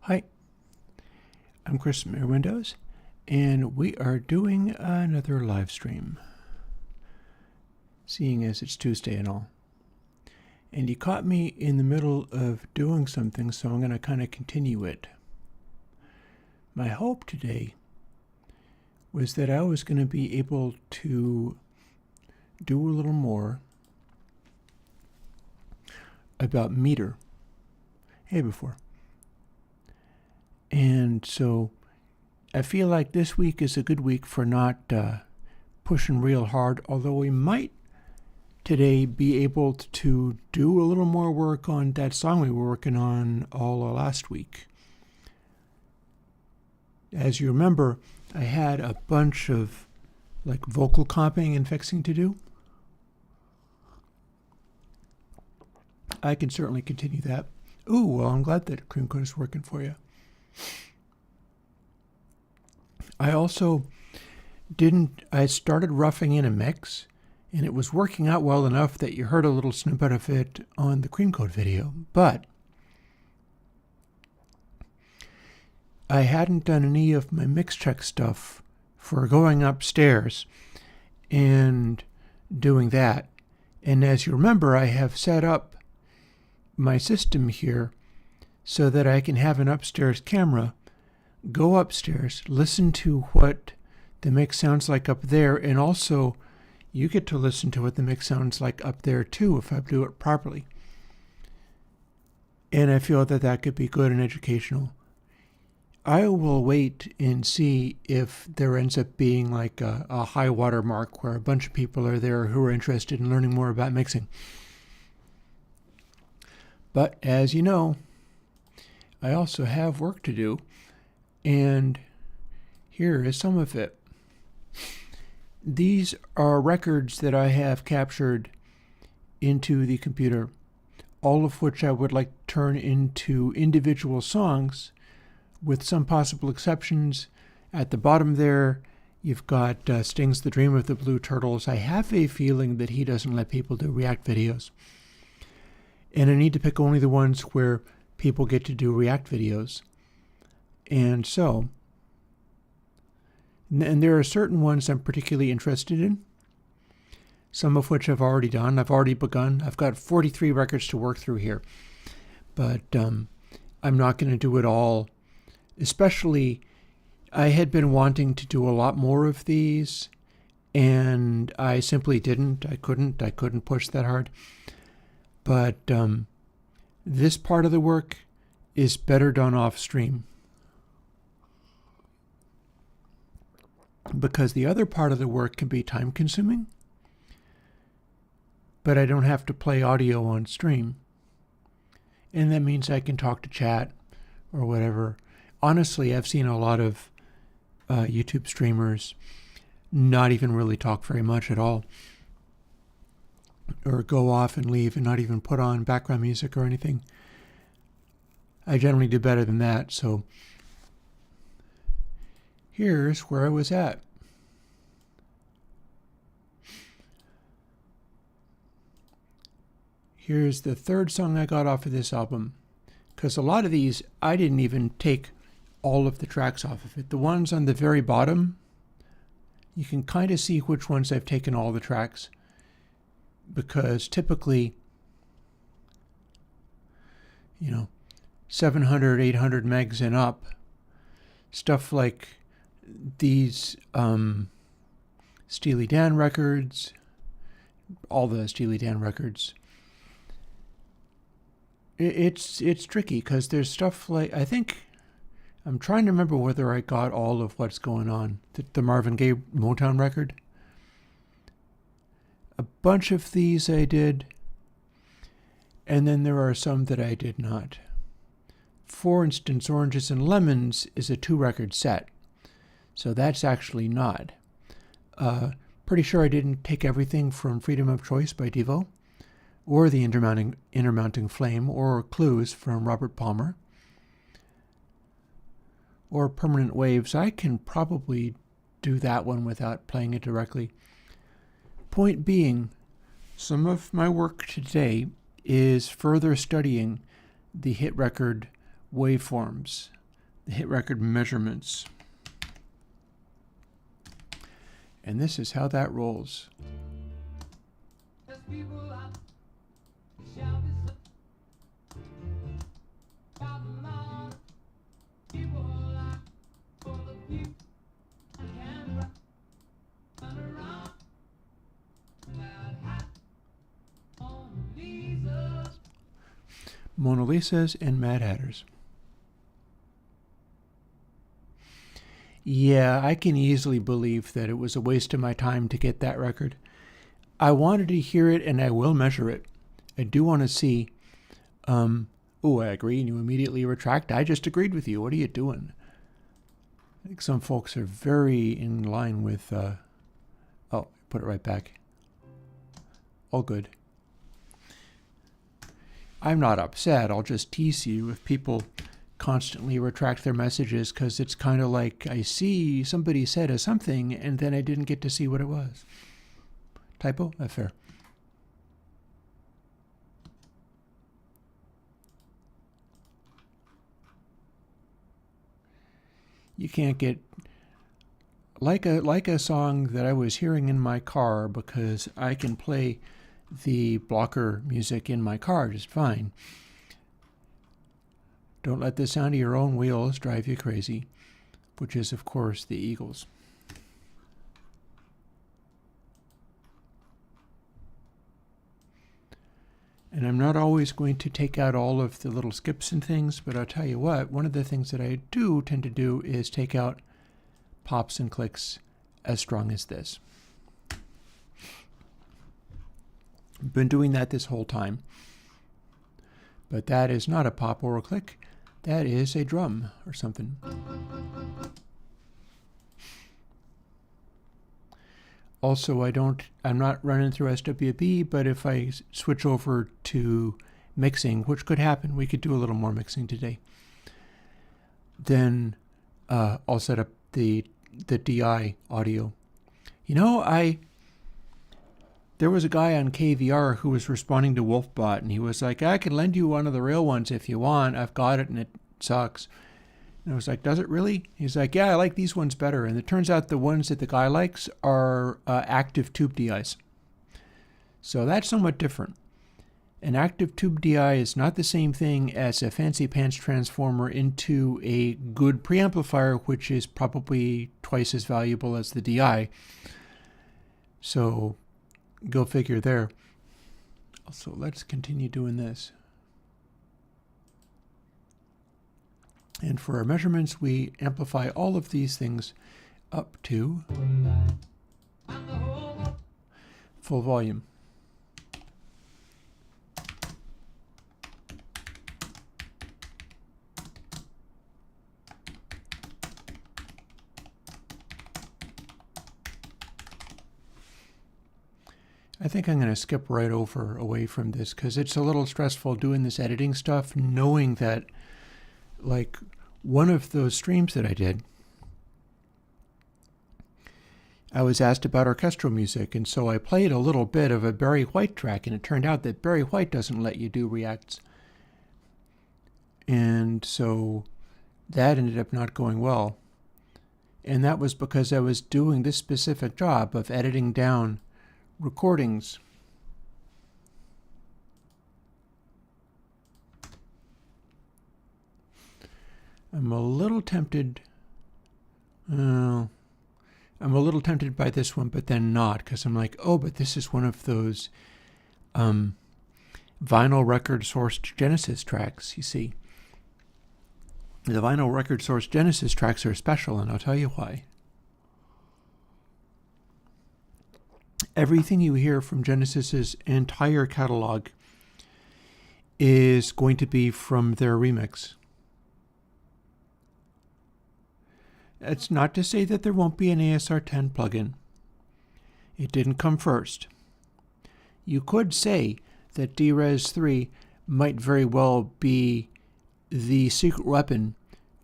Hi, I'm Chris from Airwindows, and we are doing another live stream, seeing as it's Tuesday and all. And you caught me in the middle of doing something, so I'm going to kind of continue it. My hope today was that I was going to be able to do a little more about meter. Hey, before. And so I feel like this week is a good week for not pushing real hard, although we might today be able to do a little more work on that song we were working on all last week. As you remember, I had a bunch of like vocal comping and fixing to do. I can certainly continue that. Ooh, well, I'm glad that Cream Code is working for you. I also I started roughing in a mix, and it was working out well enough that you heard a little snippet of it on the Cream Code video, but I hadn't done any of my mix check stuff for going upstairs and doing that. And as you remember, I have set up my system here so that I can have an upstairs camera, go upstairs, listen to what the mix sounds like up there, and also you get to listen to what the mix sounds like up there too if I do it properly. And I feel that that could be good and educational. I will wait and see if there ends up being like a high water mark where a bunch of people are there who are interested in learning more about mixing. But as you know, I also have work to do, and here is some of it. These are records that I have captured into the computer, all of which I would like to turn into individual songs, with some possible exceptions. At the bottom there, you've got Sting's The Dream of the Blue Turtles. I have a feeling that he doesn't let people do React videos. And I need to pick only the ones where people get to do React videos. And so, and there are certain ones I'm particularly interested in, some of which I've already done. I've already begun. I've got 43 records to work through here. But I'm not going to do it all. Especially, I had been wanting to do a lot more of these, and I simply didn't. I couldn't push that hard. But this part of the work is better done off stream, because the other part of the work can be time consuming, but I don't have to play audio on stream. And that means I can talk to chat or whatever. Honestly, I've seen a lot of YouTube streamers not even really talk very much at all, or go off and leave and not even put on background music or anything. I generally do better than that, so here's where I was at. Here's the third song I got off of this album, because a lot of these I didn't even take all of the tracks off of it. The ones on the very bottom, you can kind of see which ones I've taken all the tracks, because typically, 700, 800 megs and up, stuff like these Steely Dan records, all the Steely Dan records, it's tricky because there's stuff like, I'm trying to remember whether I got all of what's going on. The Marvin Gaye Motown record. A bunch of these I did, and then there are some that I did not. For instance, Oranges and Lemons is a 2-record set, so that's actually not. Pretty sure I didn't take everything from Freedom of Choice by Devo, or The Intermounting Flame, or Clues from Robert Palmer, or Permanent Waves. I can probably do that one without playing it directly. Point being, some of my work today is further studying the hit record waveforms, the hit record measurements. And this is how that rolls. Mona Lisas and Mad Hatters. Yeah, I can easily believe that it was a waste of my time to get that record. I wanted to hear it, and I will measure it. I do want to see. Oh, I agree, and you immediately retract. I just agreed with you. What are you doing? I think some folks are very in line with... oh, put it right back. All good. I'm not upset. I'll just tease you if people constantly retract their messages, because it's kind of like I see somebody said a something and then I didn't get to see what it was. Typo? That's fair. You can't get like a song that I was hearing in my car, because I can play the blocker music in my car just fine. Don't let the sound of your own wheels drive you crazy, which is, of course, the Eagles. And I'm not always going to take out all of the little skips and things, but I'll tell you what, one of the things that I do tend to do is take out pops and clicks as strong as this. I've been doing that this whole time. But that is not a pop or a click. That is a drum or something. Also, I'm not running through SWB, but if I switch over to mixing, which could happen, we could do a little more mixing today, then I'll set up the DI audio. You know, there was a guy on KVR who was responding to Wolfbot, and he was like, I can lend you one of the real ones if you want. I've got it, and it sucks. And I was like, does it really? He's like, yeah, I like these ones better. And it turns out the ones that the guy likes are active tube DIs. So that's somewhat different. An active tube DI is not the same thing as a fancy pants transformer into a good preamplifier, which is probably twice as valuable as the DI. So go figure there. Also, let's continue doing this. And for our measurements, we amplify all of these things up to full volume. I think I'm going to skip right away from this, because it's a little stressful doing this editing stuff, knowing that, like, one of those streams that I did, I was asked about orchestral music, and so I played a little bit of a Barry White track, and it turned out that Barry White doesn't let you do reacts. And so that ended up not going well. And that was because I was doing this specific job of editing down recordings. I'm a little tempted. I'm a little tempted by this one, but then not, because I'm like, oh, but this is one of those vinyl record sourced Genesis tracks, you see. The vinyl record sourced Genesis tracks are special, and I'll tell you why. Everything you hear from Genesis's entire catalog is going to be from their remix. That's not to say that there won't be an ASR10 plugin. It didn't come first. You could say that DRes 3 might very well be the secret weapon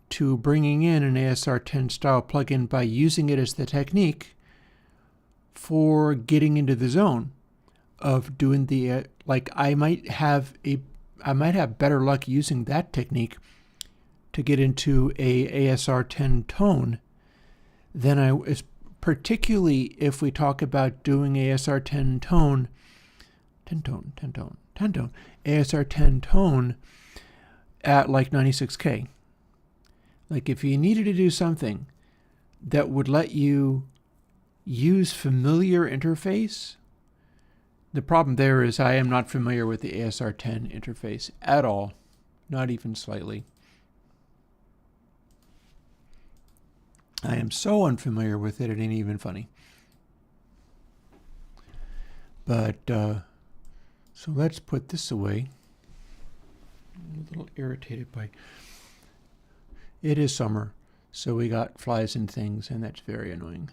to bringing in an ASR10 style plugin by using it as the technique for getting into the zone of doing the like I might have better luck using that technique to get into a ASR 10 tone, then particularly if we talk about doing ASR 10 tone, ASR 10 tone at like 96K. Like if you needed to do something that would let you use familiar interface, the problem there is I am not familiar with the ASR 10 interface at all, not even slightly. I am so unfamiliar with it, it ain't even funny. But, so let's put this away. I'm a little irritated by, it is summer, so we got flies and things, and that's very annoying.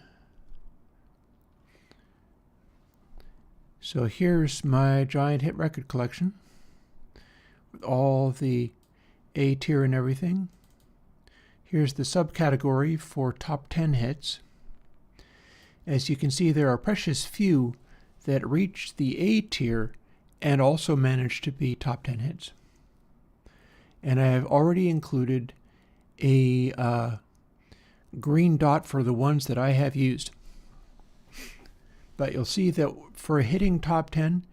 So here's my giant hit record collection with all the A tier and everything. Here's the subcategory for top 10 hits. As you can see, there are precious few that reach the A tier and also manage to be top 10 hits. And I have already included a green dot for the ones that I have used. But you'll see that for hitting top 10,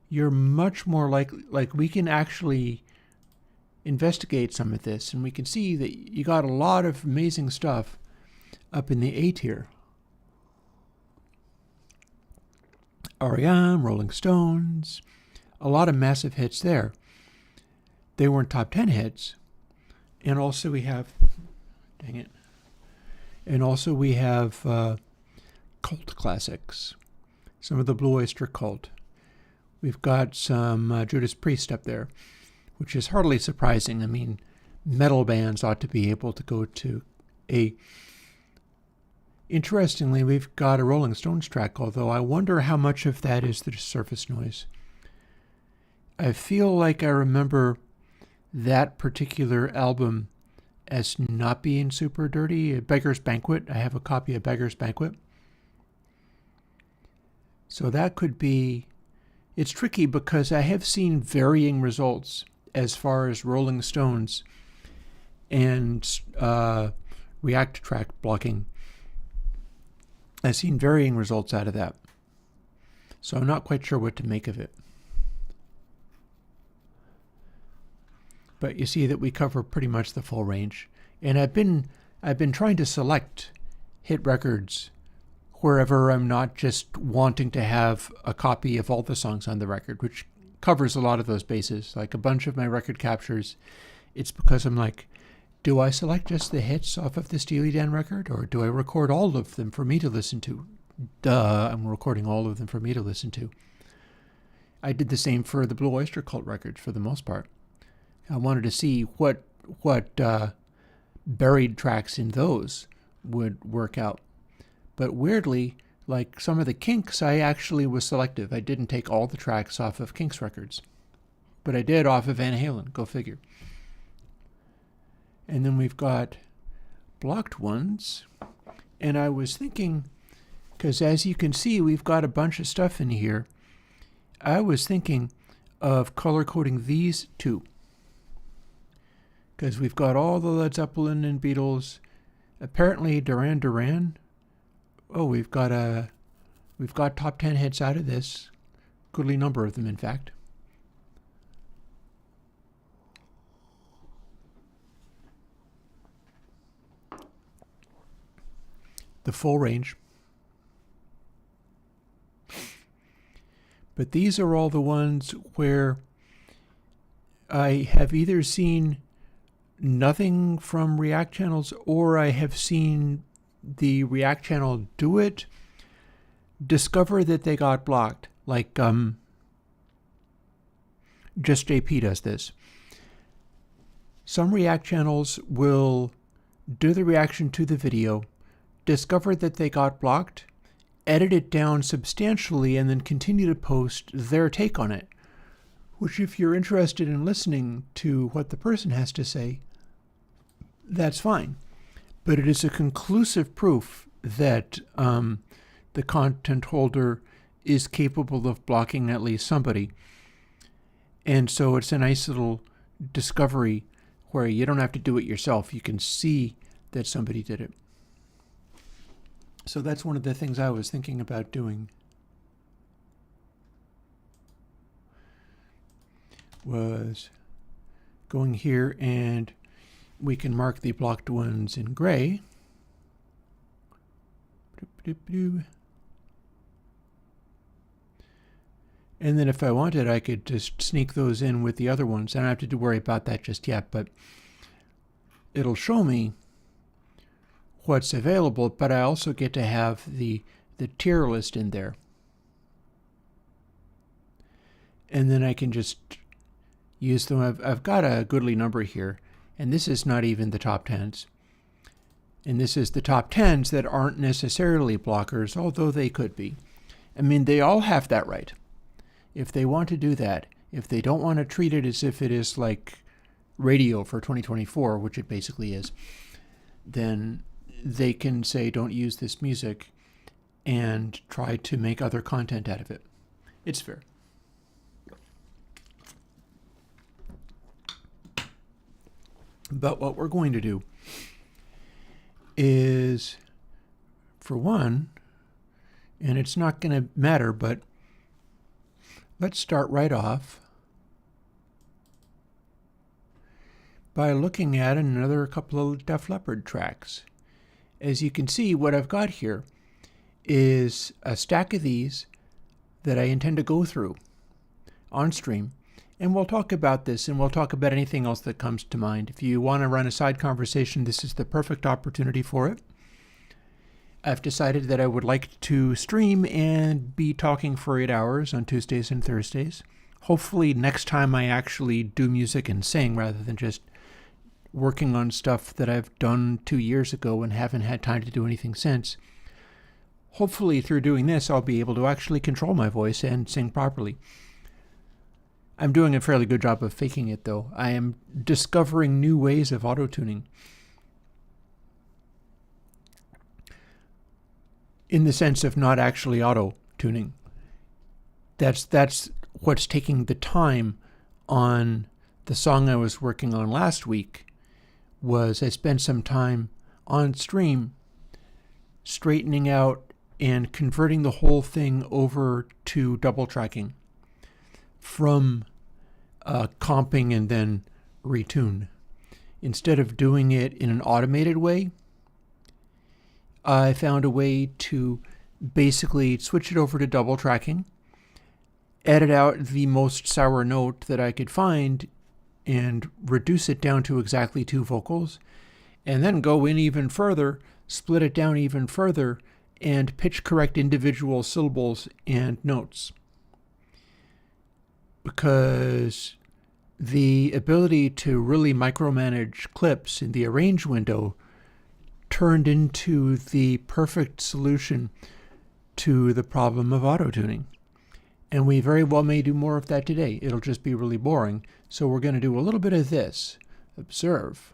you're much more likely, like we can actually investigate some of this, and we can see that you got a lot of amazing stuff up in the A tier. R.E.M., Rolling Stones, a lot of massive hits there. They weren't top 10 hits. And also we have, dang it, and also we have cult classics. Some of the Blue Oyster Cult. We've got some Judas Priest up there, which is hardly surprising. I mean, metal bands ought to be able to go to A. Interestingly, we've got a Rolling Stones track, although I wonder how much of that is the surface noise. I feel like I remember that particular album as not being super dirty. Beggar's Banquet. I have a copy of Beggar's Banquet. So that could be, it's tricky because I have seen varying results as far as Rolling Stones and React track blocking. I've seen varying results out of that. So I'm not quite sure what to make of it. But you see that we cover pretty much the full range. And I've been trying to select hit records wherever I'm not just wanting to have a copy of all the songs on the record, which covers a lot of those bases. Like a bunch of my record captures, it's because I'm like, do I select just the hits off of the Steely Dan record, or do I record all of them for me to listen to? Duh, I'm recording all of them for me to listen to. I did the same for the Blue Oyster Cult records for the most part. I wanted to see what buried tracks in those would work out. But weirdly, like some of the Kinks, I actually was selective. I didn't take all the tracks off of Kinks records. But I did off of Van Halen, go figure. And then we've got blocked ones. And I was thinking, because as you can see, we've got a bunch of stuff in here. I was thinking of color coding these two. Because we've got all the Led Zeppelin and Beatles. Apparently Duran Duran. Oh, we've got top 10 hits out of this. Goodly number of them, in fact. The full range. But these are all the ones where I have either seen nothing from React channels, or I have seen the React channel do it, discover that they got blocked. Like Just JP does this. Some React channels will do the reaction to the video, discover that they got blocked, edit it down substantially, and then continue to post their take on it. Which, if you're interested in listening to what the person has to say, that's fine. But it is a conclusive proof that the content holder is capable of blocking at least somebody. And so it's a nice little discovery where you don't have to do it yourself. You can see that somebody did it. So that's one of the things I was thinking about doing, was going here, and we can mark the blocked ones in gray. And then if I wanted, I could just sneak those in with the other ones. I don't have to worry about that just yet, but it'll show me what's available, but I also get to have the tier list in there. And then I can just use them. I've got a goodly number here, and this is not even the top 10s. And this is the top 10s that aren't necessarily blockers, although they could be. I mean, they all have that right. If they want to do that, if they don't want to treat it as if it is like radio for 2024, which it basically is, then they can say don't use this music and try to make other content out of it. It's fair. But what we're going to do is, for one, and it's not going to matter, but let's start right off by looking at another couple of Def Leppard tracks. As you can see, what I've got here is a stack of these that I intend to go through on stream. And we'll talk about this, and we'll talk about anything else that comes to mind. If you want to run a side conversation, this is the perfect opportunity for it. I've decided that I would like to stream and be talking for 8 hours on Tuesdays and Thursdays. Hopefully next time I actually do music and sing rather than just working on stuff that I've done 2 years ago and haven't had time to do anything since. Hopefully through doing this, I'll be able to actually control my voice and sing properly. I'm doing a fairly good job of faking it, though. I am discovering new ways of auto-tuning. In the sense of not actually auto-tuning. That's what's taking the time on the song I was working on last week, was I spent some time on stream straightening out and converting the whole thing over to double tracking from comping and then retune. Instead of doing it in an automated way, I found a way to basically switch it over to double tracking, edit out the most sour note that I could find and reduce it down to exactly 2 vocals, and then go in even further, split it down even further, and pitch correct individual syllables and notes. Because the ability to really micromanage clips in the arrange window turned into the perfect solution to the problem of auto-tuning. And we very well may do more of that today. It'll just be really boring. So we're going to do a little bit of this. Observe.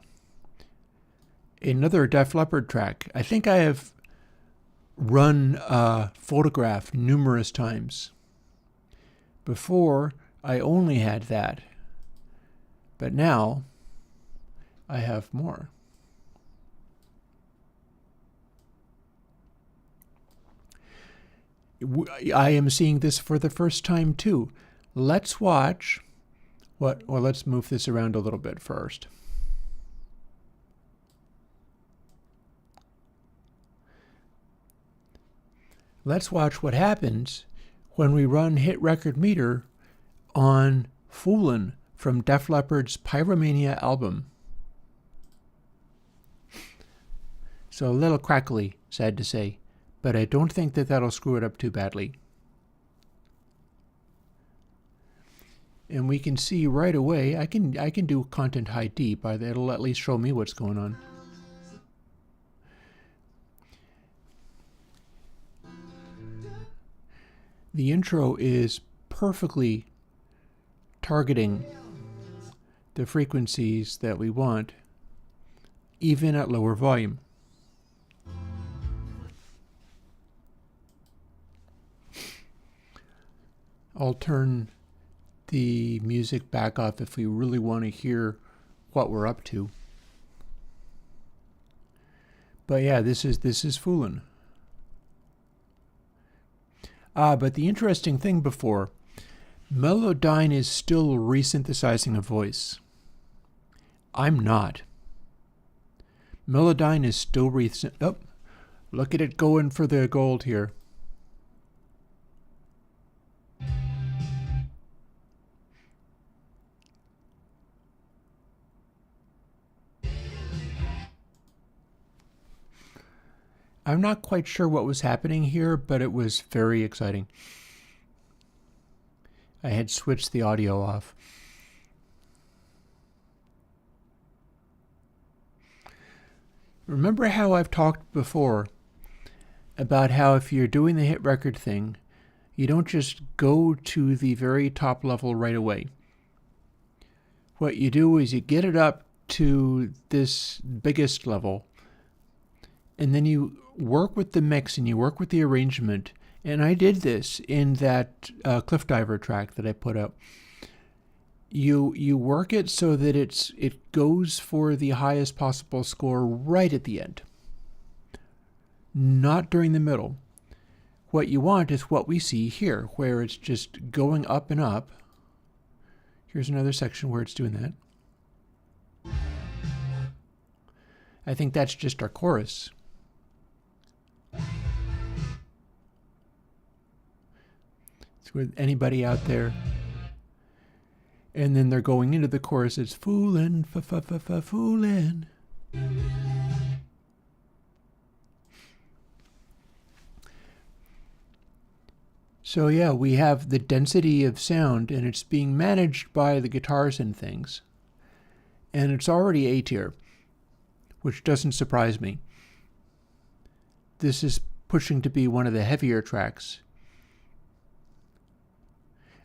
Another Def Leppard track. I think I have run Photograph numerous times. Before, I only had that. But now, I have more. I am seeing this for the first time too. Let's watch well, let's move this around a little bit first. Let's watch what happens when we run Hit Record Meter on Foolin' from Def Leppard's Pyromania album. So a little crackly, sad to say, but I don't think that that'll screw it up too badly. And we can see right away, I can do content high D, but it'll at least show me what's going on. The intro is perfectly targeting the frequencies that we want, even at lower volume. I'll turn the music back off if we really want to hear what we're up to. But yeah, this is foolin'. But the interesting thing before, Melodyne is still resynthesizing a voice. I'm not. Melodyne is still oh, look at it going for the gold here. I'm not quite sure what was happening here, but it was very exciting. I had switched the audio off. Remember how I've talked before about how if you're doing the hit record thing, you don't just go to the very top level right away. What you do is you get it up to this biggest level, and then you work with the mix and you work with the arrangement. And I did this in that Cliff Diver track that I put up. You work it so that it goes for the highest possible score right at the end, not during the middle. What you want is what we see here, where it's just going up and up. Here's another section where it's doing that. I think that's just our chorus. It's with anybody out there. And then they're going into the chorus. It's foolin', foolin'. So yeah, we have the density of sound, and it's being managed by the guitars and things. And it's already A tier, which doesn't surprise me. This is pushing to be one of the heavier tracks.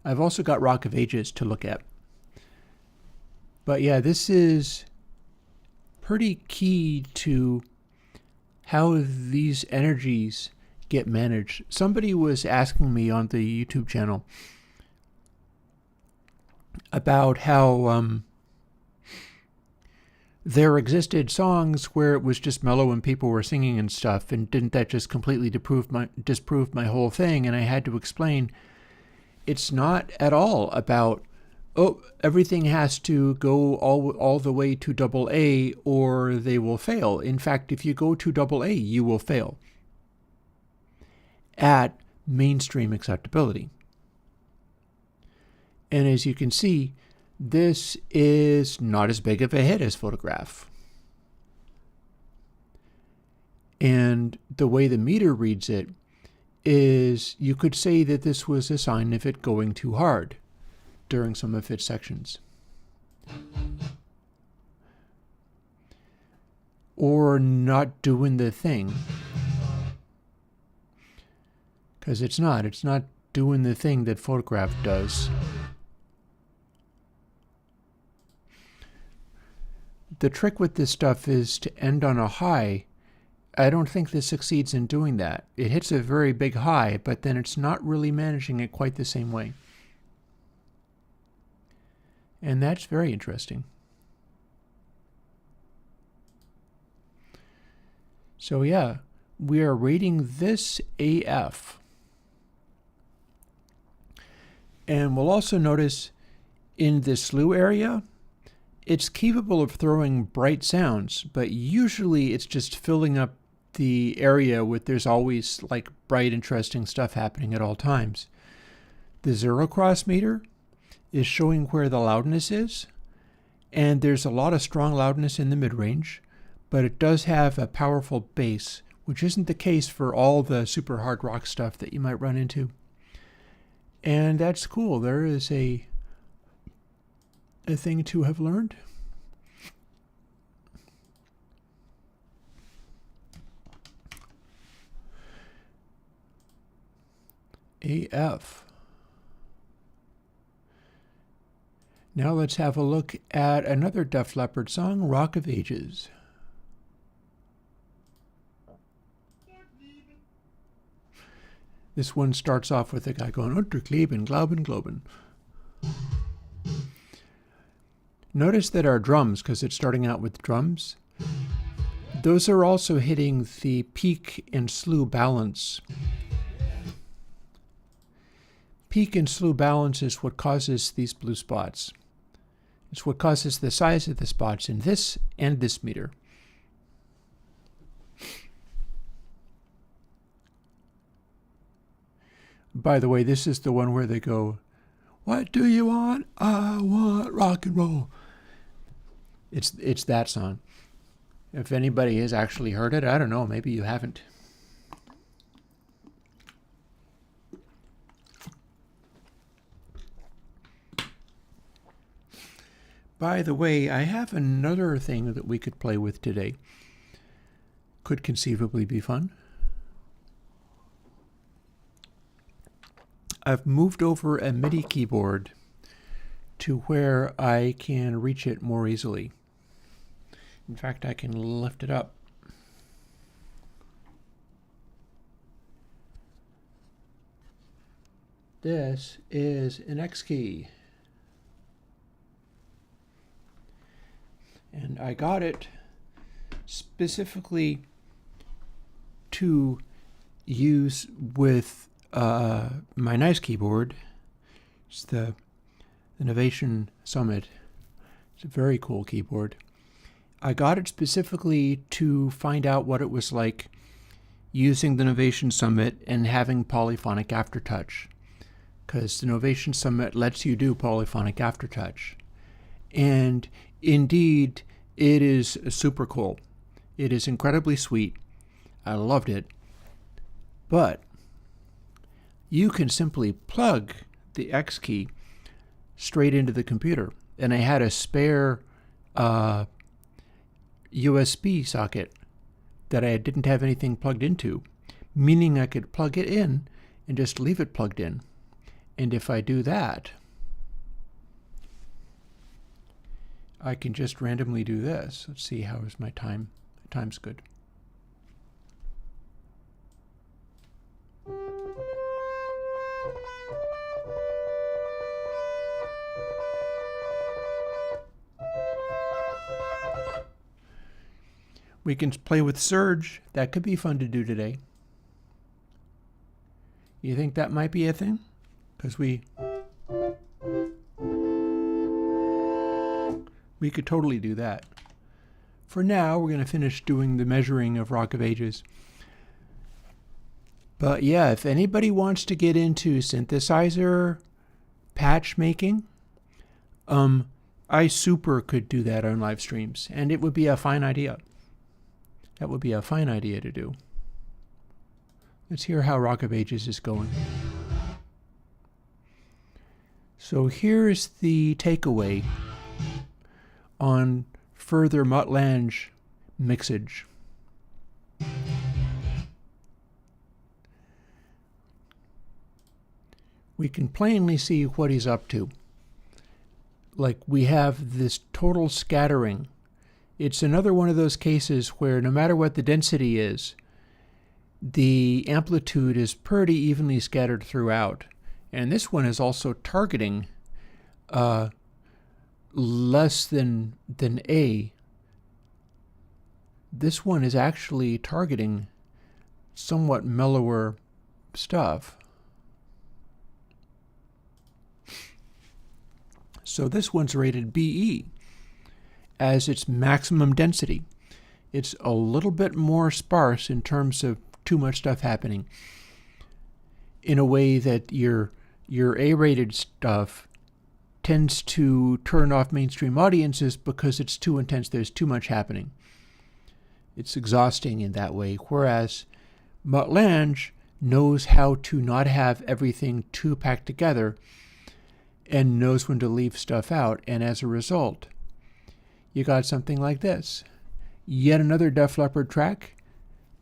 I've also got Rock of Ages to look at. But yeah, this is pretty key to how these energies get managed. Somebody was asking me on the YouTube channel about how there existed songs where it was just mellow and people were singing and stuff, and didn't that just completely disprove my whole thing? And I had to explain, it's not at all about, oh, everything has to go all the way to AA or they will fail. In fact, if you go to AA, you will fail at mainstream acceptability. And as you can see, this is not as big of a hit as Photograph. And the way the meter reads it is, you could say that this was a sign of it going too hard during some of its sections. Or not doing the thing. Because it's not doing the thing that Photograph does. The trick with this stuff is to end on a high. I don't think this succeeds in doing that. It hits a very big high, but then it's not really managing it quite the same way. And that's very interesting. So yeah, we are rating this AF. And we'll also notice in the slew area, it's capable of throwing bright sounds, but usually it's just filling up the area with, there's always like bright, interesting stuff happening at all times. The zero cross meter is showing where the loudness is, and there's a lot of strong loudness in the mid-range, but it does have a powerful bass, which isn't the case for all the super hard rock stuff that you might run into. And that's cool. There is a thing to have learned. AF. Now let's have a look at another Def Leppard song, Rock of Ages. This one starts off with a guy going, Unterkleben, Glauben, Glauben. Notice that our drums, because it's starting out with drums, those are also hitting the peak and slew balance. Peak and slew balance is what causes these blue spots. It's what causes the size of the spots in this and this meter. By the way, this is the one where they go, "What do you want? I want rock and roll." It's that song. If anybody has actually heard it, I don't know, maybe you haven't. By the way, I have another thing that we could play with today. Could conceivably be fun. I've moved over a MIDI keyboard to where I can reach it more easily. In fact, I can lift it up. This is an X key. And I got it specifically to use with my nice keyboard. It's the Innovation Summit. It's a very cool keyboard. I got it specifically to find out what it was like using the Innovation Summit and having polyphonic aftertouch, because the Innovation Summit lets you do polyphonic aftertouch. And indeed, it is super cool. It is incredibly sweet. I loved it. But you can simply plug the X key straight into the computer. And I had a spare USB socket that I didn't have anything plugged into, meaning I could plug it in and just leave it plugged in. And if I do that, I can just randomly do this. Let's see, how is my time? Time's good. We can play with surge. That could be fun to do today. You think that might be a thing? Because we could totally do that. For now, we're going to finish doing the measuring of Rock of Ages. But yeah, if anybody wants to get into synthesizer patch making, I super could do that on live streams, and it would be a fine idea. That would be a fine idea to do. Let's hear how Rock of Ages is going. So here's the takeaway on further Mutt Lange mixage. We can plainly see what he's up to. Like, we have this total scattering. It's another one of those cases where no matter what the density is, the amplitude is pretty evenly scattered throughout. And this one is also targeting less than A. This one is actually targeting somewhat mellower stuff. So this one's rated BE as its maximum density. It's a little bit more sparse in terms of too much stuff happening, in a way that your A-rated stuff tends to turn off mainstream audiences because it's too intense. There's too much happening. It's exhausting in that way. Whereas Mutt Lange knows how to not have everything too packed together and knows when to leave stuff out. And as a result, you got something like this. Yet another Def Leppard track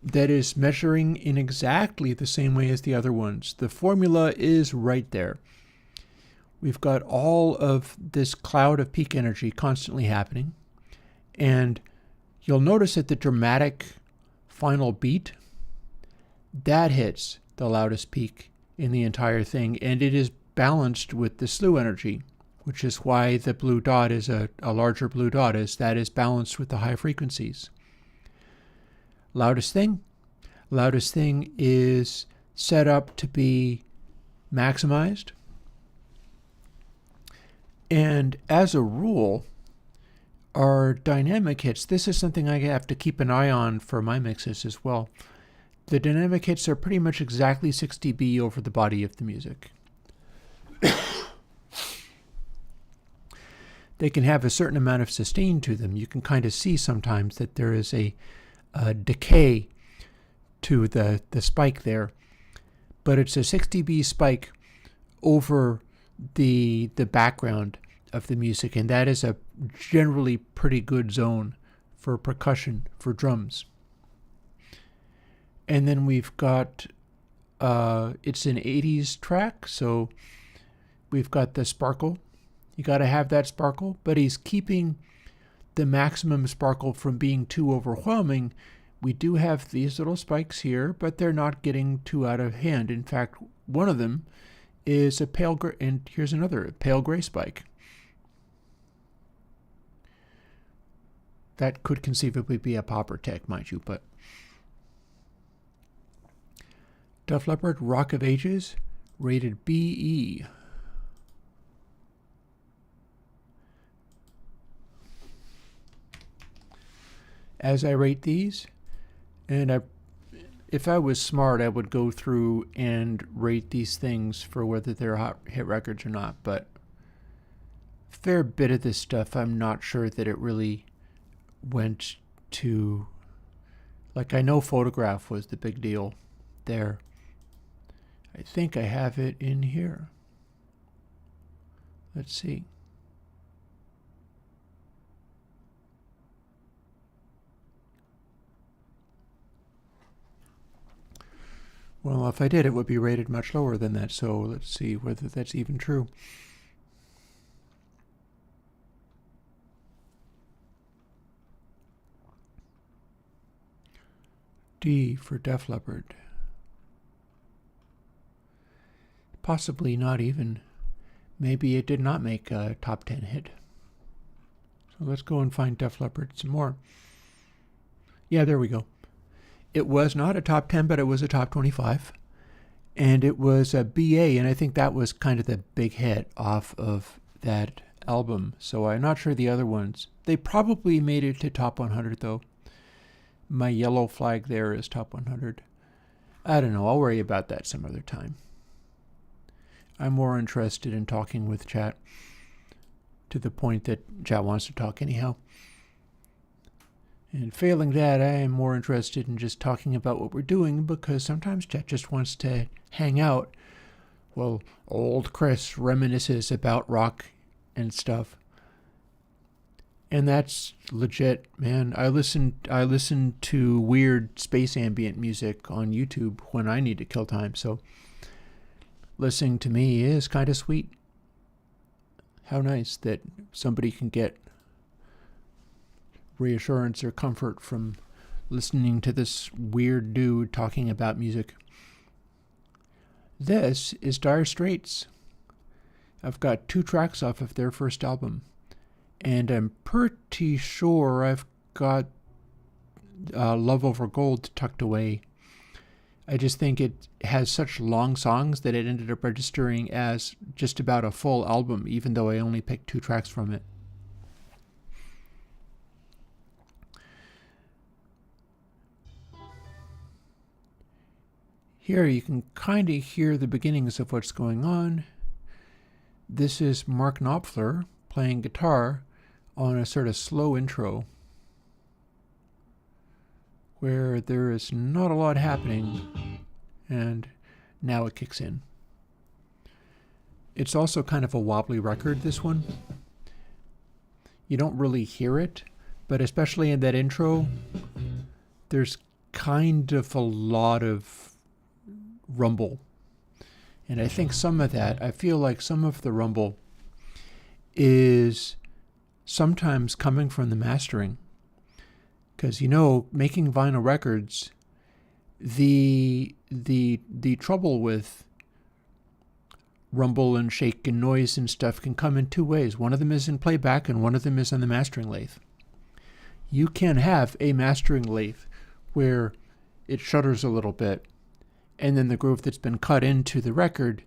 that is measuring in exactly the same way as the other ones. The formula is right there. We've got all of this cloud of peak energy constantly happening. And you'll notice that the dramatic final beat, that hits the loudest peak in the entire thing. And it is balanced with the slew energy, which is why the blue dot is a larger blue dot, is that is balanced with the high frequencies. Loudest thing? Loudest thing is set up to be maximized. And as a rule, our dynamic hits, this is something I have to keep an eye on for my mixes as well. The dynamic hits are pretty much exactly 6 dB over the body of the music. They can have a certain amount of sustain to them. You can kind of see sometimes that there is a decay to the spike there. But it's a 6 dB spike over the background of the music, and that is a generally pretty good zone for percussion, for drums. And then we've got, it's an 80s track, so we've got the sparkle. You got to have that sparkle, but he's keeping the maximum sparkle from being too overwhelming. We do have these little spikes here, but they're not getting too out of hand. In fact, one of them is a pale gray, and here's another pale gray spike. That could conceivably be a popper tech, mind you, but Def Leppard Rock of Ages, rated BE. As I rate these, and if I was smart, I would go through and rate these things for whether they're hot hit records or not, but a fair bit of this stuff, I'm not sure that it really went to, like, I know Photograph was the big deal there. I think I have it in here. Let's see. Well, if I did, it would be rated much lower than that, so let's see whether that's even true. D for Def Leppard. Possibly not even. Maybe it did not make a top 10 hit. So let's go and find Def Leppard some more. Yeah, there we go. It was not a top 10, but it was a top 25. And it was a BA, and I think that was kind of the big hit off of that album. So I'm not sure the other ones. They probably made it to top 100, though. My yellow flag there is top 100. I don't know. I'll worry about that some other time. I'm more interested in talking with chat, to the point that chat wants to talk anyhow. And failing that, I am more interested in just talking about what we're doing, because sometimes chat just wants to hang out. Well, old Chris reminisces about rock and stuff. And that's legit, man. I listen to weird space ambient music on YouTube when I need to kill time, so listening to me is kind of sweet. How nice that somebody can get reassurance or comfort from listening to this weird dude talking about music. This is Dire Straits. I've got 2 tracks off of their first album, and I'm pretty sure I've got Love Over Gold tucked away. I just think it has such long songs that it ended up registering as just about a full album, even though I only picked 2 tracks from it. Here you can kind of hear the beginnings of what's going on. This is Mark Knopfler playing guitar on a sort of slow intro where there is not a lot happening, and now it kicks in. It's also kind of a wobbly record, this one. You don't really hear it, but especially in that intro, there's kind of a lot of rumble. And I think some of that, I feel like some of the rumble is sometimes coming from the mastering. Because, you know, making vinyl records, the trouble with rumble and shake and noise and stuff can come in two ways. One of them is in playback and one of them is on the mastering lathe. You can have a mastering lathe where it shudders a little bit and then the groove that's been cut into the record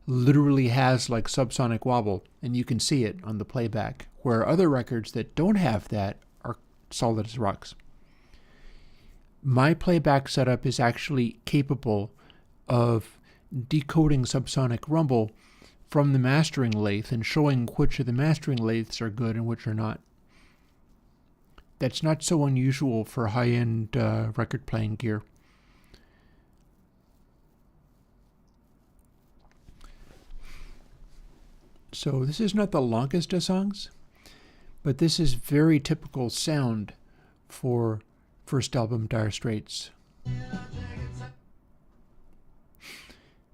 literally has like subsonic wobble and you can see it on the playback, where other records that don't have that are solid as rocks. My playback setup is actually capable of decoding subsonic rumble from the mastering lathe and showing which of the mastering lathes are good and which are not. That's not so unusual for high-end record playing gear. So this is not the longest of songs, but this is very typical sound for first album Dire Straits.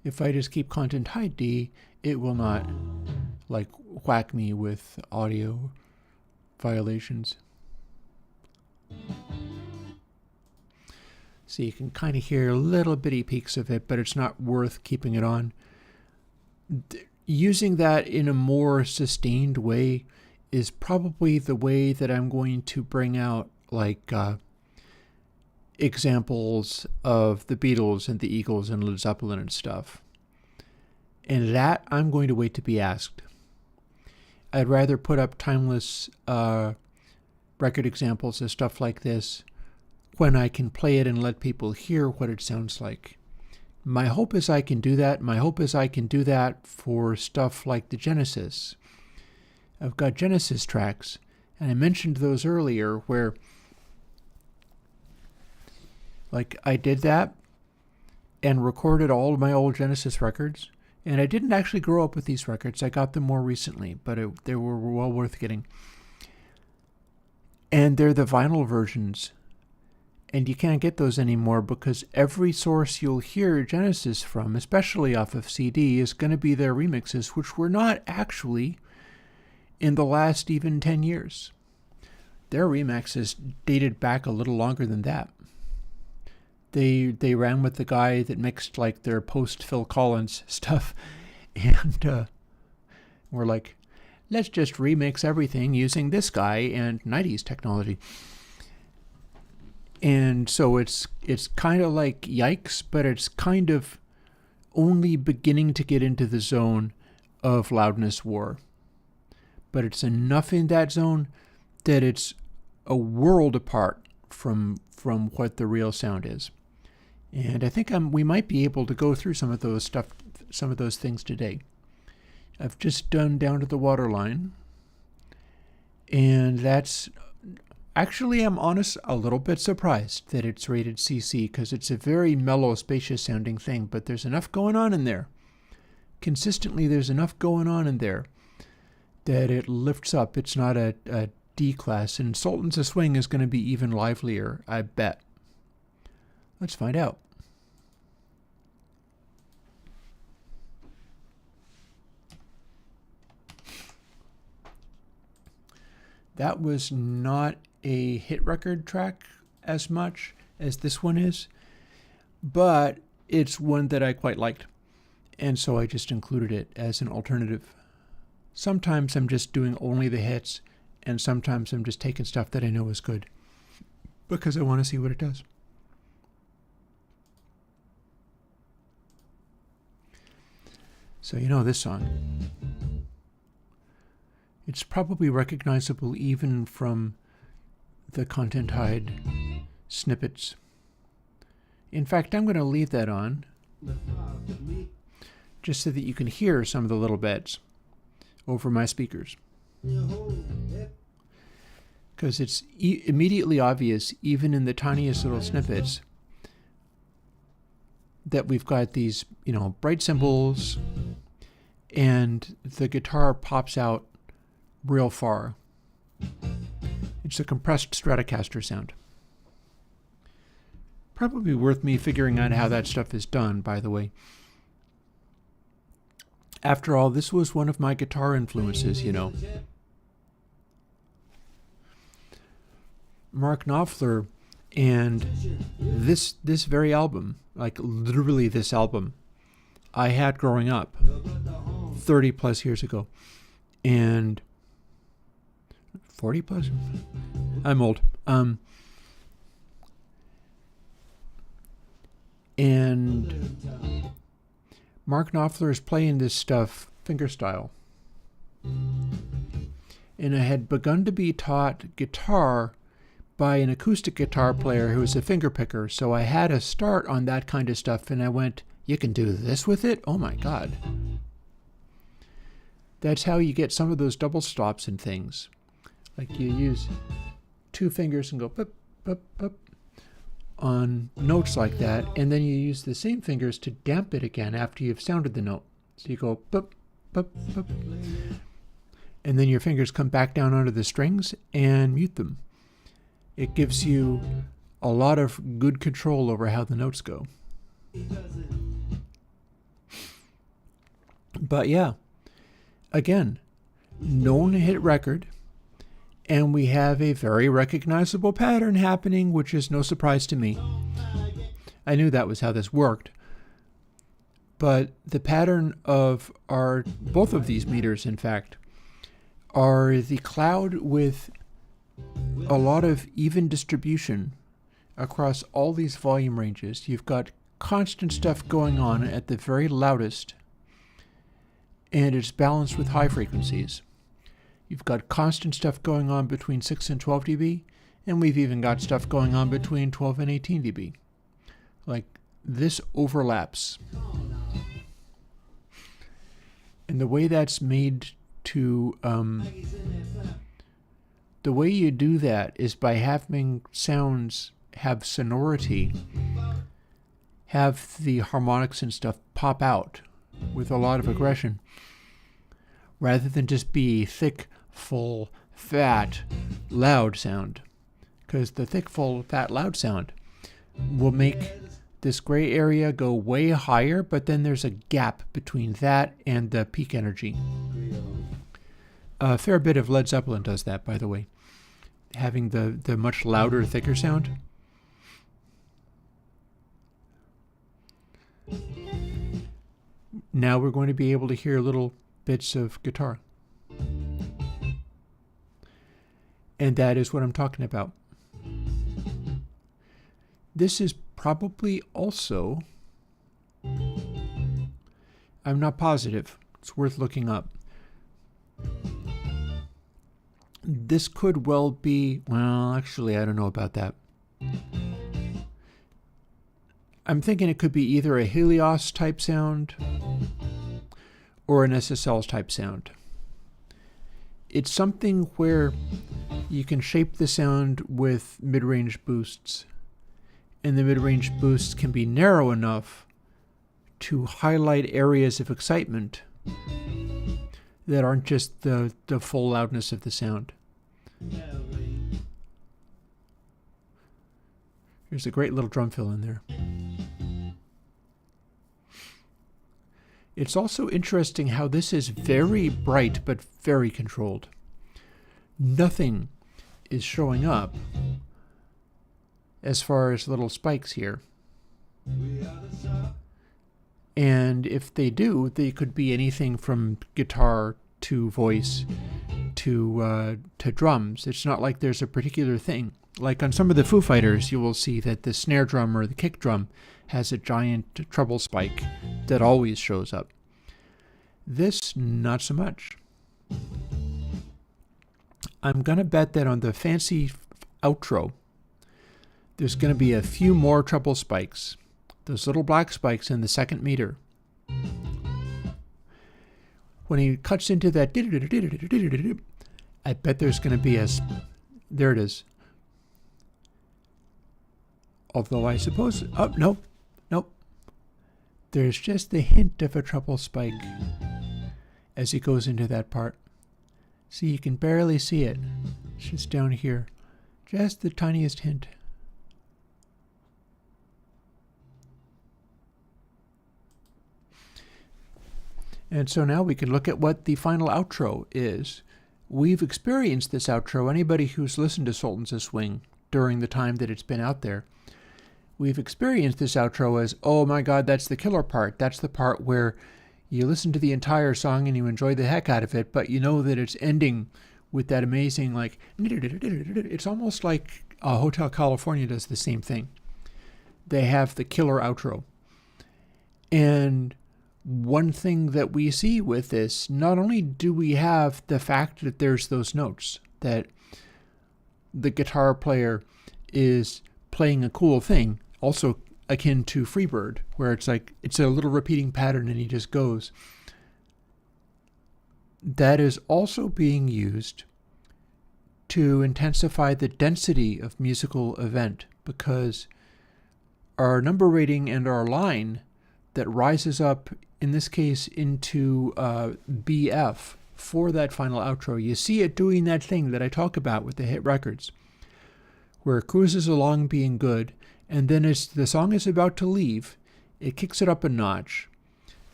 If I just keep content high D, it will not like whack me with audio violations. So you can kind of hear little bitty peaks of it, but it's not worth keeping it on. Using that in a more sustained way is probably the way that I'm going to bring out like examples of the Beatles and the Eagles and Led Zeppelin and stuff. And that I'm going to wait to be asked. I'd rather put up timeless record examples of stuff like this when I can play it and let people hear what it sounds like. My hope is I can do that. My hope is I can do that for stuff like the Genesis. I've got Genesis tracks, and I mentioned those earlier where like I did that and recorded all of my old Genesis records. And I didn't actually grow up with these records. I got them more recently, but they were well worth getting. And they're the vinyl versions. And you can't get those anymore because every source you'll hear Genesis from, especially off of CD, is going to be their remixes, which were not actually in the last even 10 years. Their remixes dated back a little longer than that. They ran with the guy that mixed like their post Phil Collins stuff, and we're like, let's just remix everything using this guy and 90s technology. And so it's kind of like yikes, but it's kind of only beginning to get into the zone of loudness war. But it's enough in that zone that it's a world apart from what the real sound is. And I think we might be able to go through some of those things today. I've just done Down to the Waterline, and that's actually, I'm honest, a little bit surprised that it's rated CC because it's a very mellow, spacious sounding thing, but there's enough going on in there. Consistently, there's enough going on in there that it lifts up. It's not a D class, and Sultans of Swing is going to be even livelier, I bet. Let's find out. That was not a hit record track as much as this one is, but it's one that I quite liked, and so I just included it as an alternative. Sometimes I'm just doing only the hits, and sometimes I'm just taking stuff that I know is good because I want to see what it does. So you know this song. It's probably recognizable even from the content hide snippets. In fact, I'm going to leave that on just so that you can hear some of the little bits over my speakers. Because it's immediately obvious, even in the tiniest little snippets, that we've got these, bright cymbals, and the guitar pops out real far. It's a compressed Stratocaster sound. Probably worth me figuring out how that stuff is done, by the way. After all, this was one of my guitar influences, Mark Knopfler and this very album, like literally this album, I had growing up. 30 plus years ago. And 40 plus? I'm old. And Mark Knopfler is playing this stuff fingerstyle. And I had begun to be taught guitar by an acoustic guitar player who was a finger picker. So I had a start on that kind of stuff, and I went, you can do this with it? Oh my God. That's how you get some of those double stops and things. Like you use two fingers and go pop, pop, pop on notes like that, and then you use the same fingers to damp it again after you've sounded the note. So you go pop, pop, pop, and then your fingers come back down onto the strings and mute them. It gives you a lot of good control over how the notes go. But yeah, again, known hit record, and we have a very recognizable pattern happening, which is no surprise to me. I knew that was how this worked. But the pattern of both of these meters, in fact, are the cloud with a lot of even distribution across all these volume ranges. You've got constant stuff going on at the very loudest, and it's balanced with high frequencies. You've got constant stuff going on between 6 and 12 dB, and we've even got stuff going on between 12 and 18 dB. Like, this overlaps. And the way that's made to, the way you do that is by having sounds have sonority, have the harmonics and stuff pop out with a lot of aggression, rather than just be thick, full, fat, loud sound. Because the thick, full, fat, loud sound will make this gray area go way higher, but then there's a gap between that and the peak energy. A fair bit of Led Zeppelin does that, by the way, having the much louder, thicker sound. Now we're going to be able to hear little bits of guitar. And that is what I'm talking about. This is probably also, I'm not positive, it's worth looking up. This could well be, well, actually, I don't know about that. I'm thinking it could be either a Helios type sound or an SSL type sound. It's something where you can shape the sound with mid-range boosts, and the mid-range boosts can be narrow enough to highlight areas of excitement that aren't just the full loudness of the sound. There's a great little drum fill in there. It's also interesting how this is very bright but very controlled. Nothing is showing up as far as little spikes here. And if they do, they could be anything from guitar to voice to drums. It's not like there's a particular thing. Like on some of the Foo Fighters, you will see that the snare drum or the kick drum has a giant treble spike that always shows up. This, not so much. I'm going to bet that on the fancy outro, there's going to be a few more treble spikes. Those little black spikes in the second meter. When he cuts into that, I bet there's going to be there it is. Although I suppose, oh, nope. There's just the hint of a treble spike as he goes into that part. See, you can barely see it. It's just down here. Just the tiniest hint. And so now we can look at what the final outro is. We've experienced this outro, anybody who's listened to Sultans of Swing during the time that it's been out there, we've experienced this outro as, oh my God, that's the killer part. That's the part where You listen to the entire song and you enjoy the heck out of it, but you know that it's ending with that amazing, like, it's almost like Hotel California does the same thing. They have the killer outro. And one thing that we see with this, not only do we have the fact that there's those notes, that the guitar player is playing a cool thing, also akin to Freebird, where it's like, it's a little repeating pattern and he just goes. That is also being used to intensify the density of musical event, because our number rating and our line that rises up, in this case, into BF for that final outro, you see it doing that thing that I talk about with the hit records, where it cruises along being good, and then as the song is about to leave, it kicks it up a notch,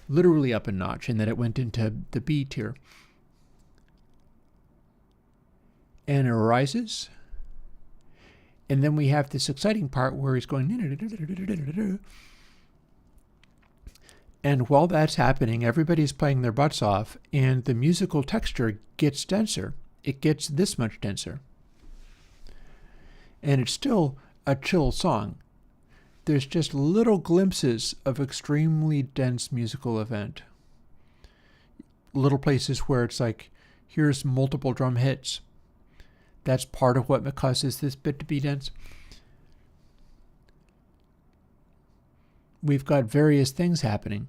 literally up a notch, and then it went into the B tier. And it rises, and then we have this exciting part where he's going, and while that's happening, everybody's playing their butts off, and the musical texture gets denser. It gets this much denser. And it's still a chill song. There's just little glimpses of extremely dense musical event. Little places where it's like, here's multiple drum hits. That's part of what causes this bit to be dense. We've got various things happening.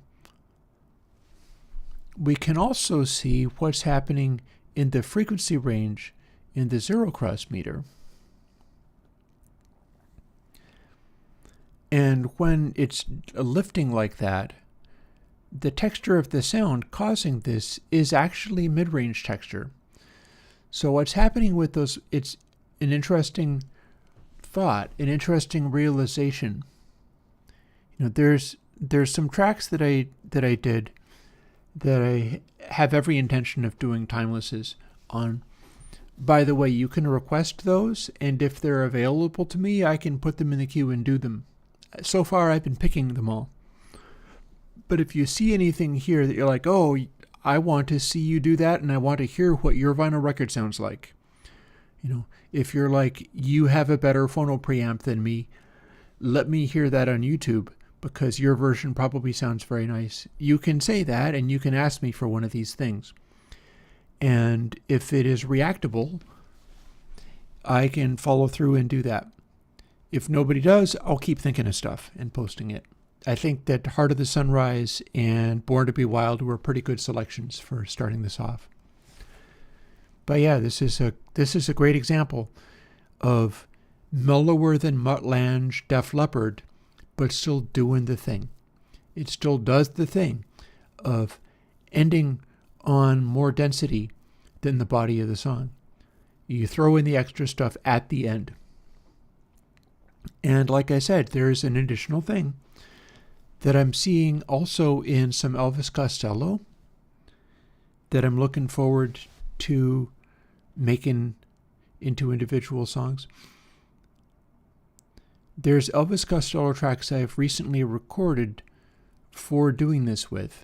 We can also see what's happening in the frequency range in the zero cross meter. And when it's lifting like that, the texture of the sound causing this is actually mid-range texture. So what's happening with those, it's an interesting thought, an interesting realization. You know, there's some tracks that I did that I have every intention of doing timelesses on. By the way, you can request those, and if they're available to me, I can put them in the queue and do them. So far, I've been picking them all. But if you see anything here that you're like, oh, I want to see you do that, and I want to hear what your vinyl record sounds like. You know, if you're like, you have a better phono preamp than me, let me hear that on YouTube, because your version probably sounds very nice. You can say that, and you can ask me for one of these things. And if it is reactable, I can follow through and do that. If nobody does, I'll keep thinking of stuff and posting it. I think that Heart of the Sunrise and Born to be Wild were pretty good selections for starting this off. But yeah, this is a great example of mellower than Mutt Lange, Def Leppard, but still doing the thing. It still does the thing of ending on more density than the body of the song. You throw in the extra stuff at the end. And like I said, there's an additional thing that I'm seeing also in some Elvis Costello that I'm looking forward to making into individual songs. There's Elvis Costello tracks I've recently recorded for doing this with,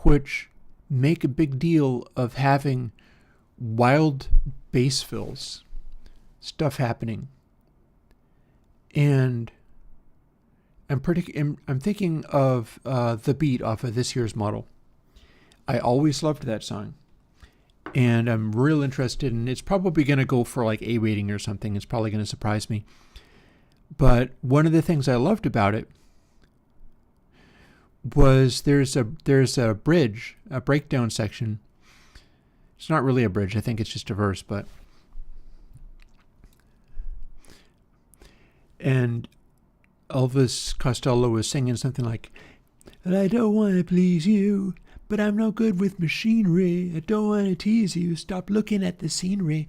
which make a big deal of having wild bass fills, stuff happening. And I'm thinking of The Beat off of this year's model. I always loved that song. And I'm real interested in, it's probably going to go for like A rating or something. It's probably going to surprise me. But one of the things I loved about it was there's a bridge, a breakdown section. It's not really a bridge. I think it's just a verse, but. And Elvis Costello was singing something like, I don't want to please you, but I'm no good with machinery. I don't want to tease you. Stop looking at the scenery.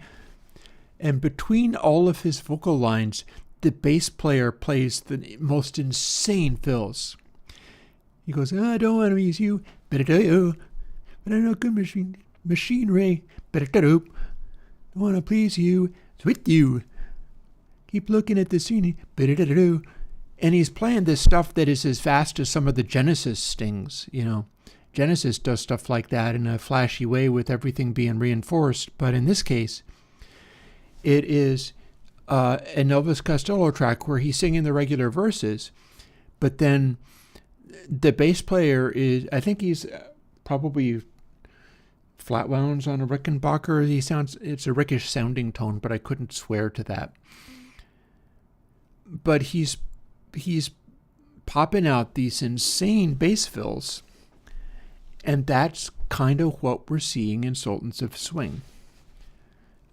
And between all of his vocal lines, the bass player plays the most insane fills. He goes, I don't want to please you, but I do. But I'm no good machinery. But I do. I want to please you. It's with you. Keep looking at the scenery. But I do. And he's playing this stuff that is as fast as some of the Genesis stings, you know. Genesis does stuff like that in a flashy way with everything being reinforced. But in this case, it is an Elvis Costello track where he's singing the regular verses, but then the bass player is, I think he's probably flat wounds on a Rickenbacker. It's a Rickish sounding tone, but I couldn't swear to that. But he's popping out these insane bass fills, and that's kind of what we're seeing in Sultans of Swing.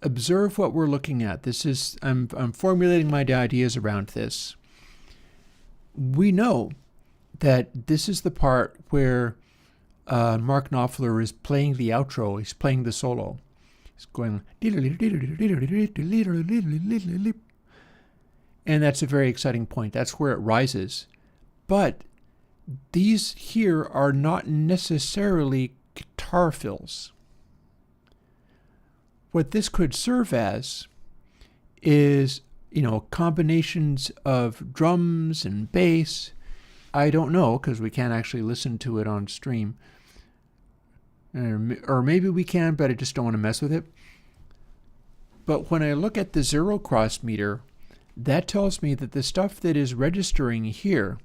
Observe what we're looking at. This is I'm formulating my ideas around this. We know that this is the part where Mark Knopfler is playing the outro. He's playing the solo. He's going, and that's a very exciting point. That's where it rises. But these here are not necessarily guitar fills. What this could serve as is, you know, combinations of drums and bass. I don't know, because we can't actually listen to it on stream. Or maybe we can, but I just don't want to mess with it. But when I look at the zero cross meter, that tells me that the stuff that is registering here,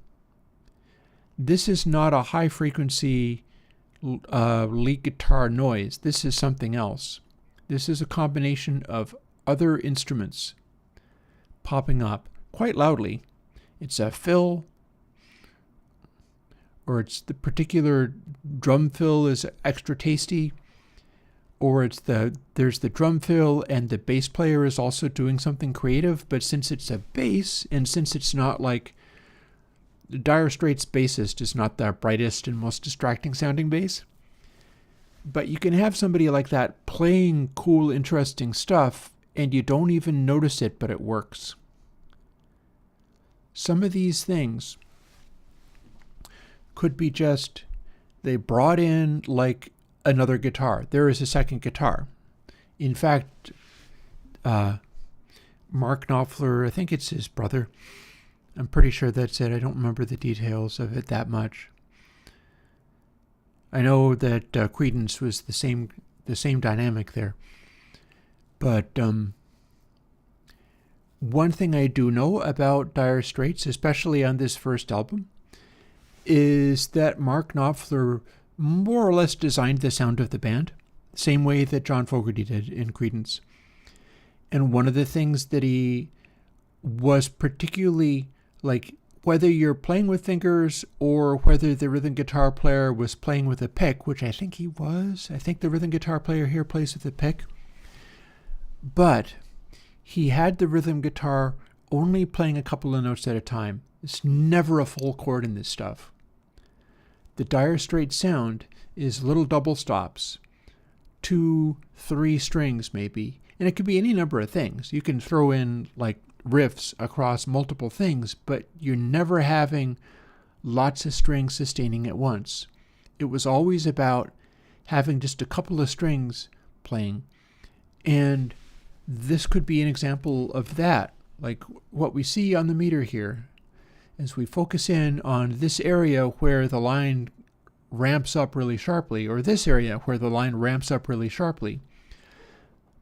this is not a high frequency lead guitar noise. This is something else. This is a combination of other instruments popping up quite loudly. It's a fill, or it's the particular drum fill is extra tasty, or it's there's the drum fill and the bass player is also doing something creative. But since it's a bass, and since it's not like the Dire Straits bassist is not the brightest and most distracting sounding bass, but you can have somebody like that playing cool, interesting stuff, and you don't even notice it, but it works. Some of these things could be just, they brought in like another guitar. There is a second guitar. In fact, Mark Knopfler, I think it's his brother. I'm pretty sure that's it. I don't remember the details of it that much. I know that Creedence was the same dynamic there. But one thing I do know about Dire Straits, especially on this first album, is that Mark Knopfler more or less designed the sound of the band, same way that John Fogerty did in Creedence. And one of the things that he was particularly, like, whether you're playing with fingers or whether the rhythm guitar player was playing with a pick, which I think he was. I think the rhythm guitar player here plays with a pick. But he had the rhythm guitar only playing a couple of notes at a time. It's never a full chord in this stuff. The Dire Straits sound is little double stops, 2, 3 strings maybe, and it could be any number of things. You can throw in like riffs across multiple things, but you're never having lots of strings sustaining at once. It was always about having just a couple of strings playing, and this could be an example of that, like what we see on the meter here. As we focus in on this area where the line ramps up really sharply, or this area where the line ramps up really sharply,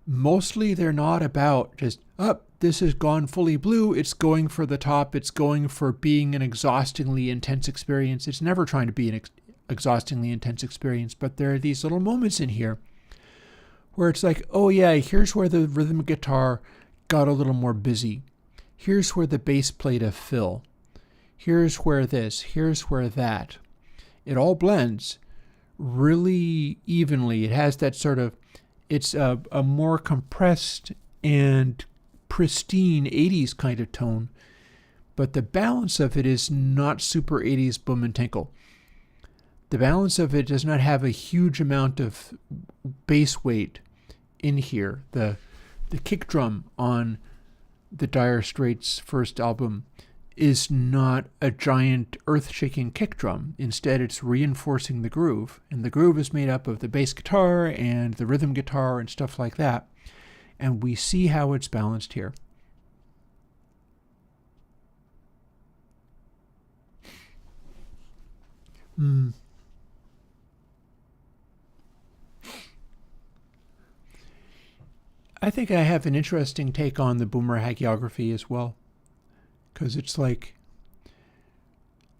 mostly they're not about just, this has gone fully blue, it's going for the top, it's going for being an exhaustingly intense experience. It's never trying to be an exhaustingly intense experience, but there are these little moments in here where it's like, oh yeah, here's where the rhythm guitar got a little more busy. Here's where the bass played a fill. Here's where this, here's where that. It all blends really evenly. It has that sort of, it's a more compressed and pristine 80s kind of tone, but the balance of it is not super 80s boom and tinkle. The balance of it does not have a huge amount of bass weight in here. The kick drum on the Dire Straits' first album is not a giant earth-shaking kick drum. Instead, it's reinforcing the groove, and the groove is made up of the bass guitar and the rhythm guitar and stuff like that, and we see how it's balanced here. I think I have an interesting take on the boomer hagiography as well, because it's like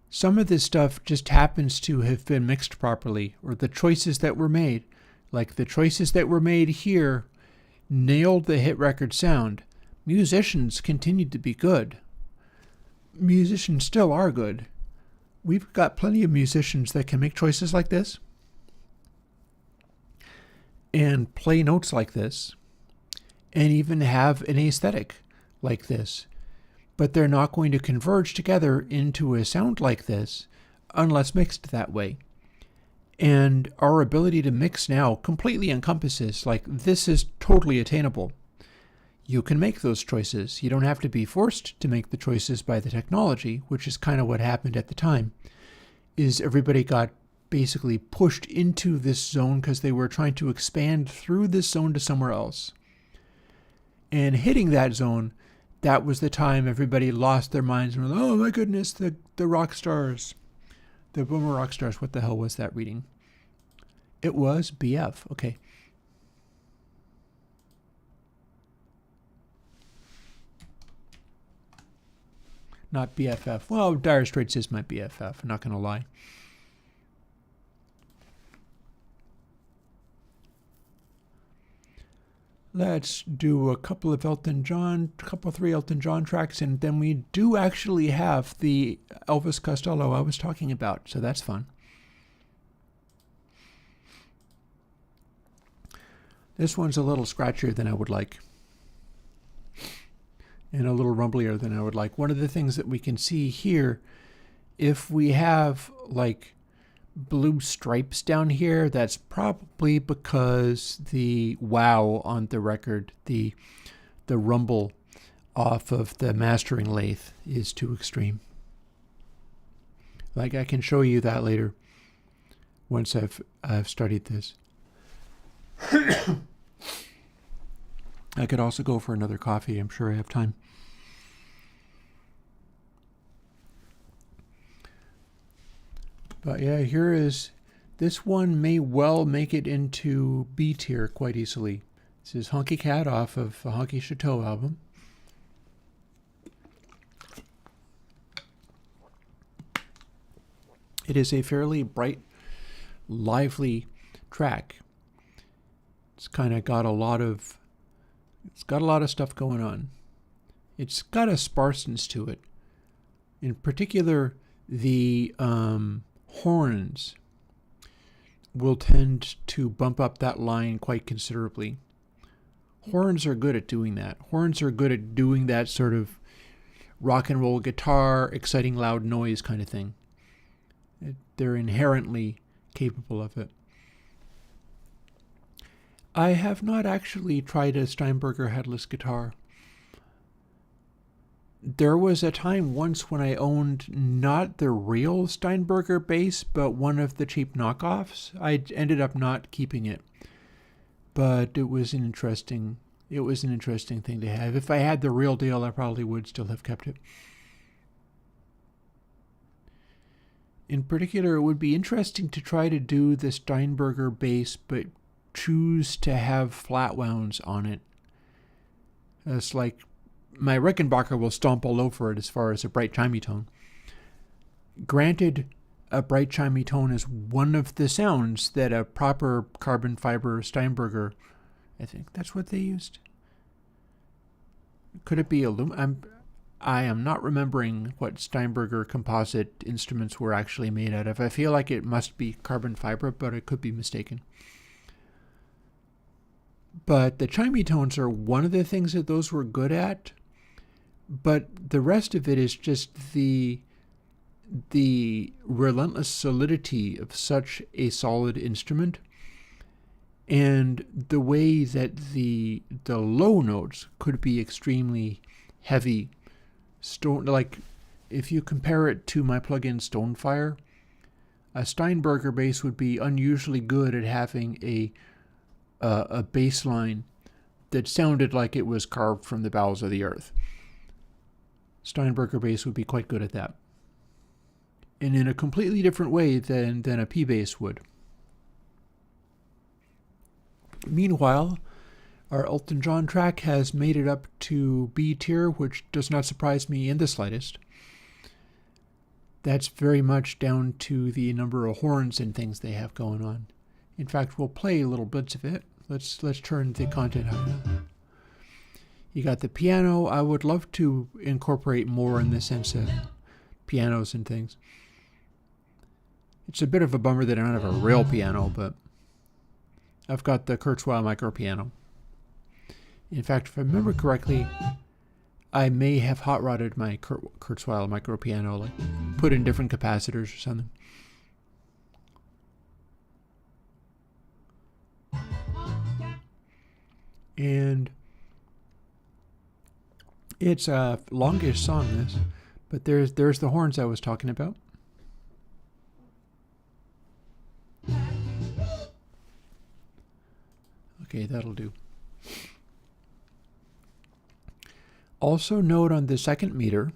some of this stuff just happens to have been mixed properly, or the choices that were made, like the choices that were made here, nailed the hit record sound. Musicians continued to be good. Musicians still are good. We've got plenty of musicians that can make choices like this and play notes like this and even have an aesthetic like this, but they're not going to converge together into a sound like this unless mixed that way. And our ability to mix now completely encompasses, like, this is totally attainable. You can make those choices. You don't have to be forced to make the choices by the technology, which is kind of what happened at the time, is everybody got basically pushed into this zone because they were trying to expand through this zone to somewhere else. And hitting that zone, that was the time everybody lost their minds and were like, oh my goodness, the rock stars. The boomer rock stars. What the hell was that reading? It was BF. Okay. Not BFF. Well, Dire Straits is my BFF. I'm not going to lie. Let's do a couple of three Elton John tracks, and then we do actually have the Elvis Costello I was talking about, so that's fun. This one's a little scratchier than I would like, and a little rumblier than I would like. One of the things that we can see here, if we have like blue stripes down here, that's probably because the wow on the record, the rumble off of the mastering lathe is too extreme. Like, I can show you that later once I've studied this. I could also go for another coffee. I'm sure I have time. But yeah, here is, this one may well make it into B tier quite easily. This is Honky Cat off of the Honky Chateau album. It is a fairly bright, lively track. It's kind of got a lot of stuff going on. It's got a sparseness to it. In particular, the horns will tend to bump up that line quite considerably. Horns are good at doing that. Horns are good at doing that sort of rock and roll guitar, exciting loud noise kind of thing. They're inherently capable of it. I have not actually tried a Steinberger headless guitar. There was a time once when I owned not the real Steinberger bass, but one of the cheap knockoffs. I ended up not keeping it, but it was an interesting thing to have. If I had the real deal, I probably would still have kept it. In particular, it would be interesting to try to do the Steinberger bass, but choose to have flat wounds on it. It's like my Rickenbacker will stomp all over it as far as a bright chimey tone. Granted, a bright chimey tone is one of the sounds that a proper carbon fiber Steinberger, I think that's what they used. Could it be aluminum? I am not remembering what Steinberger composite instruments were actually made out of. I feel like it must be carbon fiber, but I could be mistaken. But the chimey tones are one of the things that those were good at, but the rest of it is just the relentless solidity of such a solid instrument, and the way that the low notes could be extremely heavy. Like, if you compare it to my plugin Stonefire, a Steinberger bass would be unusually good at having a bass line that sounded like it was carved from the bowels of the earth. Steinberger bass would be quite good at that. and in a completely different way than a P bass would. Meanwhile, our Elton John track has made it up to B tier, which does not surprise me in the slightest. That's very much down to the number of horns and things they have going on. In fact, we'll play little bits of it. Let's turn the content on. You got the piano. I would love to incorporate more in the sense of pianos and things. It's a bit of a bummer that I don't have a real piano, but I've got the Kurzweil micro piano. In fact, if I remember correctly, I may have hot rodded my Kurzweil micro piano, like put in different capacitors or something. And it's a longish song, this, but there's the horns I was talking about. Okay, that'll do. Also note on the second meter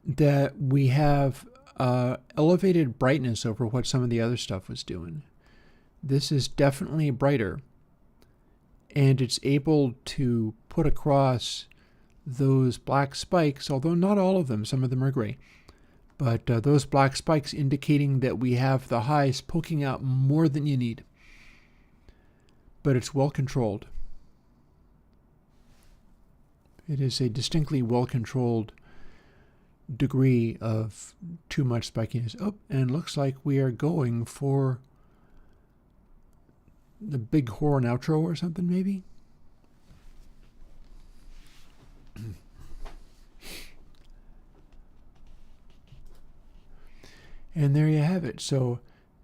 that we have elevated brightness over what some of the other stuff was doing. This is definitely brighter, and it's able to put across those black spikes, although not all of them, some of them are gray, but those black spikes indicating that we have the highs poking out more than you need. But it's well controlled. It is a distinctly well-controlled degree of too much spikiness. Oh, and looks like we are going for the big horn outro or something, maybe? And there you have it. So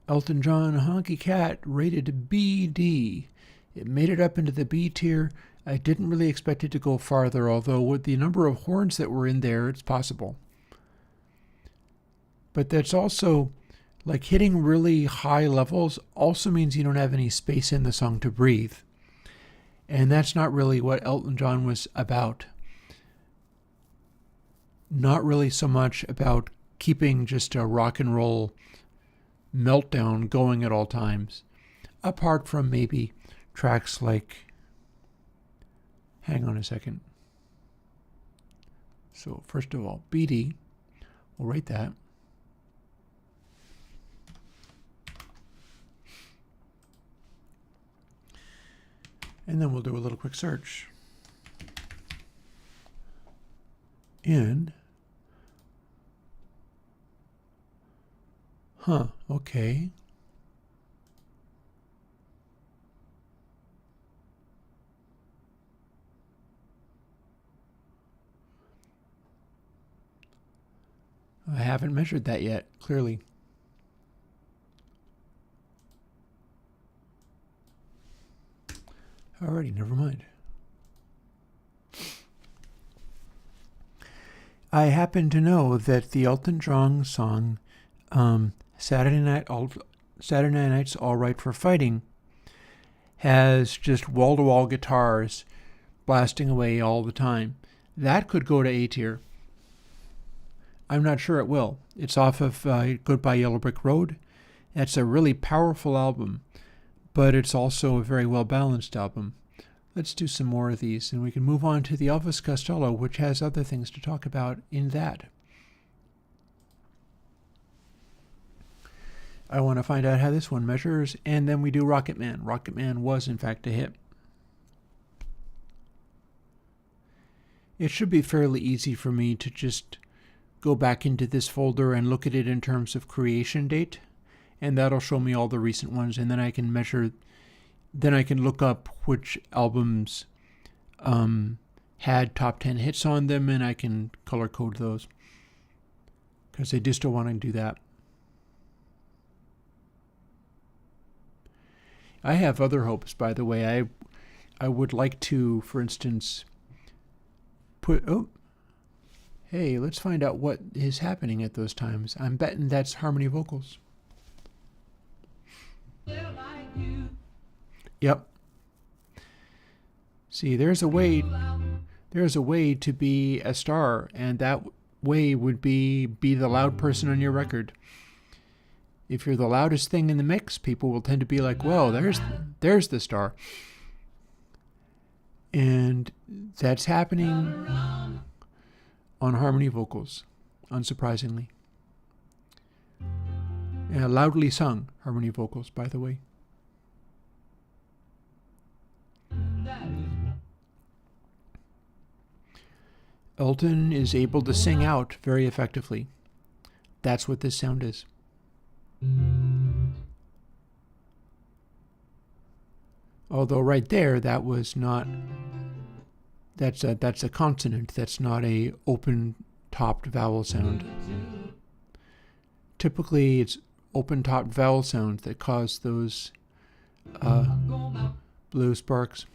Elton John Honky Cat rated BD. It made it up into the B tier. I didn't really expect it to go farther, although with the number of horns that were in there, it's possible. But that's also, like, hitting really high levels also means you don't have any space in the song to breathe. And that's not really what Elton John was about. Not really so much about keeping just a rock and roll meltdown going at all times, apart from maybe tracks like, hang on a second. So first of all, BD, we'll rate that. And then we'll do a little quick search. Okay. I haven't measured that yet, clearly. Alrighty, never mind. I happen to know that the Elton John song Saturday Night's All Right for Fighting has just wall-to-wall guitars blasting away all the time. That could go to A tier. I'm not sure it will. It's off of Goodbye Yellow Brick Road. It's a really powerful album, but it's also a very well-balanced album. Let's do some more of these, and we can move on to the Elvis Costello, which has other things to talk about in that. I want to find out how this one measures, and then we do Rocket Man. Rocket Man was, in fact, a hit. It should be fairly easy for me to just go back into this folder and look at it in terms of creation date, and that'll show me all the recent ones, and then I can measure, then I can look up which albums had top 10 hits on them, and I can color code those, because I do still want to do that. I have other hopes, by the way. I would like to, for instance, hey, let's find out what is happening at those times. I'm betting that's harmony vocals. Yep. See, there's a way to be a star, and that way would be the loud person on your record. If you're the loudest thing in the mix, people will tend to be like, "Whoa, there's the star." And that's happening on harmony vocals, unsurprisingly. Loudly sung harmony vocals, by the way. Elton is able to sing out very effectively. That's what this sound is. Although right there, that was not, that's a consonant. That's not a open-topped vowel sound. Typically, it's open-topped vowel sounds that cause those blue sparks.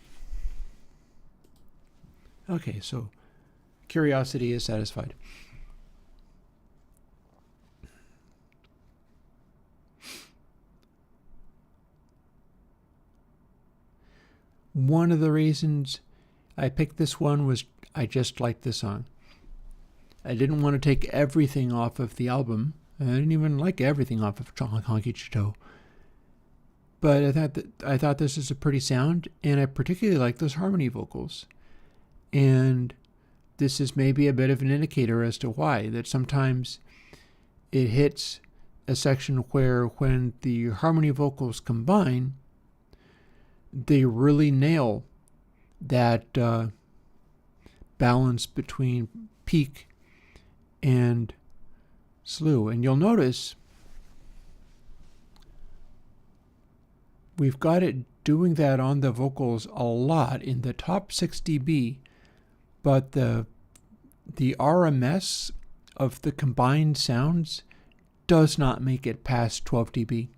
Okay, so curiosity is satisfied. One of the reasons I picked this one was I just liked the song. I didn't want to take everything off of the album. I didn't even like everything off of Honky Chateau. But I thought this is a pretty sound, and I particularly like those harmony vocals. And this is maybe a bit of an indicator as to why, that sometimes it hits a section where when the harmony vocals combine, they really nail that balance between peak and slew. And you'll notice we've got it doing that on the vocals a lot in the top 6 dB, but the RMS of the combined sounds does not make it past 12 dB.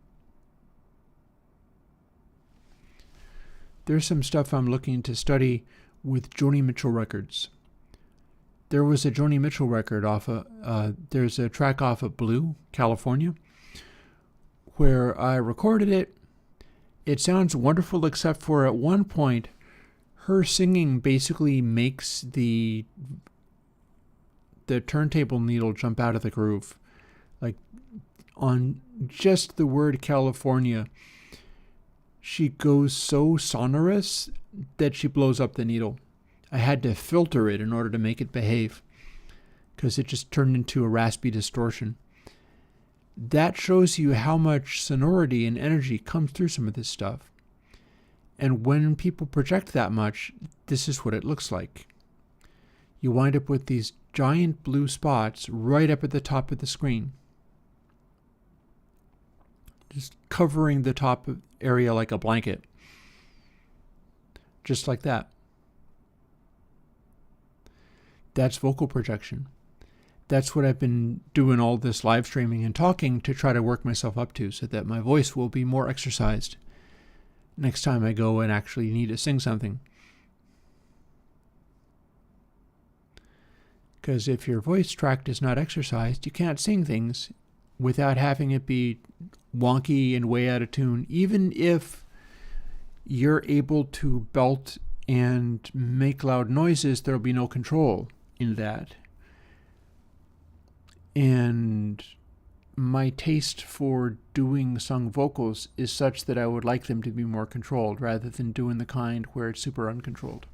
There's some stuff I'm looking to study with Joni Mitchell records. There was a Joni Mitchell record there's a track off of Blue, California, where I recorded it. It sounds wonderful, except for at one point, her singing basically makes the turntable needle jump out of the groove. Like on just the word California, she goes so sonorous that she blows up the needle. I had to filter it in order to make it behave, because it just turned into a raspy distortion. That shows you how much sonority and energy comes through some of this stuff. And when people project that much, this is what it looks like. You wind up with these giant blue spots right up at the top of the screen, just covering the top area like a blanket. Just like that. That's vocal projection. That's what I've been doing all this live streaming and talking to try to work myself up to, so that my voice will be more exercised next time I go and actually need to sing something. Because if your voice tract is not exercised, you can't sing things without having it be wonky and way out of tune. Even if you're able to belt and make loud noises, there'll be no control in that. And my taste for doing sung vocals is such that I would like them to be more controlled, rather than doing the kind where it's super uncontrolled.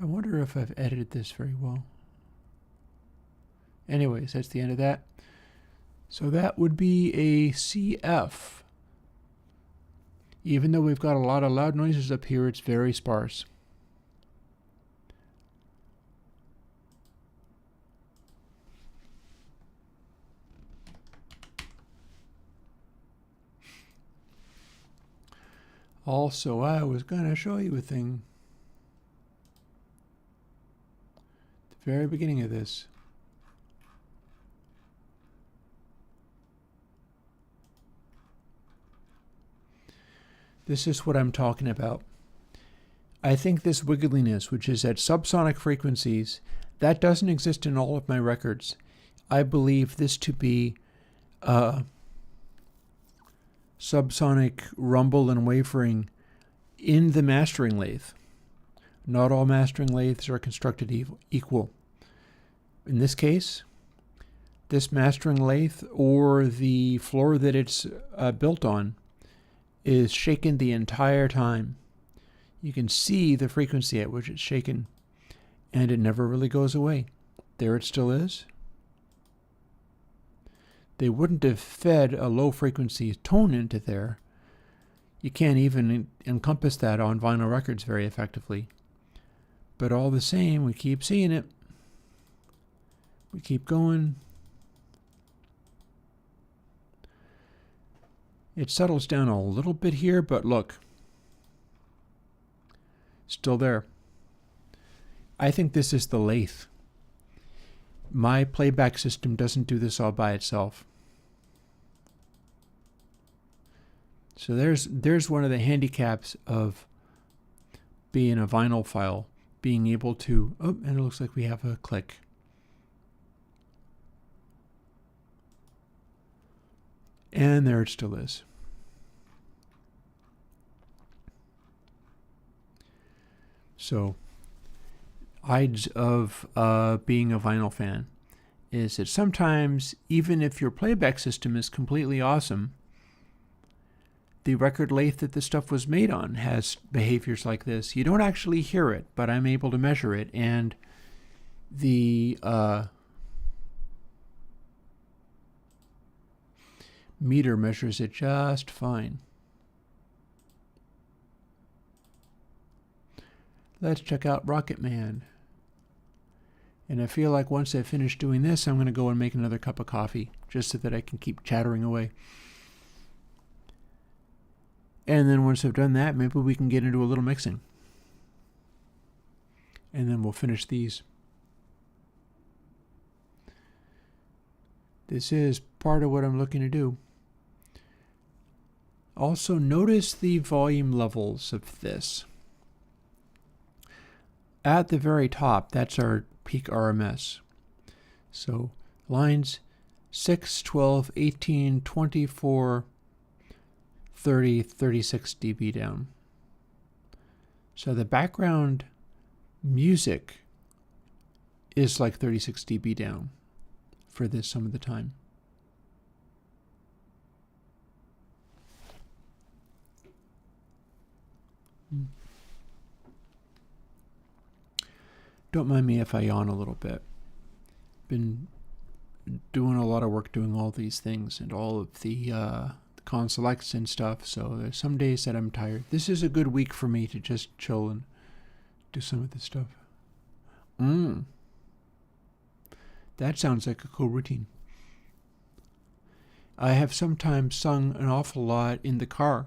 I wonder if I've edited this very well. Anyways, that's the end of that. So that would be a CF. Even though we've got a lot of loud noises up here, it's very sparse. Also, I was going to show you a thing at the very beginning of this. This is what I'm talking about. I think this wiggliness, which is at subsonic frequencies, that doesn't exist in all of my records. I believe this to be subsonic rumble and wavering in the mastering lathe. Not all mastering lathes are constructed equal. in this case, this mastering lathe or the floor that it's built on is shaken the entire time. You can see the frequency at which it's shaken, and it never really goes away. There it still is. They wouldn't have fed a low frequency tone into there. You can't even encompass that on vinyl records very effectively. But all the same, we keep seeing it. We keep going. It settles down a little bit here, but look. Still there. I think this is the lathe. My playback system doesn't do this all by itself. So there's one of the handicaps of being a vinyl file, being able to, oh, and it looks like we have a click. And there it still is. So, odds of being a vinyl fan is that sometimes, even if your playback system is completely awesome, the record lathe that the stuff was made on has behaviors like this. You don't actually hear it, but I'm able to measure it, and the meter measures it just fine. Let's check out Rocket Man. And I feel like once I finish doing this, I'm going to go and make another cup of coffee, just so that I can keep chattering away. And then once I've done that, maybe we can get into a little mixing. And then we'll finish these. This is part of what I'm looking to do. Also, notice the volume levels of this. At the very top, that's our peak RMS. So lines 6, 12, 18, 24, 30, 36 dB down. So the background music is like 36 dB down for this some of the time. Don't mind me if I yawn a little bit. Been doing a lot of work doing all these things and all of the consolects and stuff, so there's some days that I'm tired. This is a good week for me to just chill and do some of this stuff. That sounds like a cool routine. I have sometimes sung an awful lot in the car.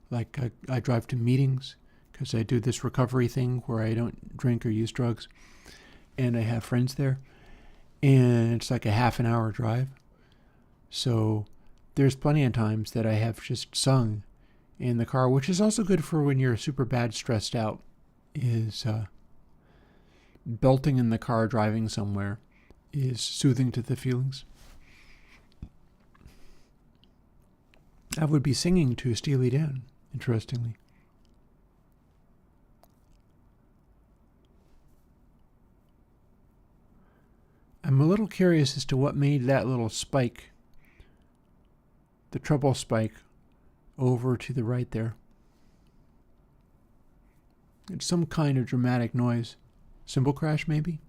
Like I drive to meetings, because I do this recovery thing where I don't drink or use drugs, and I have friends there, and it's like a half an hour drive. So there's plenty of times that I have just sung in the car, which is also good for when you're super bad stressed out, is belting in the car driving somewhere is soothing to the feelings. I would be singing to Steely Dan, interestingly. I'm a little curious as to what made that little spike, the treble spike, over to the right there. It's some kind of dramatic noise. Cymbal crash, maybe?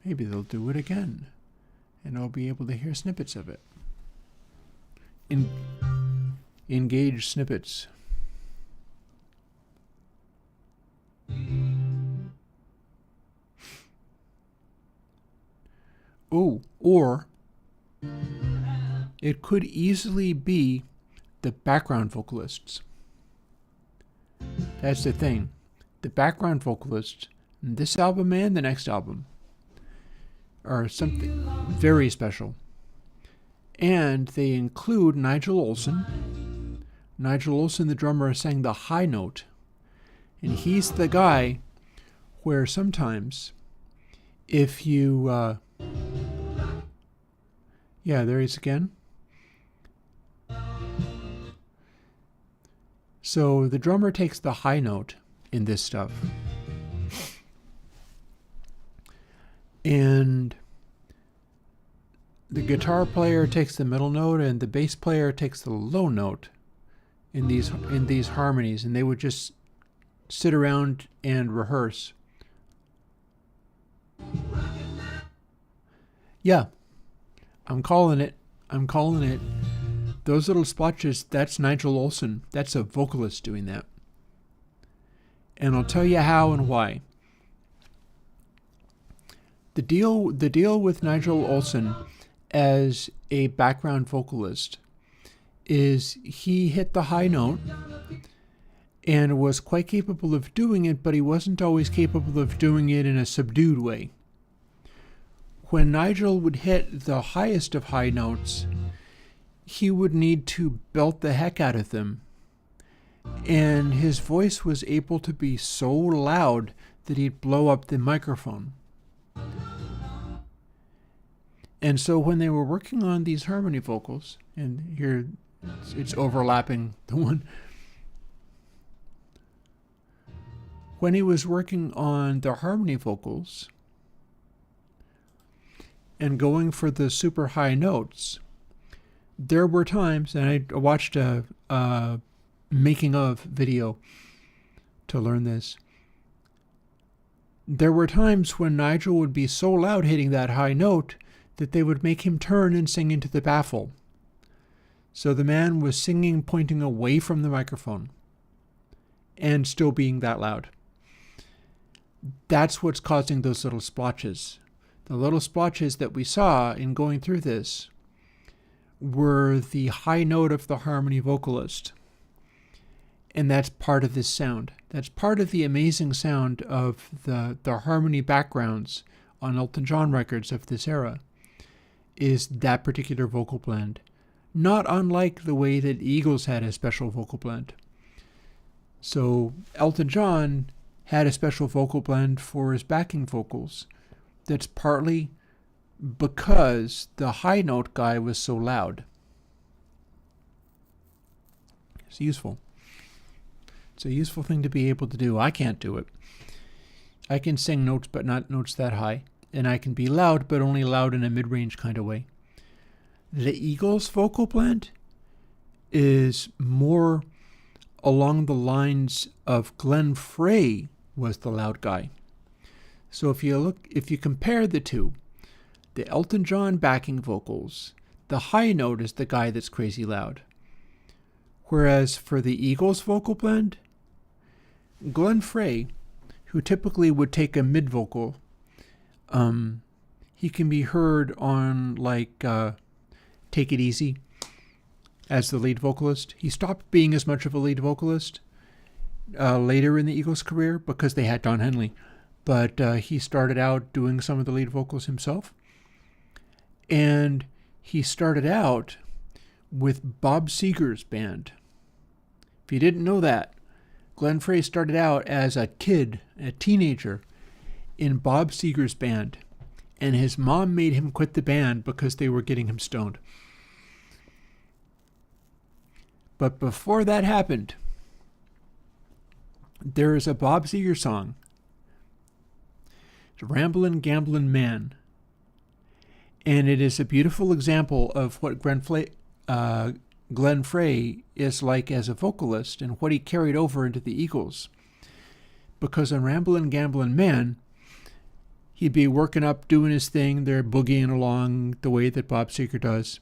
Maybe they'll do it again, and I'll be able to hear snippets of it. Engage snippets. Oh, or it could easily be the background vocalists. That's the thing. The background vocalists in this album and the next album are something very special. And they include Nigel Olsson. Nigel Olsson, the drummer, sang the high note. And he's the guy where sometimes if you... yeah, there he is again. So the drummer takes the high note in this stuff. and the guitar player takes the middle note and the bass player takes the low note in these harmonies, and they would just sit around and rehearse. Yeah, I'm calling it. Those little splotches, that's Nigel Olsson. That's a vocalist doing that. And I'll tell you how and why. The deal with Nigel Olsson as a background vocalist is he hit the high note and was quite capable of doing it, but he wasn't always capable of doing it in a subdued way. When Nigel would hit the highest of high notes, he would need to belt the heck out of them. And his voice was able to be so loud that he'd blow up the microphone. And so when they were working on these harmony vocals, and here it's overlapping the one. When he was working on the harmony vocals and going for the super high notes, there were times, and I watched a making of video to learn this. There were times when Nigel would be so loud hitting that high note that they would make him turn and sing into the baffle. So the man was singing pointing away from the microphone and still being that loud. That's what's causing those little splotches. The little splotches that we saw in going through this were the high note of the harmony vocalist. And that's part of this sound. That's part of the amazing sound of the harmony backgrounds on Elton John records of this era, is that particular vocal blend. Not unlike the way that Eagles had a special vocal blend. So Elton John had a special vocal blend for his backing vocals. That's partly because the high note guy was so loud. It's useful. It's a useful thing to be able to do. I can't do it. I can sing notes, but not notes that high. And I can be loud, but only loud in a mid-range kind of way. The Eagles vocal blend is more along the lines of Glenn Frey was the loud guy. So if you compare the two, the Elton John backing vocals, the high note is the guy that's crazy loud. Whereas for the Eagles vocal blend, Glenn Frey, who typically would take a mid vocal, he can be heard on Take It Easy as the lead vocalist. He stopped being as much of a lead vocalist later in the Eagles' career because they had Don Henley. But he started out doing some of the lead vocals himself. And he started out with Bob Seger's band. If you didn't know that, Glenn Frey started out as a kid, a teenager, in Bob Seger's band. And his mom made him quit the band because they were getting him stoned. But before that happened, there is a Bob Seger song, Ramblin' Gamblin' Man. And it is a beautiful example of what Glenn Frey is like as a vocalist and what he carried over into the Eagles. Because on Ramblin' Gamblin' Man, he'd be working up, doing his thing, they're boogieing along the way that Bob Seger does.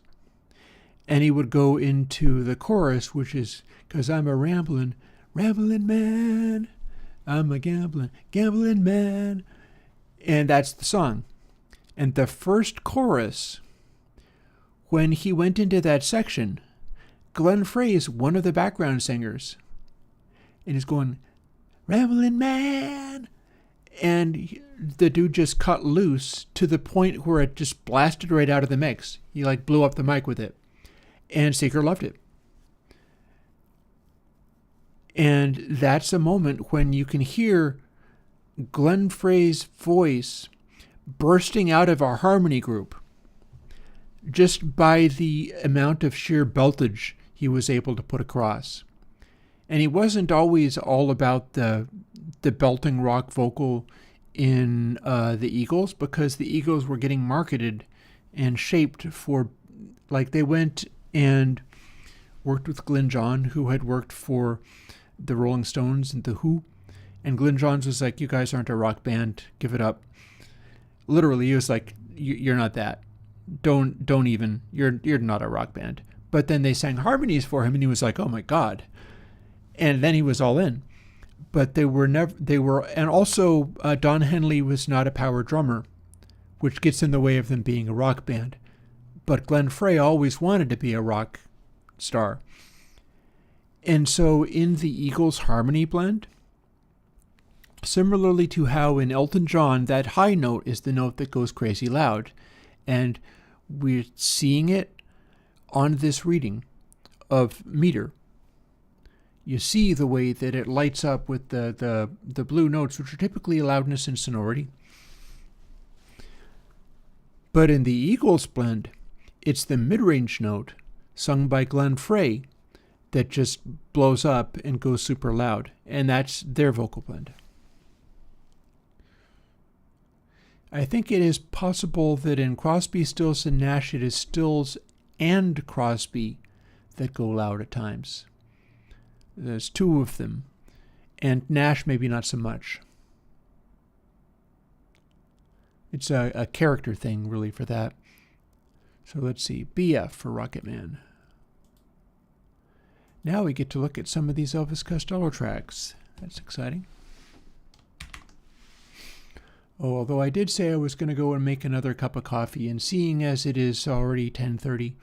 And he would go into the chorus, which is, 'cause I'm a ramblin' man, I'm a gambling man. And that's the song. And the first chorus, when he went into that section, Glenn Frey is one of the background singers. And he's going, Ramblin' Man. And the dude just cut loose to the point where it just blasted right out of the mix. He blew up the mic with it. And Seger loved it. And that's a moment when you can hear Glenn Frey's voice bursting out of our harmony group just by the amount of sheer beltage he was able to put across. And he wasn't always all about the belting rock vocal in the Eagles, because the Eagles were getting marketed and shaped for, like, they went and worked with Glyn John, who had worked for the Rolling Stones and the Who, and Glyn Johns was like, you guys aren't a rock band, give it up. Literally, he was like, you're not that. Don't even, you're not a rock band. But then they sang harmonies for him, and he was like, oh my God. And then he was all in. But and also Don Henley was not a power drummer, which gets in the way of them being a rock band. But Glenn Frey always wanted to be a rock star. And so in the Eagles harmony blend, similarly to how in Elton John, that high note is the note that goes crazy loud. And we're seeing it on this reading of meter. You see the way that it lights up with the blue notes, which are typically loudness and sonority. But in the Eagles blend, it's the mid-range note sung by Glenn Frey that just blows up and goes super loud. And that's their vocal blend. I think it is possible that in Crosby, Stills, and Nash, it is Stills and Crosby that go loud at times. There's two of them, and Nash maybe not so much. It's a character thing, really, for that. So let's see, BF for Rocket Man. Now we get to look at some of these Elvis Costello tracks. That's exciting. Oh, although I did say I was going to go and make another cup of coffee, and seeing as it is already 10:30,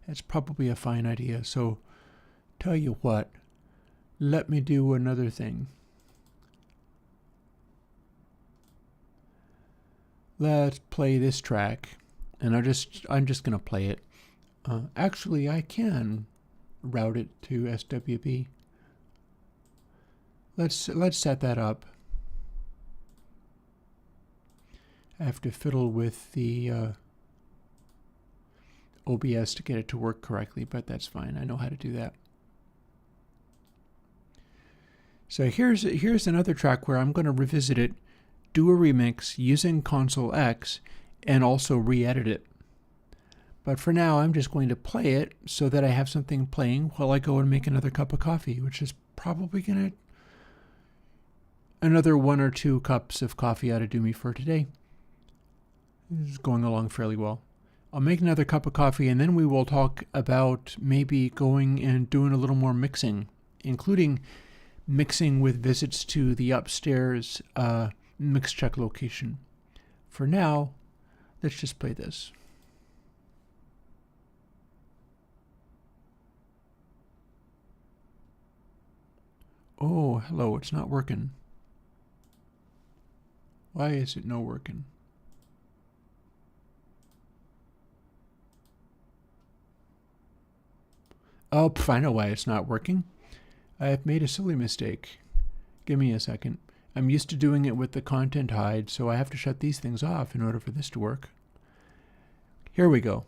that's probably a fine idea. So, tell you what, let me do another thing. Let's play this track, and I'm just going to play it. Actually, I can route it to SWB. Let's set that up. I have to fiddle with the OBS to get it to work correctly, but that's fine. I know how to do that. So here's another track where I'm going to revisit it, do a remix using Console X, and also re-edit it. But for now, I'm just going to play it so that I have something playing while I go and make another cup of coffee, which is probably going to another 1 or 2 cups of coffee ought to do me for today. This is going along fairly well. I'll make another cup of coffee, and then we will talk about maybe going and doing a little more mixing, including mixing with visits to the upstairs mix check location. For now, let's just play this. Oh, hello, it's not working. Why is it not working? Oh, I know why it's not working. I have made a silly mistake. Give me a second. I'm used to doing it with the content hide, so I have to shut these things off in order for this to work. Here we go.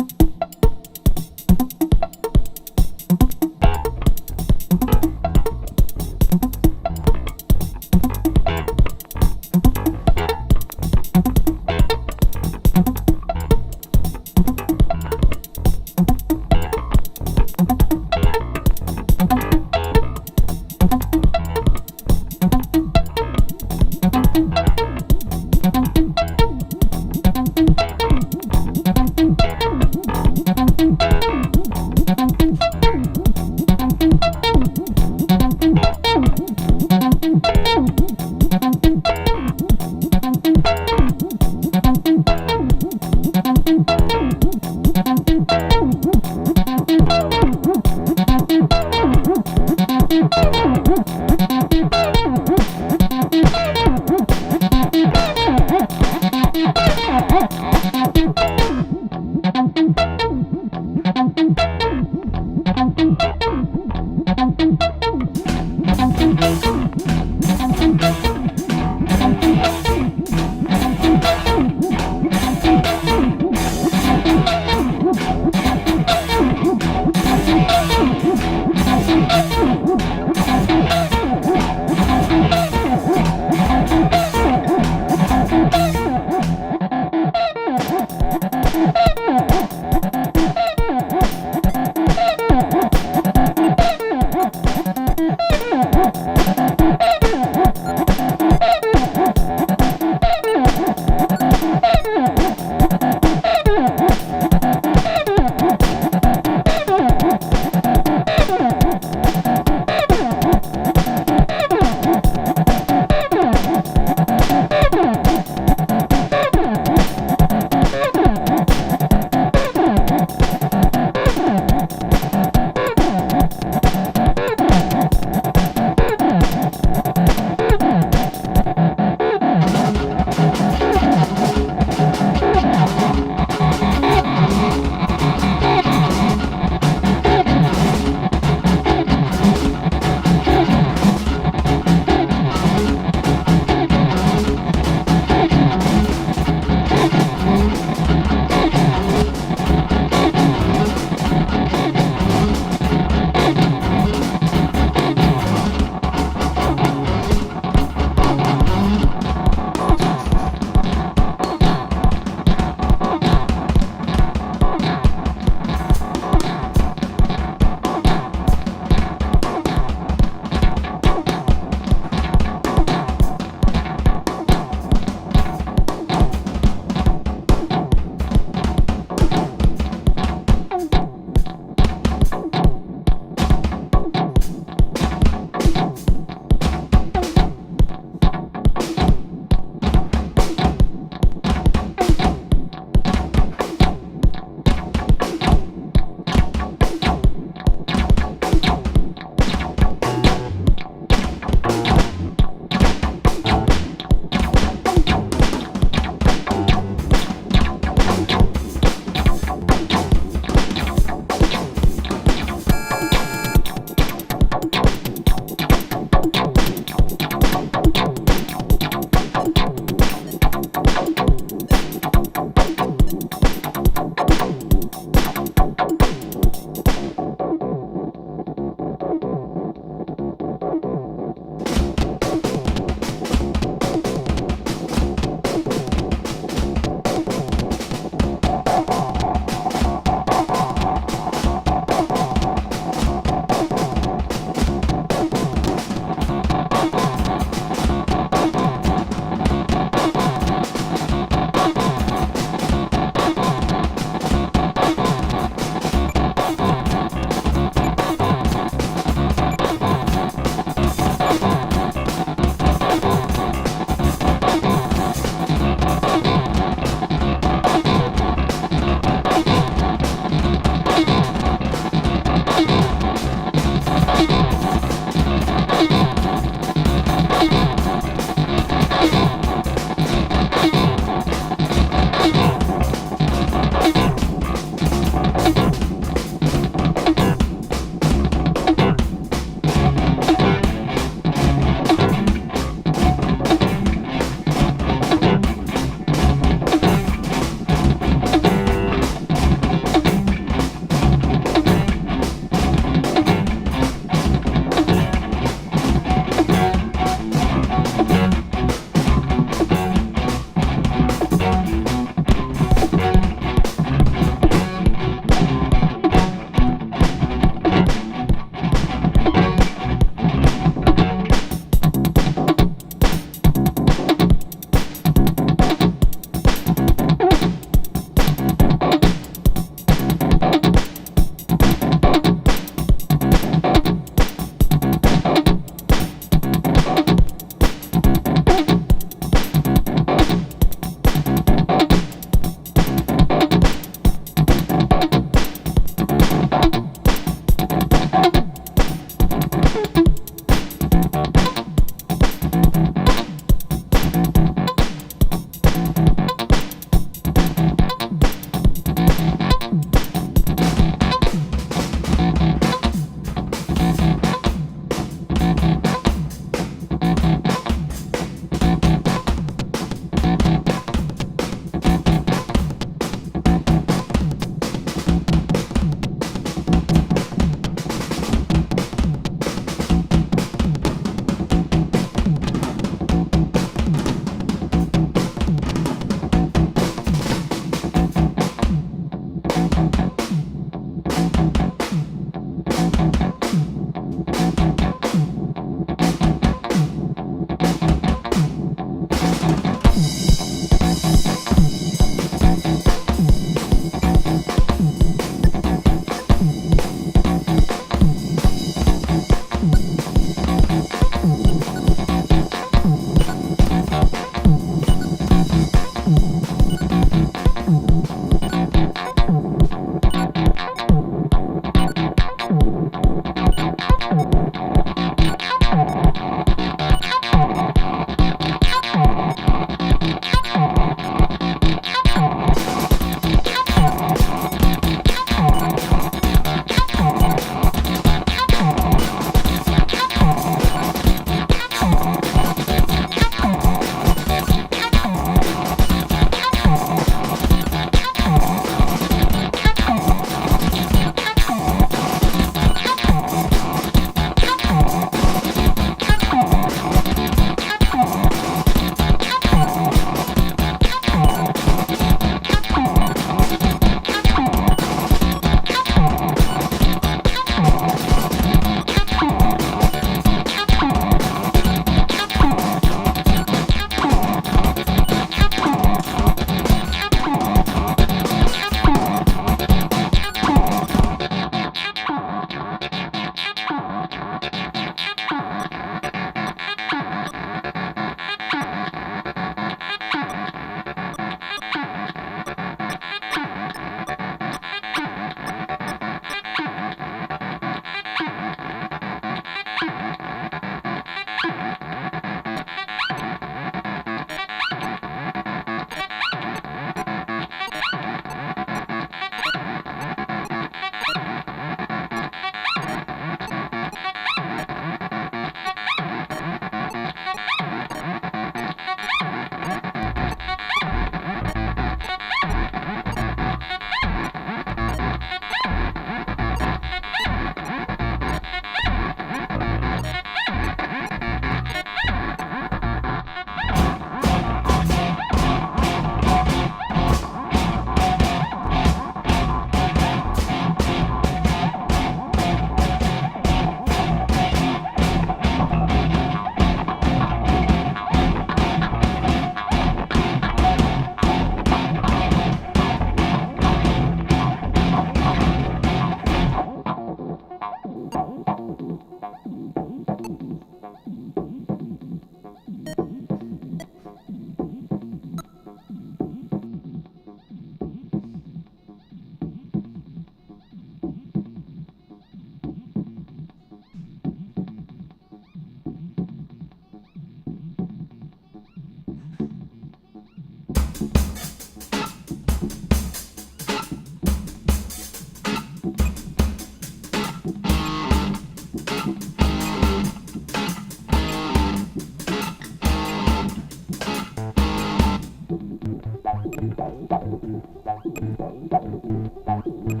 Let's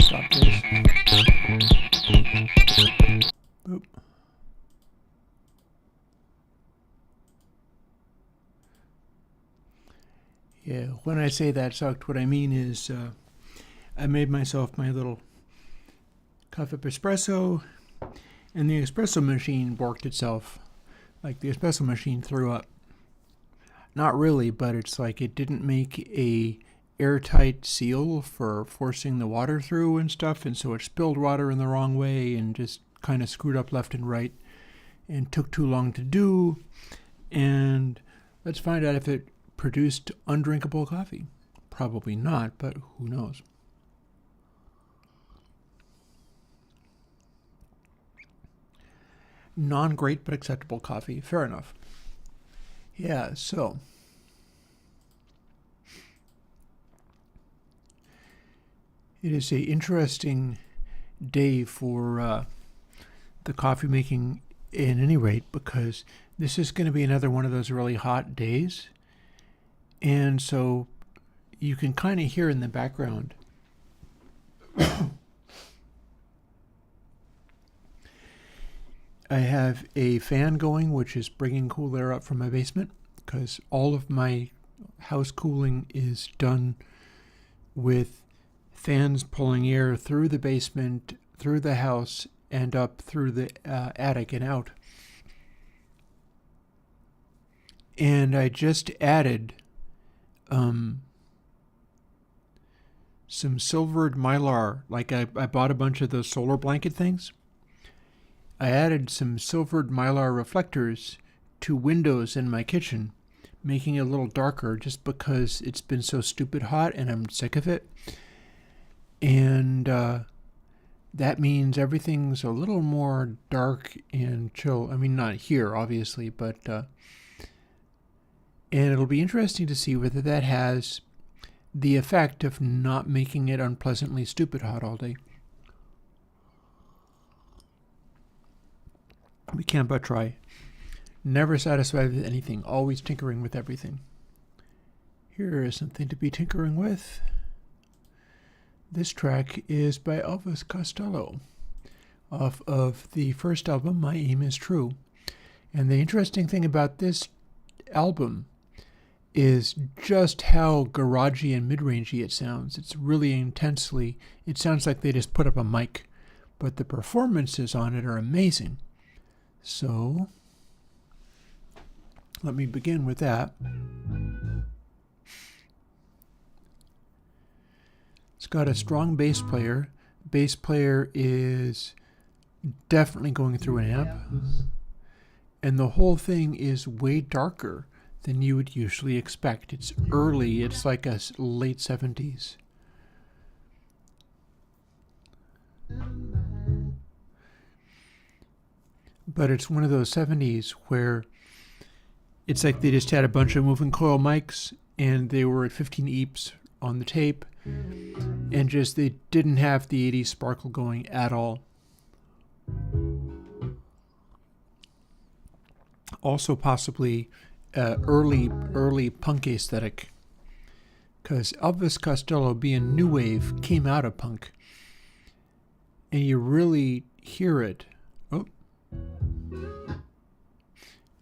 stop this. Boop. Yeah, when I say that sucked, what I mean is I made myself my little cup of espresso, and the espresso machine borked itself. Like the espresso machine threw up. Not really, but it's like it didn't make a airtight seal for forcing the water through and stuff, and so it spilled water in the wrong way and just kind of screwed up left and right and took too long to do. And let's find out if it produced undrinkable coffee. Probably not, but who knows. Non-great but acceptable coffee. Fair enough. Yeah, so it is an interesting day for the coffee making at any rate, because this is going to be another one of those really hot days. And so you can kind of hear in the background I have a fan going, which is bringing cool air up from my basement, because all of my house cooling is done with fans pulling air through the basement, through the house, and up through the attic and out. And I just added some silvered mylar. Like I bought a bunch of those solar blanket things. I added some silvered mylar reflectors to windows in my kitchen, making it a little darker just because it's been so stupid hot and I'm sick of it. And that means everything's a little more dark and chill. I mean, not here, obviously, but and it'll be interesting to see whether that has the effect of not making it unpleasantly stupid hot all day. We can't but try. Never satisfied with anything, always tinkering with everything. Here is something to be tinkering with. This track is by Elvis Costello, off of the first album, My Aim Is True. And the interesting thing about this album is just how garagey and mid-rangey it sounds. It's really intensely, it sounds like they just put up a mic, but the performances on it are amazing. So, let me begin with that. It's got a strong bass player. Bass player is definitely going through an amp. And the whole thing is way darker than you would usually expect. It's early, it's like a late 70s. But it's one of those 70s where it's like they just had a bunch of moving coil mics and they were at 15 EEPs on the tape, and just they didn't have the 80s sparkle going at all. Also possibly early punk aesthetic, because Elvis Costello, being new wave, came out of punk, and you really hear it. Oh,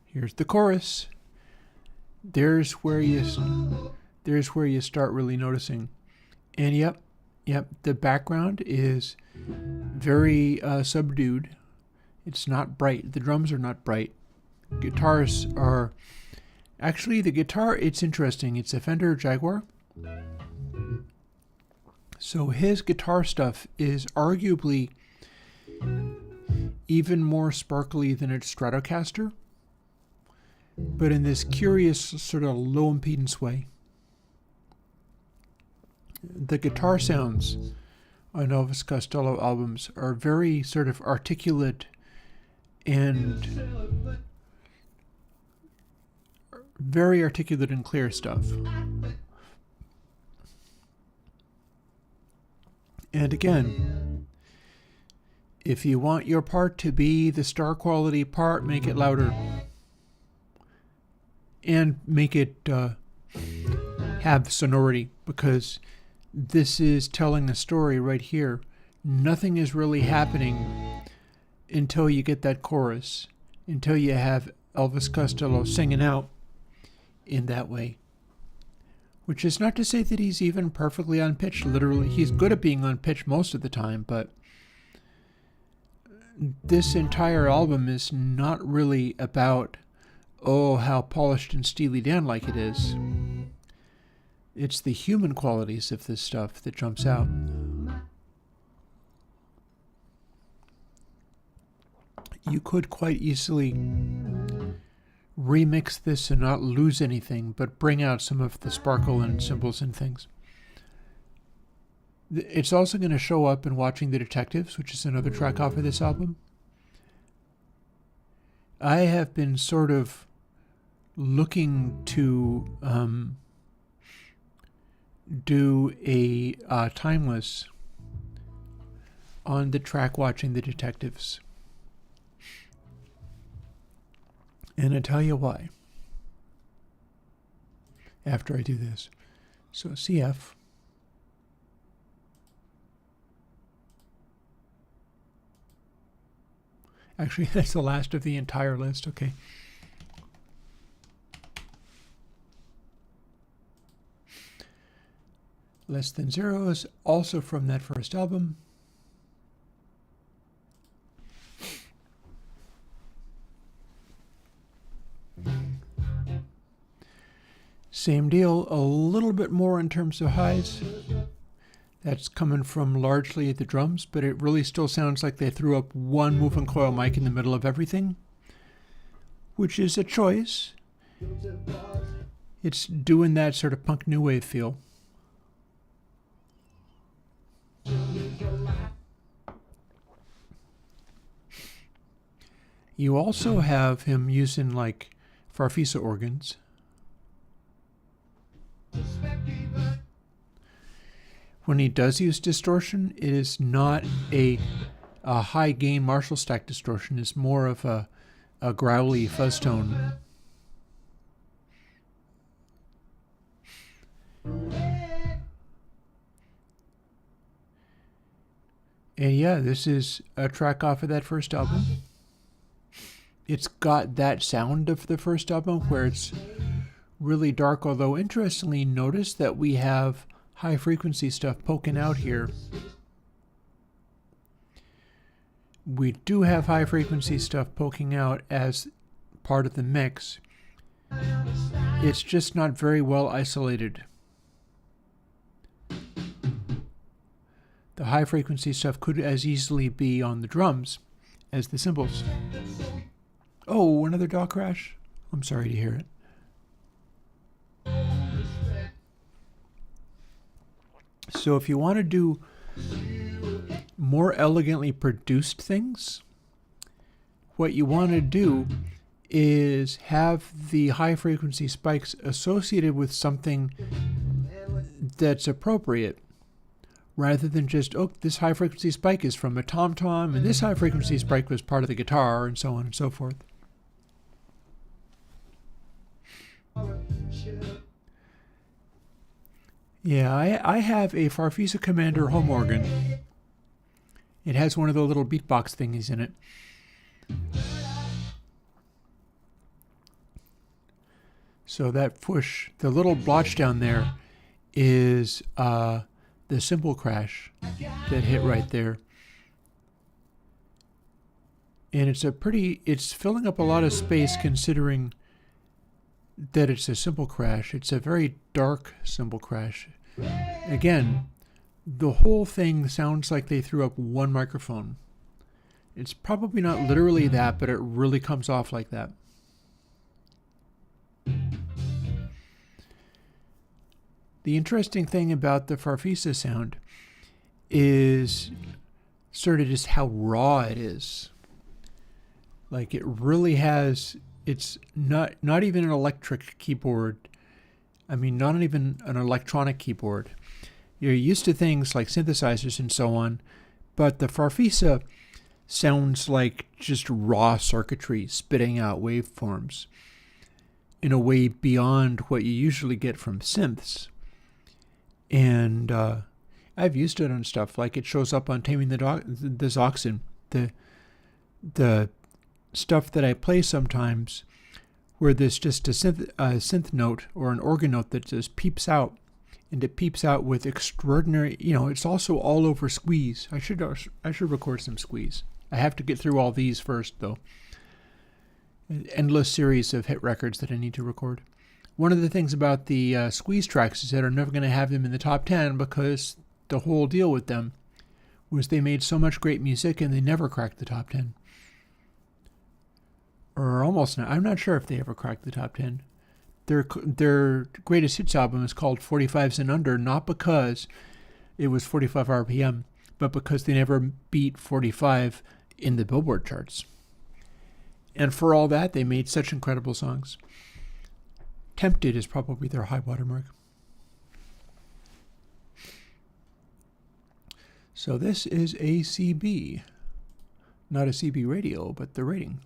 here's the chorus. There's where you start really noticing. And yep, the background is very subdued. It's not bright. The drums are not bright. Guitars are... Actually, the guitar, it's interesting. It's a Fender Jaguar. So his guitar stuff is arguably even more sparkly than its Stratocaster, but in this curious sort of low impedance way. The guitar sounds on Elvis Costello albums are very sort of articulate and very articulate and clear stuff. And again, If you want your part to be the star quality part, make it louder. And make it have sonority, because this is telling a story right here. Nothing is really happening until you get that chorus, until you have Elvis Costello singing out in that way. Which is not to say that he's even perfectly on pitch. Literally, he's good at being on pitch most of the time, but this entire album is not really about, oh, how polished and Steely Dan like it is. It's the human qualities of this stuff that jumps out. You could quite easily remix this and not lose anything, but bring out some of the sparkle and cymbals and things. It's also going to show up in Watching the Detectives, which is another track off of this album. I have been sort of looking to do a timeless on the track Watching the Detectives. And I'll tell you why after I do this. So CF. Actually, that's the last of the entire list. Okay. Less Than Zero is also from that first album. Same deal, a little bit more in terms of highs. That's coming from largely the drums, but it really still sounds like they threw up one moving coil mic in the middle of everything, which is a choice. It's doing that sort of punk new wave feel. You also have him using like Farfisa organs. When he does use distortion, it is not a high gain Marshall stack distortion. It's more of a growly fuzz tone. And yeah, this is a track off of that first album. It's got that sound of the first album where it's really dark, although interestingly notice that we have high frequency stuff poking out here. We do have high frequency stuff poking out as part of the mix. It's just not very well isolated. The high frequency stuff could as easily be on the drums as the cymbals. Oh, another DAW crash? I'm sorry to hear it. So if you want to do more elegantly produced things, what you want to do is have the high frequency spikes associated with something that's appropriate, rather than just, oh, this high frequency spike is from a tom-tom, and this high frequency spike was part of the guitar, and so on and so forth. Yeah, I have a Farfisa Commander home organ. It has one of the little beatbox thingies in it. So that push, the little blotch down there, is the cymbal crash that hit right there. And it's filling up a lot of space considering that it's a cymbal crash. It's a very dark cymbal crash. Again, the whole thing sounds like they threw up one microphone. It's probably not literally that, but it really comes off like that. The interesting thing about the Farfisa sound is sort of just how raw it is. Like it really has, it's not even an electric keyboard. I mean, not even an electronic keyboard. You're used to things like synthesizers and so on, but the Farfisa sounds like just raw circuitry spitting out waveforms in a way beyond what you usually get from synths. And I've used it on stuff like it shows up on Taming the Zoxin. The stuff that I play sometimes where there's just a synth note or an organ note that just peeps out, and it peeps out with extraordinary, it's also all over squeeze. I should record some squeeze. I have to get through all these first, though. An endless series of hit records that I need to record. One of the things about the squeeze tracks is that I'm never going to have them in the top 10 because the whole deal with them was they made so much great music and they never cracked the top 10. Or almost not. I'm not sure if they ever cracked the top 10. Their greatest hits album is called 45s and Under, not because it was 45 RPM, but because they never beat 45 in the Billboard charts. And for all that, they made such incredible songs. Tempted is probably their high watermark. So this is a CB. Not a CB radio, but the rating.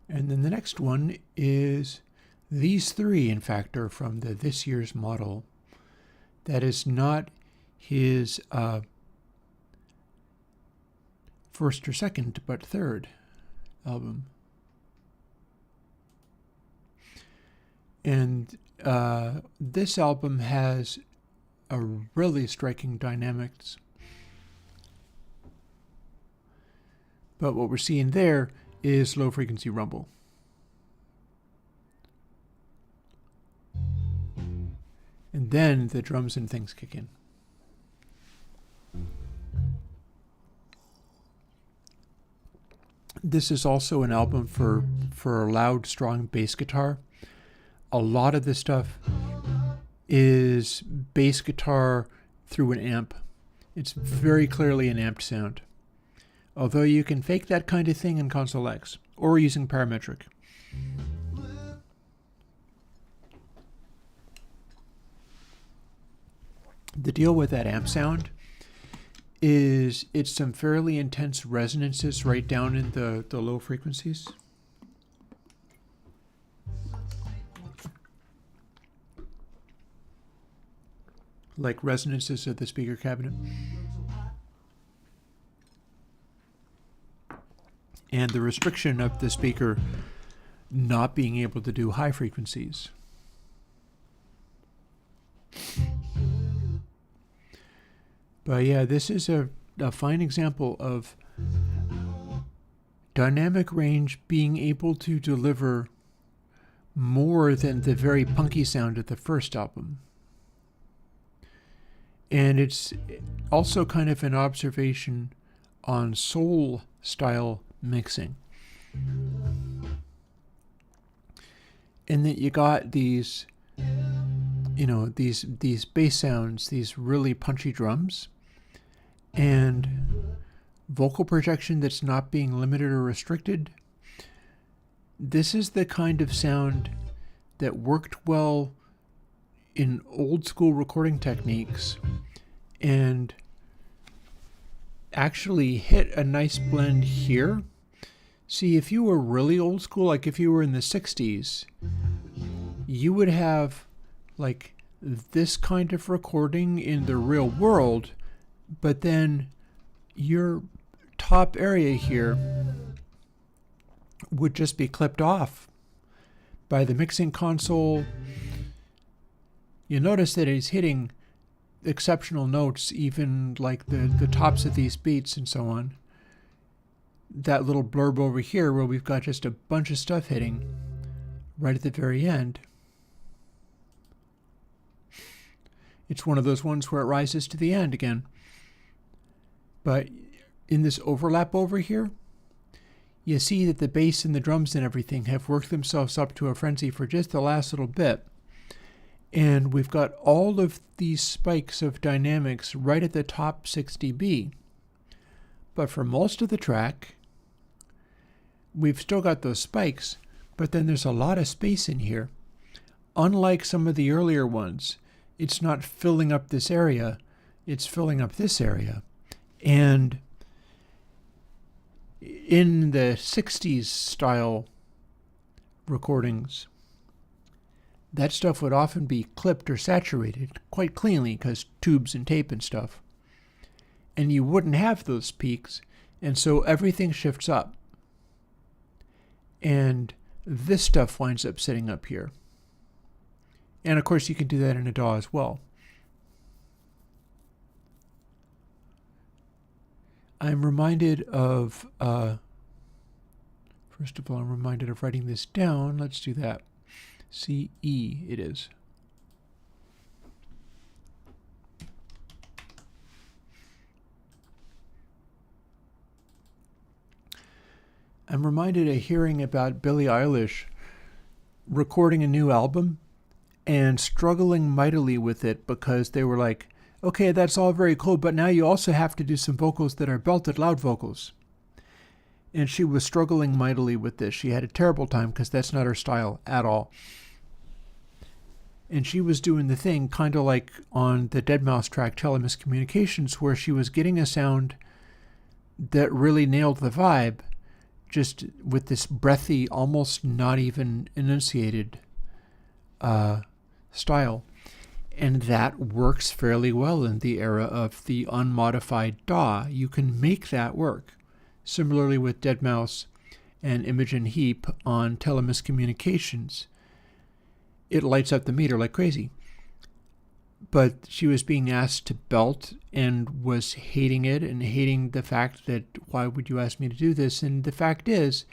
And then the next one is these three, in fact, are from this year's model. That is not his first or second, but third album. And this album has a really striking dynamics. But what we're seeing there is low frequency rumble. And then the drums and things kick in. This is also an album for a loud, strong bass guitar. A lot of this stuff is bass guitar through an amp. It's very clearly an amped sound. Although you can fake that kind of thing in Console X or using parametric. The deal with that amp sound is it's some fairly intense resonances right down in the low frequencies. Like resonances of the speaker cabinet. And the restriction of the speaker not being able to do high frequencies. But yeah, this is a fine example of dynamic range being able to deliver more than the very punky sound of the first album. And it's also kind of an observation on soul style mixing. And that you got these, these bass sounds, these really punchy drums, and vocal projection that's not being limited or restricted. This is the kind of sound that worked well in old school recording techniques and actually hit a nice blend here. See, if you were really old school, like if you were in the 60s, you would have like this kind of recording in the real world, but then your top area here would just be clipped off by the mixing console. You notice that it's hitting exceptional notes, even like the tops of these beats and so on. That little blurb over here where we've got just a bunch of stuff hitting right at the very end. It's one of those ones where it rises to the end again. But in this overlap over here, you see that the bass and the drums and everything have worked themselves up to a frenzy for just the last little bit. And we've got all of these spikes of dynamics right at the top 6 dB. But for most of the track, we've still got those spikes, but then there's a lot of space in here. Unlike some of the earlier ones, it's not filling up this area. it's filling up this area. And in the 60s style recordings, that stuff would often be clipped or saturated quite cleanly because tubes and tape and stuff. And you wouldn't have those peaks, and so everything shifts up. And this stuff winds up sitting up here. And of course you can do that in a DAW as well. I'm reminded of, first of all, I'm reminded of writing this down. Let's do that. CE it is. I'm reminded of hearing about Billie Eilish recording a new album and struggling mightily with it because they were like, okay, that's all very cool, but now you also have to do some vocals that are belted loud vocals. And she was struggling mightily with this. She had a terrible time because that's not her style at all. And she was doing the thing kind of like on the deadmau5 track, Telemis Communications, where she was getting a sound that really nailed the vibe, just with this breathy, almost not even enunciated style. And that works fairly well in the era of the unmodified DAW. You can make that work. Similarly with deadmau5 and Imogen Heap on Telemis Communications. It lights up the meter like crazy. But she was being asked to belt and was hating it and hating the fact that, why would you ask me to do this? And the fact is,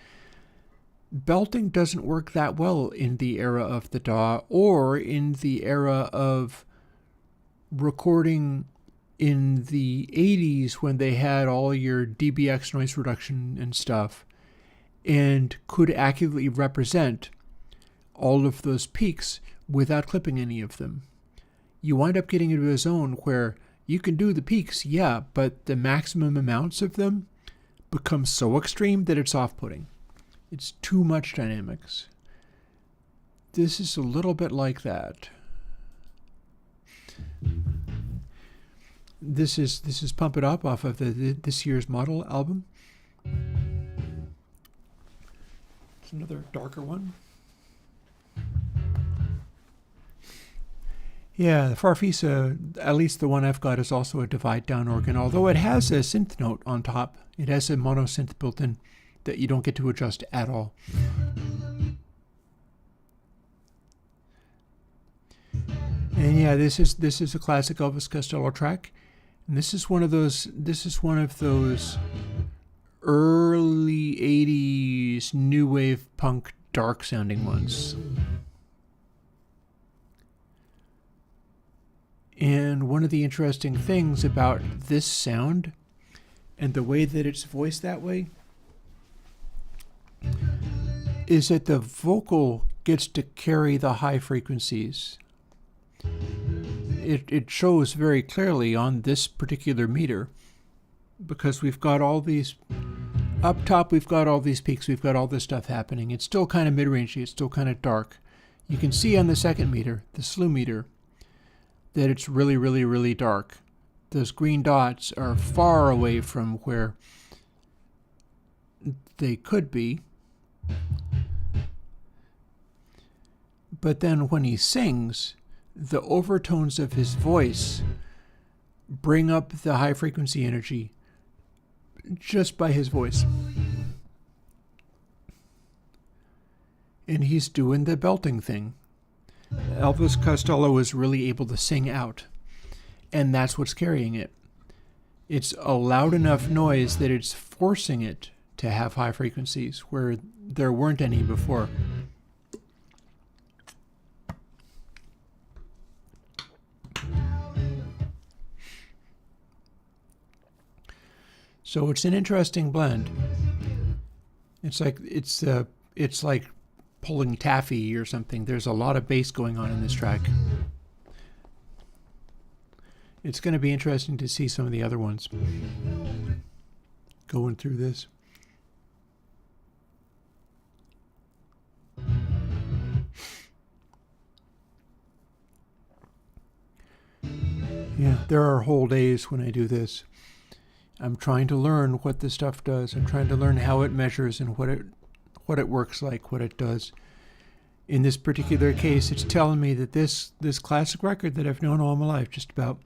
belting doesn't work that well in the era of the DAW or in the era of recording in the 80s when they had all your dBx noise reduction and stuff and could accurately represent all of those peaks without clipping any of them. You wind up getting into a zone where you can do the peaks, yeah, but the maximum amounts of them become so extreme that it's off-putting. It's too much dynamics. This is a little bit like that. This is Pump It Up off of this year's Model album. It's another darker one. Yeah, the Farfisa, at least the one I've got, is also a divide down organ, although it has a synth note on top. It has a mono synth built in that you don't get to adjust at all. And yeah, this is a classic Elvis Costello track. And this is one of those early 80s new wave punk dark sounding ones. And one of the interesting things about this sound and the way that it's voiced that way is that the vocal gets to carry the high frequencies. It shows very clearly on this particular meter because we've got all these, up top we've got all these peaks, we've got all this stuff happening. It's still kind of mid-rangey, it's still kind of dark. You can see on the second meter, the slew meter, that it's really, really, really dark. Those green dots are far away from where they could be. But then when he sings, the overtones of his voice bring up the high frequency energy just by his voice. And he's doing the belting thing. Elvis Costello is really able to sing out, and that's what's carrying it. It's a loud enough noise that it's forcing it to have high frequencies where there weren't any before. So it's an interesting blend. It's like pulling taffy or something. There's a lot of bass going on in this track. It's going to be interesting to see some of the other ones going through this. Yeah, there are whole days when I do this. I'm trying to learn what this stuff does. I'm trying to learn how it measures and what it works like, what it does. In this particular case, it's telling me that this classic record that I've known all my life, just about,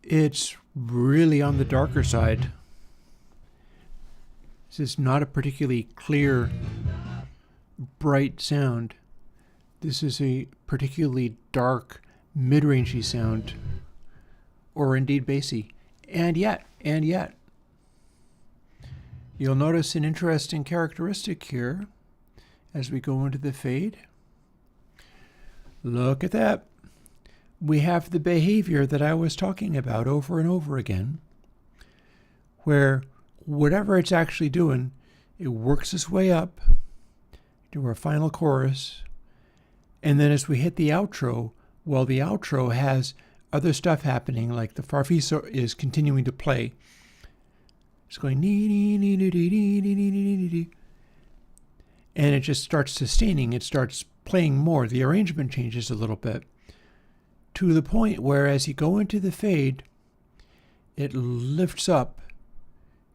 it's really on the darker side. This is not a particularly clear, bright sound. This is a particularly dark, mid-rangey sound, or indeed bassy. And yet, you'll notice an interesting characteristic here as we go into the fade. Look at that. We have the behavior that I was talking about over and over again, where whatever it's actually doing, it works its way up to our final chorus, and then as we hit the outro, well, the outro has other stuff happening, like the farfisa is continuing to play. It's going and it just starts sustaining. It starts playing more. The arrangement changes a little bit to the point where as you go into the fade, it lifts up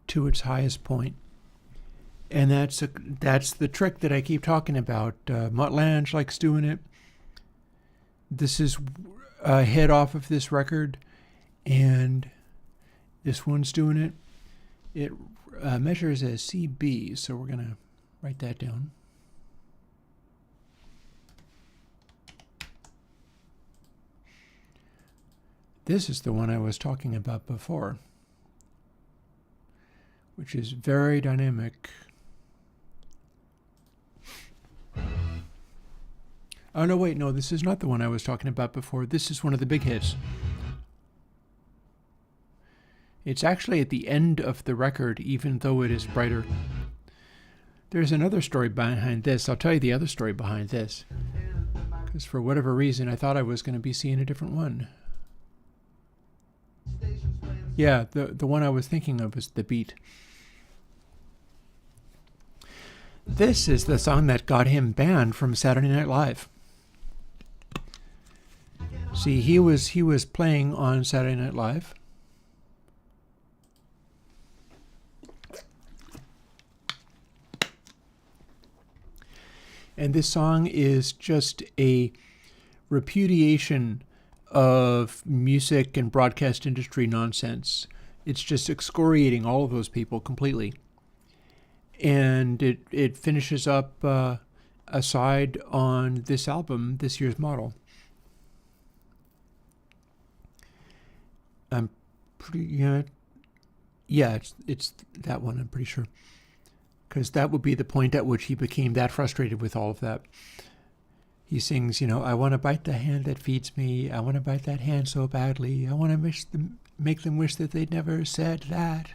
to its highest point. And that's the trick that I keep talking about. Mutt Lange likes doing it. This is a hit off of this record, and this one's doing it. It measures as CB, so we're going to write that down. This is the one I was talking about before, which is very dynamic. Oh, no, wait, no, this is not the one I was talking about before. This is one of the big hits. It's actually at the end of the record, even though it is brighter. There's another story behind this. I'll tell you the other story behind this, because for whatever reason, I thought I was going to be seeing a different one. Yeah, the one I was thinking of was The Beat. This is the song that got him banned from Saturday Night Live. See, he was playing on Saturday Night Live. And this song is just a repudiation of music and broadcast industry nonsense. It's just excoriating all of those people completely. And it finishes up a side on this album, This Year's Model. I'm pretty, yeah, it's that one, I'm pretty sure. Because that would be the point at which he became that frustrated with all of that. He sings, I want to bite the hand that feeds me. I want to bite that hand so badly. I want to make them wish that they'd never said that.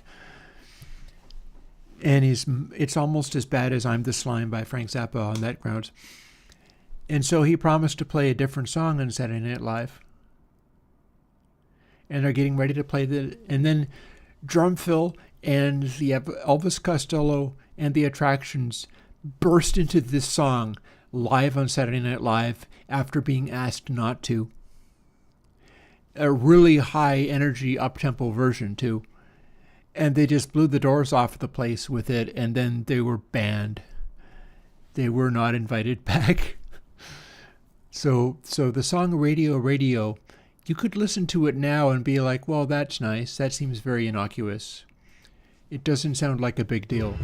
And it's almost as bad as I'm the Slime by Frank Zappa on that grounds. And so he promised to play a different song on Saturday Night Live. And they're getting ready to play and then drum fill and the Elvis Costello and the Attractions burst into this song live on Saturday Night Live after being asked not to. A really high energy up-tempo version too. And they just blew the doors off the place with it, and then they were banned. They were not invited back. So the song Radio Radio, you could listen to it now and be like, well, that's nice. That seems very innocuous. It doesn't sound like a big deal.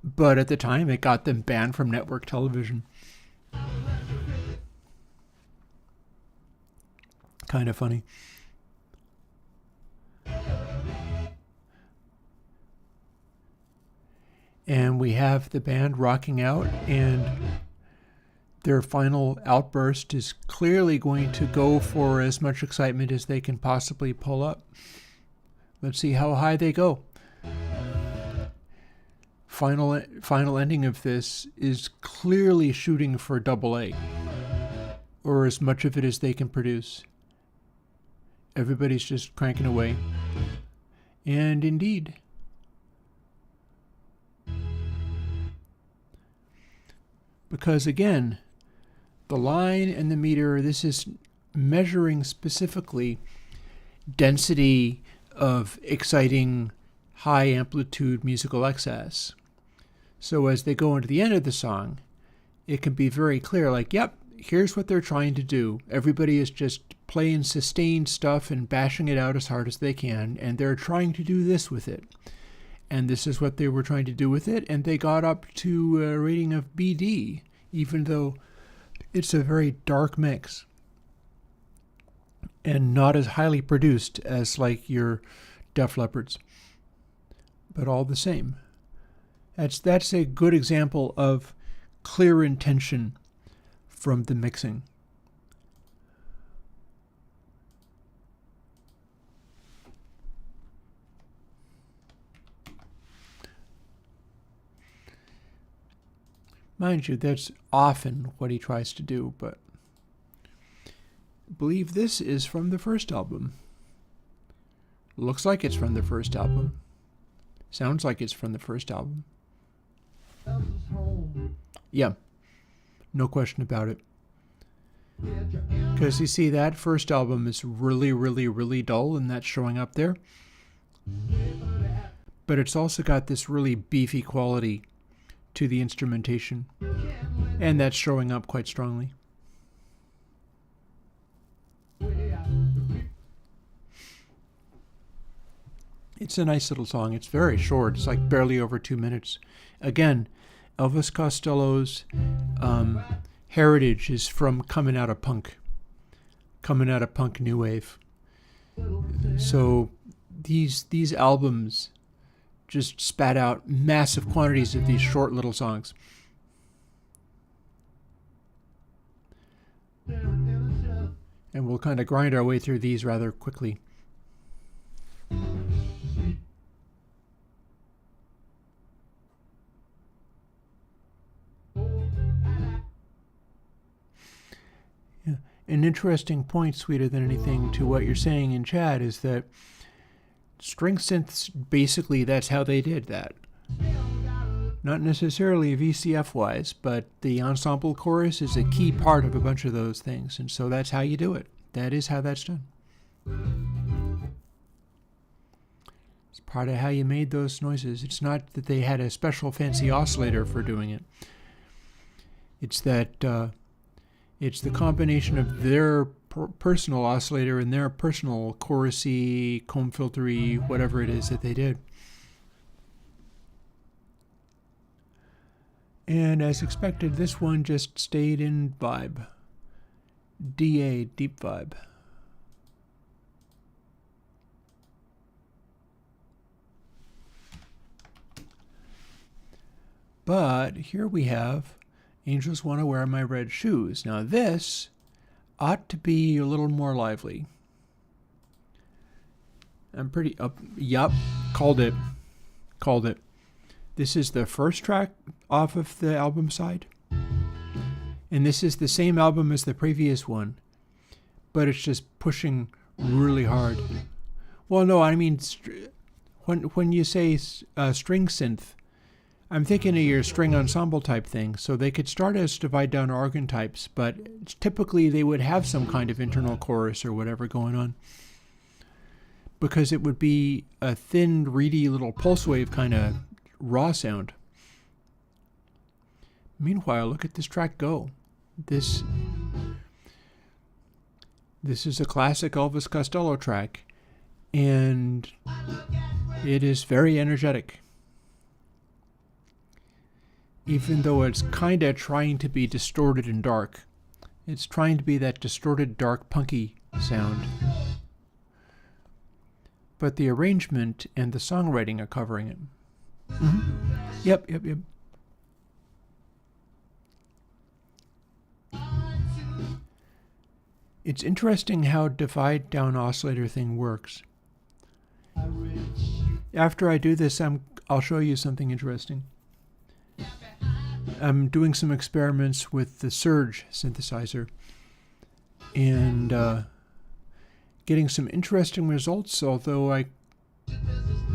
But at the time, it got them banned from network television. Kind of funny. And we have the band rocking out, and their final outburst is clearly going to go for as much excitement as they can possibly pull up. Let's see how high they go. Final ending of this is clearly shooting for AA, or as much of it as they can produce. Everybody's just cranking away. And indeed, because again, The line and the meter, this is measuring specifically density of exciting high amplitude musical excess. So as they go into the end of the song, it can be very clear, like, yep, here's what they're trying to do. Everybody is just playing sustained stuff and bashing it out as hard as they can, and they're trying to do this with it. And this is what they were trying to do with it, and they got up to a rating of BD, even though it's a very dark mix and not as highly produced as like your Def Leppards, but all the same. That's a good example of clear intention from the mixing. Mind you, that's often what he tries to do, but I believe this is from the first album. Looks like it's from the first album. Sounds like it's from the first album. Yeah, no question about it. Because you see, that first album is really, really, really dull, and that's showing up there. But it's also got this really beefy quality to the instrumentation, and that's showing up quite strongly. It's a nice little song. It's very short. It's like barely over 2 minutes. Again, Elvis Costello's heritage is from coming out of punk new wave. So these albums just spat out massive quantities of these short little songs. And we'll kind of grind our way through these rather quickly. An interesting point, sweeter than anything, to what you're saying in chat is that string synths, basically that's how they did that. Not necessarily VCF-wise, but the ensemble chorus is a key part of a bunch of those things, and so that's how you do it. That is how that's done. It's part of how you made those noises. It's not that they had a special fancy oscillator for doing it. It's that it's the combination of their personal oscillator and their personal chorusy, comb filtery, whatever it is that they did. And as expected, this one just stayed in vibe. DA, deep vibe. But here we have Angels Want to Wear My Red Shoes. Now this ought to be a little more lively. I'm pretty up. Yup, called it. Called it. This is the first track off of the album side. And this is the same album as the previous one, but it's just pushing really hard. Well, no, I mean, when you say string synth, I'm thinking of your string ensemble type thing. So they could start as divide down organ types, but typically they would have some kind of internal chorus or whatever going on, because it would be a thin, reedy little pulse wave kind of raw sound. Meanwhile, look at this track go. This is a classic Elvis Costello track, and it is very energetic. Even though it's kind of trying to be distorted and dark. It's trying to be that distorted, dark, punky sound. But the arrangement and the songwriting are covering it. Mm-hmm. Yep. It's interesting how divide down oscillator thing works. After I do this, I'll show you something interesting. I'm doing some experiments with the Surge synthesizer and getting some interesting results, although I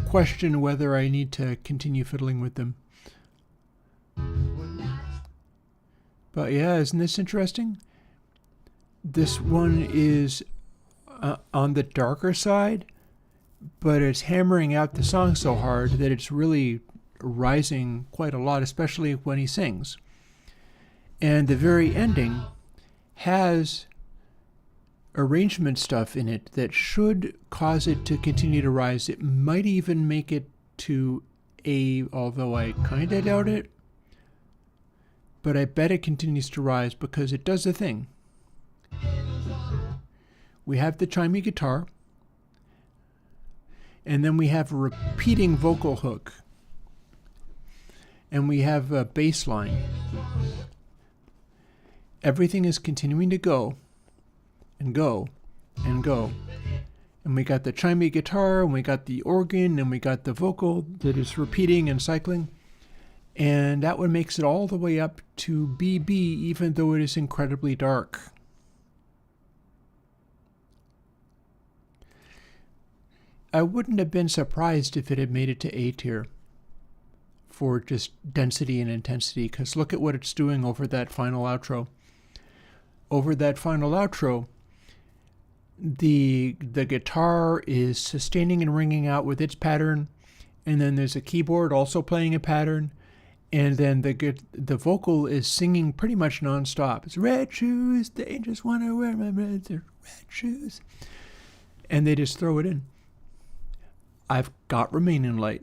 question whether I need to continue fiddling with them. But yeah, isn't this interesting? This one is on the darker side, but it's hammering out the song so hard that it's really rising quite a lot, especially when he sings. And the very ending has arrangement stuff in it that should cause it to continue to rise. It might even make it to A, although I kind of doubt it. But I bet it continues to rise because it does a thing. We have the chimey guitar, and then we have a repeating vocal hook, and we have a bass line. Everything is continuing to go and go and go. And we got the chimey guitar, and we got the organ, and we got the vocal that is repeating and cycling. And that one makes it all the way up to BB, even though it is incredibly dark. I wouldn't have been surprised if it had made it to A tier for just density and intensity, because look at what it's doing over that final outro. Over that final outro, the guitar is sustaining and ringing out with its pattern, and then there's a keyboard also playing a pattern, and then the vocal is singing pretty much nonstop. It's red shoes, they just want to wear my red shoes. And they just throw it in. I've got Remain in Light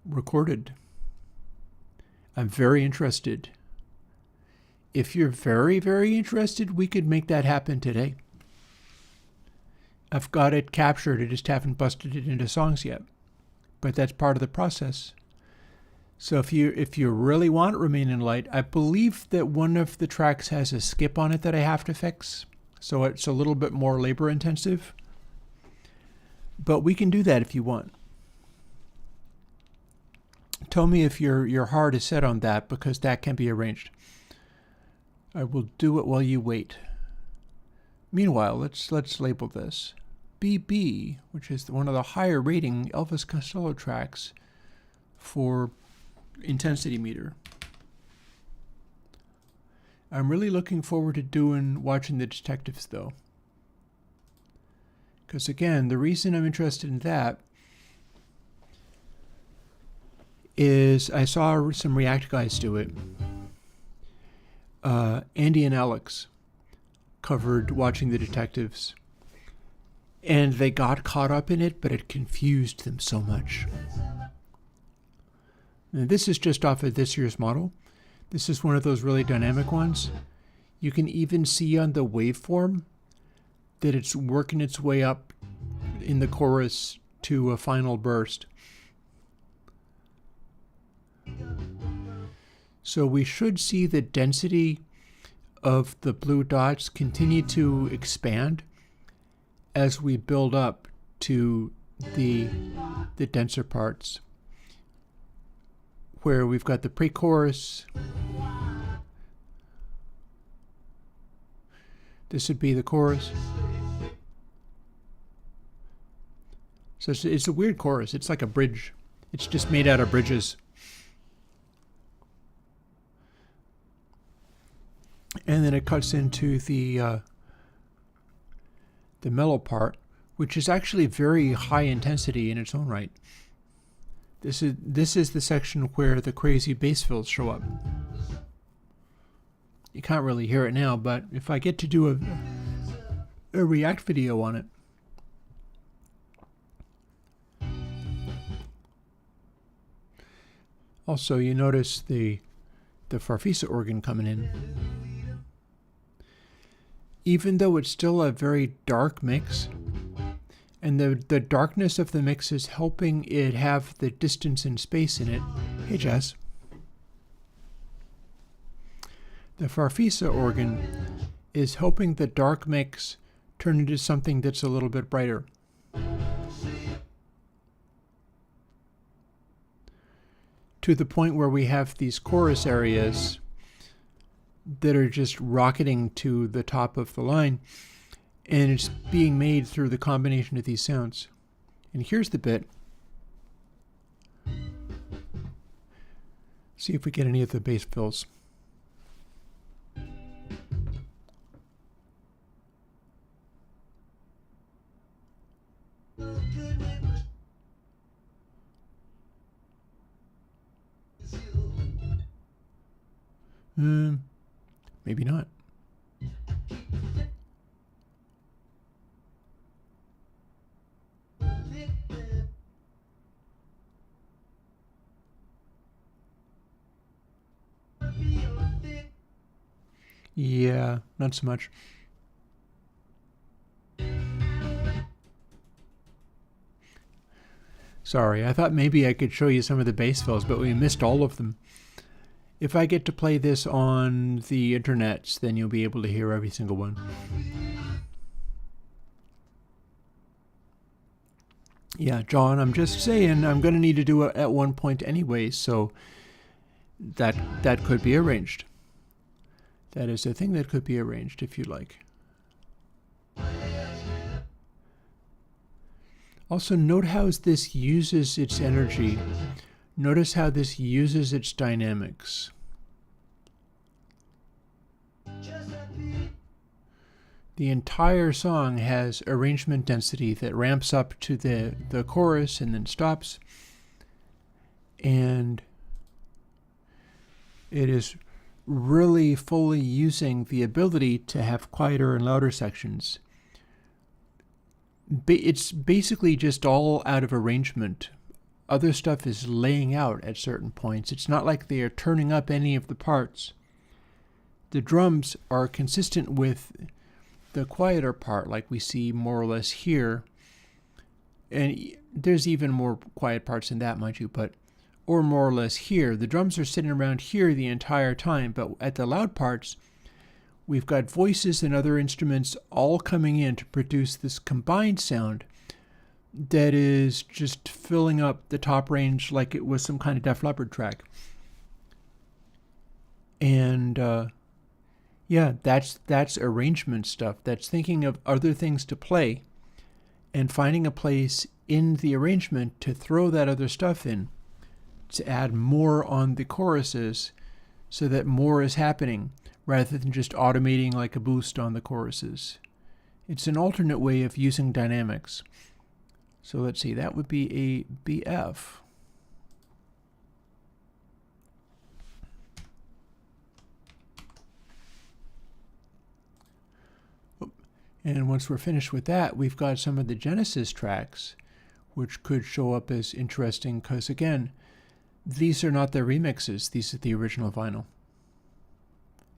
recorded. I'm very interested. If you're very, very interested, we could make that happen today. I've got it captured. I just haven't busted it into songs yet. But that's part of the process. So if you really want Remain in Light, I believe that one of the tracks has a skip on it that I have to fix. So it's a little bit more labor intensive. But we can do that if you want. Tell me if your heart is set on that, because that can be arranged. I will do it while you wait. Meanwhile, let's label this BB, which is one of the higher rating Elvis Costello tracks for intensity meter. I'm really looking forward to watching the detectives though. Because again, the reason I'm interested in that is I saw some React guys do it. Andy and Alex covered watching the detectives, and they got caught up in it, but it confused them so much. Now, this is just off of this year's model. This is one of those really dynamic ones. You can even see on the waveform that it's working its way up in the chorus to a final burst. So we should see the density of the blue dots continue to expand as we build up to the denser parts, where we've got the pre-chorus. This would be the chorus. So it's a weird chorus. It's like a bridge. It's just made out of bridges. And then it cuts into the mellow part, which is actually very high intensity in its own right. This is the section where the crazy bass fills show up. You can't really hear it now, but if I get to do a React video on it, also you notice the Farfisa organ coming in. Even though it's still a very dark mix, and the darkness of the mix is helping it have the distance and space in it. Hey, Jess. The Farfisa organ is helping the dark mix turn into something that's a little bit brighter. To the point where we have these chorus areas that are just rocketing to the top of the line, and it's being made through the combination of these sounds. And here's the bit. See if we get any of the bass fills. Maybe not. Yeah, not so much. Sorry, I thought maybe I could show you some of the bass fills, but we missed all of them. If I get to play this on the internets, then you'll be able to hear every single one. Yeah, John, I'm just saying I'm going to need to do it at one point anyway, so that could be arranged. That is a thing that could be arranged if you like. Also, note how this uses its energy. Notice how this uses its dynamics. The entire song has arrangement density that ramps up to the chorus and then stops. And it is really fully using the ability to have quieter and louder sections. It's basically just all out of arrangement. Other stuff is laying out at certain points. It's not like they are turning up any of the parts. The drums are consistent with the quieter part, like we see more or less here. And there's even more quiet parts than that, mind you, but or more or less here. The drums are sitting around here the entire time, but at the loud parts, we've got voices and other instruments all coming in to produce this combined sound that is just filling up the top range like it was some kind of Def Leppard track. And yeah, that's arrangement stuff. That's thinking of other things to play and finding a place in the arrangement to throw that other stuff in, to add more on the choruses so that more is happening rather than just automating like a boost on the choruses. It's an alternate way of using dynamics. So let's see, that would be a BF. And once we're finished with that, we've got some of the Genesis tracks, which could show up as interesting because, again, these are not the remixes. These are the original vinyl.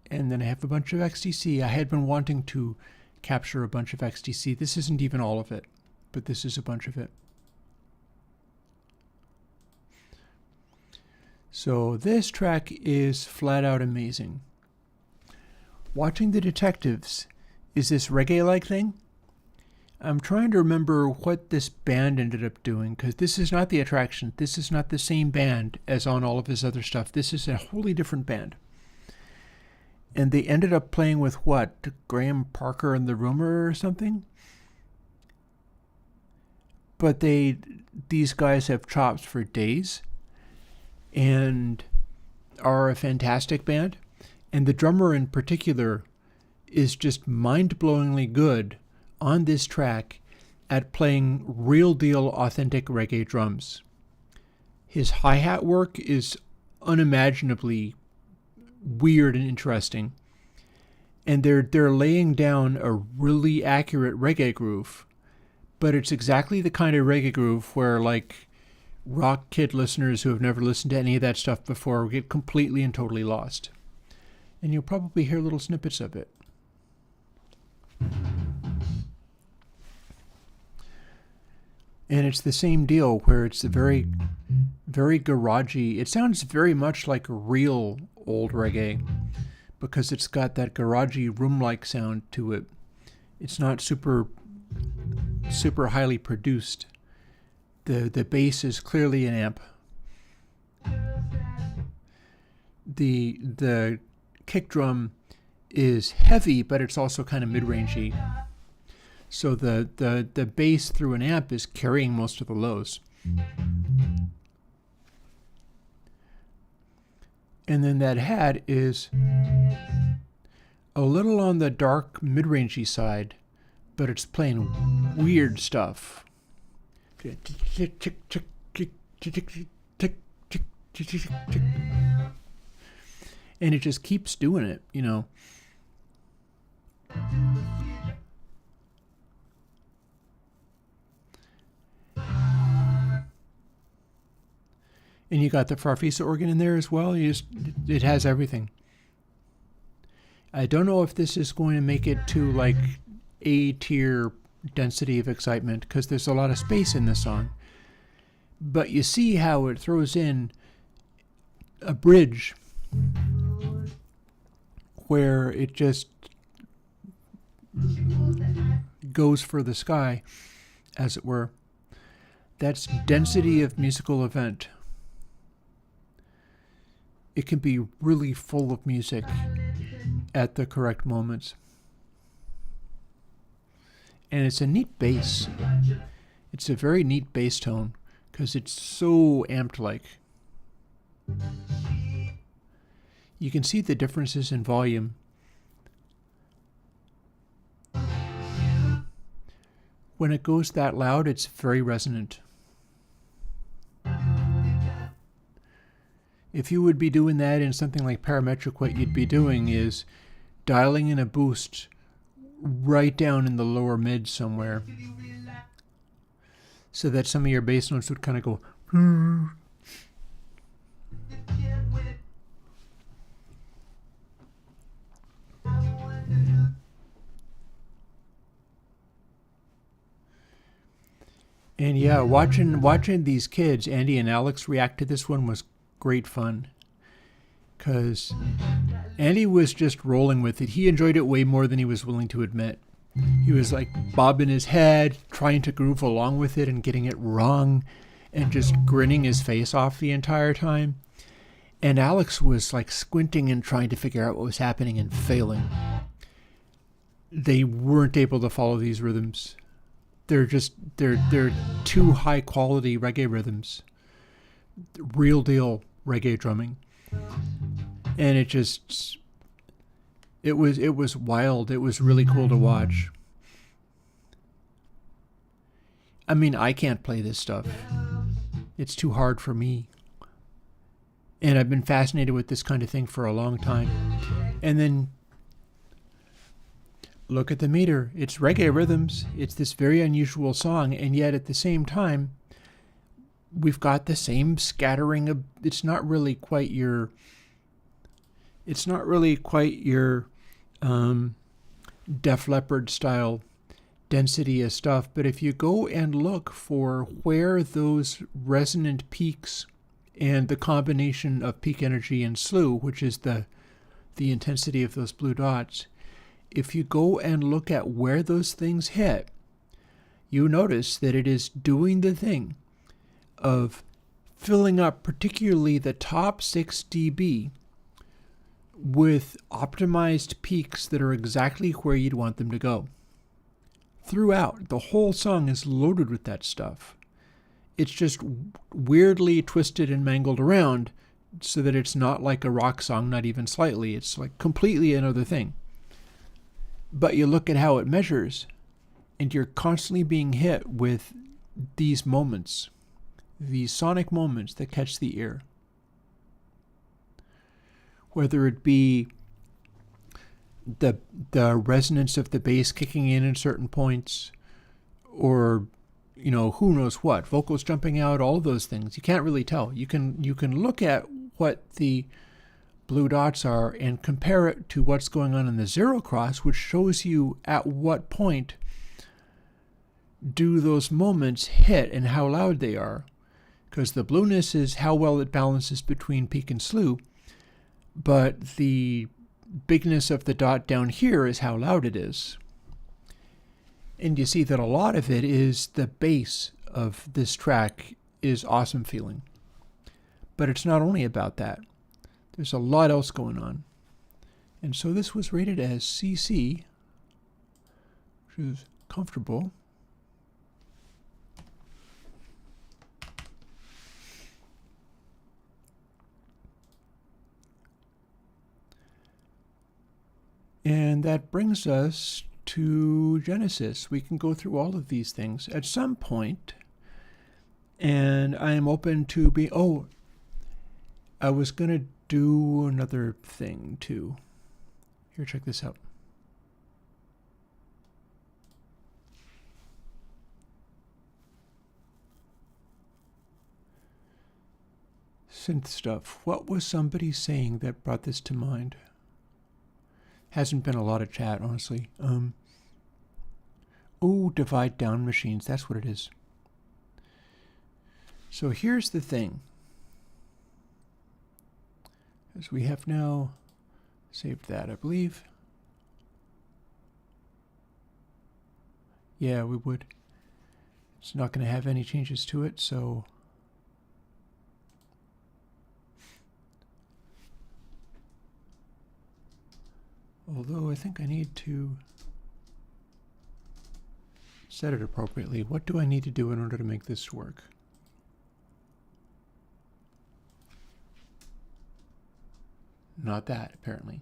And then I have a bunch of XTC. I had been wanting to capture a bunch of XTC. This isn't even all of it, but this is a bunch of it. So this track is flat out amazing. Watching the Detectives is this reggae-like thing. I'm trying to remember what this band ended up doing, because this is not the Attraction. This is not the same band as on all of his other stuff. This is a wholly different band. And they ended up playing with what? Graham Parker and the Rumor or something? But these guys have chops for days and are a fantastic band. And the drummer in particular is just mind-blowingly good on this track at playing real deal authentic reggae drums. His hi-hat work is unimaginably weird and interesting. And they're laying down a really accurate reggae groove, but it's exactly the kind of reggae groove where, like, rock kid listeners who have never listened to any of that stuff before get completely and totally lost. And you'll probably hear little snippets of it. And it's the same deal where it's a very, very garagey. It sounds very much like real old reggae because it's got that garagey room-like sound to it. It's not super highly produced. The bass is clearly an amp. The kick drum is heavy, but it's also kind of mid-rangey. So the bass through an amp is carrying most of the lows. And then that hat is a little on the dark mid-rangey side, but it's playing weird stuff. And it just keeps doing it, you know. And you got the Farfisa organ in there as well. It has everything. I don't know if this is going to make it to like A tier density of excitement, because there's a lot of space in this song. But you see how it throws in a bridge where it just goes for the sky, as it were. That's density of musical event. It can be really full of music at the correct moments. And it's a neat bass. It's a very neat bass tone because it's so amped-like. You can see the differences in volume. When it goes that loud, it's very resonant. If you would be doing that in something like parametric, what you'd be doing is dialing in a boost right down in the lower mid somewhere, so that some of your bass notes would kind of go. And yeah, watching these kids, Andy and Alex, react to this one was great fun, because Andy was just rolling with it. He enjoyed it way more than he was willing to admit. He was like bobbing his head, trying to groove along with it and getting it wrong, and just grinning his face off the entire time. And Alex was like squinting and trying to figure out what was happening and failing. They weren't able to follow these rhythms. They're too high quality reggae rhythms. Real deal reggae drumming. And it was wild. It was really cool to watch. I mean, I can't play this stuff. It's too hard for me. And I've been fascinated with this kind of thing for a long time. And then look at the meter. It's reggae rhythms. It's this very unusual song, and yet at the same time, we've got the same scattering of. It's not really quite your Def Leppard style density of stuff. But if you go and look for where those resonant peaks and the combination of peak energy and slew, which is the intensity of those blue dots, if you go and look at where those things hit, you notice that it is doing the thing of filling up particularly the top 6 dB with optimized peaks that are exactly where you'd want them to go. Throughout, the whole song is loaded with that stuff. It's just weirdly twisted and mangled around so that it's not like a rock song, not even slightly. It's like completely another thing. But you look at how it measures, and you're constantly being hit with these moments, these sonic moments that catch the ear. Whether it be the resonance of the bass kicking in certain points, or who knows what, vocals jumping out, all of those things. You can't really tell. You can look at what the blue dots are and compare it to what's going on in the zero cross, which shows you at what point do those moments hit and how loud they are. Because the blueness is how well it balances between peak and slew, but the bigness of the dot down here is how loud it is. And you see that a lot of it is the bass of this track is awesome feeling. But it's not only about that. There's a lot else going on. And so this was rated as CC, which is comfortable. And that brings us to Genesis. We can go through all of these things at some point. And I am open to be... I was going to do another thing too. Here, check this out. Synth stuff. What was somebody saying that brought this to mind? Hasn't been a lot of chat, honestly. Oh, divide down machines. That's what it is. So here's the thing. As we have now saved that, I believe. Yeah, we would. It's not going to have any changes to it, so although I think I need to set it appropriately. What do I need to do in order to make this work? Not that, apparently.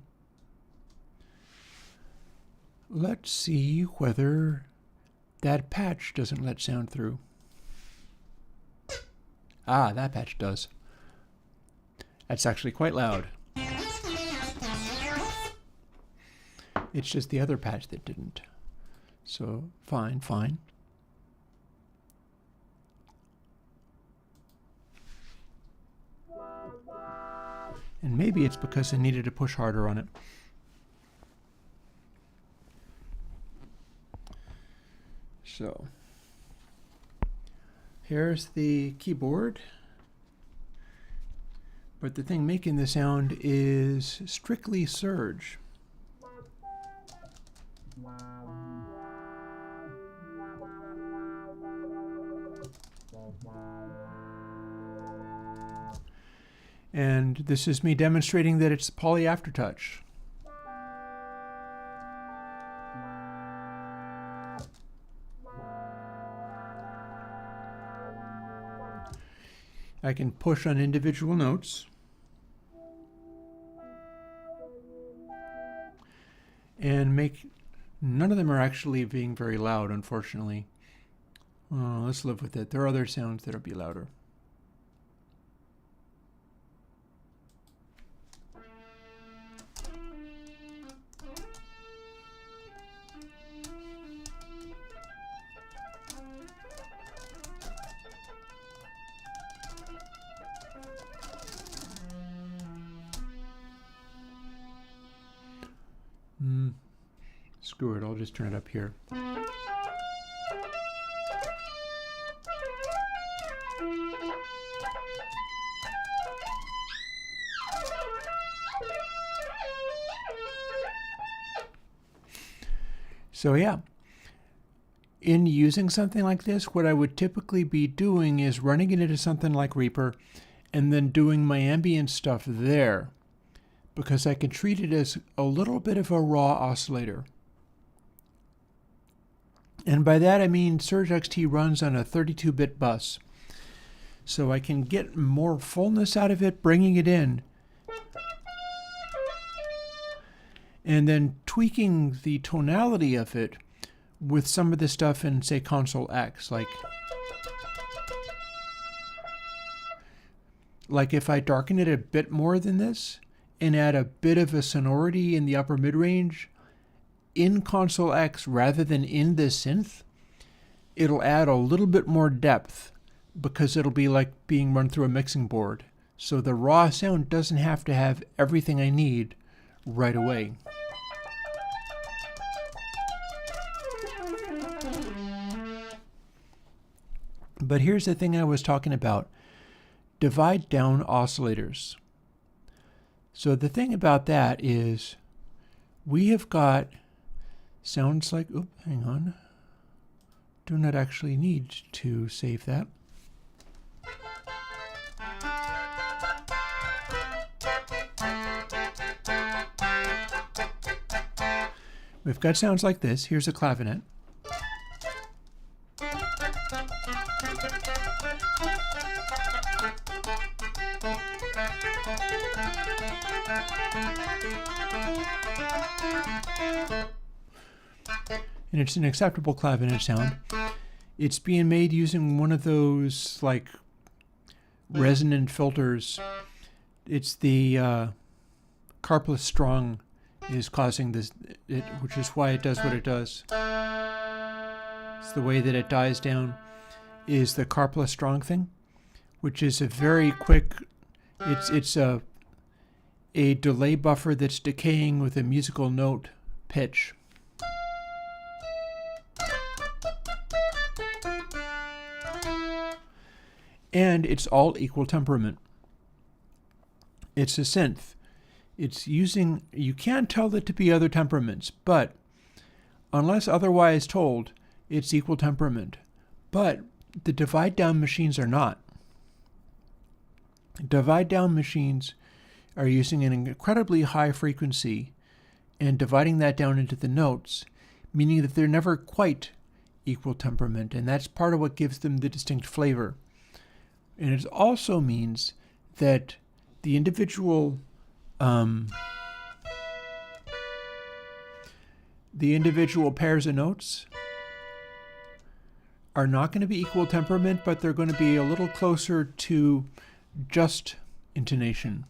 Let's see whether that patch doesn't let sound through. Ah, that patch does. That's actually quite loud. It's just the other patch that didn't. So, fine, fine. And maybe it's because I needed to push harder on it. So, here's the keyboard. But the thing making the sound is strictly surge. And this is me demonstrating that it's poly aftertouch. I can push on individual notes. And make, none of them are actually being very loud, unfortunately. Let's live with it. There are other sounds that'll be louder. Screw it, I'll just turn it up here. So yeah, in using something like this, what I would typically be doing is running it into something like Reaper and then doing my ambient stuff there, because I can treat it as a little bit of a raw oscillator. And by that I mean Surge XT runs on a 32-bit bus. So I can get more fullness out of it, bringing it in. And then tweaking the tonality of it with some of the stuff in, say, Console X. Like if I darken it a bit more than this and add a bit of a sonority in the upper mid-range in Console X rather than in the synth, it'll add a little bit more depth because it'll be like being run through a mixing board. So the raw sound doesn't have to have everything I need right away. But here's the thing I was talking about. Divide down oscillators. So the thing about that is we have got sounds like, oh, hang on. Do not actually need to save that. We've got sounds like this. Here's a clavinet. And it's an acceptable clavinet sound. It's being made using one of those like resonant filters it's the carpless strong is causing this, which is why it does what it does. It's the way that it dies down is the carpless strong thing, which is a very quick, it's a delay buffer that's decaying with a musical note pitch. And it's all equal temperament. It's a synth. It's using, you can't tell it to be other temperaments, but unless otherwise told, it's equal temperament. But the divide down machines are not. Divide down machines are using an incredibly high frequency and dividing that down into the notes, meaning that they're never quite equal temperament, and that's part of what gives them the distinct flavor. And it also means that the individual pairs of notes are not going to be equal temperament, but they're going to be a little closer to just intonation.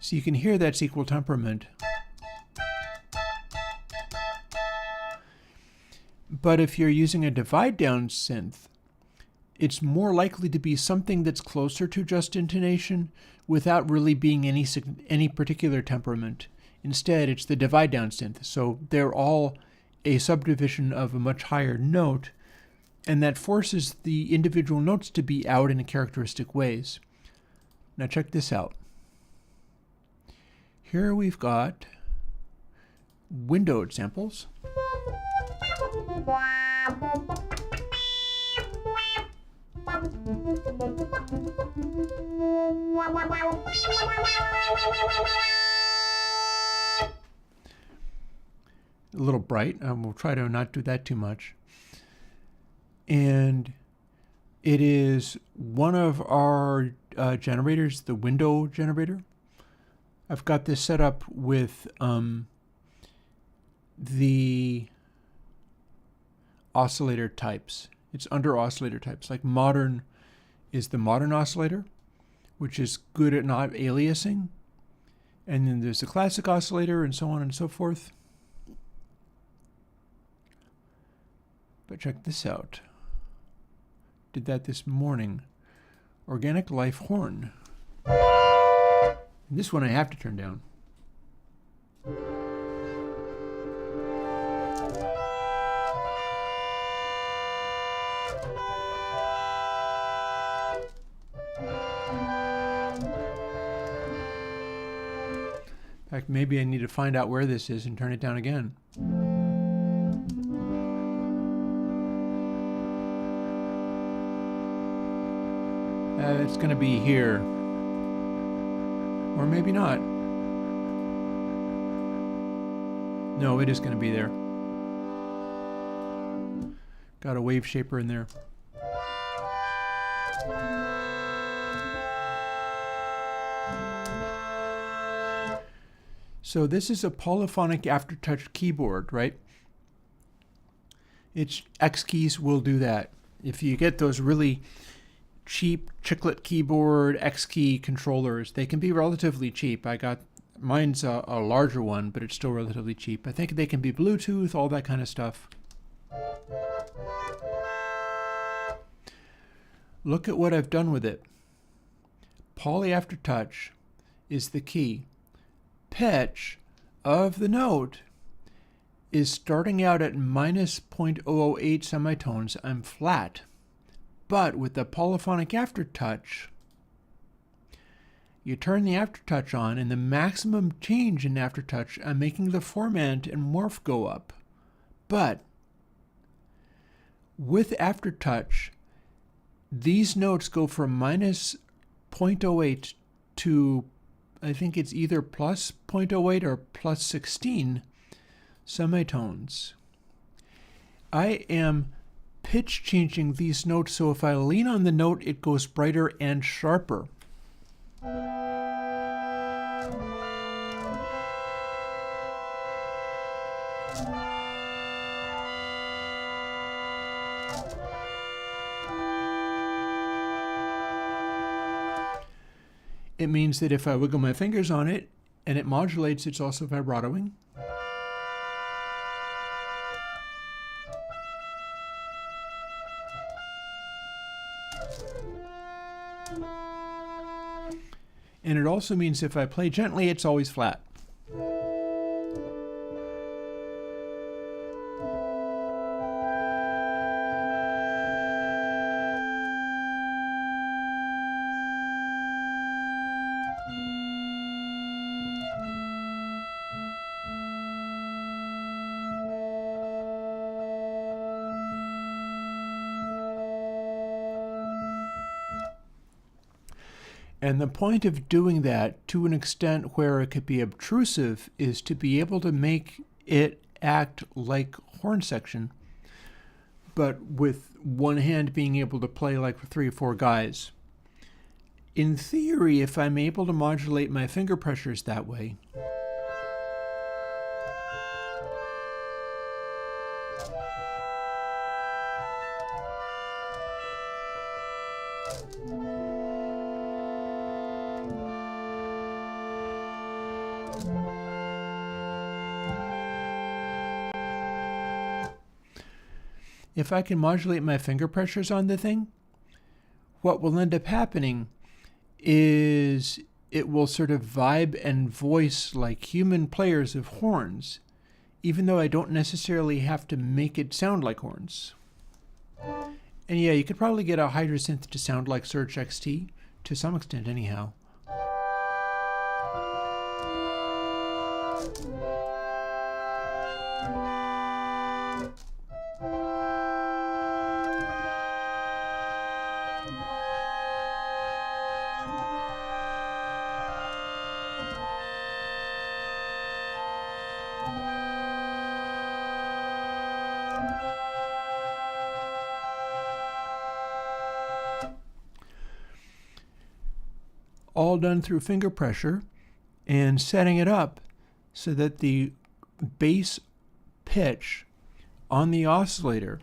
So you can hear that's equal temperament. But if you're using a divide down synth, it's more likely to be something that's closer to just intonation without really being any particular temperament. Instead, it's the divide down synth. So they're all a subdivision of a much higher note, and that forces the individual notes to be out in characteristic ways. Now check this out. Here we've got windowed samples. A little bright. We'll try to not do that too much. And it is one of our generators, the window generator. I've got this set up with the oscillator types. It's under oscillator types. Like modern is the modern oscillator, which is good at not aliasing. And then there's the classic oscillator and so on and so forth. But check this out. Did that this morning. Organic Life Horn. And this one I have to turn down. In fact, maybe I need to find out where this is and turn it down again. It's going to be here. Or maybe not. No, it is going to be there. Got a wave shaper in there. So this is a polyphonic aftertouch keyboard, right? It's X keys will do that. If you get those really cheap chiclet keyboard X key controllers, they can be relatively cheap. I got mine's a larger one, but it's still relatively cheap. I think they can be Bluetooth, all that kind of stuff. Look at what I've done with it. Poly aftertouch is the key. Pitch of the note is starting out at minus 0.008 semitones. I'm flat. But with the polyphonic aftertouch, you turn the aftertouch on, and the maximum change in aftertouch, I'm making the formant and morph go up. But with aftertouch, these notes go from minus 0.08 to, I think it's either plus 0.08 or plus 16 semitones. I am pitch changing these notes, so if I lean on the note, it goes brighter and sharper. It means that if I wiggle my fingers on it and it modulates, it's also vibratoing. And it also means if I play gently, it's always flat. And the point of doing that to an extent where it could be obtrusive is to be able to make it act like horn section, but with one hand being able to play like 3 or 4 guys. In theory, if I'm able to modulate my finger pressures that way, if I can modulate my finger pressures on the thing, what will end up happening is it will sort of vibe and voice like human players of horns, even though I don't necessarily have to make it sound like horns. And yeah, you could probably get a Hydra synth to sound like Surge XT, to some extent anyhow. All done through finger pressure and setting it up so that the bass pitch on the oscillator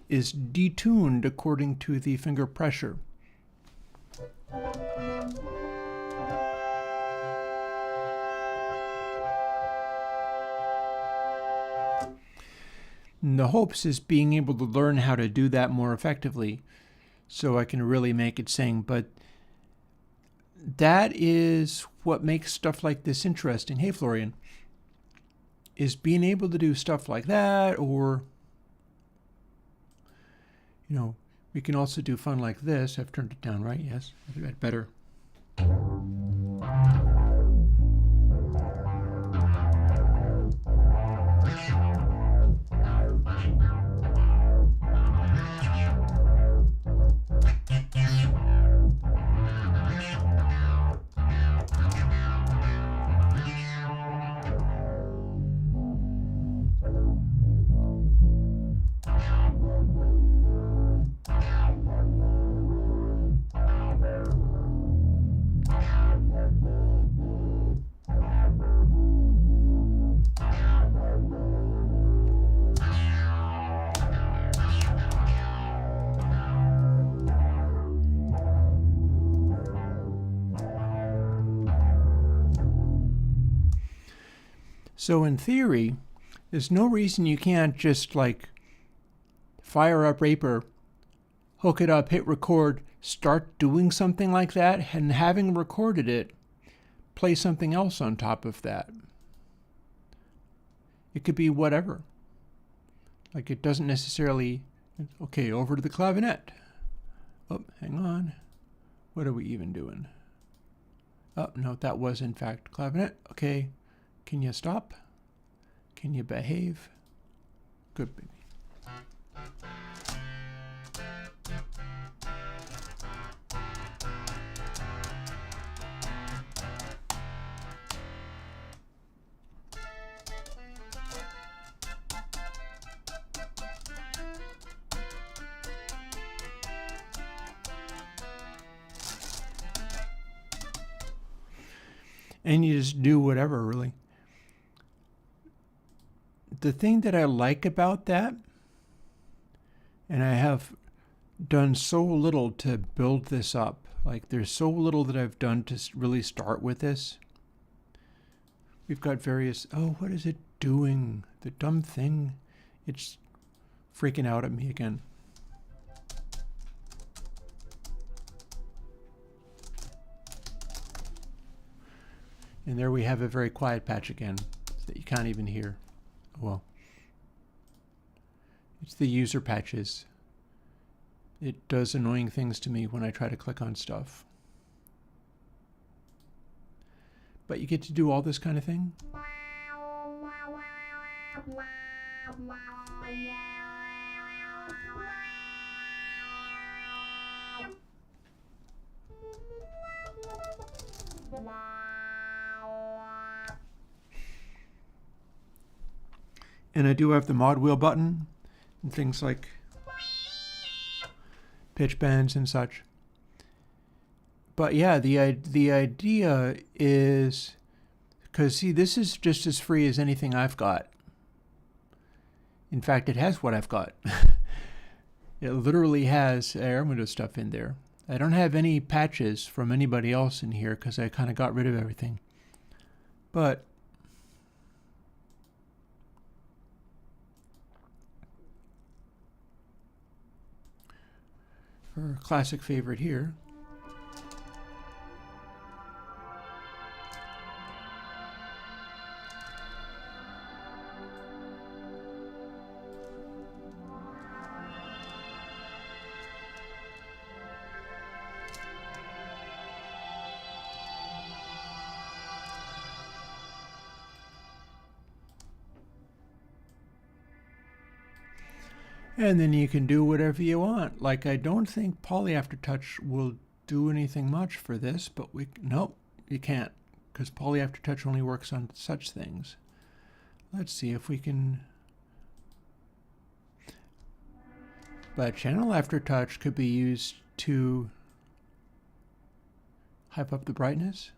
is detuned according to the finger pressure. And the hopes is being able to learn how to do that more effectively so I can really make it sing. But that is what makes stuff like this interesting. Hey, Florian, is being able to do stuff like that, or, you know, we can also do fun like this. I've turned it down, right? Yes, I'd better. So in theory, there's no reason you can't just like fire up Raper, hook it up, hit record, start doing something like that, and having recorded it, play something else on top of that. It could be whatever. Like it doesn't necessarily, okay, over to the clavinet. Oh, hang on. What are we even doing? Oh, no, that was in fact clavinet. Okay. Can you stop? Can you behave? Good, baby. And you just do whatever, really. The thing that I like about that, and I have done so little to build this up, Like, there's so little that I've done to really start with this. We've got various... Oh, what is it doing? The dumb thing. It's freaking out at me again. And there we have a very quiet patch again that you can't even hear. Well, it's the user patches. It does annoying things to me when I try to click on stuff. But you get to do all this kind of thing. And I do have the mod wheel button and things like pitch bends and such. But yeah, the idea is, because see, this is just as free as anything I've got. In fact, it has what I've got. It literally has Airwindows stuff in there. I don't have any patches from anybody else in here because I kind of got rid of everything. But for a classic favorite here, and then you can do whatever you want. Like, I don't think Poly Aftertouch will do anything much for this, but nope, you can't, because Poly Aftertouch only works on such things. Let's see if we can. But Channel Aftertouch could be used to hype up the brightness.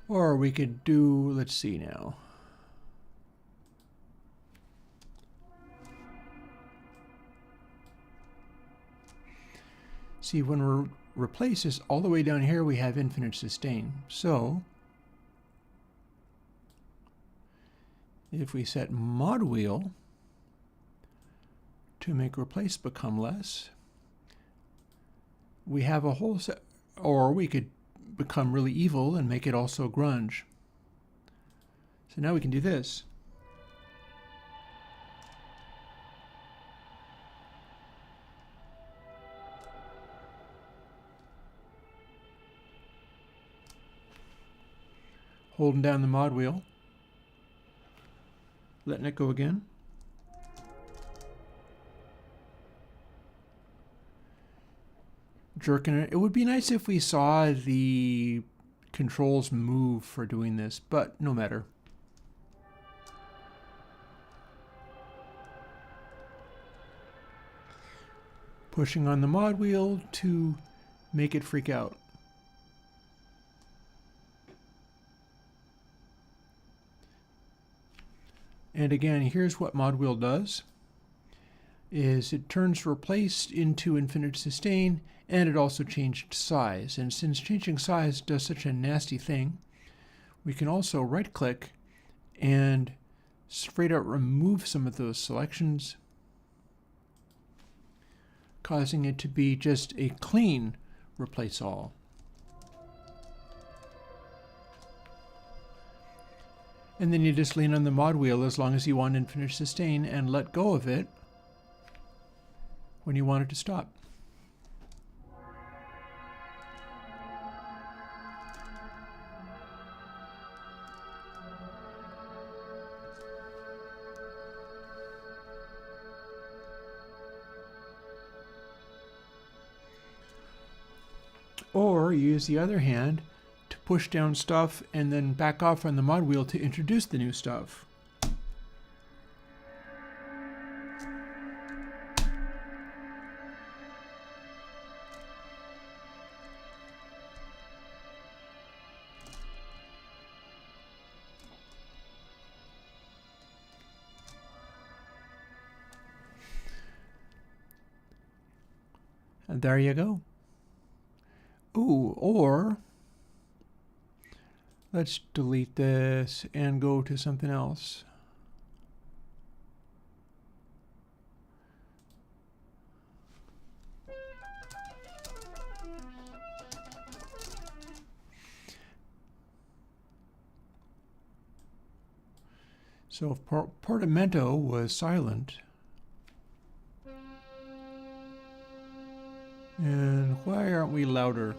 Or we could do, let's see now. See, when we replace this all the way down here, we have infinite sustain. So if we set mod wheel to make replace become less, we have a whole set, or we could become really evil and make it also grunge. So now we can do this. Holding down the mod wheel, letting it go again. Jerking it. It would be nice if we saw the controls move for doing this, but no matter. Pushing on the mod wheel to make it freak out. And again, here's what mod wheel does. Is it turns replaced into infinite sustain, and it also changed size. And since changing size does such a nasty thing, we can also right click and straight out remove some of those selections, causing it to be just a clean replace all. And then you just lean on the mod wheel as long as you want infinite sustain and let go of it when you want it to stop. Or use the other hand to push down stuff and then back off on the mod wheel to introduce the new stuff. And there you go. Ooh, or let's delete this and go to something else. So if portamento was silent, and why aren't we louder?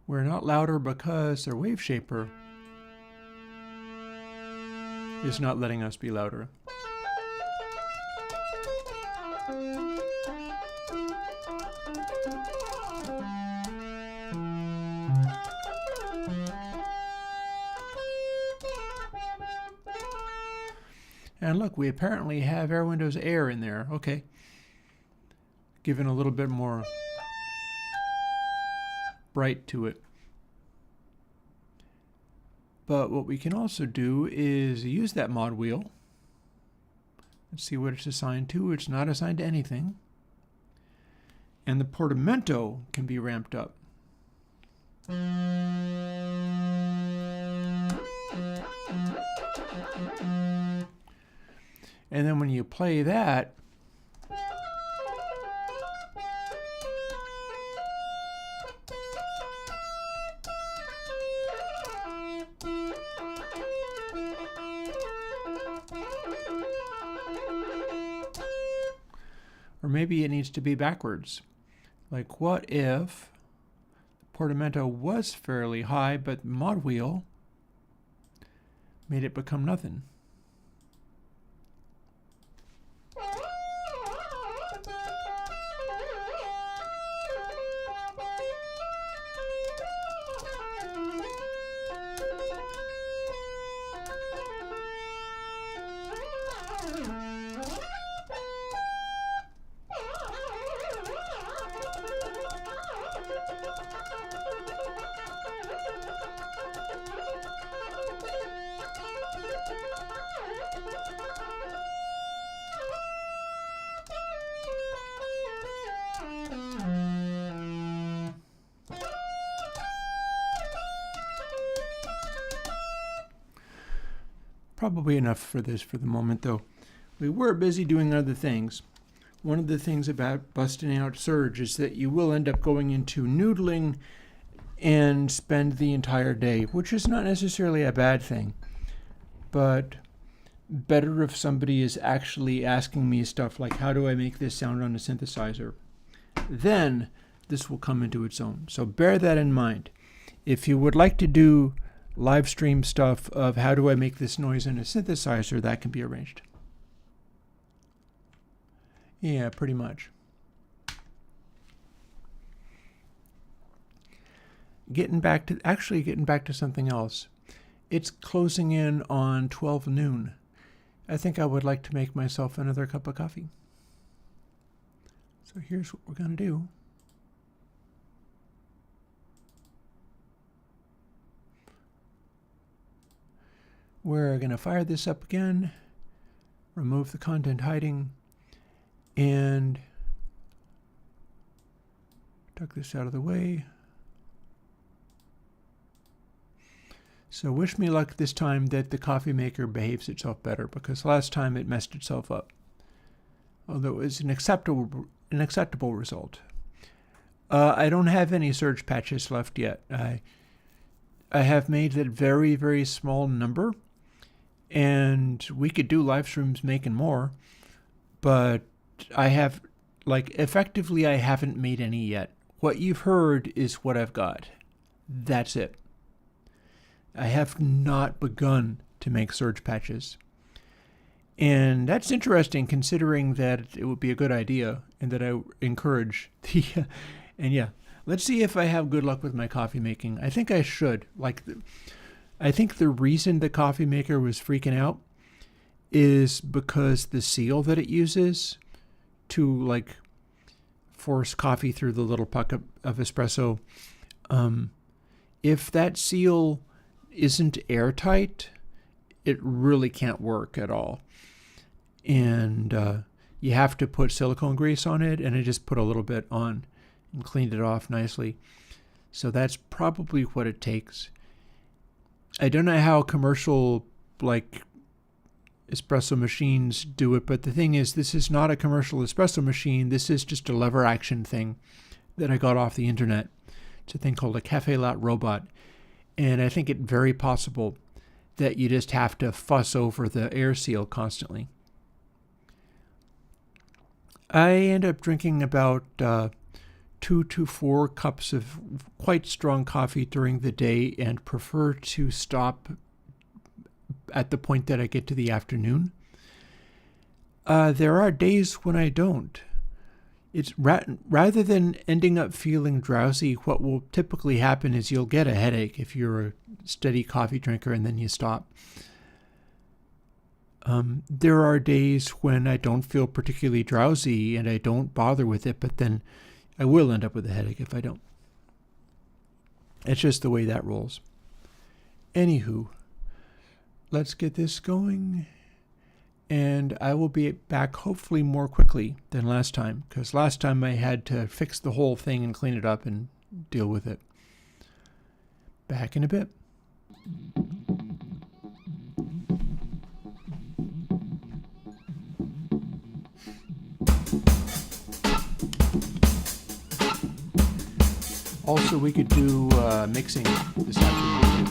We're not louder because their wave shaper is not letting us be louder. And look, we apparently have Airwindows Air in there. Okay. Giving a little bit more bright to it. But what we can also do is use that mod wheel. Let's see what it's assigned to. It's not assigned to anything. And the portamento can be ramped up. And then when you play that, or maybe it needs to be backwards. Like, what if portamento was fairly high, but the mod wheel made it become nothing? Probably enough for this for the moment, though. We were busy doing other things. One of the things about busting out Surge is that you will end up going into noodling and spend the entire day, which is not necessarily a bad thing, but better if somebody is actually asking me stuff like, how do I make this sound on a synthesizer? Then this will come into its own. So bear that in mind. If you would like to do live stream stuff of how do I make this noise in a synthesizer, that can be arranged. Yeah, pretty much. Getting back to something else. It's closing in on 12 noon. I think I would like to make myself another cup of coffee. So here's what we're going to do. We're going to fire this up again, remove the content hiding, and tuck this out of the way. So wish me luck this time that the coffee maker behaves itself better, because last time it messed itself up. Although it was an acceptable result. I don't have any surge patches left yet. I have made that very, very small number, and we could do live streams making more, but I have, effectively I haven't made any yet. What you've heard is what I've got. That's it. I have not begun to make surge patches. And that's interesting, considering that it would be a good idea and that I encourage the. And yeah, let's see if I have good luck with my coffee making. I think I should. I think the reason the coffee maker was freaking out is because the seal that it uses to force coffee through the little puck of espresso. If that seal isn't airtight, it really can't work at all. And you have to put silicone grease on it, and I just put a little bit on and cleaned it off nicely. So that's probably what it takes. I don't know how commercial espresso machines do it, but the thing is, this is not a commercial espresso machine. This is just a lever action thing that I got off the internet. It's a thing called a Cafe Lat Robot. And I think it very possible that you just have to fuss over the air seal constantly. I end up drinking about 2 to 4 cups of quite strong coffee during the day and prefer to stop at the point that I get to the afternoon. There are days when I don't. It's rather than ending up feeling drowsy, what will typically happen is you'll get a headache if you're a steady coffee drinker and then you stop. There are days when I don't feel particularly drowsy and I don't bother with it, but then I will end up with a headache if I don't. It's just the way that rolls. Anywho, let's get this going. And I will be back hopefully more quickly than last time, because last time I had to fix the whole thing and clean it up and deal with it. Back in a bit. Also, we could do mixing this afternoon.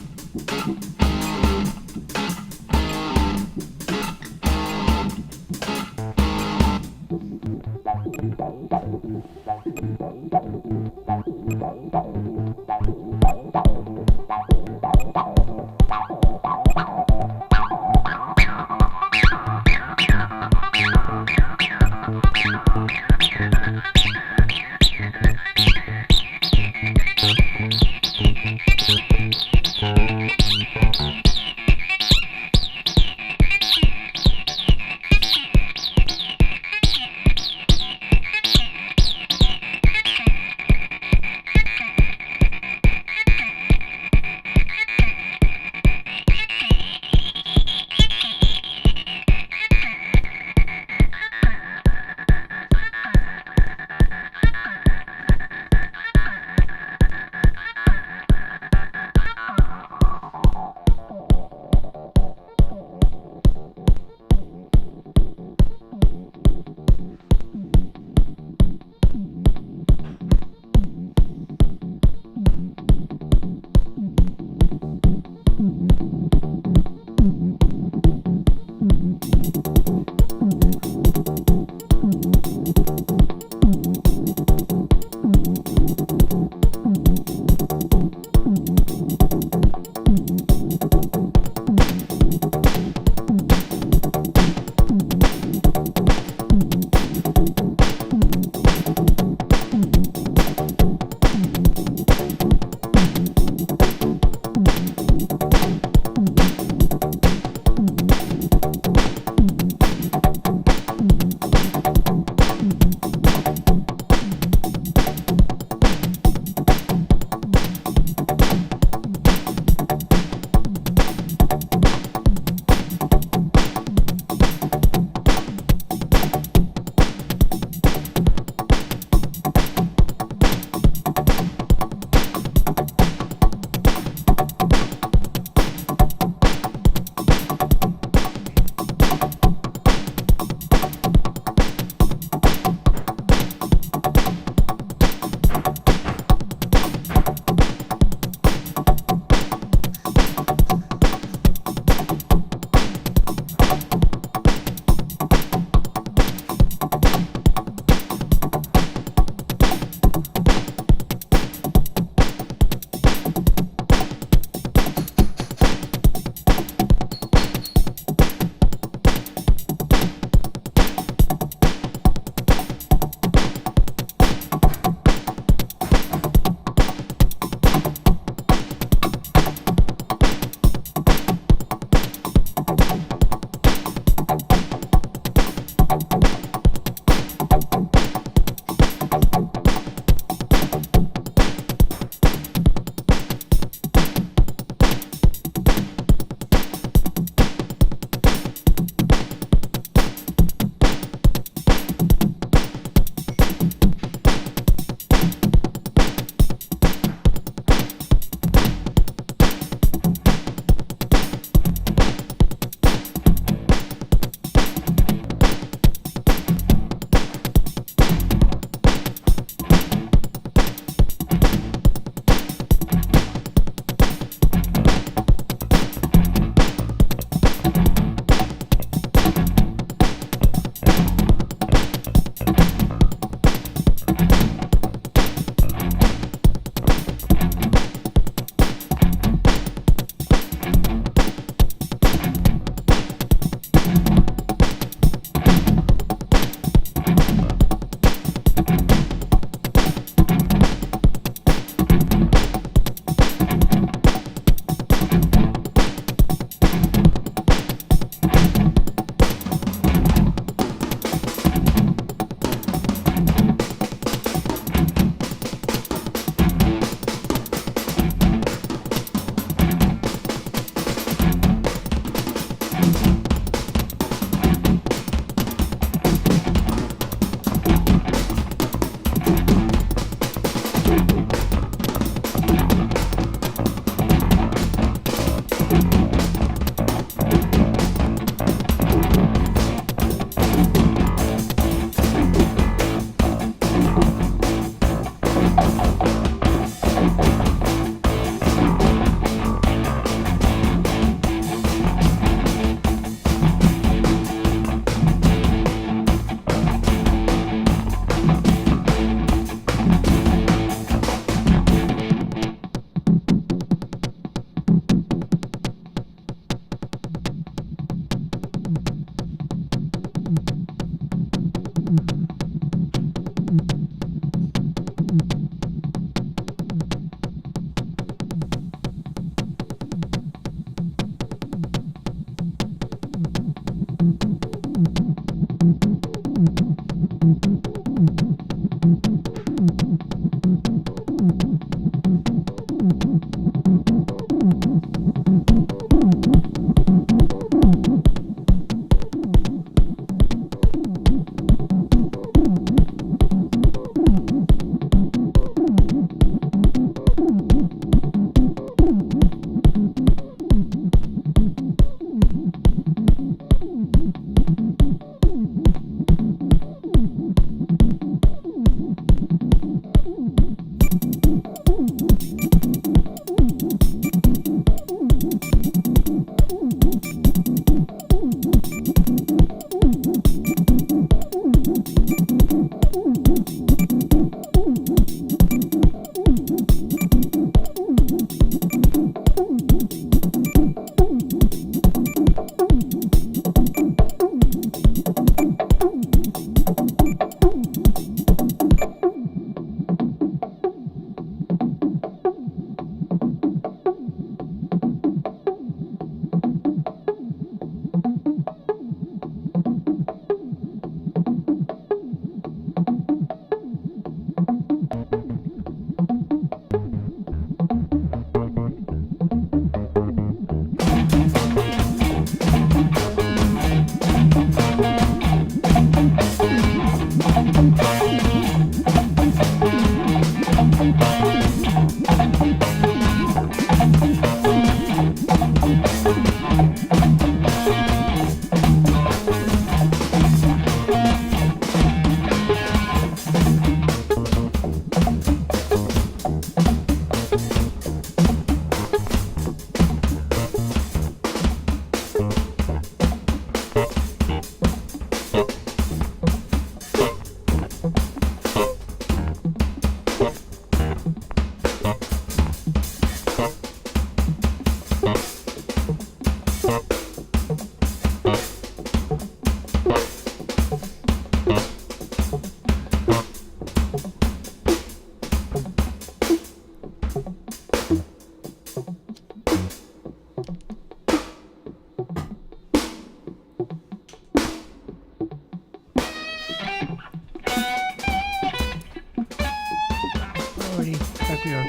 Back we are.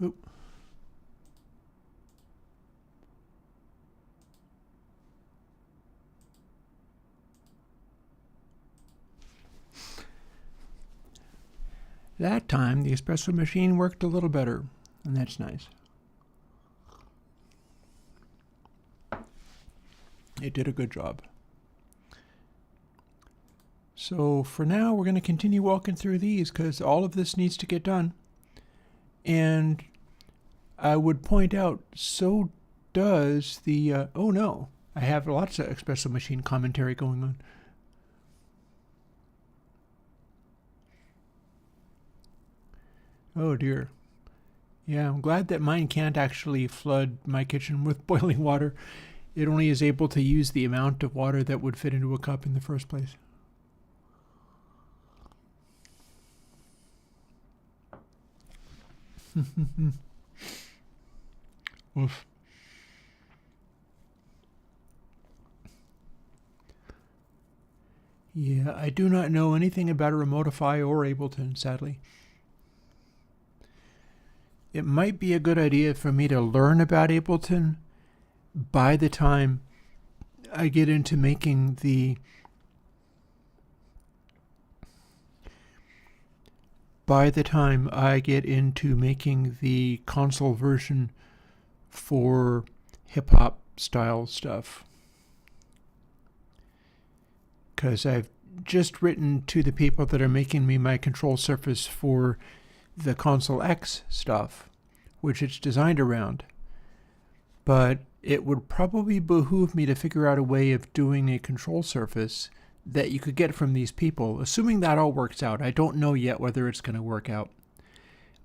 Boop. That time, the espresso machine worked a little better, and that's nice. It did a good job. So for now, we're going to continue walking through these because all of this needs to get done. And I would point out, so does the, oh no, I have lots of espresso machine commentary going on. Oh dear. Yeah, I'm glad that mine can't actually flood my kitchen with boiling water. It only is able to use the amount of water that would fit into a cup in the first place. Oof. Yeah, I do not know anything about a Remotify or Ableton, sadly. It might be a good idea for me to learn about Ableton by the time I get into making the console version for hip-hop style stuff. Because I've just written to the people that are making me my control surface for the Console X stuff, which it's designed around. But it would probably behoove me to figure out a way of doing a control surface that you could get from these people, assuming that all works out. I don't know yet whether it's going to work out.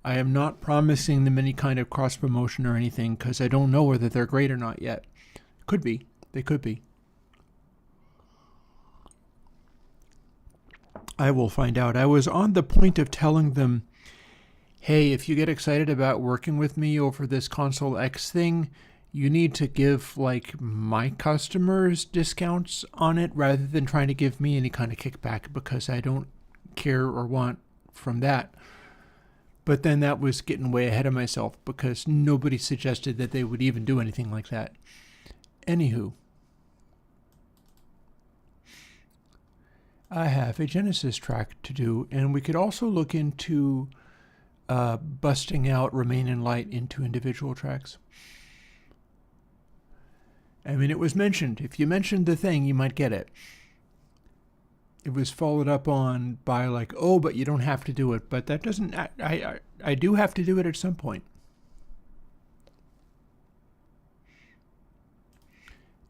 I am not promising them any kind of cross-promotion or anything because I don't know whether they're great or not yet. Could be. They could be. I will find out. I was on the point of telling them, hey, if you get excited about working with me over this Console X thing, you need to give like my customers discounts on it rather than trying to give me any kind of kickback because I don't care or want from that. But then that was getting way ahead of myself because nobody suggested that they would even do anything like that. Anywho, I have a Genesis track to do, and we could also look into busting out Remain in Light into individual tracks. I mean, it was mentioned. If you mentioned the thing, you might get it. It was followed up on by like, oh, but you don't have to do it. But that doesn't, I do have to do it at some point.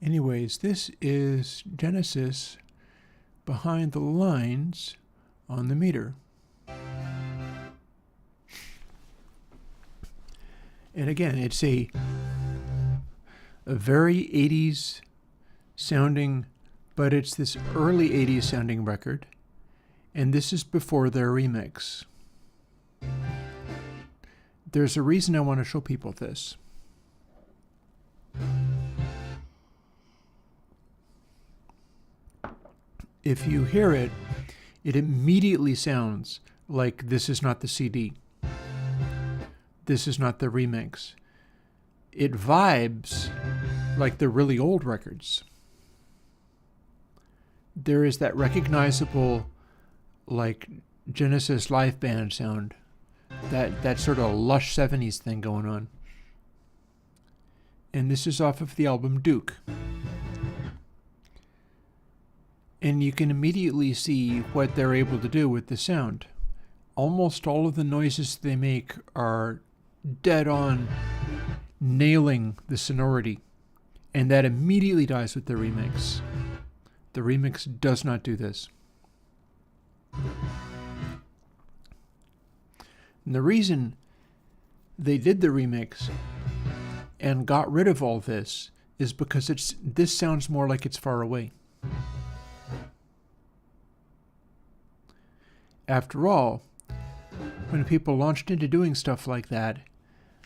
Anyways, this is Genesis Behind the Lines on the Meter. And again, it's a very 80s sounding, but it's this early 80s sounding record, and this is before their remix. There's a reason I want to show people this. If you hear it, it immediately sounds like this is not the CD. This is not the remix. It vibes like the really old records. There is that recognizable, like, Genesis live band sound. That sort of lush 70s thing going on. And this is off of the album Duke. And you can immediately see what they're able to do with the sound. Almost all of the noises they make are dead on nailing the sonority. And that immediately dies with the remix. The remix does not do this. And the reason they did the remix and got rid of all this is because this sounds more like it's far away. After all, when people launched into doing stuff like that,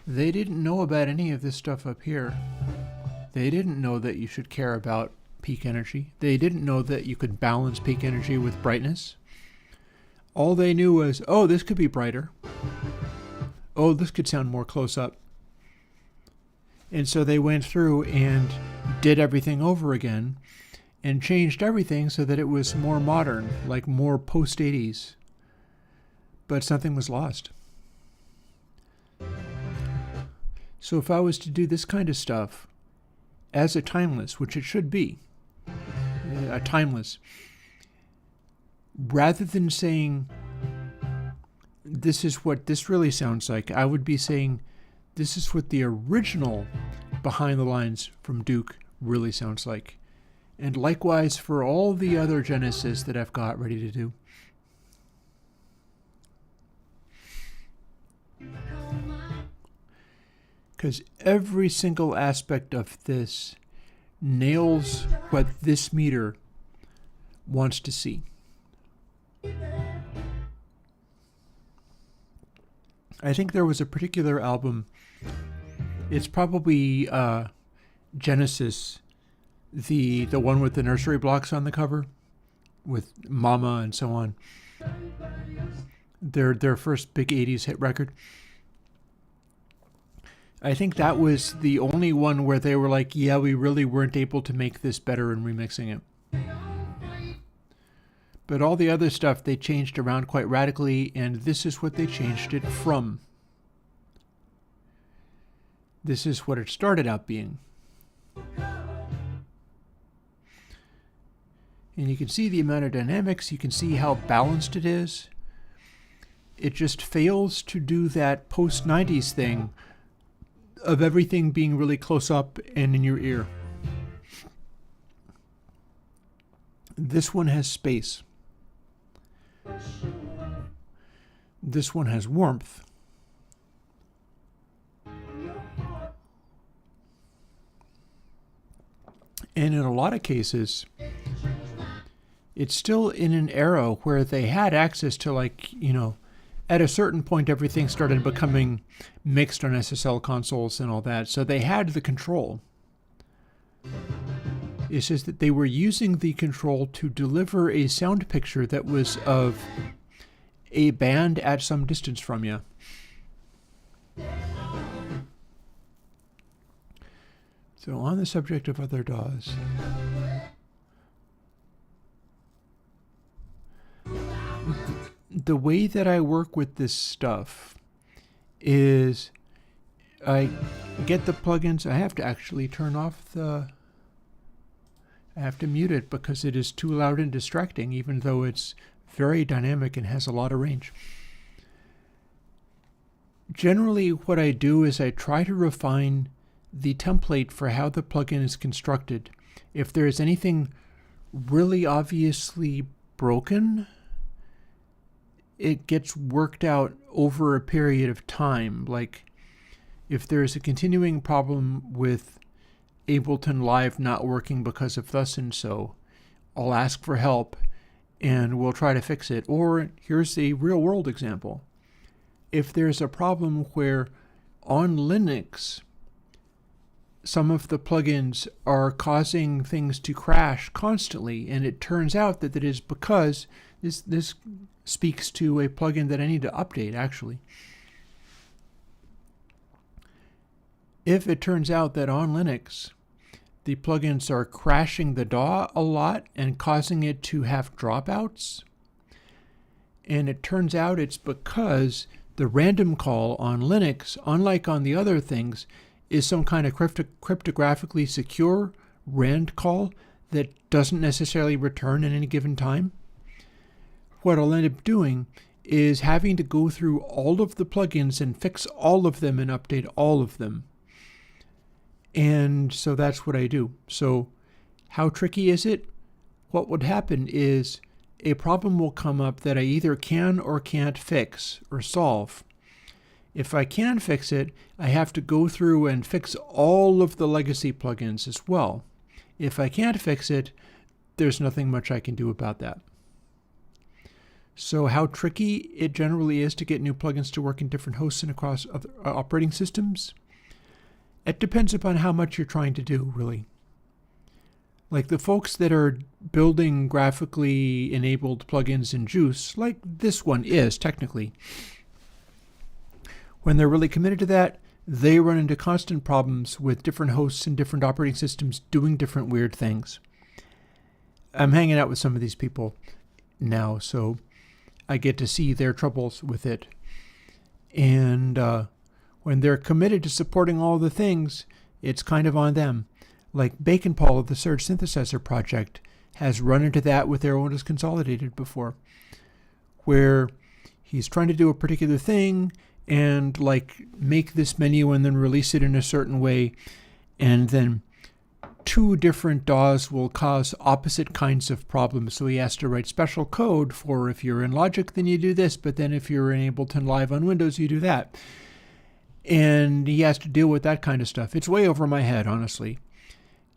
they didn't know about any of this stuff up here. They didn't know that you should care about peak energy. They didn't know that you could balance peak energy with brightness. All they knew was, oh, this could be brighter. Oh, this could sound more close up. And so they went through and did everything over again and changed everything so that it was more modern, like more post-80s. But something was lost. So if I was to do this kind of stuff as a timeless, which it should be, a timeless, rather than saying, this is what this really sounds like, I would be saying, this is what the original Behind the Lines from Duke really sounds like. And likewise for all the other Genesis that I've got ready to do. Because every single aspect of this nails what this meter wants to see. I think there was a particular album, it's probably Genesis, the one with the nursery blocks on the cover, with Mama and so on. Their first big 80s hit record. I think that was the only one where they were like, yeah, we really weren't able to make this better in remixing it. But all the other stuff they changed around quite radically, and this is what they changed it from. This is what it started out being. And you can see the amount of dynamics, you can see how balanced it is. It just fails to do that post-90s thing of everything being really close up and in your ear. This one has space. This one has warmth. And in a lot of cases, it's still in an era where they had access to, like, at a certain point everything started becoming mixed on SSL consoles and all that, so they had the control. It's just that they were using the control to deliver a sound picture that was of a band at some distance from you. So on the subject of other DAWs, the way that I work with this stuff is I get the plugins. I have to actually turn off I have to mute it because it is too loud and distracting, even though it's very dynamic and has a lot of range. Generally, what I do is I try to refine the template for how the plugin is constructed. If there is anything really obviously broken, it gets worked out over a period of time. Like if there's a continuing problem with Ableton Live not working because of thus and so, I'll ask for help and we'll try to fix it. Or here's a real world example. If there's a problem where on Linux some of the plugins are causing things to crash constantly, and it turns out that it is because this speaks to a plugin that I need to update, actually. If it turns out that on Linux the plugins are crashing the DAW a lot and causing it to have dropouts, and it turns out it's because the random call on Linux, unlike on the other things, is some kind of cryptographically secure rand call that doesn't necessarily return at any given time, what I'll end up doing is having to go through all of the plugins and fix all of them and update all of them. And so that's what I do. So how tricky is it? What would happen is a problem will come up that I either can or can't fix or solve. If I can fix it, I have to go through and fix all of the legacy plugins as well. If I can't fix it, there's nothing much I can do about that. So how tricky it generally is to get new plugins to work in different hosts and across other operating systems? It depends upon how much you're trying to do, really. Like the folks that are building graphically enabled plugins in Juice, like this one is technically, when they're really committed to that, they run into constant problems with different hosts and different operating systems doing different weird things. I'm hanging out with some of these people now, so I get to see their troubles with it. And when they're committed to supporting all the things, it's kind of on them. Like Bacon Paul of the Surge Synthesizer project has run into that with Airwindows Consolidated before, where he's trying to do a particular thing and like make this menu and then release it in a certain way, and then two different DAWs will cause opposite kinds of problems. So he has to write special code for if you're in Logic, then you do this, but then if you're in Ableton Live on Windows, you do that. And he has to deal with that kind of stuff. It's way over my head, honestly.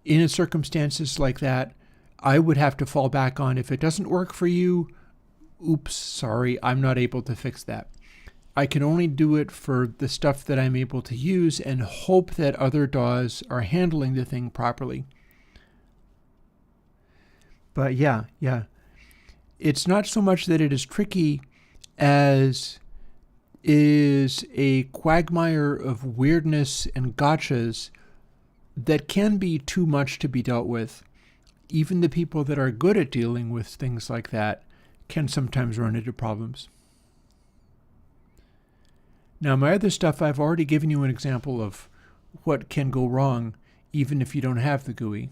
In circumstances like that, I would have to fall back on, if it doesn't work for you, oops, sorry, I'm not able to fix that. I can only do it for the stuff that I'm able to use and hope that other DAWs are handling the thing properly. But yeah. It's not so much that it is tricky as is a quagmire of weirdness and gotchas that can be too much to be dealt with. Even the people that are good at dealing with things like that can sometimes run into problems. Now, my other stuff, I've already given you an example of what can go wrong even if you don't have the GUI.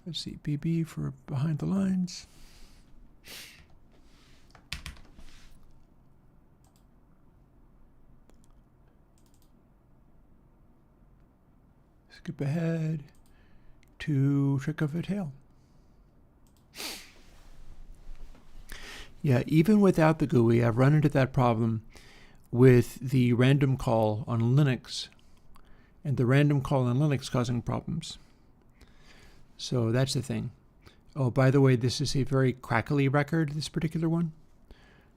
Let's see, BB for behind the lines. Skip ahead to Trick of a Tail. Yeah, even without the GUI, I've run into that problem with the random call on Linux, and the random call on Linux causing problems. So that's the thing. Oh, by the way, this is a very crackly record, this particular one.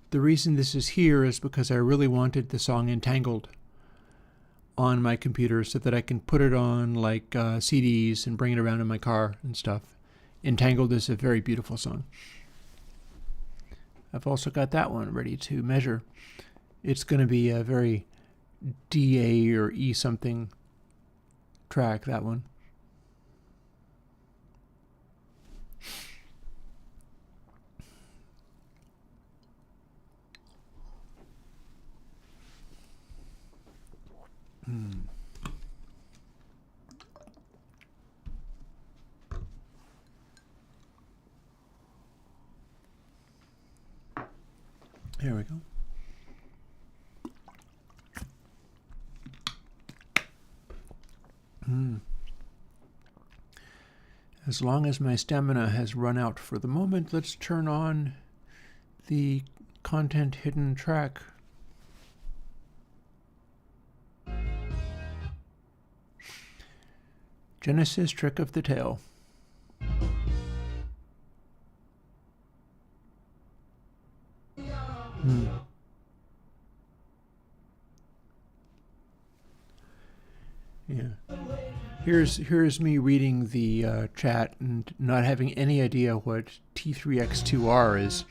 The reason this is here is because I really wanted the song Entangled on my computer so that I can put it on like CDs and bring it around in my car and stuff. Entangled is a very beautiful song. I've also got that one ready to measure. It's going to be a very DA or E something track, that one. Here we go. As long as my stamina has run out for the moment, let's turn on the content hidden track. Genesis Trick of the Tail. Yeah. Here's me reading the chat and not having any idea what T3X2R is.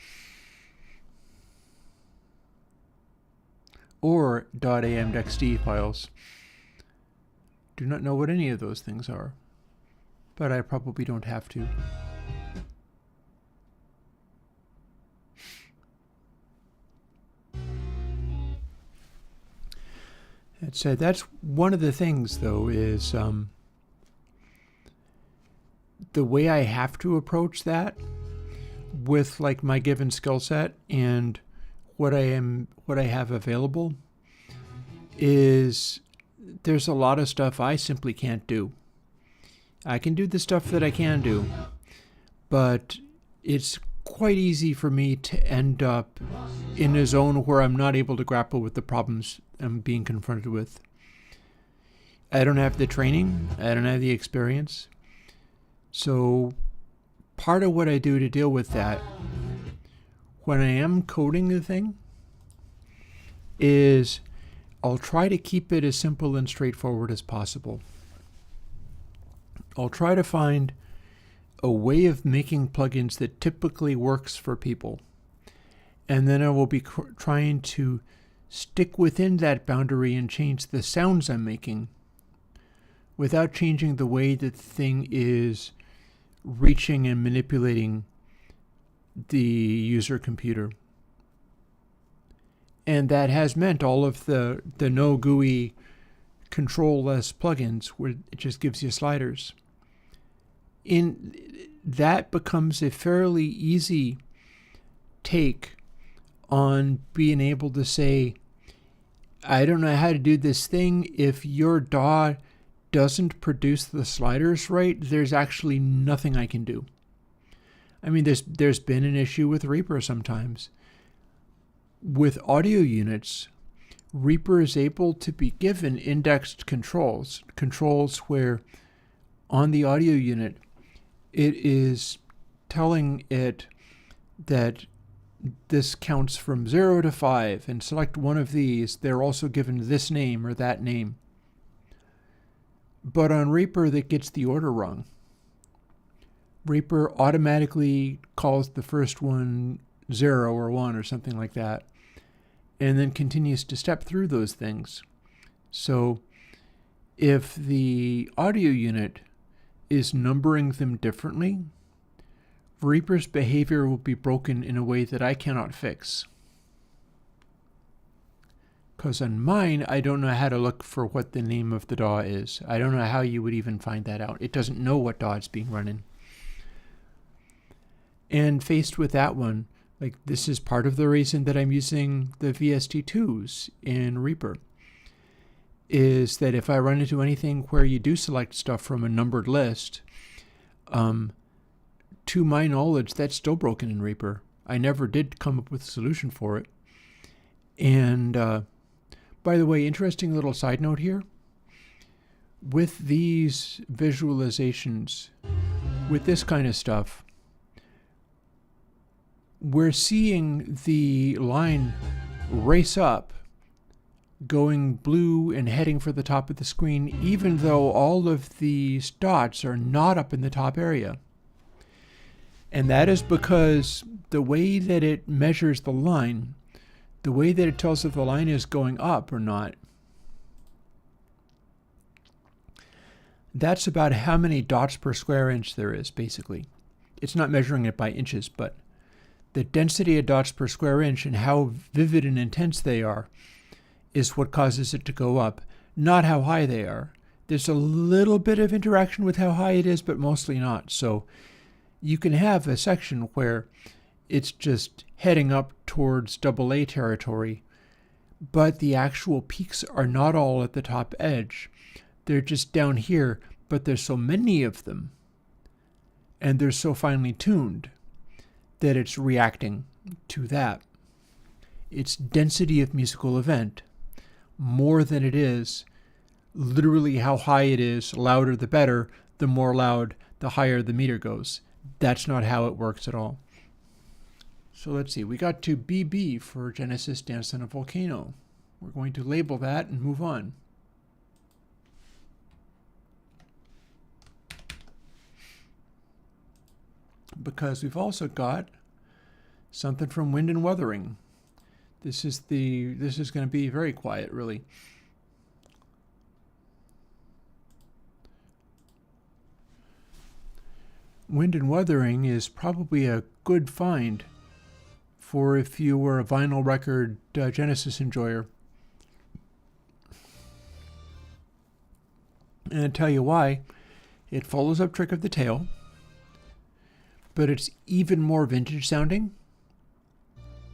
Or .amdxd files. Do not know what any of those things are, but I probably don't have to. that said, that's one of the things, though, is the way I have to approach that with like my given skill set and what I have available is there's a lot of stuff I simply can't do. I can do the stuff that I can do, but it's quite easy for me to end up in a zone where I'm not able to grapple with the problems I'm being confronted with. I don't have the training, I don't have the experience. So part of what I do to deal with that when I am coding the thing is I'll try to keep it as simple and straightforward as possible. I'll try to find a way of making plugins that typically works for people. And then I will be trying to stick within that boundary and change the sounds I'm making without changing the way that the thing is reaching and manipulating the user computer. And that has meant all of the no GUI control-less plugins where it just gives you sliders. That becomes a fairly easy take on being able to say, I don't know how to do this thing. If your DAW doesn't produce the sliders right, there's actually nothing I can do. I mean, there's been an issue with Reaper sometimes. With audio units, Reaper is able to be given indexed controls where on the audio unit, it is telling it that this counts from 0 to 5 and select one of these. They're also given this name or that name. But on Reaper, that gets the order wrong. Reaper automatically calls the first one 0 or 1 or something like that, and then continues to step through those things. So if the audio unit is numbering them differently, Reaper's behavior will be broken in a way that I cannot fix. Because on mine, I don't know how to look for what the name of the DAW is. I don't know how you would even find that out. It doesn't know what DAW it's being run in. And faced with that one, like this is part of the reason that I'm using the VST2s in Reaper, is that if I run into anything where you do select stuff from a numbered list, to my knowledge, that's still broken in Reaper. I never did come up with a solution for it. And by the way, interesting little side note here. With these visualizations, with this kind of stuff, we're seeing the line race up, going blue and heading for the top of the screen, even though all of these dots are not up in the top area. And that is because the way that it measures the line, the way that it tells if the line is going up or not, that's about how many dots per square inch there is, basically. It's not measuring it by inches, but the density of dots per square inch and how vivid and intense they are is what causes it to go up, not how high they are. There's a little bit of interaction with how high it is, but mostly not. So you can have a section where it's just heading up towards AA territory, but the actual peaks are not all at the top edge. They're just down here, but there's so many of them, and they're so finely tuned that it's reacting to that. It's density of musical event more than it is literally how high it is. Louder the better. The more loud, the higher the meter goes. That's not how it works at all. So let's see, we got to BB for Genesis Dance on a Volcano. We're going to label that and move on. Because we've also got something from Wind and Wuthering. This is going to be very quiet, really. Wind and Wuthering is probably a good find for if you were a vinyl record Genesis enjoyer. And I'll tell you why. It follows up Trick of the Tail, but it's even more vintage sounding,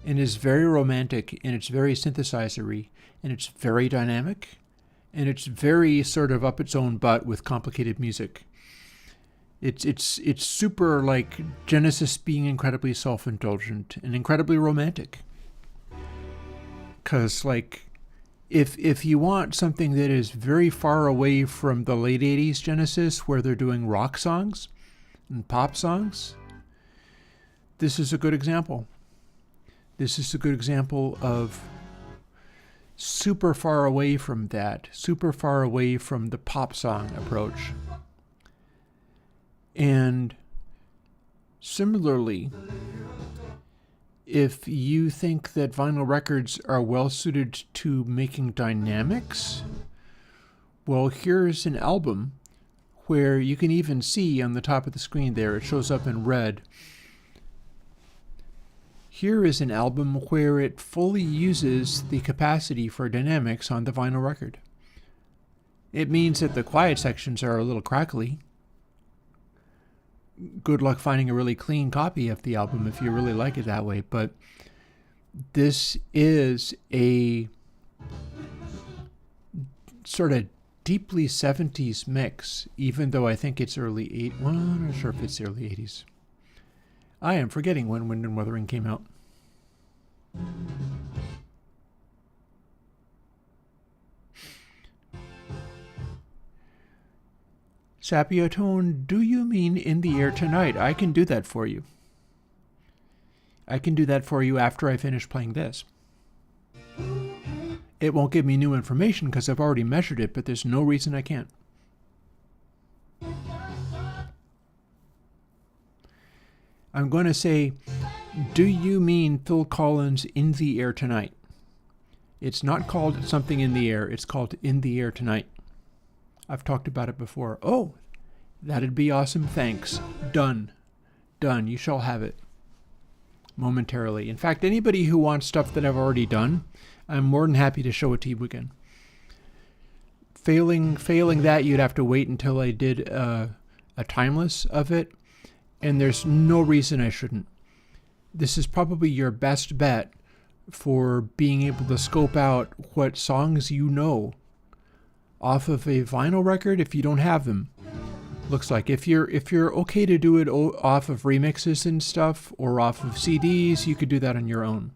and is very romantic, and it's very synthesizer-y, and it's very dynamic, and it's very sort of up its own butt with complicated music. It's super like Genesis being incredibly self-indulgent and incredibly romantic. 'Cause like, if you want something that is very far away from the late 80s Genesis, where they're doing rock songs and pop songs, this is a good example. This is a good example of super far away from that, super far away from the pop song approach. And similarly, if you think that vinyl records are well suited to making dynamics, well, here's an album where you can even see on the top of the screen there, it shows up in red. Here is an album where it fully uses the capacity for dynamics on the vinyl record. It means that the quiet sections are a little crackly. Good luck finding a really clean copy of the album if you really like it that way, but this is a sort of deeply 70s mix, even though I think it's early 80s. Well, I'm not sure if it's early 80s. I am forgetting when Wind and Wuthering came out. Sapiotone, do you mean In the Air Tonight? I can do that for you. I can do that for you after I finish playing this. It won't give me new information because I've already measured it, but there's no reason I can't. I'm going to say, do you mean Phil Collins' In the Air Tonight? It's not called Something in the Air. It's called In the Air Tonight. I've talked about it before. Oh, that'd be awesome. Thanks. Done. Done. You shall have it. Momentarily. In fact, anybody who wants stuff that I've already done, I'm more than happy to show it to you again. Failing that, you'd have to wait until I did a timeless of it, and there's no reason I shouldn't. This is probably your best bet for being able to scope out what songs you know off of a vinyl record if you don't have them. Looks like if you're okay to do it off of remixes and stuff or off of CDs, you could do that on your own.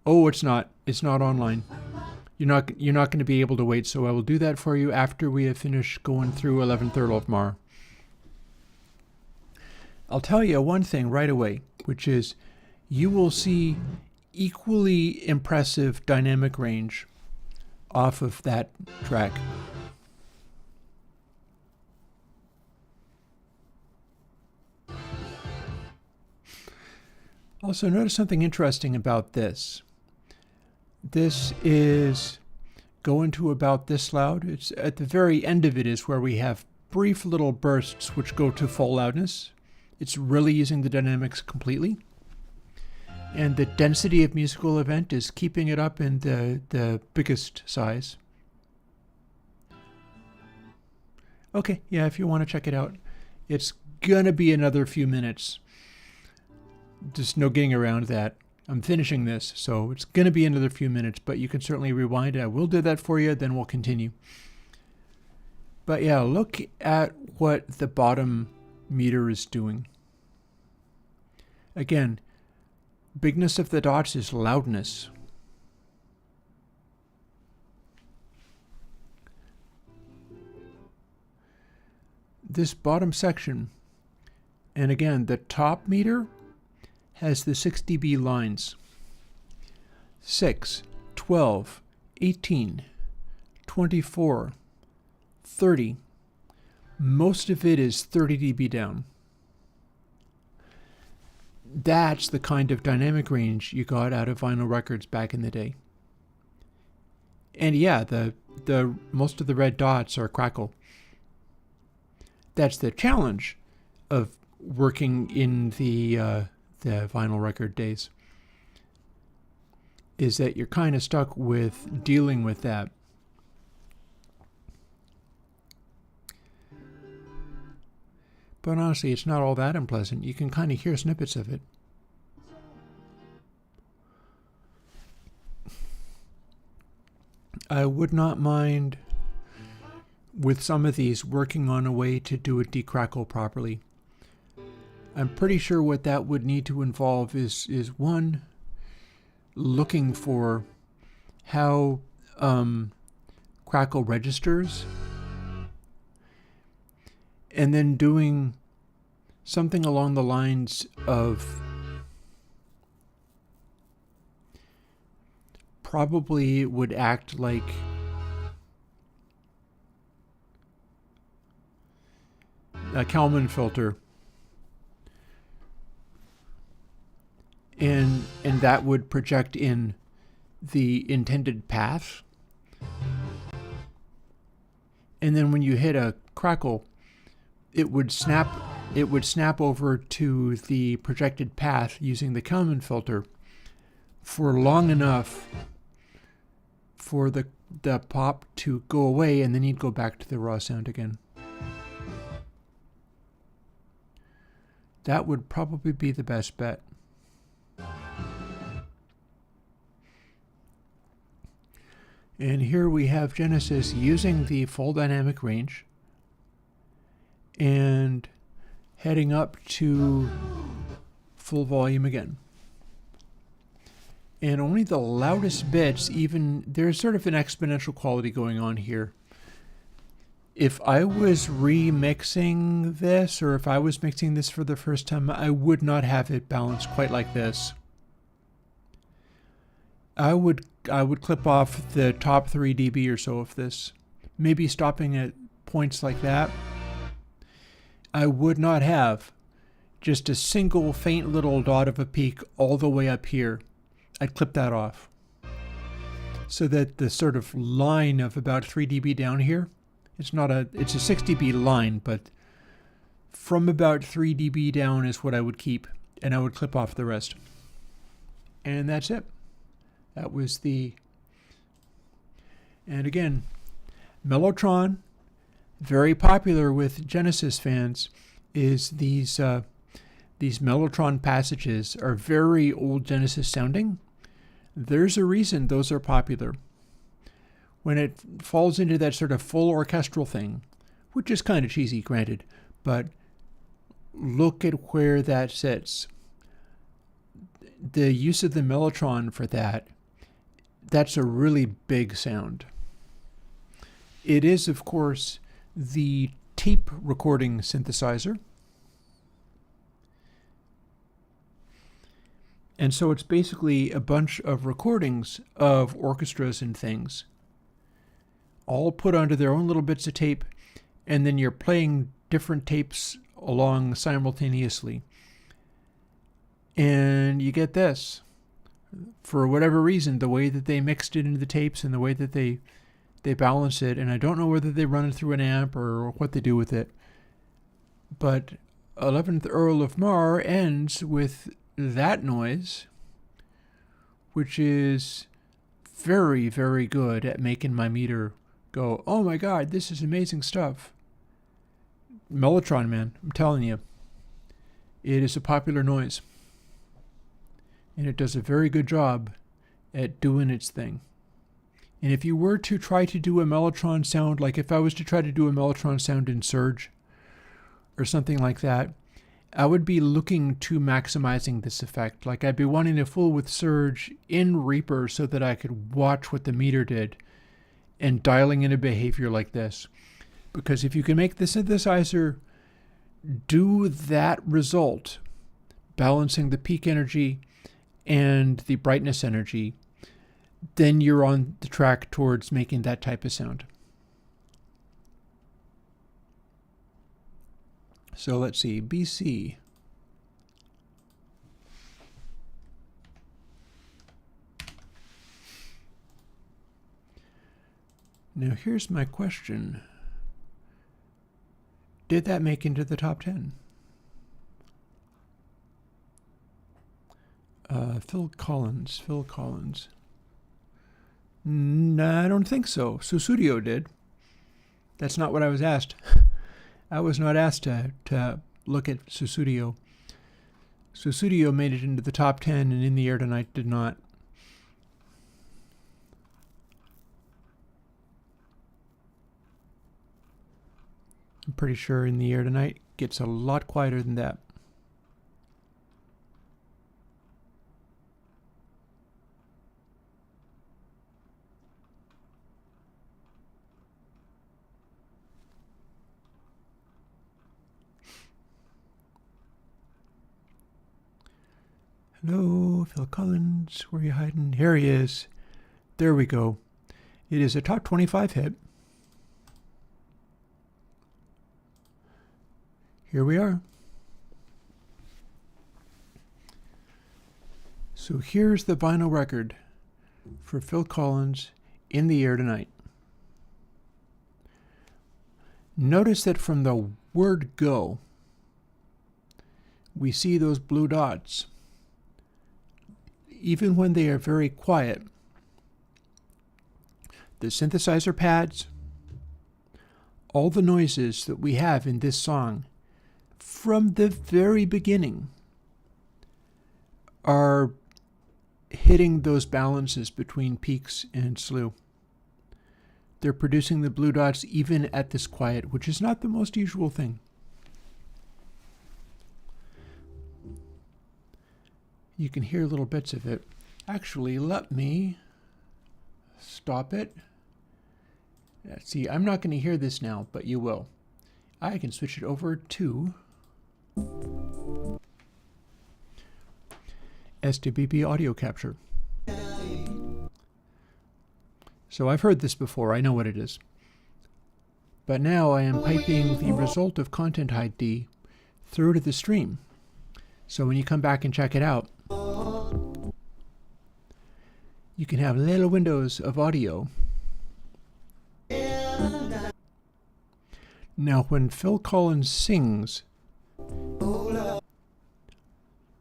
Oh, it's not online. You're not going to be able to wait, so I will do that for you after we have finished going through 11th of Mar. I'll tell you one thing right away, which is you will see equally impressive dynamic range off of that track. Also, notice something interesting about this. This is going to about this loud. It's at the very end of it is where we have brief little bursts which go to full loudness. It's really using the dynamics completely. And the density of musical event is keeping it up in the biggest size. Okay, yeah, if you want to check it out. It's gonna be another few minutes. Just no getting around that. I'm finishing this, so it's gonna be another few minutes, but you can certainly rewind it. I will do that for you, then we'll continue. But yeah, look at what the bottom meter is doing. Again, bigness of the dots is loudness. This bottom section, and again, the top meter has the 6 dB lines. 6, 12, 18, 24, 30. Most of it is 30 dB down. That's the kind of dynamic range you got out of vinyl records back in the day. And yeah, the most of the red dots are crackle. That's the challenge of working in the vinyl record days, is that you're kind of stuck with dealing with that. But honestly, it's not all that unpleasant. You can kind of hear snippets of it. I would not mind, with some of these, working on a way to do a decrackle properly. I'm pretty sure what that would need to involve is one, looking for how crackle registers, and then doing something along the lines of probably it would act like a Kalman filter, and that would project in the intended path, and then when you hit a crackle, it would snap over to the projected path using the Kalman filter for long enough for the pop to go away, and then you'd go back to the raw sound again. That would probably be the best bet. And here we have Genesis using the full dynamic range and heading up to full volume again. And only the loudest bits, even, there's sort of an exponential quality going on here. If I was remixing this, or if I was mixing this for the first time, I would not have it balanced quite like this. I would clip off the top 3 dB or so of this, maybe stopping at points like that. I would not have just a single faint little dot of a peak all the way up here. I'd clip that off so that the sort of line of about 3 dB down here, it's a 6 dB line, but from about 3 dB down is what I would keep, and I would clip off the rest. And that's it. That was the, and again, Mellotron, very popular with Genesis fans, is these Mellotron passages are very old Genesis sounding. There's a reason those are popular. When it falls into that sort of full orchestral thing, which is kind of cheesy, granted, but look at where that sits. The use of the Mellotron for that, that's a really big sound. It is, of course, the tape recording synthesizer. And so it's basically a bunch of recordings of orchestras and things, all put onto their own little bits of tape, and then you're playing different tapes along simultaneously. And you get this. For whatever reason, the way that they mixed it into the tapes and the way that they balance it, and I don't know whether they run it through an amp or what they do with it, but 11th Earl of Mar ends with that noise, which is very, very good at making my meter go, oh my God, this is amazing stuff. Mellotron, man, I'm telling you, it is a popular noise. And it does a very good job at doing its thing. And if you were to try to do a Mellotron sound, like if I was to try to do a Mellotron sound in Surge or something like that, I would be looking to maximizing this effect. Like I'd be wanting to fool with Surge in Reaper so that I could watch what the meter did and dialing in a behavior like this. Because if you can make the synthesizer do that result, balancing the peak energy and the brightness energy, then you're on the track towards making that type of sound. So let's see, BC. Now here's my question. Did that make into the top 10? Phil Collins. No, I don't think so. Susudio did. That's not what I was asked. I was not asked to look at Sussudio. Sussudio made it into the top 10, and In the Air Tonight did not. I'm pretty sure In the Air Tonight gets a lot quieter than that. Hello, Phil Collins. Where are you hiding? Here he is. There we go. It is a top 25 hit. Here we are. So here's the vinyl record for Phil Collins, In the Air Tonight. Notice that from the word go, we see those blue dots. Even when they are very quiet, the synthesizer pads, all the noises that we have in this song from the very beginning are hitting those balances between peaks and slew. They're producing the blue dots even at this quiet, which is not the most usual thing. You can hear little bits of it. Actually, let me stop it. See, I'm not going to hear this now, but you will. I can switch it over to SWB audio capture. So I've heard this before, I know what it is. But now I am piping the result of content ID through to the stream. So when you come back and check it out, you can have little windows of audio. Now when Phil Collins sings,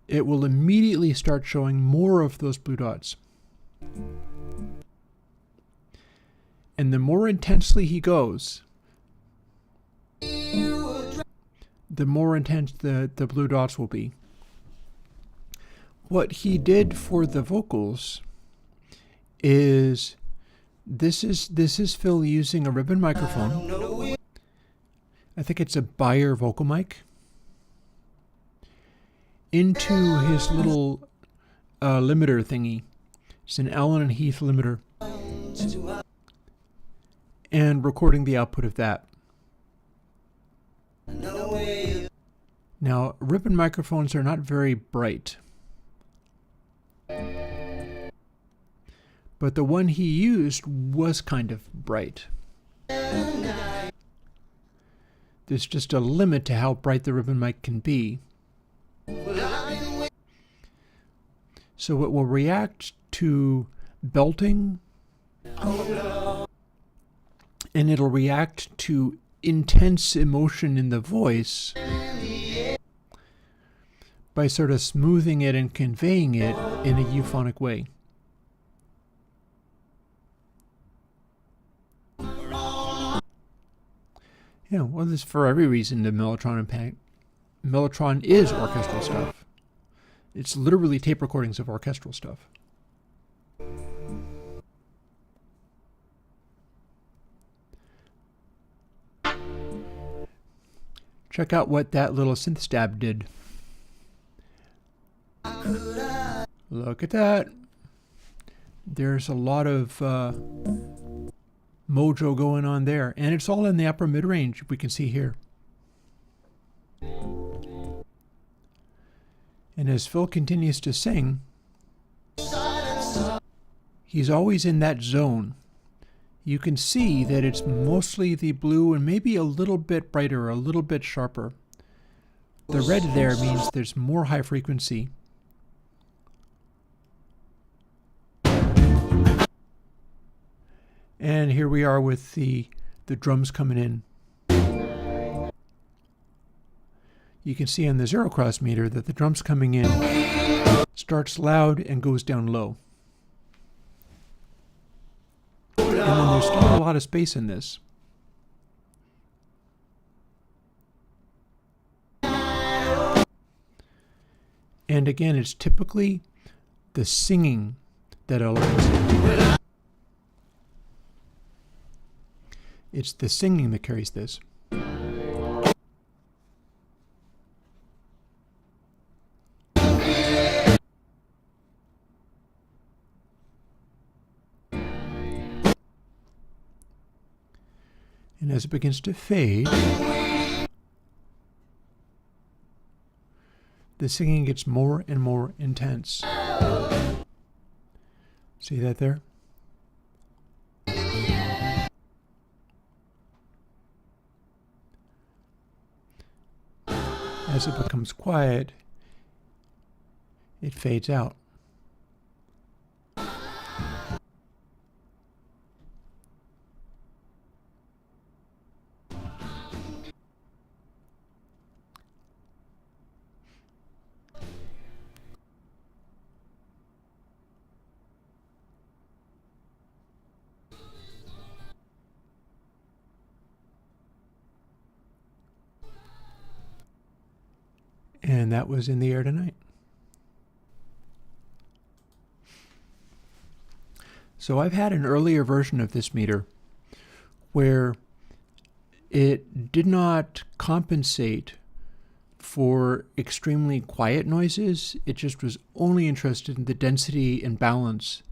it will immediately start showing more of those blue dots. And the more intensely he goes, the more intense the blue dots will be. What he did for the vocals is this is Phil using a ribbon microphone. I think it's a Beyer vocal mic into his little limiter thingy. It's an Allen and Heath limiter, and recording the output of that. Now, ribbon microphones are not very bright, but the one he used was kind of bright. There's just a limit to how bright the ribbon mic can be. So it will react to belting, and it'll react to intense emotion in the voice by sort of smoothing it and conveying it in a euphonic way. Yeah, well, this for every reason the Mellotron impact. Mellotron is orchestral stuff. It's literally tape recordings of orchestral stuff. Check out what that little synth stab did. Look at that. There's a lot of mojo going on there, and it's all in the upper mid-range, we can see here. And as Phil continues to sing, he's always in that zone. You can see that it's mostly the blue and maybe a little bit brighter, a little bit sharper. The red there means there's more high frequency. And here we are with the drums coming in. You can see on the zero cross meter that the drums coming in starts loud and goes down low. And then there's still a lot of space in this. And again, it's typically the singing that alerts it. It's the singing that carries this. And as it begins to fade, the singing gets more and more intense. See that there? As it becomes quiet, it fades out. And that was in the air tonight. So I've had an earlier version of this meter where it did not compensate for extremely quiet noises. It just was only interested in the density and balance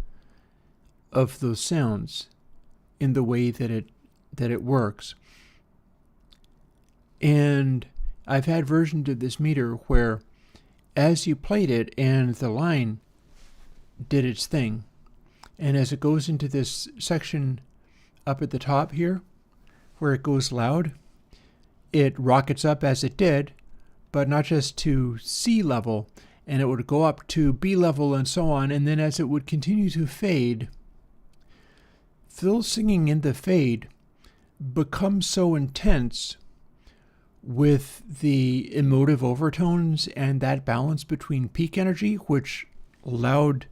of those sounds in the way that it works. And I've had versions of this meter where as you played it and the line did its thing, and as it goes into this section up at the top here where it goes loud, it rockets up as it did, but not just to C level, and it would go up to B level and so on, and then as it would continue to fade, Phil's singing in the fade becomes so intense with the emotive overtones and that balance between peak energy, which loud,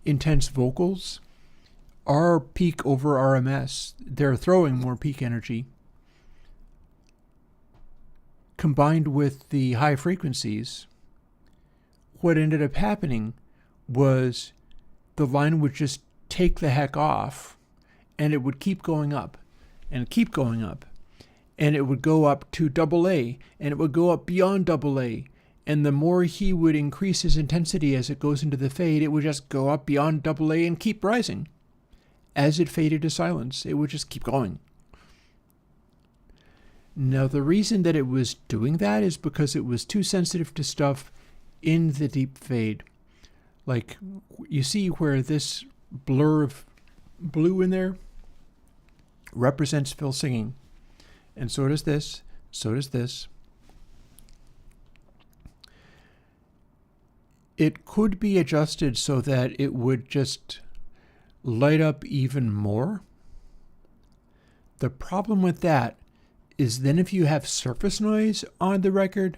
intense vocals are peak over RMS. They're throwing more peak energy. Combined with the high frequencies, what ended up happening was the line would just take the heck off, and it would keep going up and keep going up. And it would go up to AA, and it would go up beyond AA. And the more he would increase his intensity as it goes into the fade, it would just go up beyond AA and keep rising. As it faded to silence, it would just keep going. Now, the reason that it was doing that is because it was too sensitive to stuff in the deep fade. Like, you see where this blur of blue in there represents Phil singing. And so does this, so does this. It could be adjusted so that it would just light up even more. The problem with that is then if you have surface noise on the record,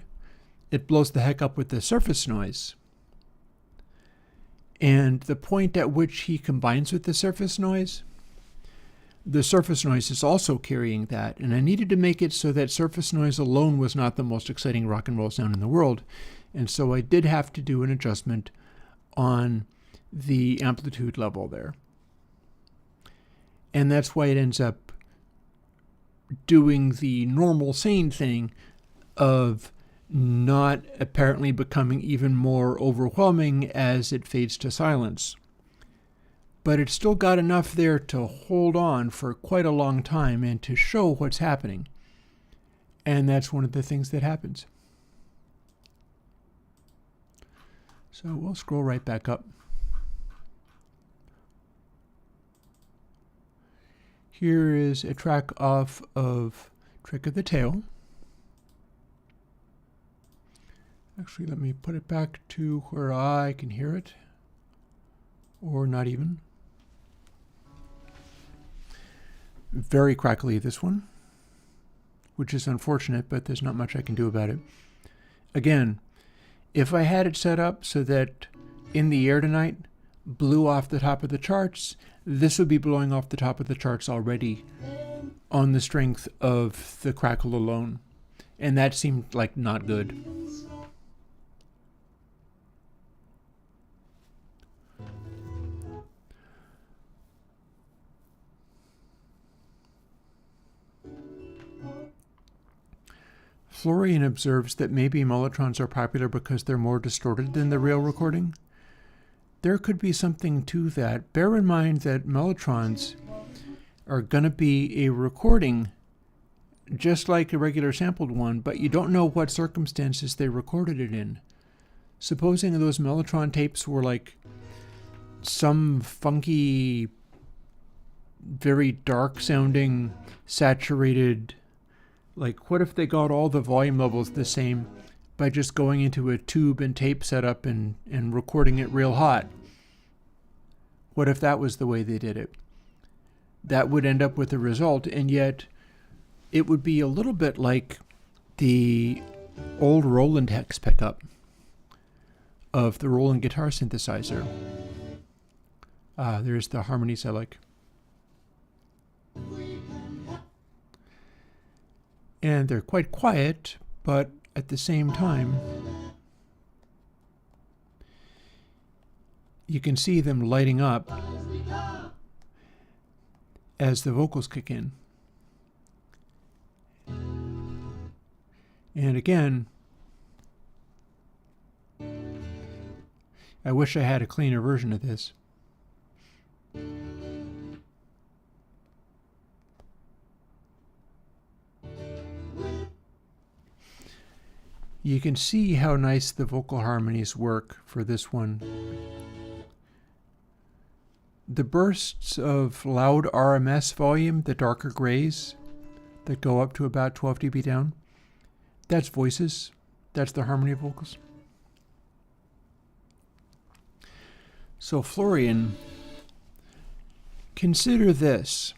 it blows the heck up with the surface noise. And the point at which he combines with the surface noise is also carrying that, and I needed to make it so that surface noise alone was not the most exciting rock and roll sound in the world, and so I did have to do an adjustment on the amplitude level there. And that's why it ends up doing the normal sane thing of not apparently becoming even more overwhelming as it fades to silence. But it's still got enough there to hold on for quite a long time and to show what's happening. And that's one of the things that happens. So we'll scroll right back up. Here is a track off of Trick of the Tail. Actually, let me put it back to where I can hear it. Or not even. Very crackly, this one, which is unfortunate, but there's not much I can do about it. Again, if I had it set up so that In the Air Tonight blew off the top of the charts, this would be blowing off the top of the charts already on the strength of the crackle alone. And that seemed like not good. Florian observes that maybe mellotrons are popular because they're more distorted than the real recording. There could be something to that. Bear in mind that mellotrons are going to be a recording just like a regular sampled one, but you don't know what circumstances they recorded it in. Supposing those mellotron tapes were like some funky, very dark sounding, saturated, like what if they got all the volume levels the same by just going into a tube and tape setup and recording it real hot? What if that was the way they did it? That would end up with a result, and yet it would be a little bit like the old Roland hex pickup of the Roland guitar synthesizer. There's the harmonies I like. And they're quite quiet, but at the same time, you can see them lighting up as the vocals kick in. And again, I wish I had a cleaner version of this. You can see how nice the vocal harmonies work for this one. The bursts of loud RMS volume, the darker grays that go up to about 12 dB down, that's voices. That's the harmony of vocals. So Florian, consider this.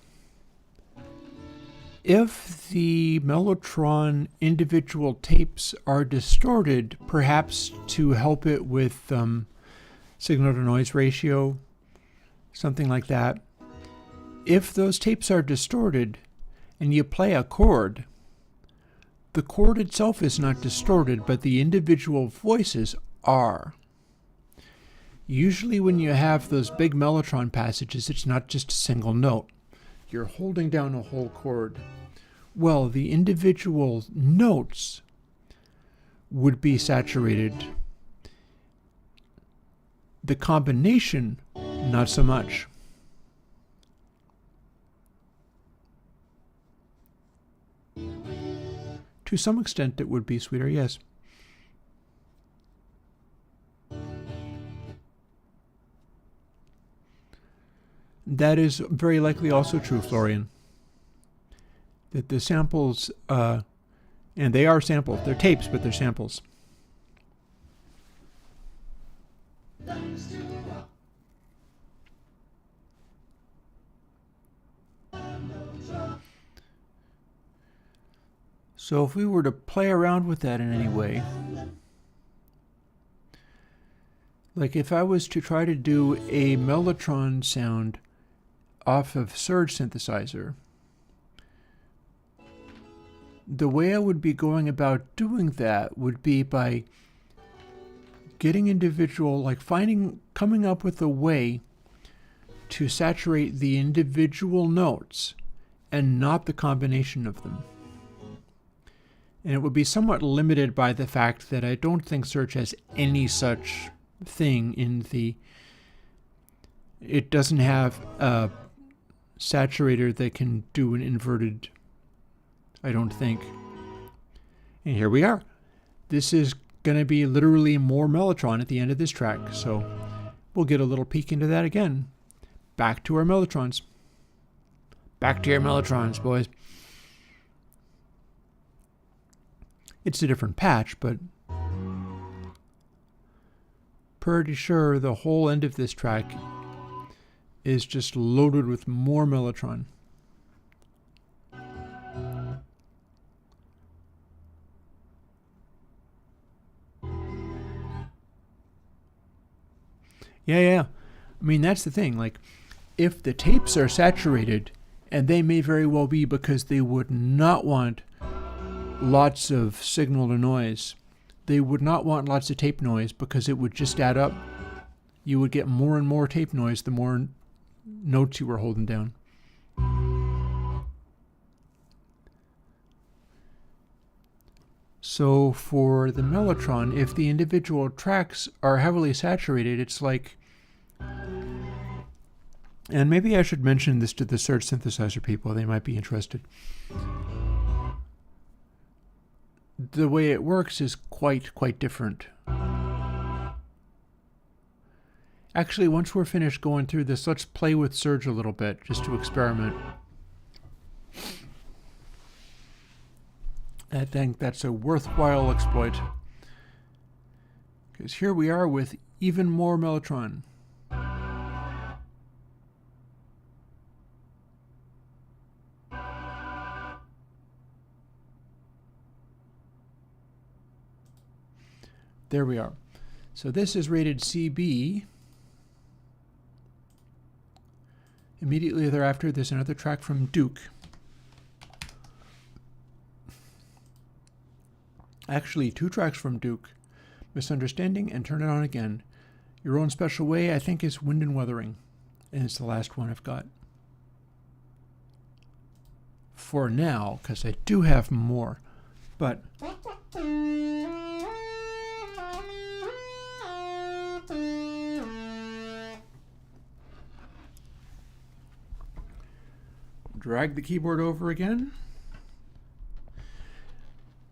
If the mellotron individual tapes are distorted, perhaps to help it with signal to noise ratio, something like that, if those tapes are distorted and you play a chord, the chord itself is not distorted, but the individual voices are. Usually when you have those big mellotron passages, it's not just a single note. You're holding down a whole chord. Well, the individual notes would be saturated. The combination, not so much. To some extent, it would be sweeter, yes. That is very likely also true, Florian. That the samples, and they are samples, they're tapes, but they're samples. So if we were to play around with that in any way, like if I was to try to do a mellotron sound off of Surge Synthesizer, the way I would be going about doing that would be by getting individual, like coming up with a way to saturate the individual notes and not the combination of them. And it would be somewhat limited by the fact that I don't think Surge has any such thing in the... It doesn't have a saturator that can do an inverted, I don't think. And here we are. This is going to be literally more mellotron at the end of this track, so we'll get a little peek into that again. Back to our mellotrons. Back to your mellotrons, boys. It's a different patch, but pretty sure the whole end of this track is just loaded with more mellotron. Yeah. I mean, that's the thing. Like, if the tapes are saturated, and they may very well be because they would not want lots of signal to noise. They would not want lots of tape noise because it would just add up. You would get more and more tape noise the more notes you were holding down. So for the mellotron, if the individual tracks are heavily saturated, it's like, and maybe I should mention this to the search synthesizer people, they might be interested. The way it works is quite different. Actually, once we're finished going through this, let's play with Surge a little bit, just to experiment. I think that's a worthwhile exploit. Because here we are with even more mellotron. There we are. So this is rated CB. Immediately thereafter, there's another track from Duke. Actually, 2 tracks from Duke. Misunderstanding and Turn It On Again. Your Own Special Way, I think, is Wind and Wuthering. And it's the last one I've got. For now, because I do have more. But drag the keyboard over again.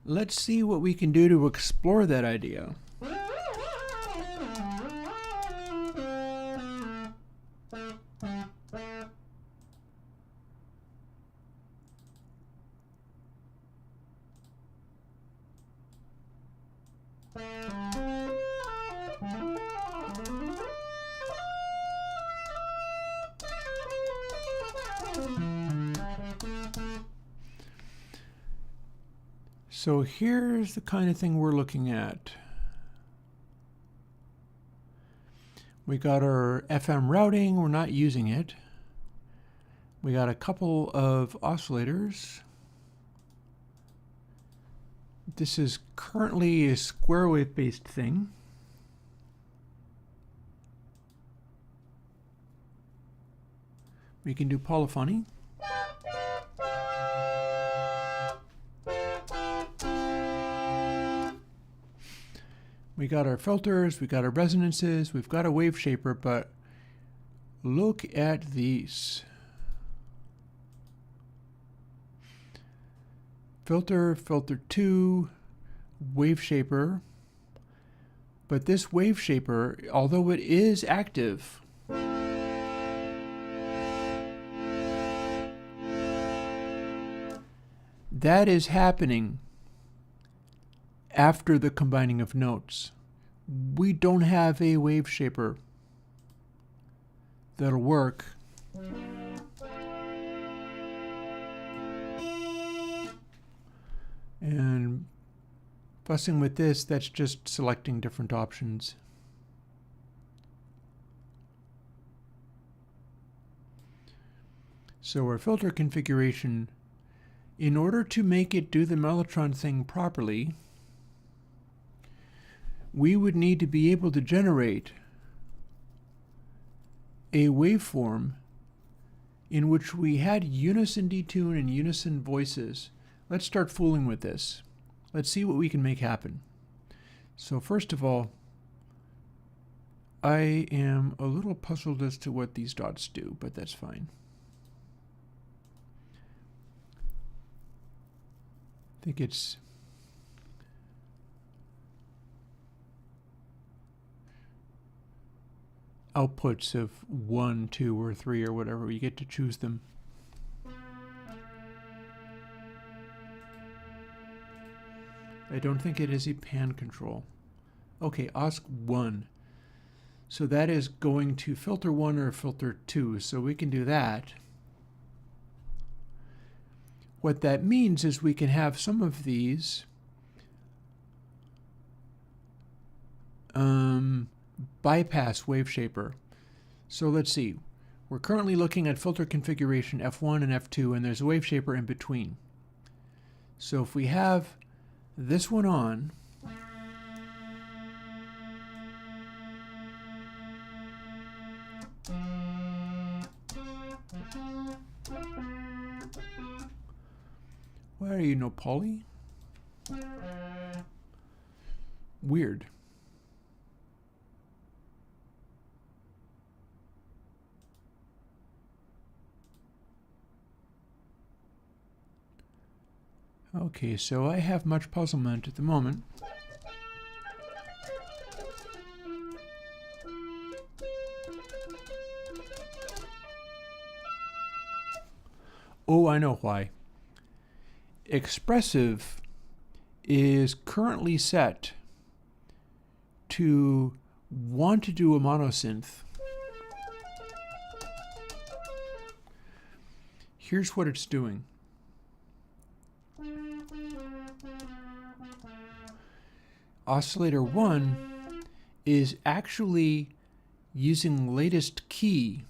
Let's see what we can do to explore that idea. So here's the kind of thing we're looking at. We got our FM routing, we're not using it. We got a couple of oscillators. This is currently a square wave based thing. We can do polyphony. We got our filters, we got our resonances, we've got a wave shaper, but look at these. Filter, filter 2, wave shaper. But this wave shaper, although it is active, that is happening after the combining of notes. We don't have a wave shaper that'll work. And fussing with this, that's just selecting different options. So our filter configuration, in order to make it do the mellotron thing properly, we would need to be able to generate a waveform in which we had unison detune and unison voices. Let's start fooling with this. Let's see what we can make happen. So first of all, I am a little puzzled as to what these dots do, but that's fine. I think it's outputs of 1, 2, or 3, or whatever. You get to choose them. I don't think it is a pan control. Okay, OSC1. So that is going to filter 1 or filter 2, so we can do that. What that means is we can have some of these bypass wave shaper. So let's see. We're currently looking at filter configuration F1 and F2, and there's a wave shaper in between. So if we have this one on, why are you no poly? Weird. Okay, so I have much puzzlement at the moment. Oh, I know why. Expressive is currently set to want to do a monosynth. Here's what it's doing. Oscillator 1 is actually using latest key.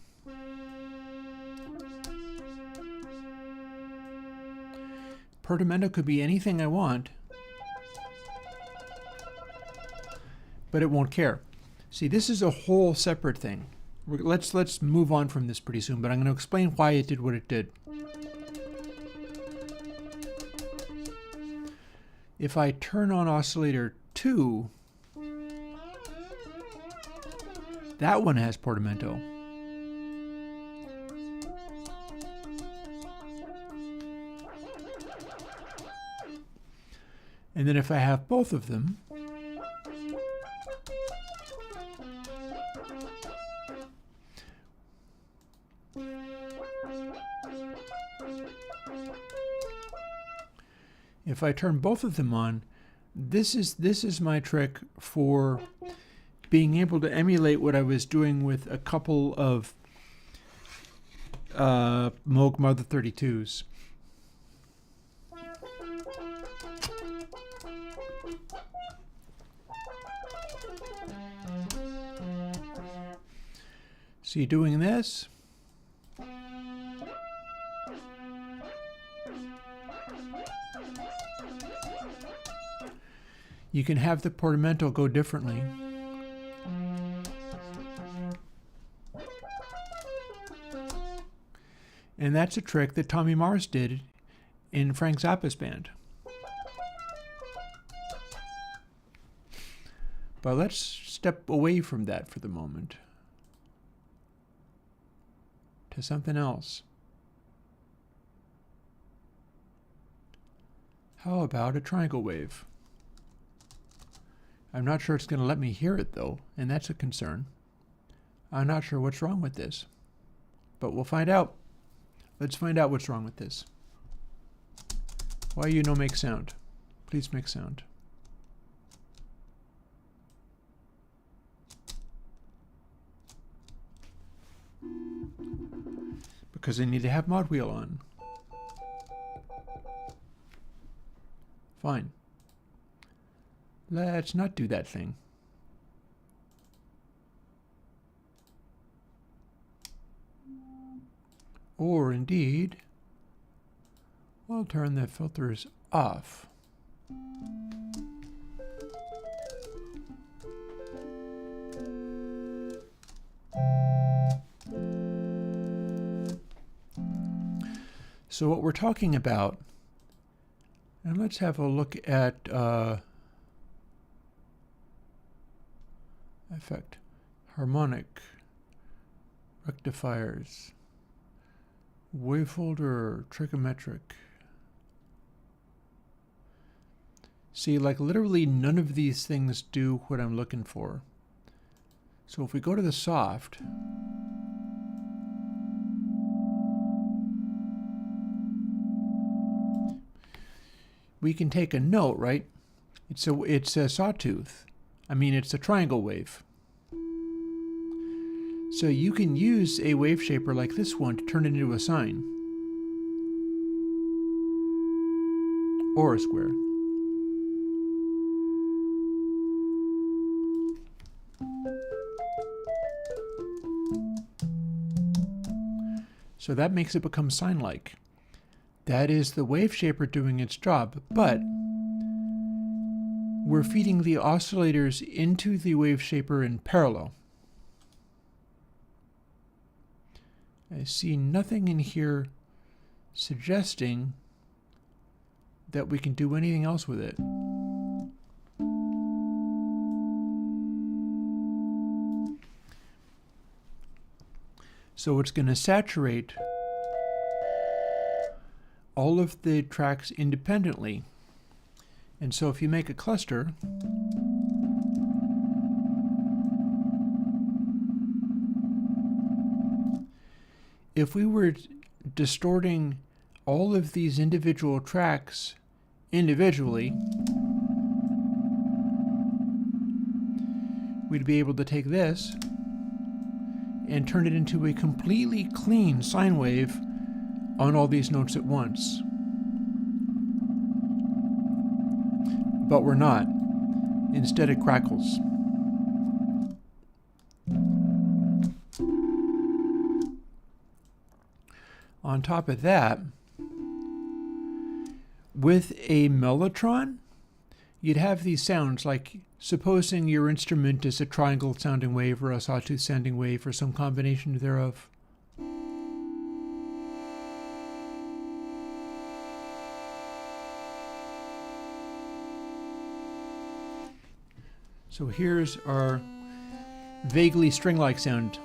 Portamento could be anything I want, but it won't care. See, this is a whole separate thing. Let's move on from this pretty soon, but I'm going to explain why it did what it did. If I turn on oscillator 2, that one has portamento. And then if I have both of them, if I turn both of them on, this is my trick for being able to emulate what I was doing with a couple of Moog Mother 32s. See, doing this, you can have the portamento go differently. And that's a trick that Tommy Mars did in Frank Zappa's band. But let's step away from that for the moment to something else. How about a triangle wave? I'm not sure it's going to let me hear it though, and that's a concern. I'm not sure what's wrong with this, but we'll find out. Let's find out what's wrong with this. Why you no make sound? Please make sound. Because I need to have mod wheel on. Fine. Let's not do that thing. Or indeed, I'll turn the filters off. So what we're talking about, and let's have a look at effect, harmonic, rectifiers, wavefolder, trigonometric. See, like literally none of these things do what I'm looking for. So if we go to the soft, we can take a note, right? It's a sawtooth. I mean, it's a triangle wave. So you can use a wave shaper like this one to turn it into a sine. Or a square. So that makes it become sine-like. That is the wave shaper doing its job, but we're feeding the oscillators into the wave shaper in parallel. I see nothing in here suggesting that we can do anything else with it. So it's going to saturate all of the tracks independently. And so if you make a cluster, if we were distorting all of these individual tracks individually, we'd be able to take this and turn it into a completely clean sine wave on all these notes at once. But we're not. Instead it crackles. On top of that, with a mellotron, you'd have these sounds like, supposing your instrument is a triangle sounding wave or a sawtooth sounding wave or some combination thereof. So here's our vaguely string-like sound.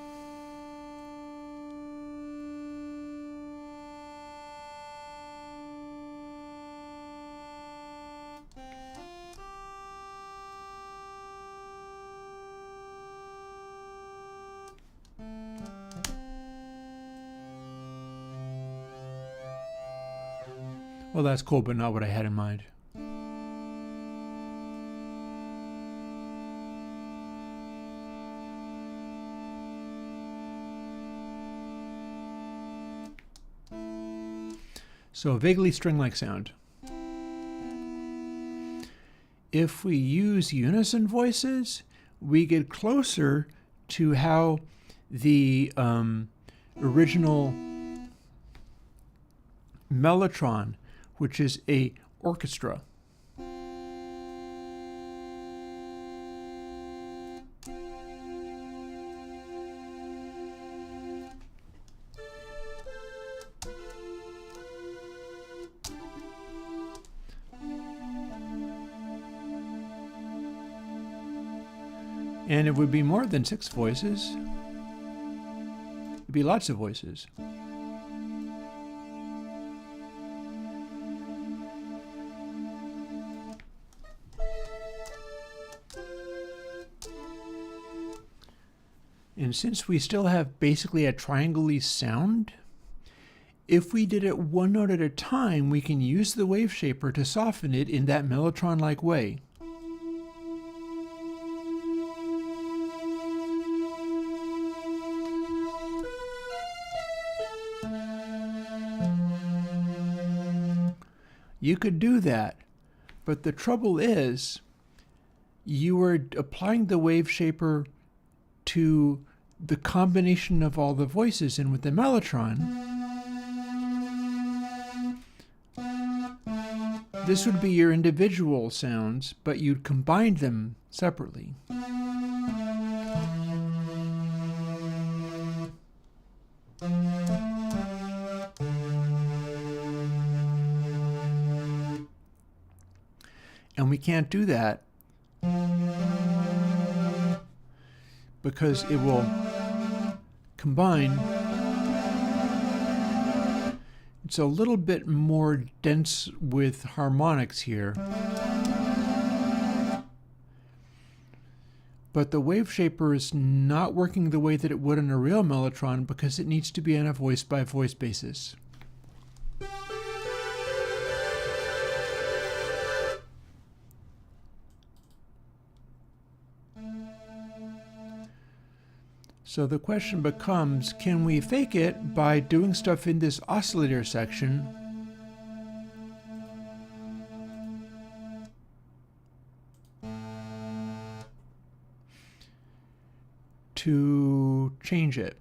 Well, that's cool, but not what I had in mind. So a vaguely string-like sound. If we use unison voices, we get closer to how the original mellotron, which is a orchestra. And it would be more than 6 voices. It'd be lots of voices. And since we still have basically a triangle-y sound, if we did it one note at a time, we can use the wave shaper to soften it in that mellotron-like way. You could do that, but the trouble is you are applying the wave shaper to the combination of all the voices, and with the mellotron, this would be your individual sounds, but you'd combine them separately. And we can't do that because it will combine. It's a little bit more dense with harmonics here. But the wave shaper is not working the way that it would in a real mellotron because it needs to be on a voice-by-voice basis. So the question becomes, can we fake it by doing stuff in this oscillator section to change it?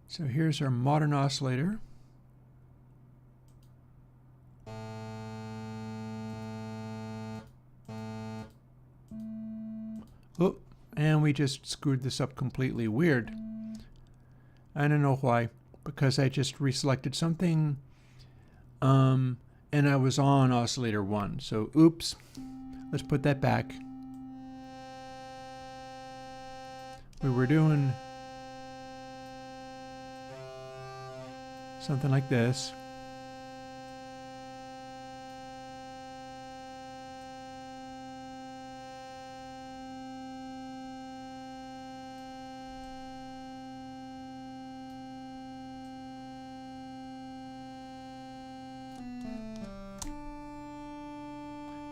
So here's our modern oscillator. Oh, and we just screwed this up completely. Weird. I don't know why. Because I just reselected something and I was on oscillator 1. So oops. Let's put that back. we were doing something like this.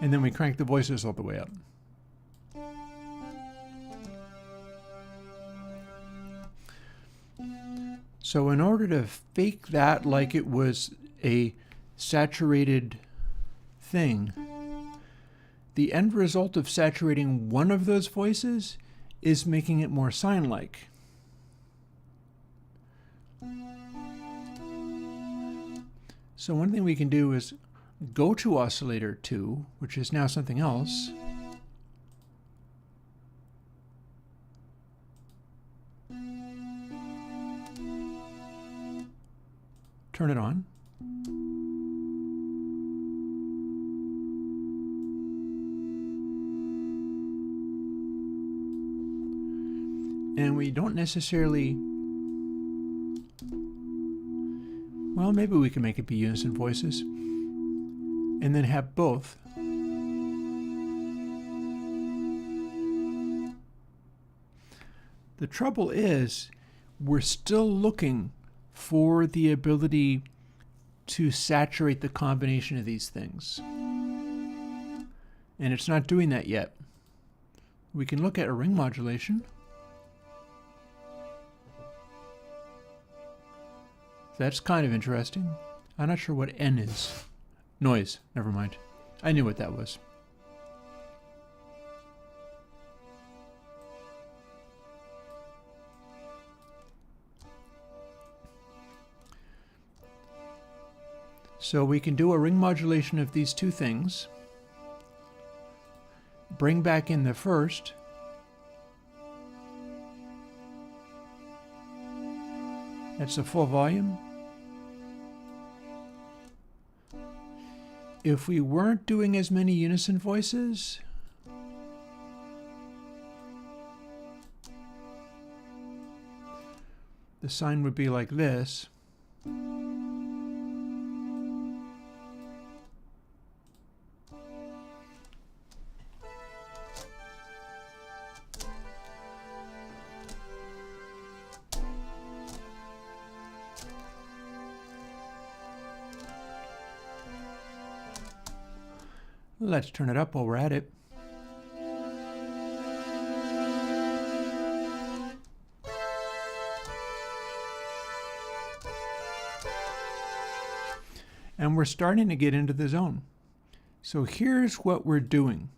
And then we crank the voices all the way up. So in order to fake that like it was a saturated thing, the end result of saturating one of those voices is making it more sine-like. So one thing we can do is go to oscillator 2, which is now something else. Turn it on. And we don't necessarily, well, maybe we can make it be unison voices and then have both. The trouble is, we're still looking for the ability to saturate the combination of these things. And it's not doing that yet. We can look at a ring modulation. That's kind of interesting. I'm not sure what N is. Noise, never mind. I knew what that was. So we can do a ring modulation of these two things. Bring back in the first. That's the full volume. If we weren't doing as many unison voices, the sine would be like this. Let's turn it up while we're at it. And we're starting to get into the zone. So here's what we're doing.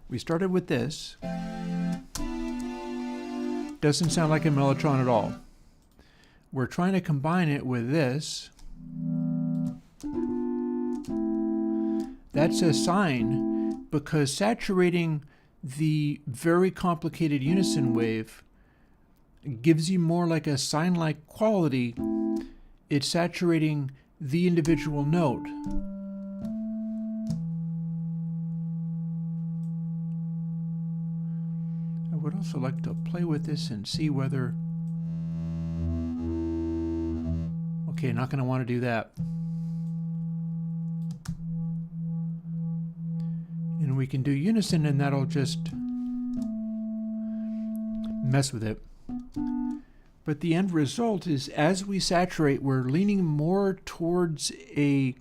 We started with this. Doesn't sound like a mellotron at all. We're trying to combine it with this. That's a sine because saturating the very complicated unison wave gives you more like a sine-like quality. It's saturating the individual note. I would also like to play with this and see whether... Okay, not going to want to do that. And we can do unison and that'll just mess with it. But the end result is as we saturate, we're leaning more towards a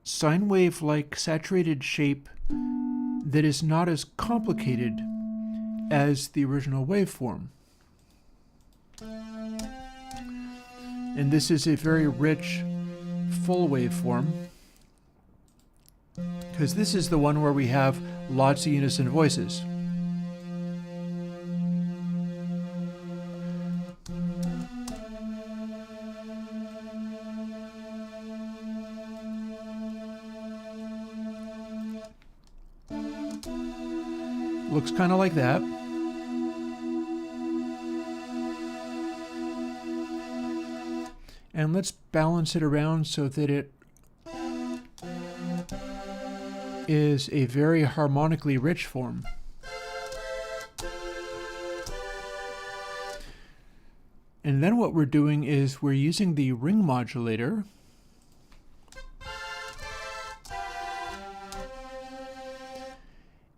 sine wave-like saturated shape that is not as complicated as the original waveform. And this is a very rich, full waveform, because this is the one where we have lots of unison voices. Looks kind of like that. And let's balance it around so that it is a very harmonically rich form. And then what we're doing is we're using the ring modulator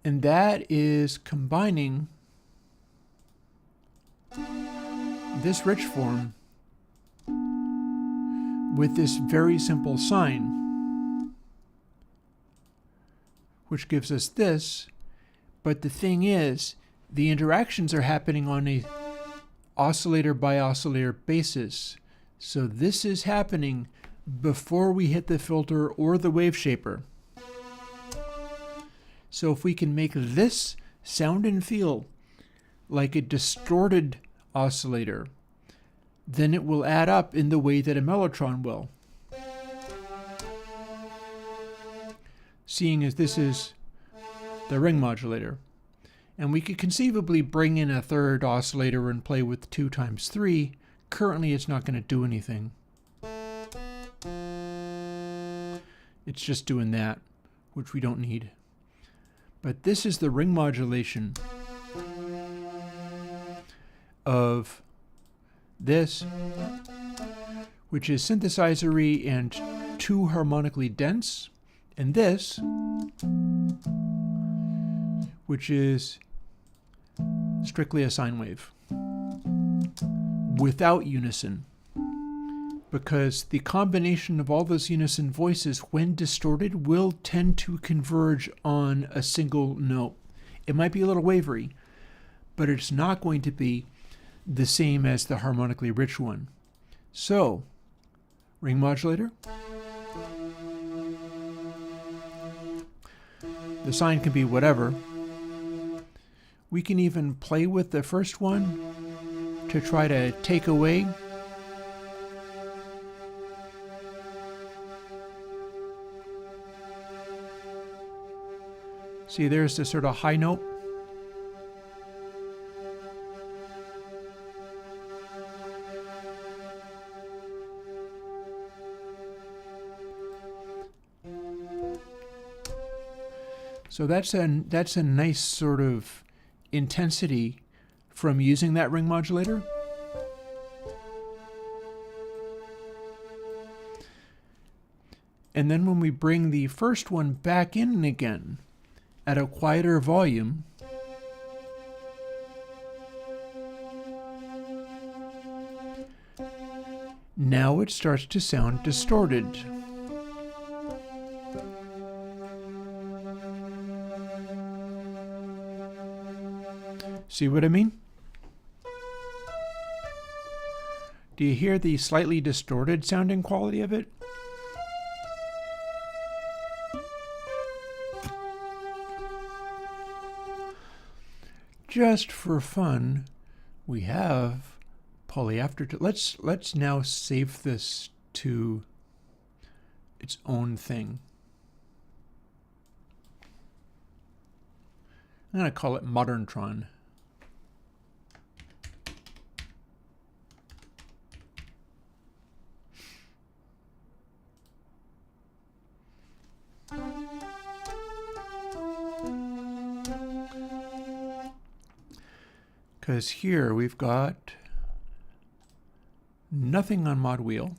and that is combining this rich form with this very simple sine, which gives us this. But the thing is, the interactions are happening on a oscillator by oscillator basis. So this is happening before we hit the filter or the wave shaper. So if we can make this sound and feel like a distorted oscillator, then it will add up in the way that a mellotron will. Seeing as this is the ring modulator. And we could conceivably bring in a third oscillator and play with 2 times 3. Currently it's not going to do anything. It's just doing that, which we don't need. But this is the ring modulation of this, which is synthesizer-y and 2 harmonically dense, and this, which is strictly a sine wave without unison, because the combination of all those unison voices, when distorted, will tend to converge on a single note. It might be a little wavery, but it's not going to be the same as the harmonically rich one. So, ring modulator. The sine can be whatever. We can even play with the first one to try to take away see, there's the sort of high note. So that's a nice sort of intensity from using that ring modulator. And then when we bring the first one back in again at a quieter volume, now it starts to sound distorted. See what I mean? Do you hear the slightly distorted sounding quality of it? Just for fun, we have polyaftertouch. Let's now save this to its own thing. I'm going to call it ModernTron. Because here we've got nothing on mod wheel,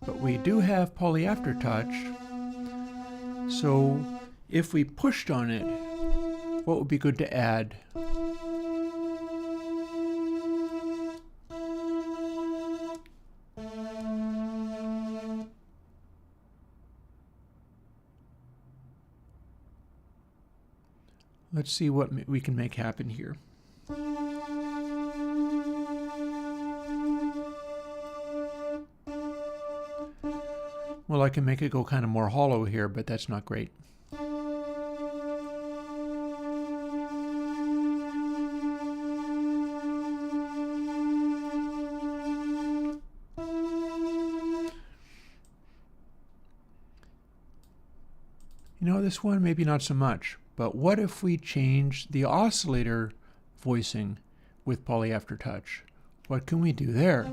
but we do have polyaftertouch. So if we pushed on it, what would be good to add? Let's see what we can make happen here. Well, I can make it go kind of more hollow here, but that's not great. You know, this one maybe not so much. But what if we change the oscillator voicing with polyaftertouch? What can we do there?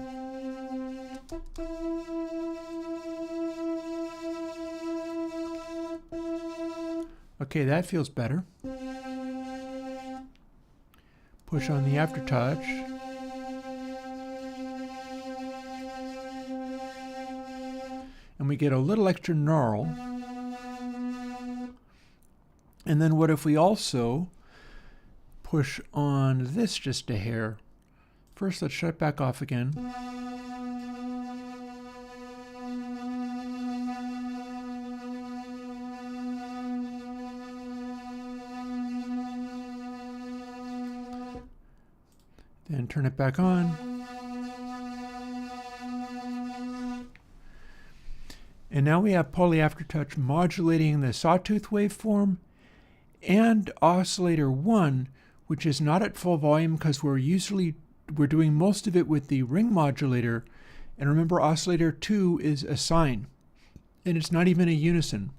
Okay, that feels better. Push on the aftertouch. And we get a little extra gnarl. And then what if we also push on this just a hair? First, let's shut it back off again. Then turn it back on. And now we have poly aftertouch modulating the sawtooth waveform and oscillator 1, which is not at full volume because we're doing most of it with the ring modulator. And remember, oscillator 2 is a sine, and it's not even a unison.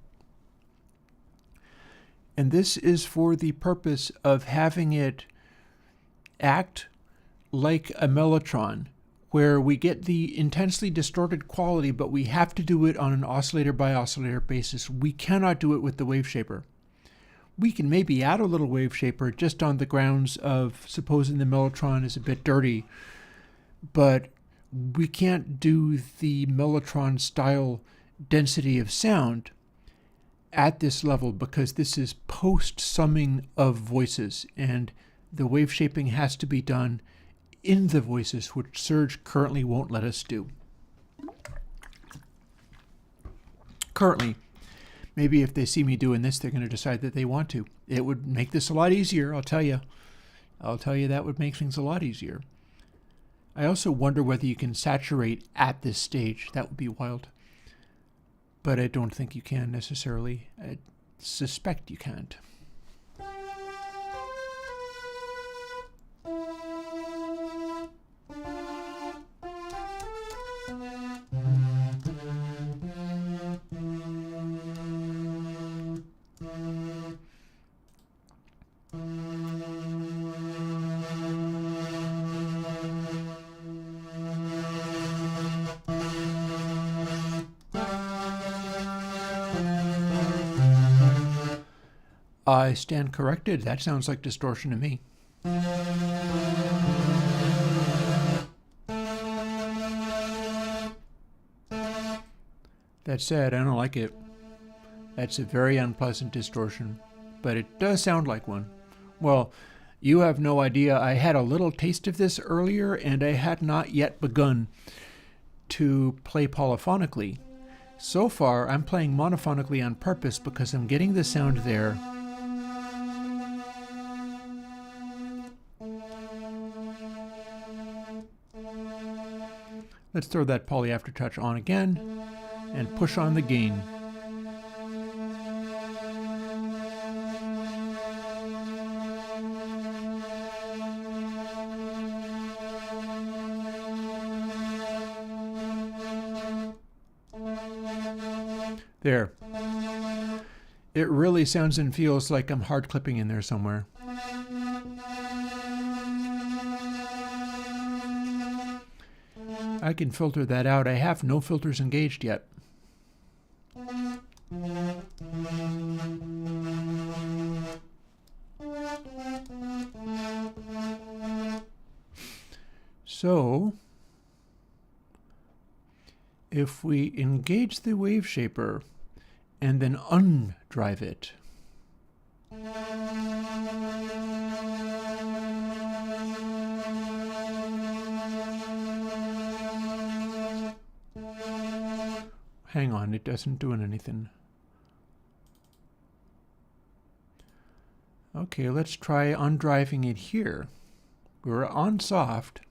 And this is for the purpose of having it act like a mellotron, where we get the intensely distorted quality, but we have to do it on an oscillator by oscillator basis. We cannot do it with the wave shaper. We can maybe add a little wave shaper just on the grounds of supposing the mellotron is a bit dirty, but we can't do the mellotron style density of sound at this level because this is post summing of voices, and the wave shaping has to be done in the voices, which Surge currently won't let us do. Currently. Maybe if they see me doing this, they're going to decide that they want to. It would make this a lot easier, I'll tell you. I'll tell you that would make things a lot easier. I also wonder whether you can saturate at this stage. That would be wild. But I don't think you can necessarily. I suspect you can't. I stand corrected. That sounds like distortion to me. That said, I don't like it. That's a very unpleasant distortion, but it does sound like one. Well, you have no idea. I had a little taste of this earlier, and I had not yet begun to play polyphonically. So far, I'm playing monophonically on purpose because I'm getting the sound there. Let's throw that poly aftertouch on again and push on the gain. There. It really sounds and feels like I'm hard clipping in there somewhere. I can filter that out. I have no filters engaged yet. So, if we engage the wave shaper and then undrive it, hang on, it doesn't do anything. Okay, let's try undriving it here. We're on soft.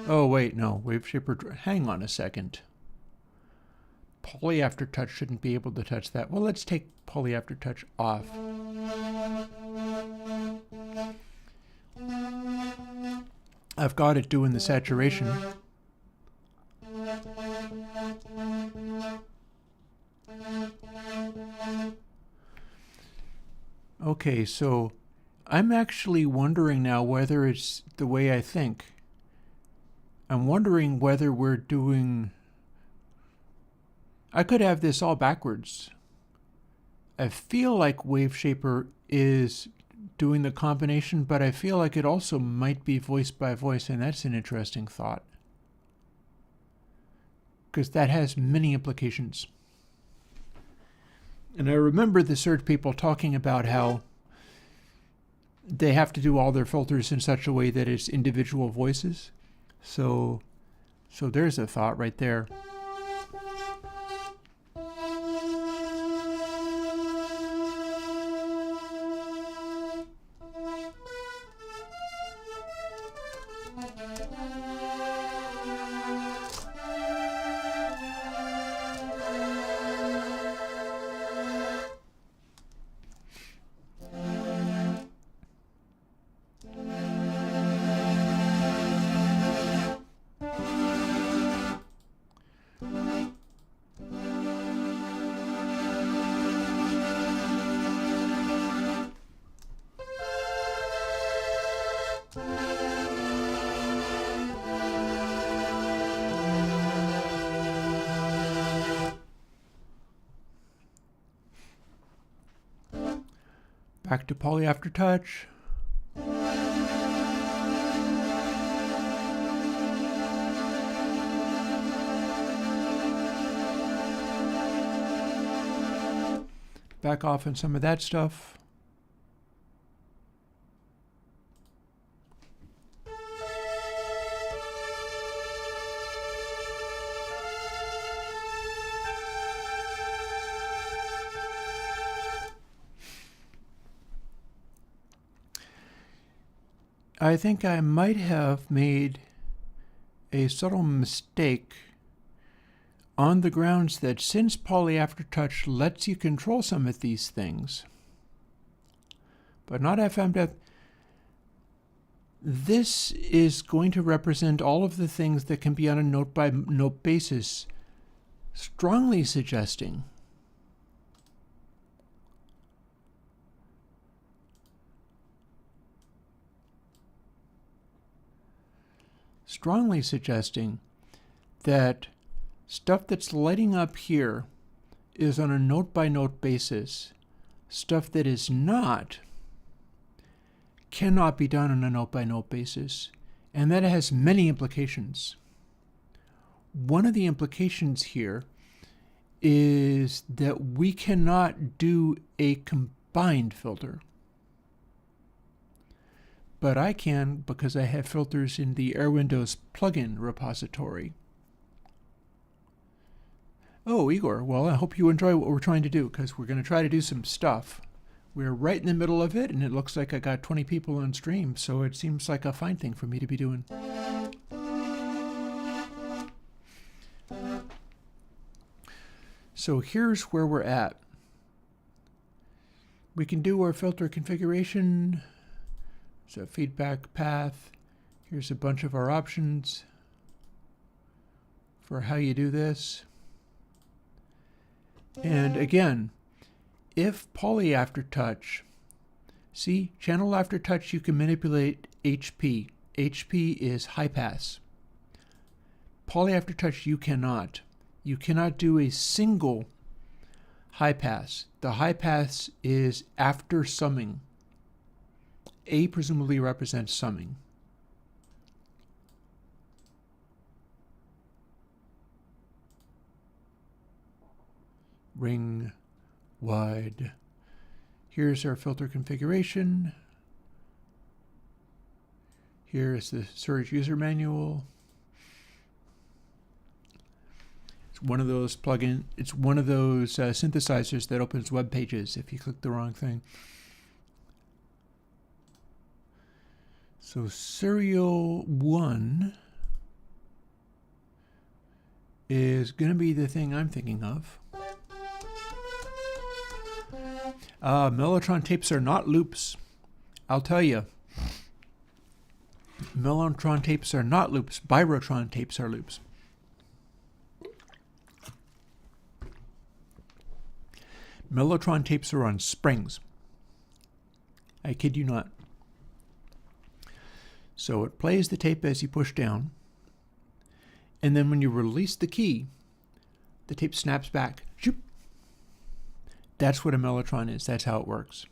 Oh wait, no, wave shaper, hang on a second. Poly aftertouch shouldn't be able to touch that. Well, let's take poly aftertouch off. I've got it doing the saturation. Okay, so I'm actually wondering now whether it's the way I think. I'm wondering whether we're doing... I could have this all backwards. I feel like WaveShaper is doing the combination, but I feel like it also might be voice by voice, and that's an interesting thought, because that has many implications. And I remember the Surge people talking about how they have to do all their filters in such a way that it's individual voices. So there's a thought right there. Back to Poly Aftertouch. Back off on some of that stuff. I think I might have made a subtle mistake on the grounds that since Poly Aftertouch lets you control some of these things, but not FM depth, this is going to represent all of the things that can be on a note-by-note basis, strongly suggesting that stuff that's lighting up here is on a note-by-note basis. Stuff that is not cannot be done on a note-by-note basis, and that has many implications. One of the implications here is that we cannot do a combined filter. But I can, because I have filters in the Airwindows plugin repository. Oh, Igor, well, I hope you enjoy what we're trying to do, because we're going to try to do some stuff. We're right in the middle of it, and it looks like I got 20 people on stream, so it seems like a fine thing for me to be doing. So here's where we're at. We can do our filter configuration. So feedback path. Here's a bunch of our options for how you do this. And again, if Poly Aftertouch, see, channel Aftertouch, you can manipulate HP. HP is high pass. Poly Aftertouch, you cannot. You cannot do a single high pass. The high pass is after summing. A presumably represents summing. Ring wide. Here's our filter configuration. Here is the Surge user manual. It's one of those synthesizers that opens web pages if you click the wrong thing. So serial 1 is going to be the thing I'm thinking of. Mellotron tapes are not loops. I'll tell you. Mellotron tapes are not loops. Birotron tapes are loops. Mellotron tapes are on springs. I kid you not. So it plays the tape as you push down, and then when you release the key, the tape snaps back. Shoop. That's what a mellotron is. That's how it works.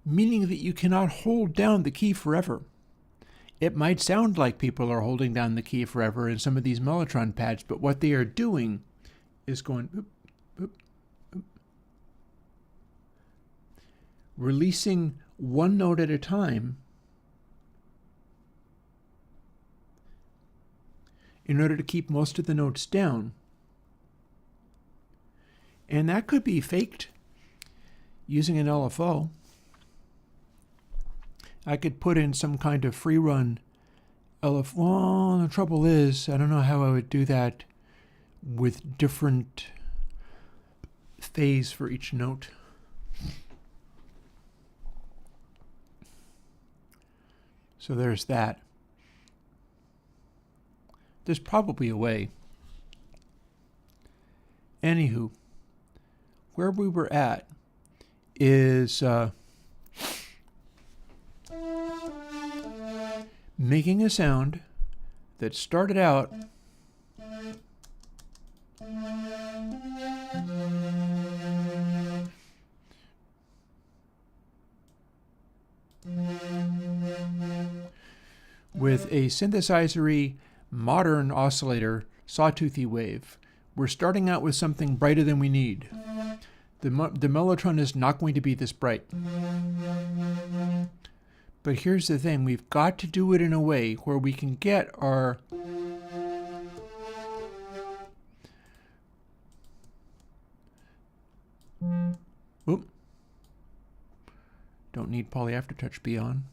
Meaning that you cannot hold down the key forever. It might sound like people are holding down the key forever in some of these mellotron pads, but what they are doing is going boop, boop, boop, releasing one note at a time in order to keep most of the notes down. And that could be faked using an LFO. I could put in some kind of free run LFO. Well, the trouble is, I don't know how I would do that with different phase for each note. So there's that. There's probably a way. Anywho, where we were at is making a sound that started out with a synthesizer-y modern oscillator sawtoothy wave. We're starting out with something brighter than we need. The mellotron is not going to be this bright. But here's the thing, we've got to do it in a way where we can get our oop. Don't need poly aftertouch be on.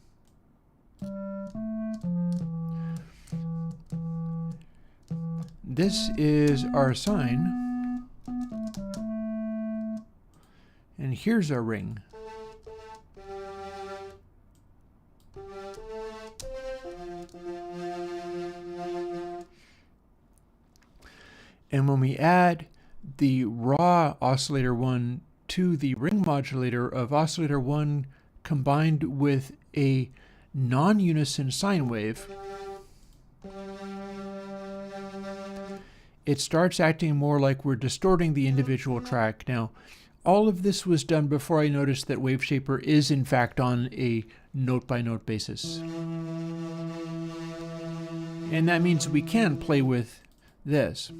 This is our sine, and here's our ring. And when we add the raw oscillator 1 to the ring modulator of oscillator 1 combined with a non-unison sine wave, it starts acting more like we're distorting the individual track. Now, all of this was done before I noticed that WaveShaper is in fact on a note-by-note basis. And that means we can play with this.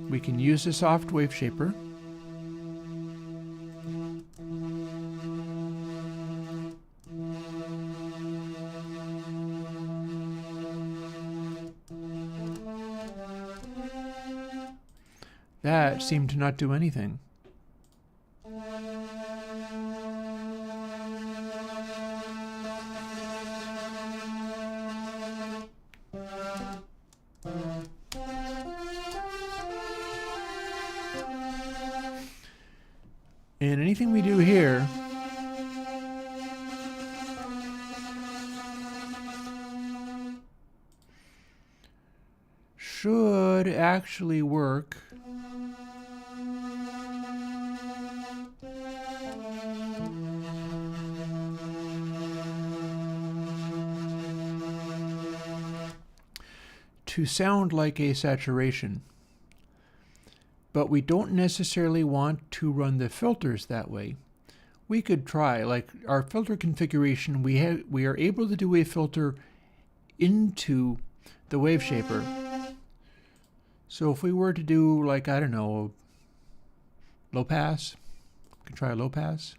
We can use a soft WaveShaper. That seemed to not do anything. And anything we do here should actually work. To sound like a saturation. But we don't necessarily want to run the filters that way. We could try, like our filter configuration, we are able to do a filter into the WaveShaper. So if we were to do, like, I don't know, low pass, we could try a low pass.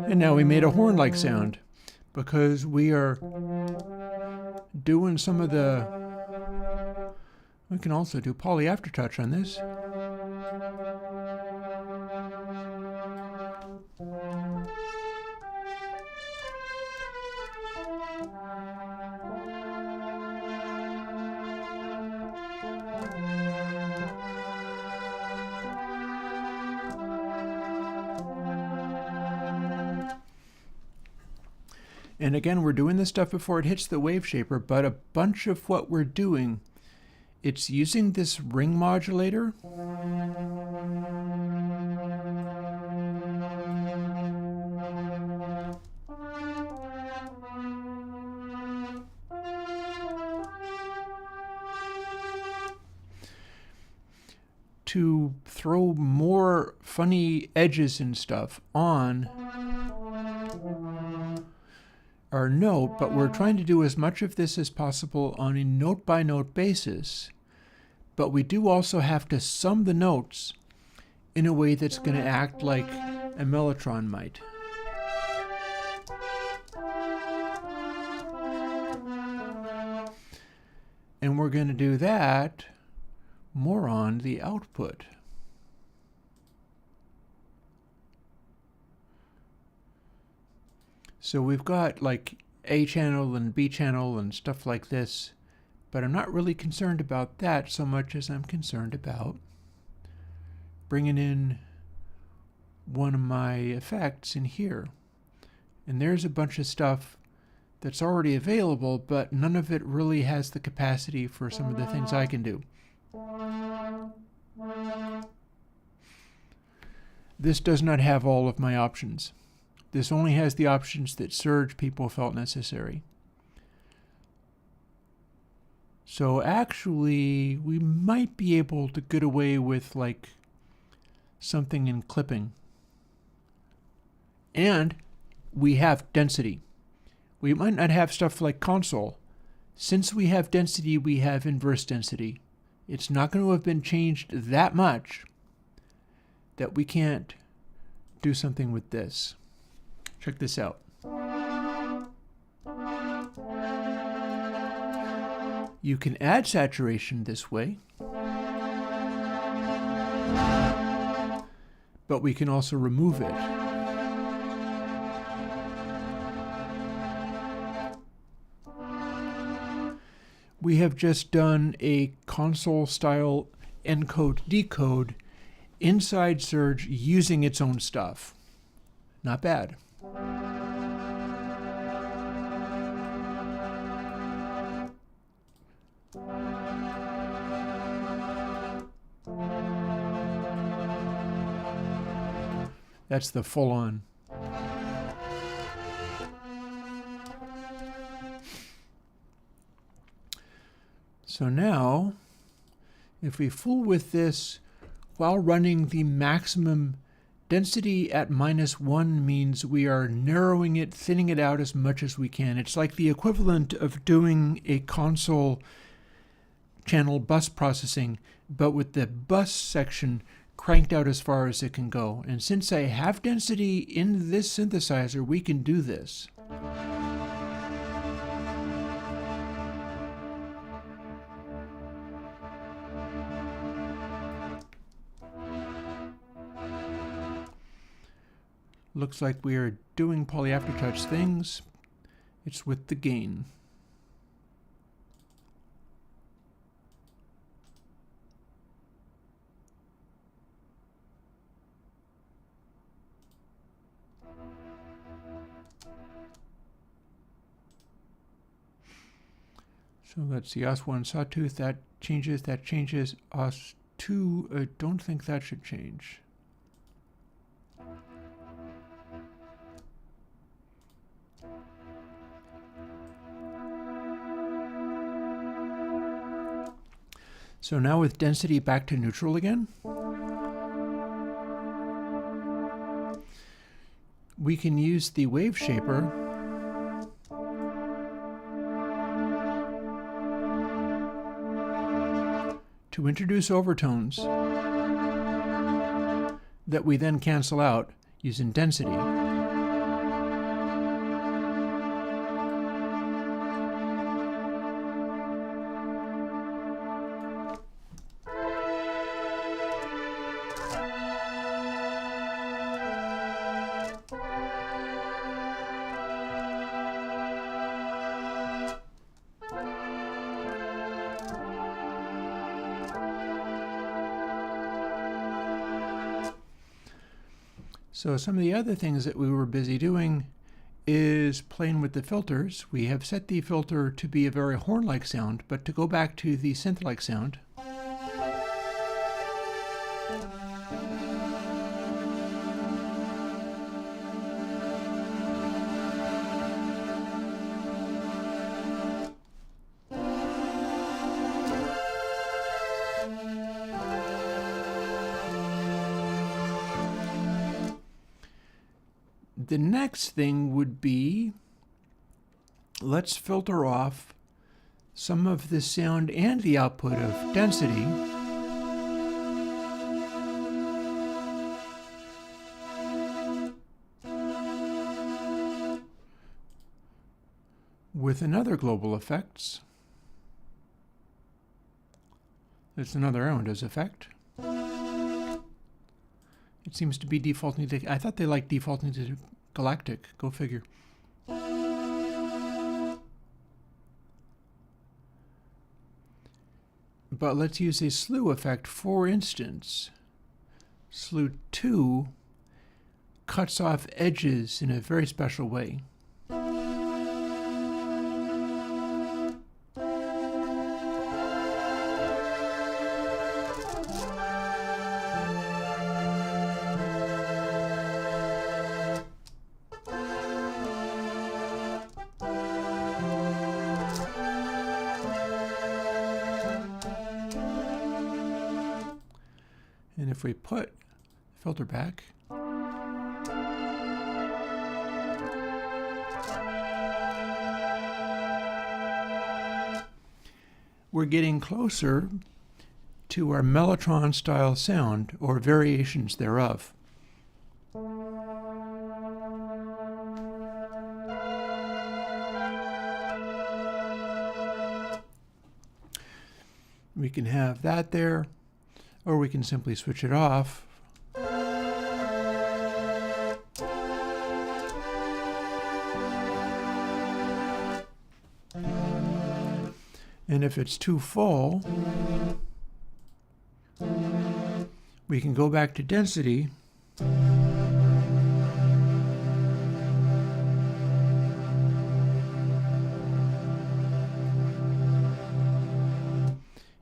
And now we made a horn-like sound because we are doing some of the... We can also do poly aftertouch on this. And again, we're doing this stuff before it hits the wave shaper, but a bunch of what we're doing, it's using this ring modulator. To throw more funny edges and stuff on our note, but we're trying to do as much of this as possible on a note-by-note basis. But we do also have to sum the notes in a way that's going to act like a mellotron might. And we're going to do that more on the output. So we've got like A channel and B channel and stuff like this, but I'm not really concerned about that so much as I'm concerned about bringing in one of my effects in here. And there's a bunch of stuff that's already available, but none of it really has the capacity for some of the things I can do. This does not have all of my options. This only has the options that Surge people felt necessary. So actually, we might be able to get away with like something in clipping. And we have density. We might not have stuff like console. Since we have density, we have inverse density. It's not going to have been changed that much that we can't do something with this. Check this out. You can add saturation this way, but we can also remove it. We have just done a console-style encode-decode inside Surge using its own stuff. Not bad. That's the full-on. So now, if we fool with this while running the maximum density at -1 means we are narrowing it, thinning it out as much as we can. It's like the equivalent of doing a console channel bus processing, but with the bus section cranked out as far as it can go. And since I have density in this synthesizer, we can do this. Looks like we are doing polyaftertouch things. It's with the gain. So let's see, OS1 sawtooth, that changes. OS2, I don't think that should change. So now with density back to neutral again, we can use the wave shaper to introduce overtones that we then cancel out using density. So some of the other things that we were busy doing is playing with the filters. We have set the filter to be a very horn-like sound, but to go back to the synth-like sound, the next thing would be, let's filter off some of the sound and the output of density with another global effects. There's another Airwindows effect. It seems to be defaulting to, I thought they liked defaulting to galactic. Go figure. But let's use a slew effect. For instance, slew 2 cuts off edges in a very special way. And if we put the filter back, we're getting closer to our mellotron style sound or variations thereof. We can have that there, or we can simply switch it off. And if it's too full, we can go back to density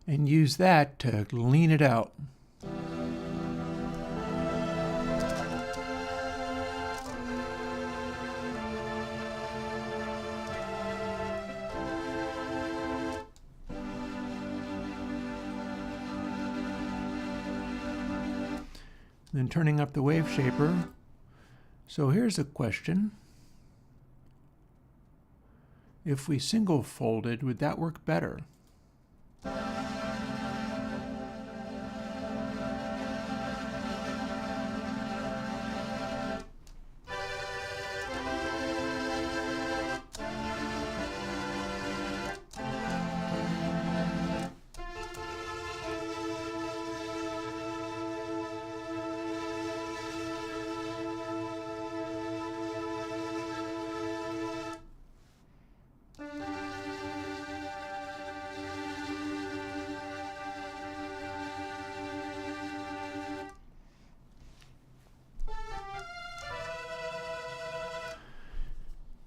and use that to lean it out. Then turning up the wave shaper. So here's a question. If we single folded, would that work better?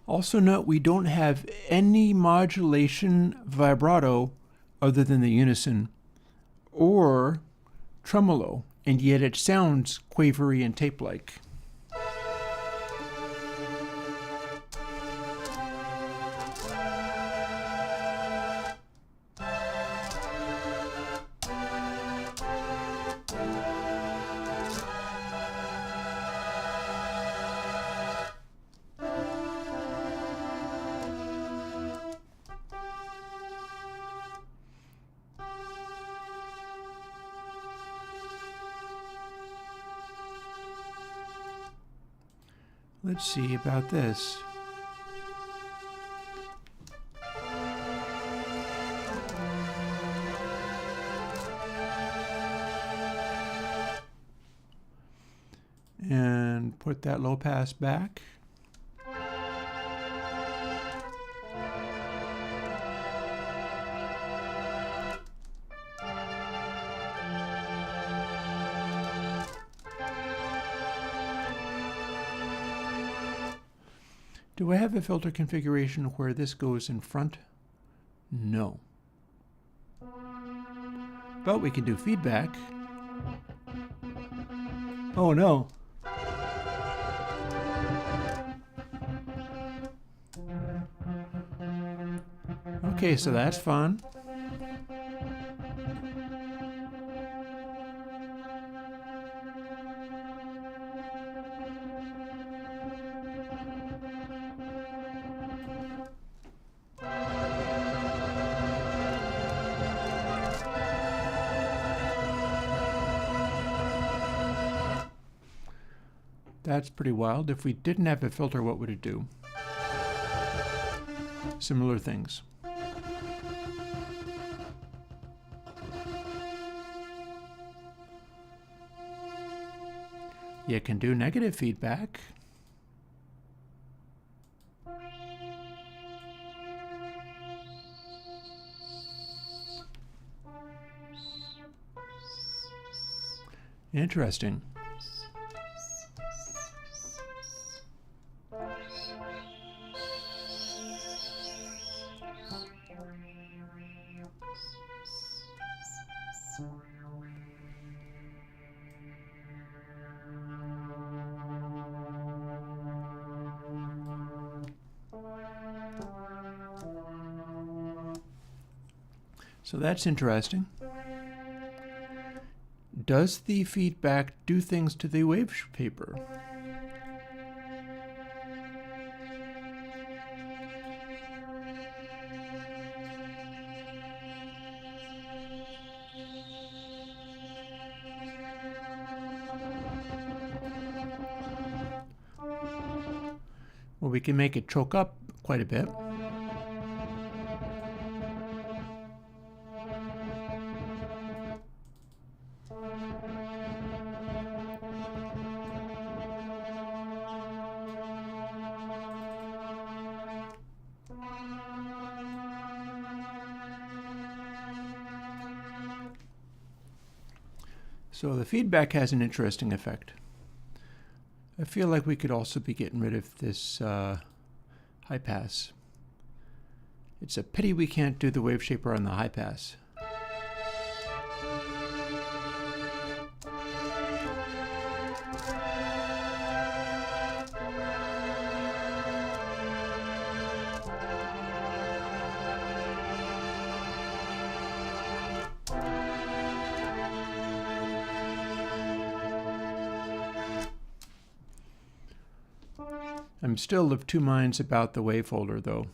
Also note we don't have any modulation vibrato other than the unison or tremolo, and yet it sounds quavery and tape-like. Let's see about this. And put that low pass back. Do I have a filter configuration where this goes in front? No. But we can do feedback. Oh no. Okay, so that's fun. That's pretty wild. If we didn't have a filter, what would it do? Similar things. You can do negative feedback. Interesting. So that's interesting. Does the feedback do things to the wave paper? Well, we can make it choke up quite a bit. So the feedback has an interesting effect. I feel like we could also be getting rid of this high pass. It's a pity we can't do the wave shaper on the high pass. I'm still of two minds about the wave folder, though.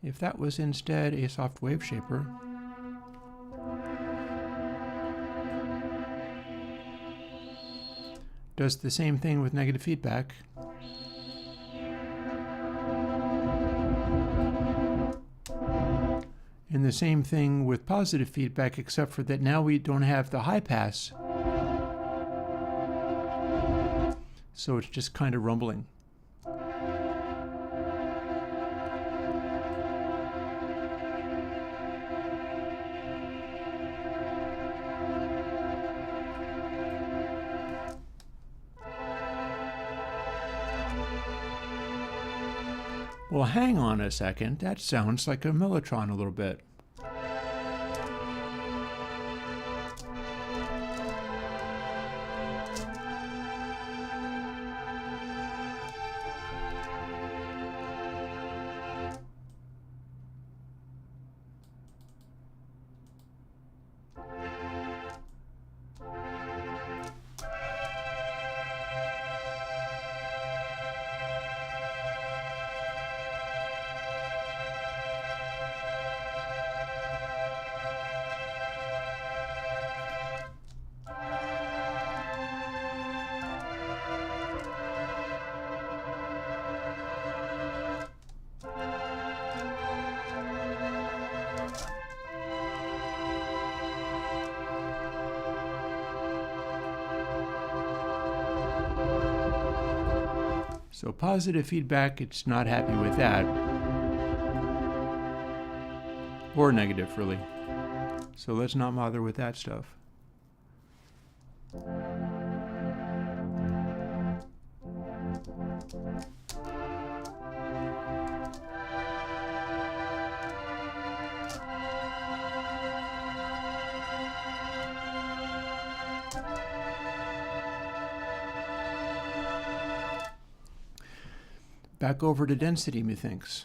If that was instead a soft wave shaper, does the same thing with negative feedback. And the same thing with positive feedback, except for that now we don't have the high pass. So it's just kind of rumbling. Well, hang on a second. That sounds like a mellotron a little bit. So positive feedback, it's not happy with that. Or negative, really. So let's not bother with that stuff. Back over to density, methinks.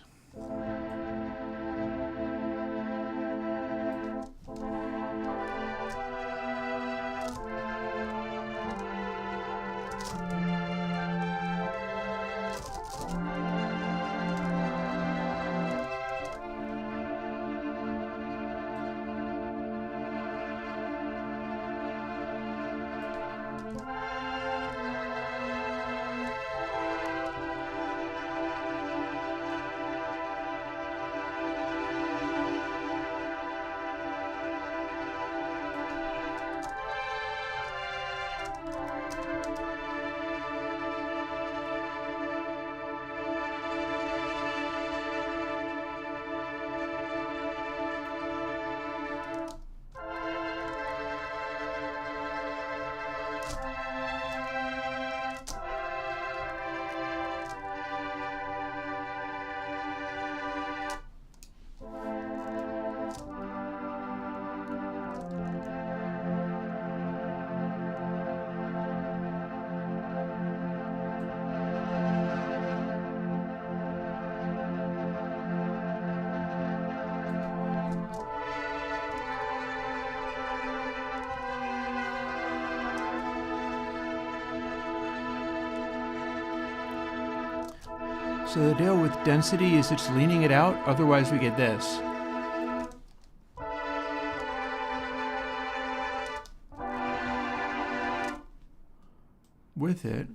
So the deal with density is it's leaning it out, otherwise we get this. With it,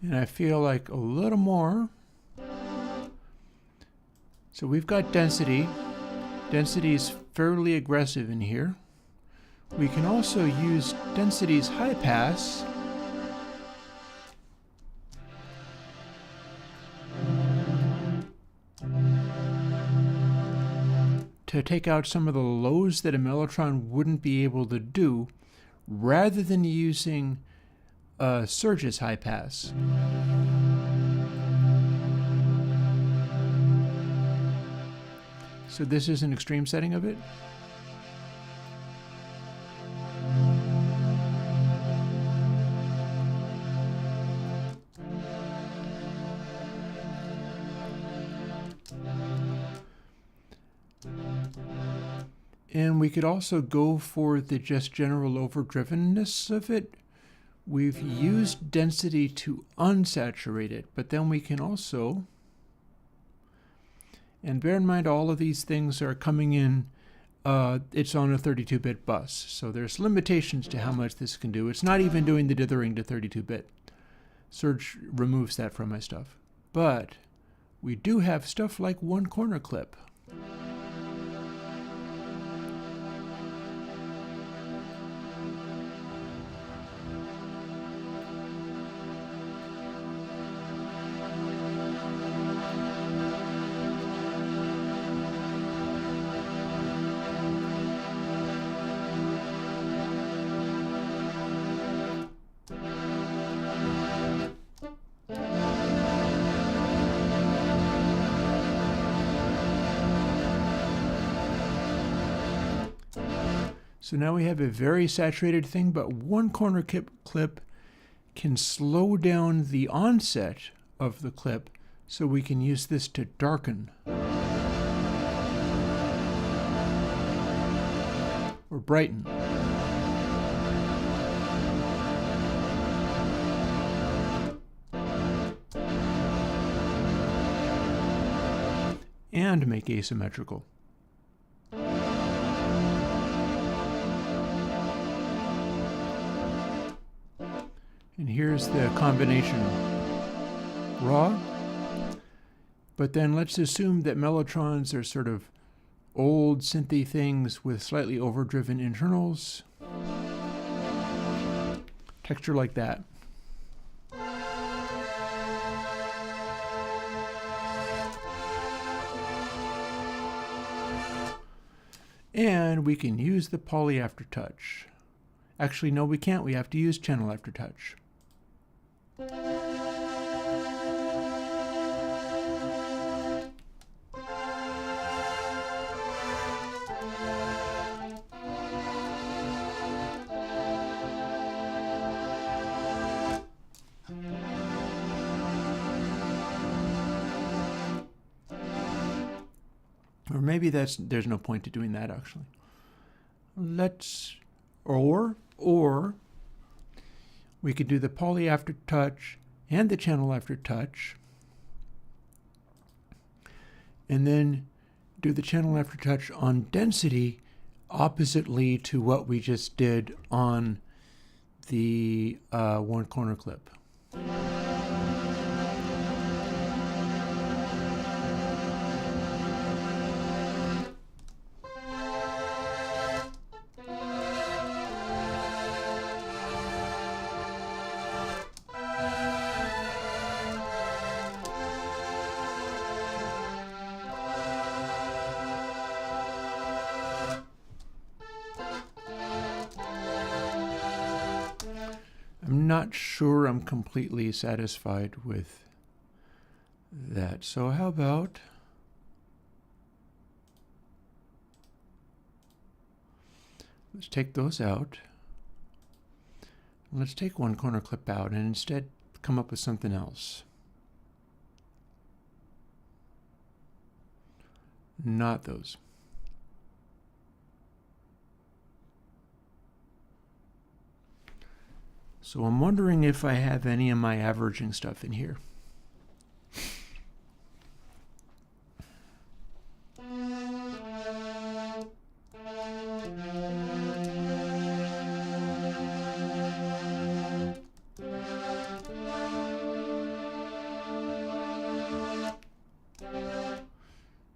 and I feel like a little more. So we've got density. Density is fairly aggressive in here. We can also use density's high pass to take out some of the lows that a mellotron wouldn't be able to do, rather than using Surge's high pass. So this is an extreme setting of it. And we could also go for the just general overdrivenness of it. We've used density to unsaturate it, but then we can also, and bear in mind all of these things are coming in, it's on a 32-bit bus, so there's limitations to how much this can do. It's not even doing the dithering to 32-bit. Surge removes that from my stuff. But we do have stuff like one corner clip. So now we have a very saturated thing, but one corner clip can slow down the onset of the clip, so we can use this to darken or brighten. And make asymmetrical. And here's the combination raw. But then let's assume that mellotrons are sort of old synthy things with slightly overdriven internals. Texture like that. And we can use the poly aftertouch. Actually, no, we can't. We have to use channel aftertouch. Or maybe there's no point to doing that, actually. Or we could do the poly aftertouch and the channel aftertouch, and then do the channel aftertouch on density oppositely to what we just did on the one corner clip. I'm not sure I'm completely satisfied with that. So how about let's take those out. Let's take one corner clip out and instead come up with something else. Not those. So I'm wondering if I have any of my averaging stuff in here.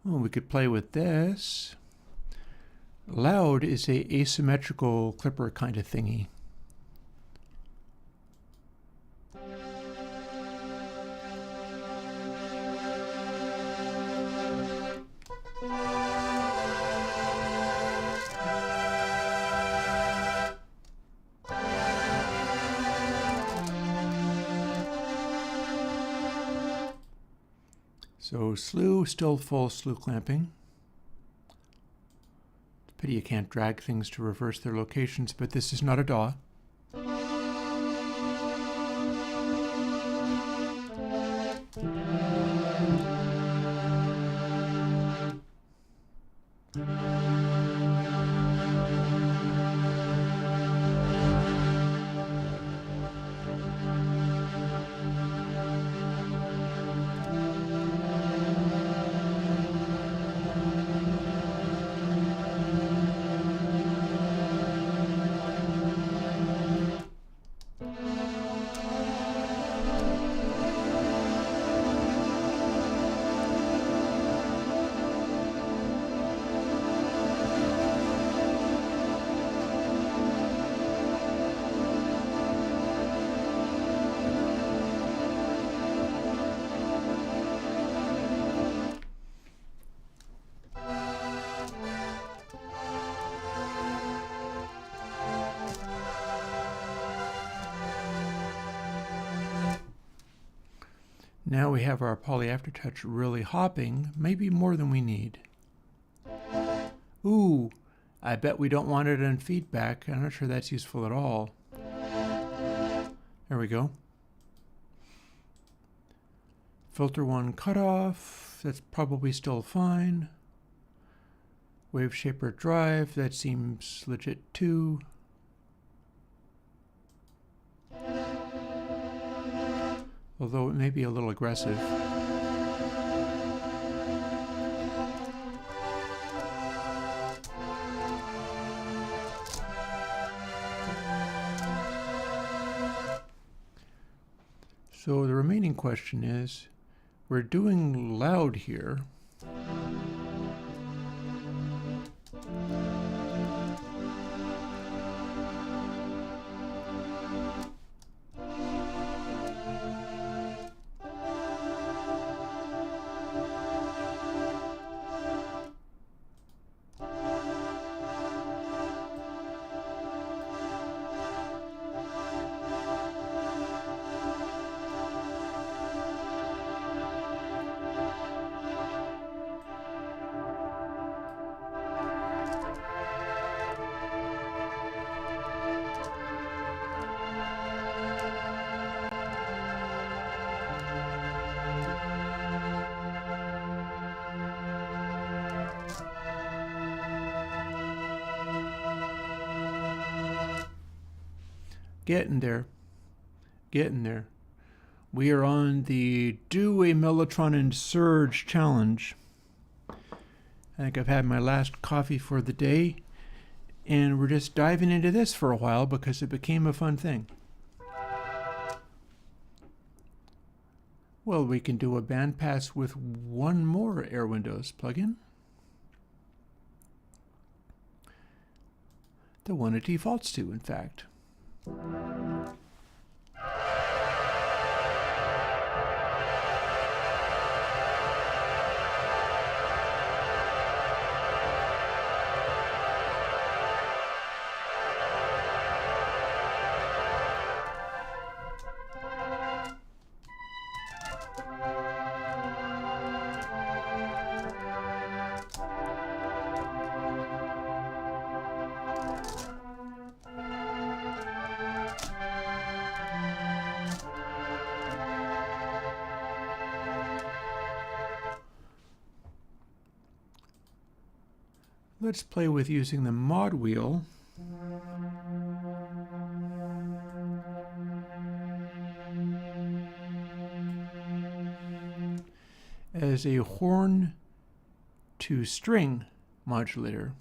Well, we could play with this. Loud is a asymmetrical clipper kind of thingy. So slew, still full slew clamping. It's a pity you can't drag things to reverse their locations, but this is not a DAW. Now we have our poly aftertouch really hopping, maybe more than we need. Ooh, I bet we don't want it on feedback. I'm not sure that's useful at all. There we go. Filter 1 cutoff, that's probably still fine. Wave shaper drive, that seems legit too. Although it may be a little aggressive. So the remaining question is, we're doing loud here. Getting there. Getting there. We are on the Do a Mellotron and Surge challenge. I think I've had my last coffee for the day, and we're just diving into this for a while because it became a fun thing. Well, we can do a bandpass with one more Airwindows plugin. The one it defaults to, in fact. Let's play with using the mod wheel as a horn to string modulator.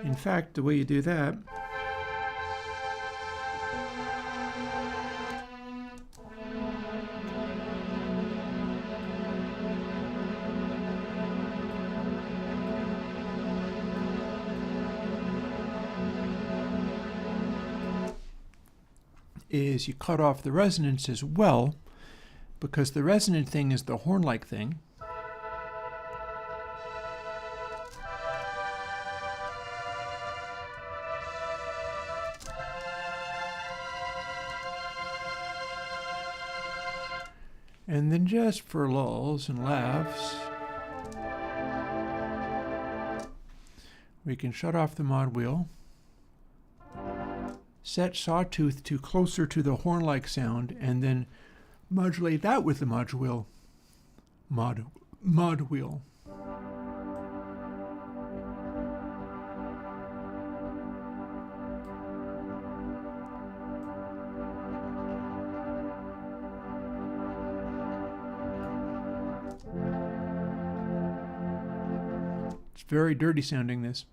In fact, the way you do that is you cut off the resonance as well, because the resonant thing is the horn-like thing. And then just for lulls and laughs, we can shut off the mod wheel, set sawtooth to closer to the horn-like sound, and then modulate that with the mod wheel. It's very dirty sounding, this.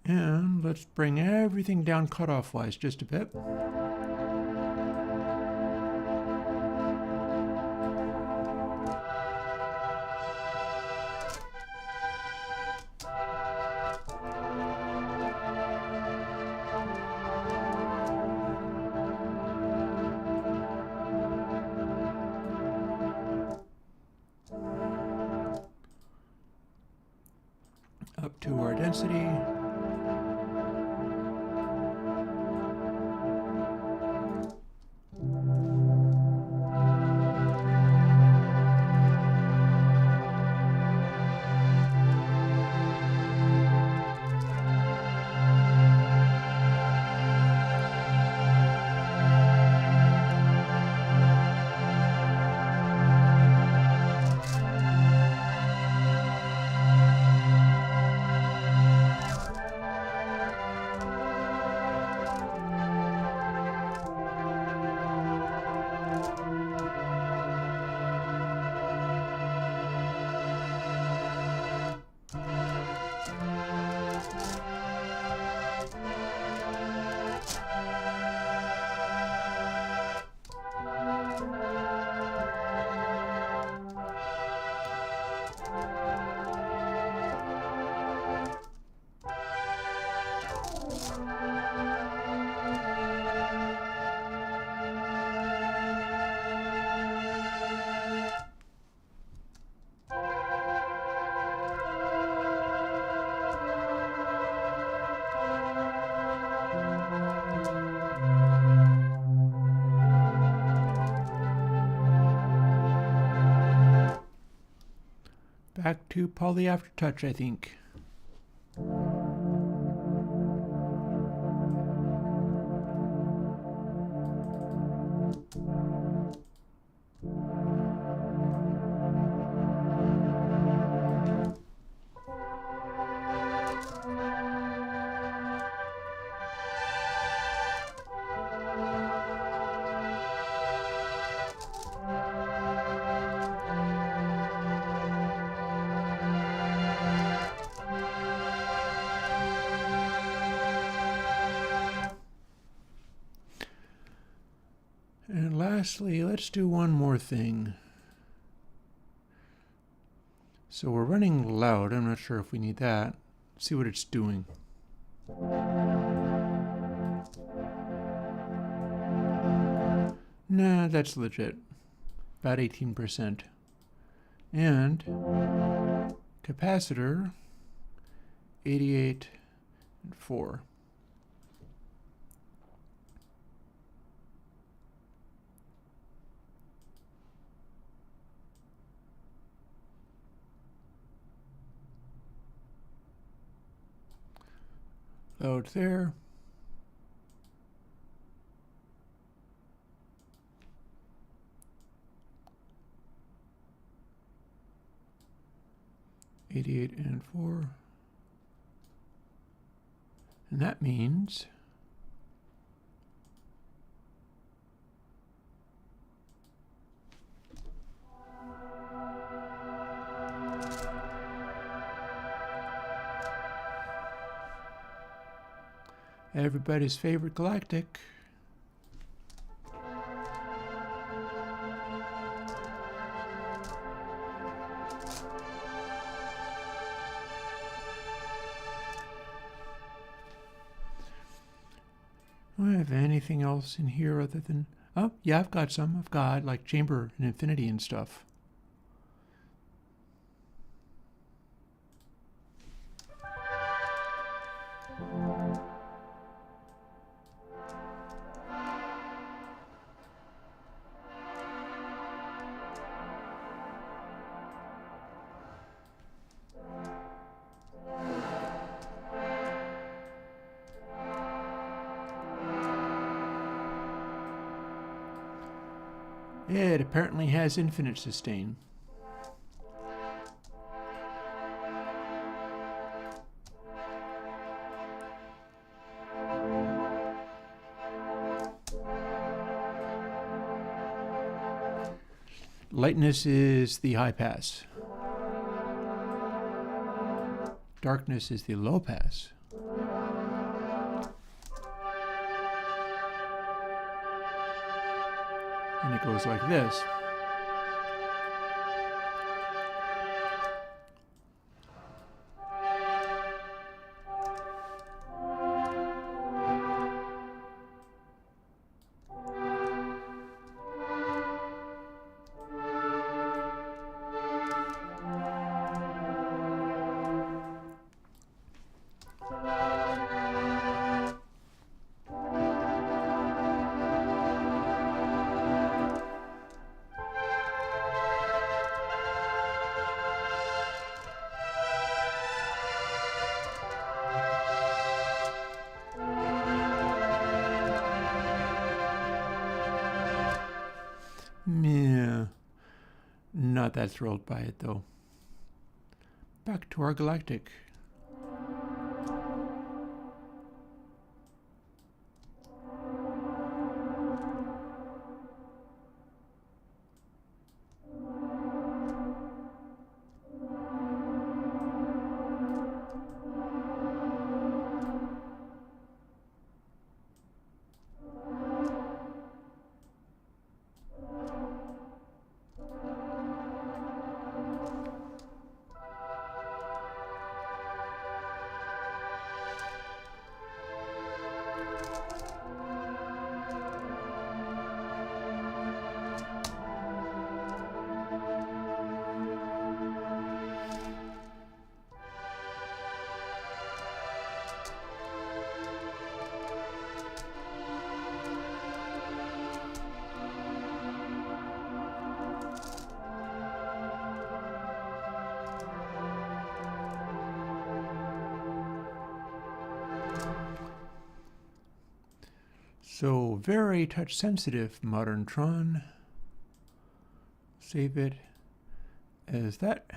And let's bring everything down cutoff-wise just a bit. Up to our density. Back to Poly Aftertouch, I think. And lastly, let's do one more thing. So we're running loud. I'm not sure if we need that. Let's see what it's doing. Nah, that's legit. About 18%. And capacitor, 88.4. Load there. And 4. And that means everybody's favorite galactic. Do I have anything else in here other than... Oh, yeah, I've got some. I've got like chamber and infinity and stuff. It apparently has infinite sustain. Lightness is the high pass. Darkness is the low pass. goes like this. Yeah, not that thrilled by it though. Back to our Galactic. So very touch sensitive, Modern Tron. Save it as that.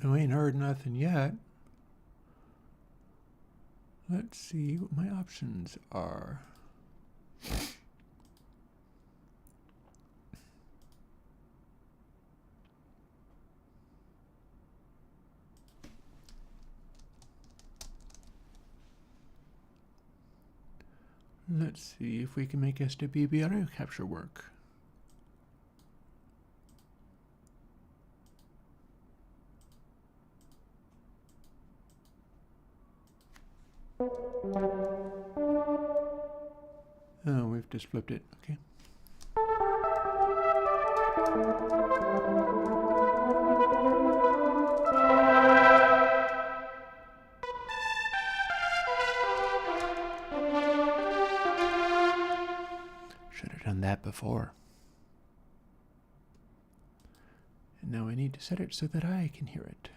I ain't heard nothing yet. Let's see what my options are. Let's see if we can make SWB audio capture work. Oh, we've just flipped it. Okay. Should have done that before. And now I need to set it so that I can hear it.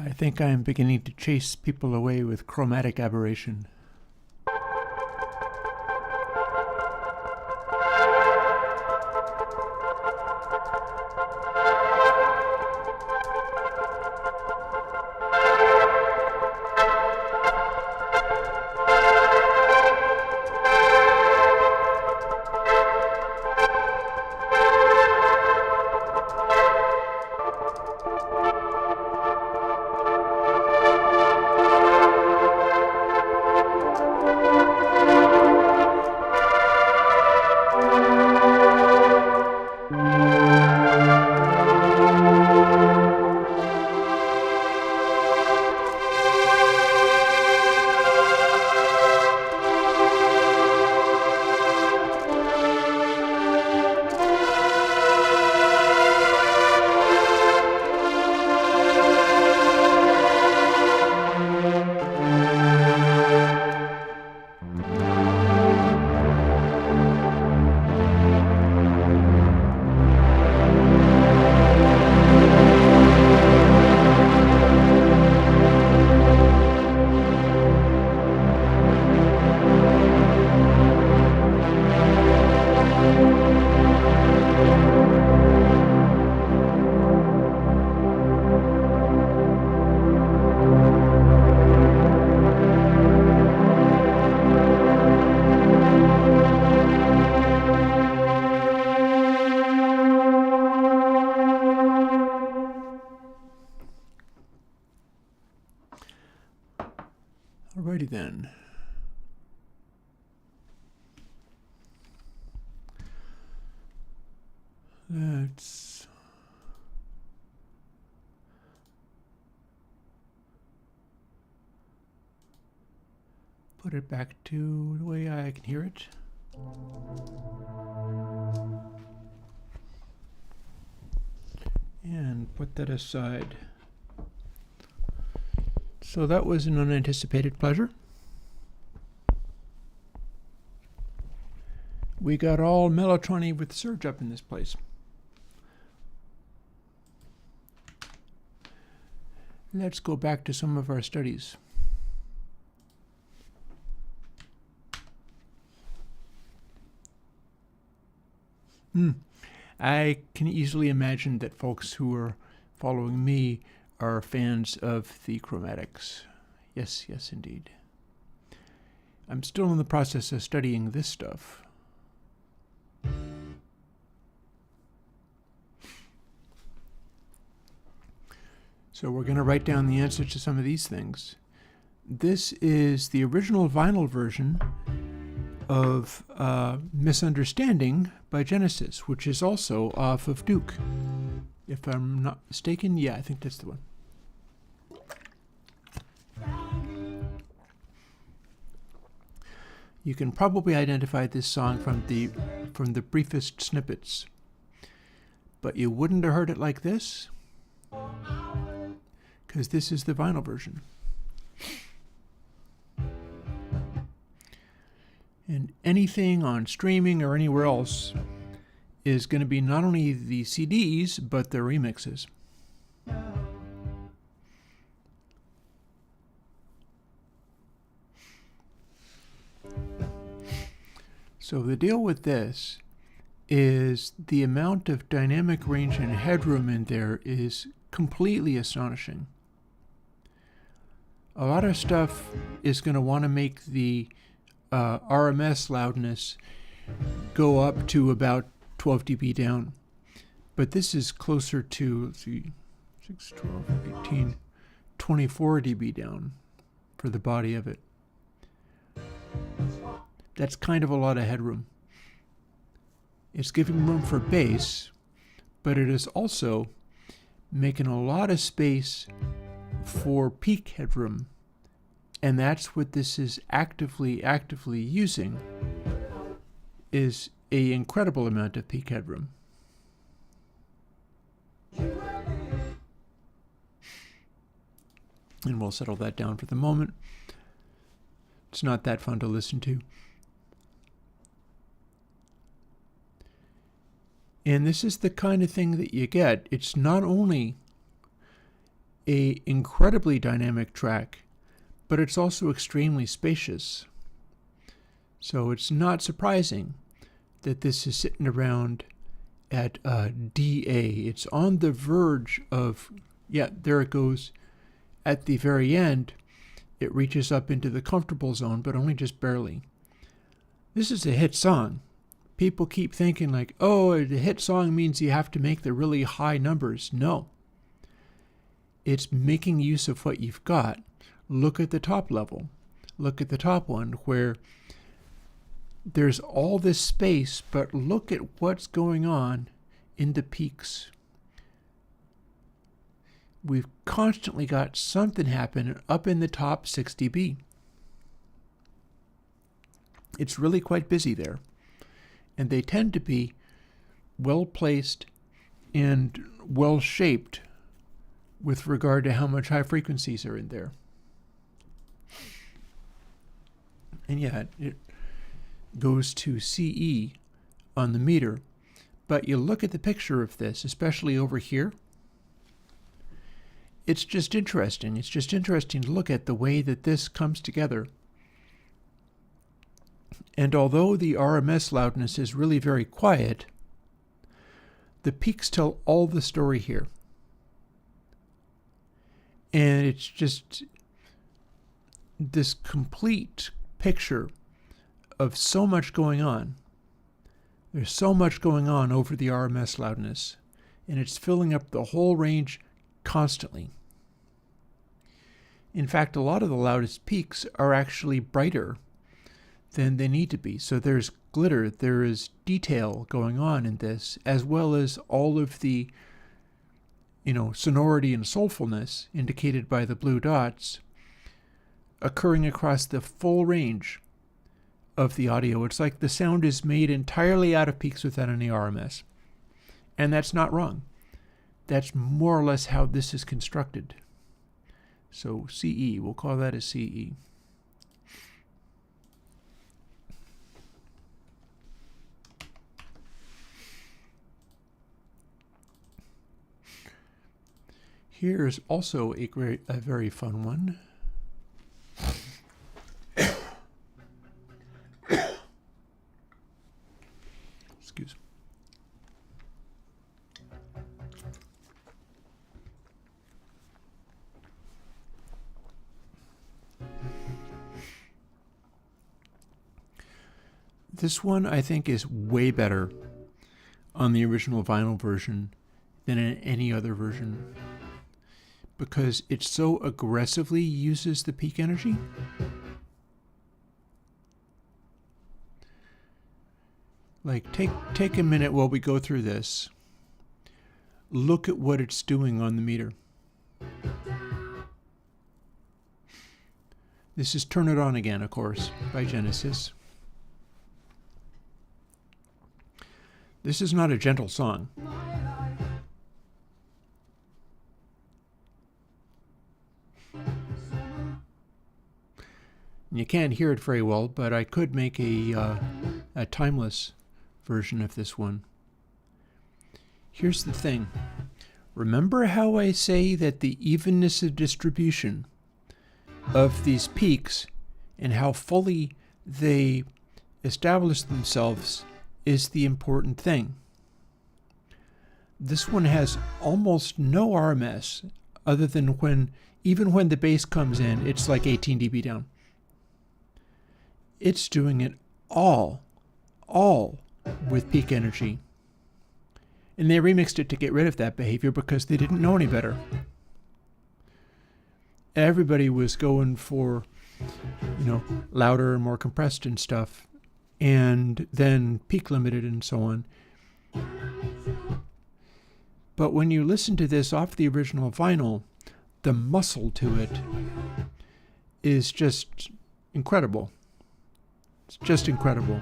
I think I am beginning to chase people away with chromatic aberration. Alrighty then. Let's put it back to the way I can hear it. And put that aside. So that was an unanticipated pleasure. We got all Mellotrony with surge up in this place. Let's go back to some of our studies. I can easily imagine that folks who are following me are fans of the chromatics. Yes, yes, indeed. I'm still in the process of studying this stuff. So we're going to write down the answer to some of these things. This is the original vinyl version of Misunderstanding by Genesis, which is also off of Duke. If I'm not mistaken, yeah, I think that's the one. You can probably identify this song from the briefest snippets, but you wouldn't have heard it like this, because this is the vinyl version. And anything on streaming or anywhere else is going to be not only the CDs, but the remixes. So the deal with this is the amount of dynamic range and headroom in there is completely astonishing. A lot of stuff is going to want to make the RMS loudness go up to about 12 dB down. But this is closer to, let's see, 6, 12, 18, 24 dB down for the body of it. That's kind of a lot of headroom. It's giving room for bass, but it is also making a lot of space for peak headroom. And that's what this is actively using, is an incredible amount of peak headroom. And we'll settle that down for the moment. It's not that fun to listen to. And this is the kind of thing that you get. It's not only an incredibly dynamic track, but it's also extremely spacious. So it's not surprising that this is sitting around at DA. It's on the verge of, yeah, there it goes. At the very end, it reaches up into the comfortable zone, but only just barely. This is a hit song. People keep thinking like, oh, the hit song means you have to make the really high numbers. No. It's making use of what you've got. Look at the top level. Look at the top one where there's all this space, but look at what's going on in the peaks. We've constantly got something happening up in the top 6 dB. It's really quite busy there. And they tend to be well placed and well shaped with regard to how much high frequencies are in there. And yeah, it goes to CE on the meter. But you look at the picture of this, especially over here, it's just interesting. It's just interesting to look at the way that this comes together. And although the RMS loudness is really very quiet, the peaks tell all the story here. And it's just this complete picture of so much going on. There's so much going on over the RMS loudness, and it's filling up the whole range constantly. In fact, a lot of the loudest peaks are actually brighter than they need to be. So there's glitter, there is detail going on in this, as well as all of the, sonority and soulfulness indicated by the blue dots occurring across the full range of the audio. It's like the sound is made entirely out of peaks without any RMS. And that's not wrong. That's more or less how this is constructed. So CE, we'll call that a CE. Here's also a very fun one. Excuse me. This one I think is way better on the original vinyl version than in any other version, because it so aggressively uses the peak energy. Like, take a minute while we go through this. Look at what it's doing on the meter. This is Turn It On Again, of course, by Genesis. This is not a gentle song. You can't hear it very well, but I could make a timeless version of this one. Here's the thing. Remember how I say that the evenness of distribution of these peaks and how fully they establish themselves is the important thing. This one has almost no RMS, other than even when the bass comes in, it's like 18 dB down. It's doing it all with peak energy. And they remixed it to get rid of that behavior because they didn't know any better. Everybody was going for, louder and more compressed and stuff, and then peak limited and so on. But when you listen to this off the original vinyl, the muscle to it is just incredible. It's just incredible.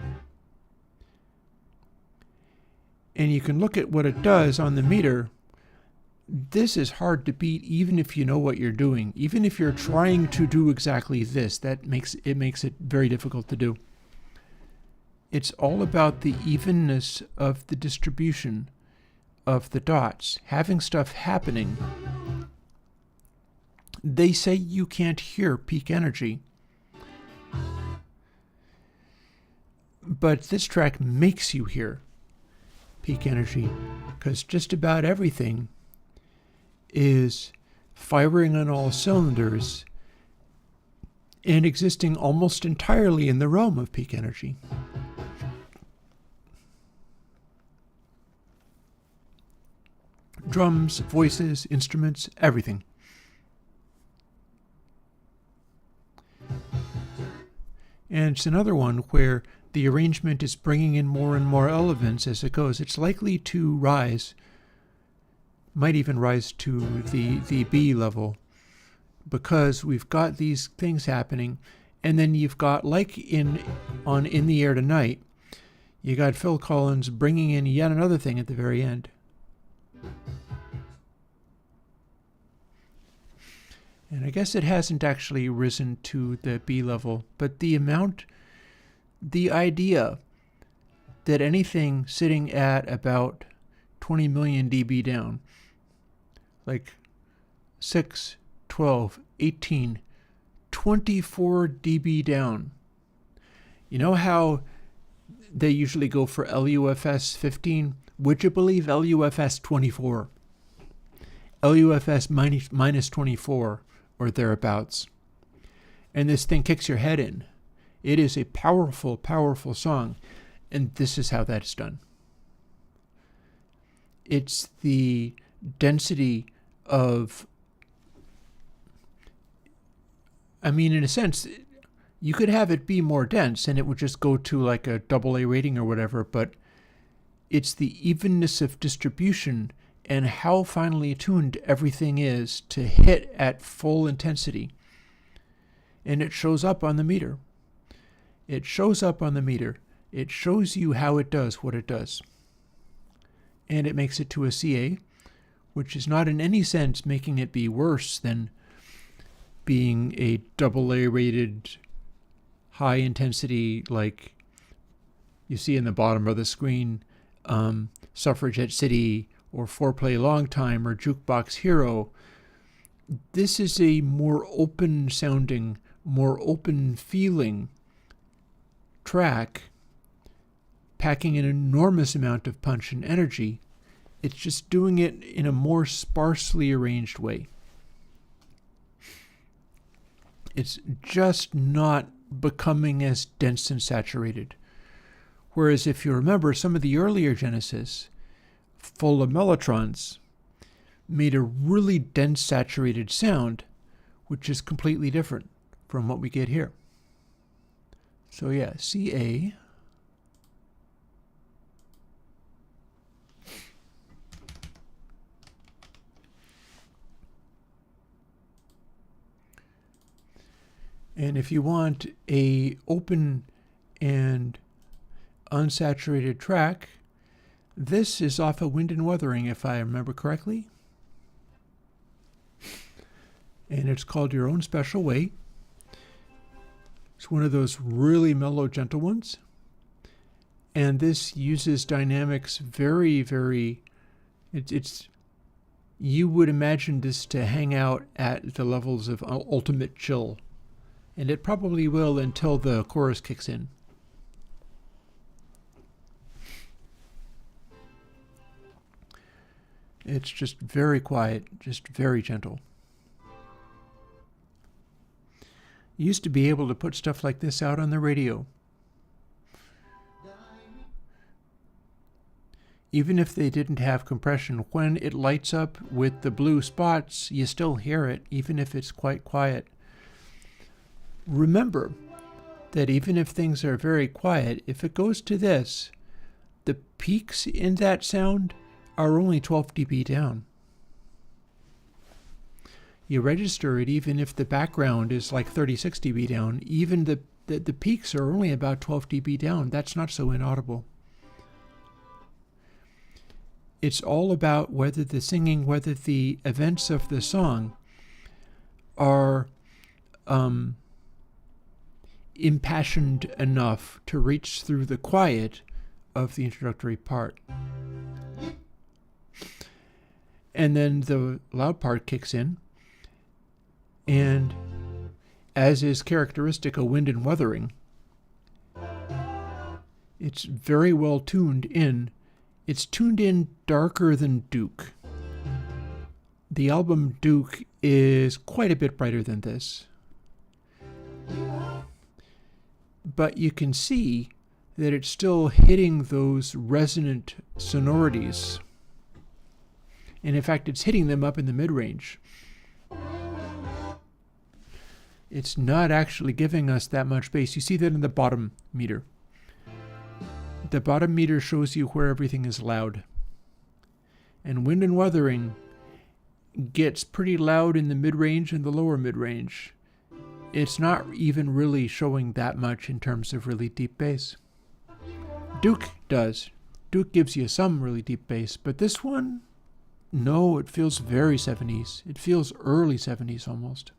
And you can look at what it does on the meter. This is hard to beat even if you know what you're doing. Even if you're trying to do exactly this, that makes it very difficult to do. It's all about the evenness of the distribution of the dots, having stuff happening They say you can't hear peak energy, but this track makes you hear peak energy, because just about everything is firing on all cylinders and existing almost entirely in the realm of peak energy. Drums, voices, instruments, everything. And it's another one where the arrangement is bringing in more and more elements as it goes. It's likely to rise, might even rise to the B level, because we've got these things happening. And then you've got, like In the Air Tonight, you got Phil Collins bringing in yet another thing at the very end. And I guess it hasn't actually risen to the B level, but the idea that anything sitting at about 20 million dB down, like 6, 12, 18, 24 dB down. You know how they usually go for LUFS 15? Would you believe LUFS 24? LUFS minus 24 or thereabouts. And this thing kicks your head in. It is a powerful, powerful song. And this is how that's done. It's the density of, in a sense, you could have it be more dense and it would just go to like a AA rating or whatever, but it's the evenness of distribution and how finely tuned everything is to hit at full intensity. And it shows up on the meter. It shows up on the meter. It shows you how it does what it does. And it makes it to a CA, which is not in any sense making it be worse than being a AA rated high intensity like you see in the bottom of the screen, Suffragette City or Foreplay Long Time or Jukebox Hero. This is a more open sounding, more open feeling track, packing an enormous amount of punch and energy. It's just doing it in a more sparsely arranged way. It's just not becoming as dense and saturated. Whereas if you remember some of the earlier Genesis, full of mellotrons, made a really dense saturated sound, which is completely different from what we get here. So yeah, CA. And if you want a open and unsaturated track, this is off of Wind and Wuthering, if I remember correctly. And it's called Your Own Special Way. It's one of those really mellow, gentle ones. And this uses dynamics very, very... It's you would imagine this to hang out at the levels of ultimate chill. And it probably will until the chorus kicks in. It's just very quiet, just very gentle. You used to be able to put stuff like this out on the radio. Even if they didn't have compression, when it lights up with the blue spots, you still hear it, even if it's quite quiet. Remember that even if things are very quiet, if it goes to this, the peaks in that sound are only 12 dB down. You register it even if the background is like 36 dB down. Even the peaks are only about 12 dB down. That's not so inaudible. It's all about whether the singing, whether the events of the song are impassioned enough to reach through the quiet of the introductory part. And then the loud part kicks in, And as is characteristic of wind and weathering, it's very well tuned in. It's tuned in darker than Duke. The album Duke is quite a bit brighter than this. But you can see that it's still hitting those resonant sonorities. And in fact, it's hitting them up in the mid-range. It's not actually giving us that much bass. You see that in the bottom meter. The bottom meter shows you where everything is loud. And wind and weathering gets pretty loud in the mid-range and the lower mid-range. It's not even really showing that much in terms of really deep bass. Duke does. Duke gives you some really deep bass, but this one, no, it feels very 70s. It feels early 70s almost.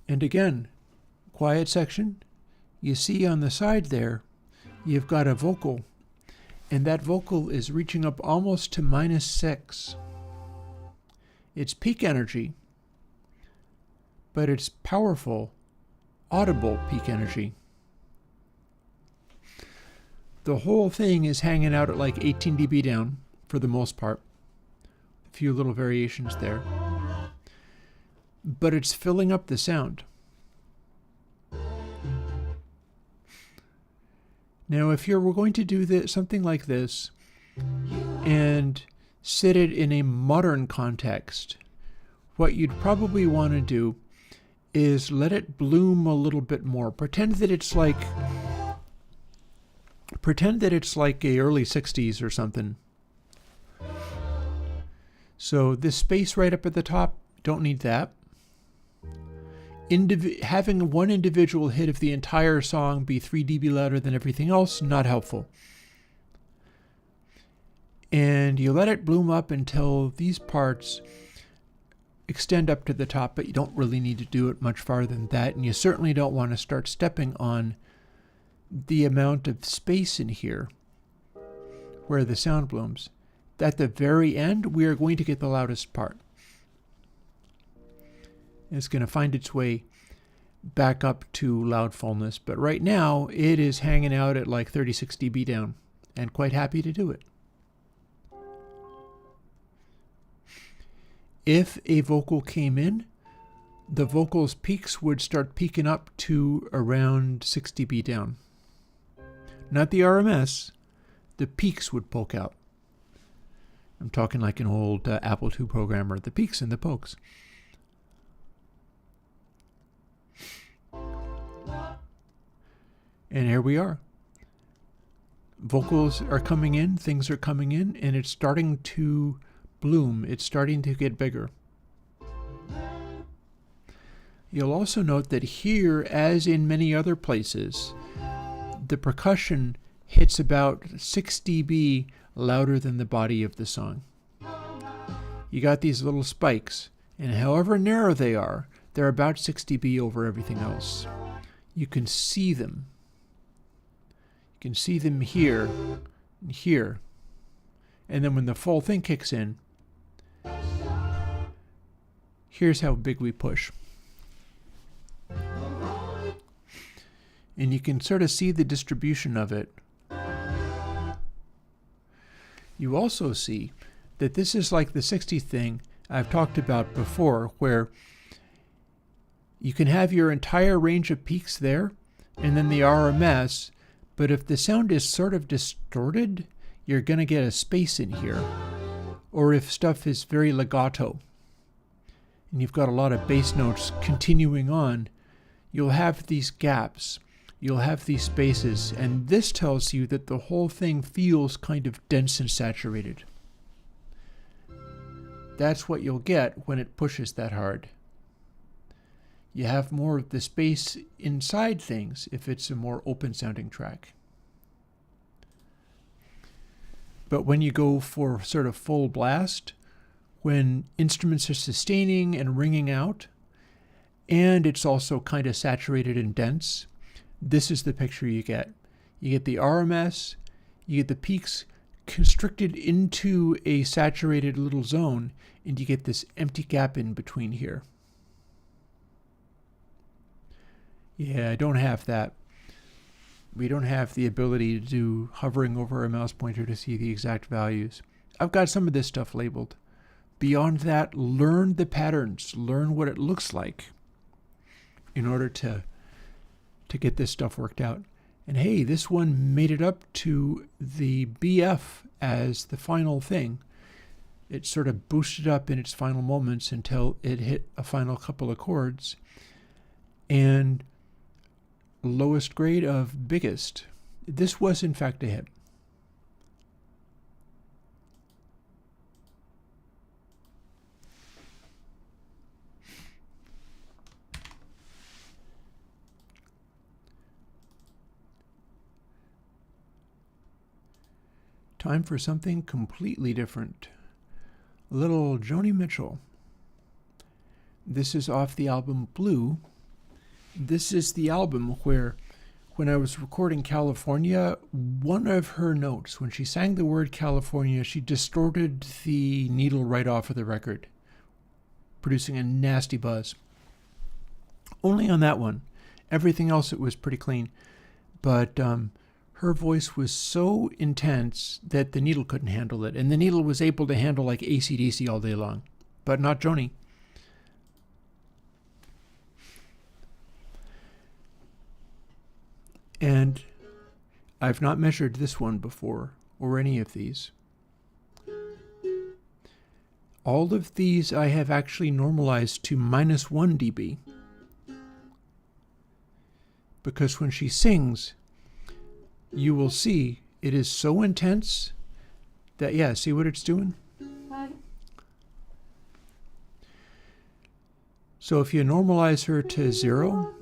And again, quiet section, you see on the side there, you've got a vocal, and that vocal is reaching up almost to -6. It's peak energy, but it's powerful, audible peak energy. The whole thing is hanging out at like 18 dB down for the most part. A few little variations there. But it's filling up the sound. Now, if you're going to do this, something like this and set it in a modern context, what you'd probably want to do is let it bloom a little bit more. Pretend that it's like a early 60s or something. So this space right up at the top, don't need that. Having one individual hit of the entire song be 3 dB louder than everything else, not helpful. And you let it bloom up until these parts extend up to the top, but you don't really need to do it much farther than that. And you certainly don't want to start stepping on the amount of space in here where the sound blooms. At the very end, we are going to get the loudest part. It's going to find its way back up to loud fullness, but right now it is hanging out at like 36 dB down, and quite happy to do it. If a vocal came in, the vocal's peaks would start peaking up to around 6 dB down. Not the RMS, the peaks would poke out. I'm talking like an old Apple II programmer, the peaks and the pokes. And here we are. Vocals are coming in, things are coming in, and it's starting to bloom. It's starting to get bigger. You'll also note that here, as in many other places, the percussion hits about 6 dB louder than the body of the song. You got these little spikes, and however narrow they are, they're about 6 dB over everything else. You can see them. You can see them here and here. And then when the full thing kicks in, here's how big we push. And you can sort of see the distribution of it. You also see that this is like the 60 thing I've talked about before, where you can have your entire range of peaks there, and then the RMS, but if the sound is sort of distorted, you're going to get a space in here. Or if stuff is very legato, and you've got a lot of bass notes continuing on, you'll have these gaps. You'll have these spaces, and this tells you that the whole thing feels kind of dense and saturated. That's what you'll get when it pushes that hard. You have more of the space inside things if it's a more open sounding track. But when you go for sort of full blast, when instruments are sustaining and ringing out, and it's also kind of saturated and dense, this is the picture you get. You get the RMS, you get the peaks constricted into a saturated little zone, and you get this empty gap in between here. Yeah, I don't have that. We don't have the ability to do hovering over a mouse pointer to see the exact values. I've got some of this stuff labeled. Beyond that, learn the patterns, learn what it looks like in order to get this stuff worked out. And hey, this one made it up to the BF as the final thing. It sort of boosted up in its final moments until it hit a final couple of chords. And lowest grade of biggest. This was in fact a hit. Time for something completely different. Little Joni Mitchell. This is off the album Blue. This is the album where, when I was recording California, one of her notes, when she sang the word California, she distorted the needle right off of the record, producing a nasty buzz. Only on that one. Everything else, it was pretty clean. But her voice was so intense that the needle couldn't handle it. And the needle was able to handle like AC/DC all day long, but not Joni. And I've not measured this one before, or any of these. All of these I have actually normalized to -1 dB. Because when she sings, you will see it is so intense that, yeah, see what it's doing? So if you normalize her to 0,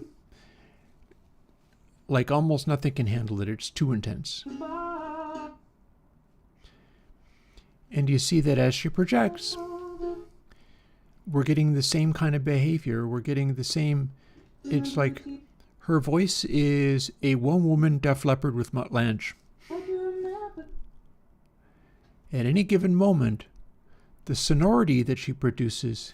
like almost nothing can handle it. It's too intense. And you see that as she projects, we're getting the same kind of behavior. We're getting the same, it's like her voice is a one-woman Def Leppard with Mutt Lange. At any given moment, the sonority that she produces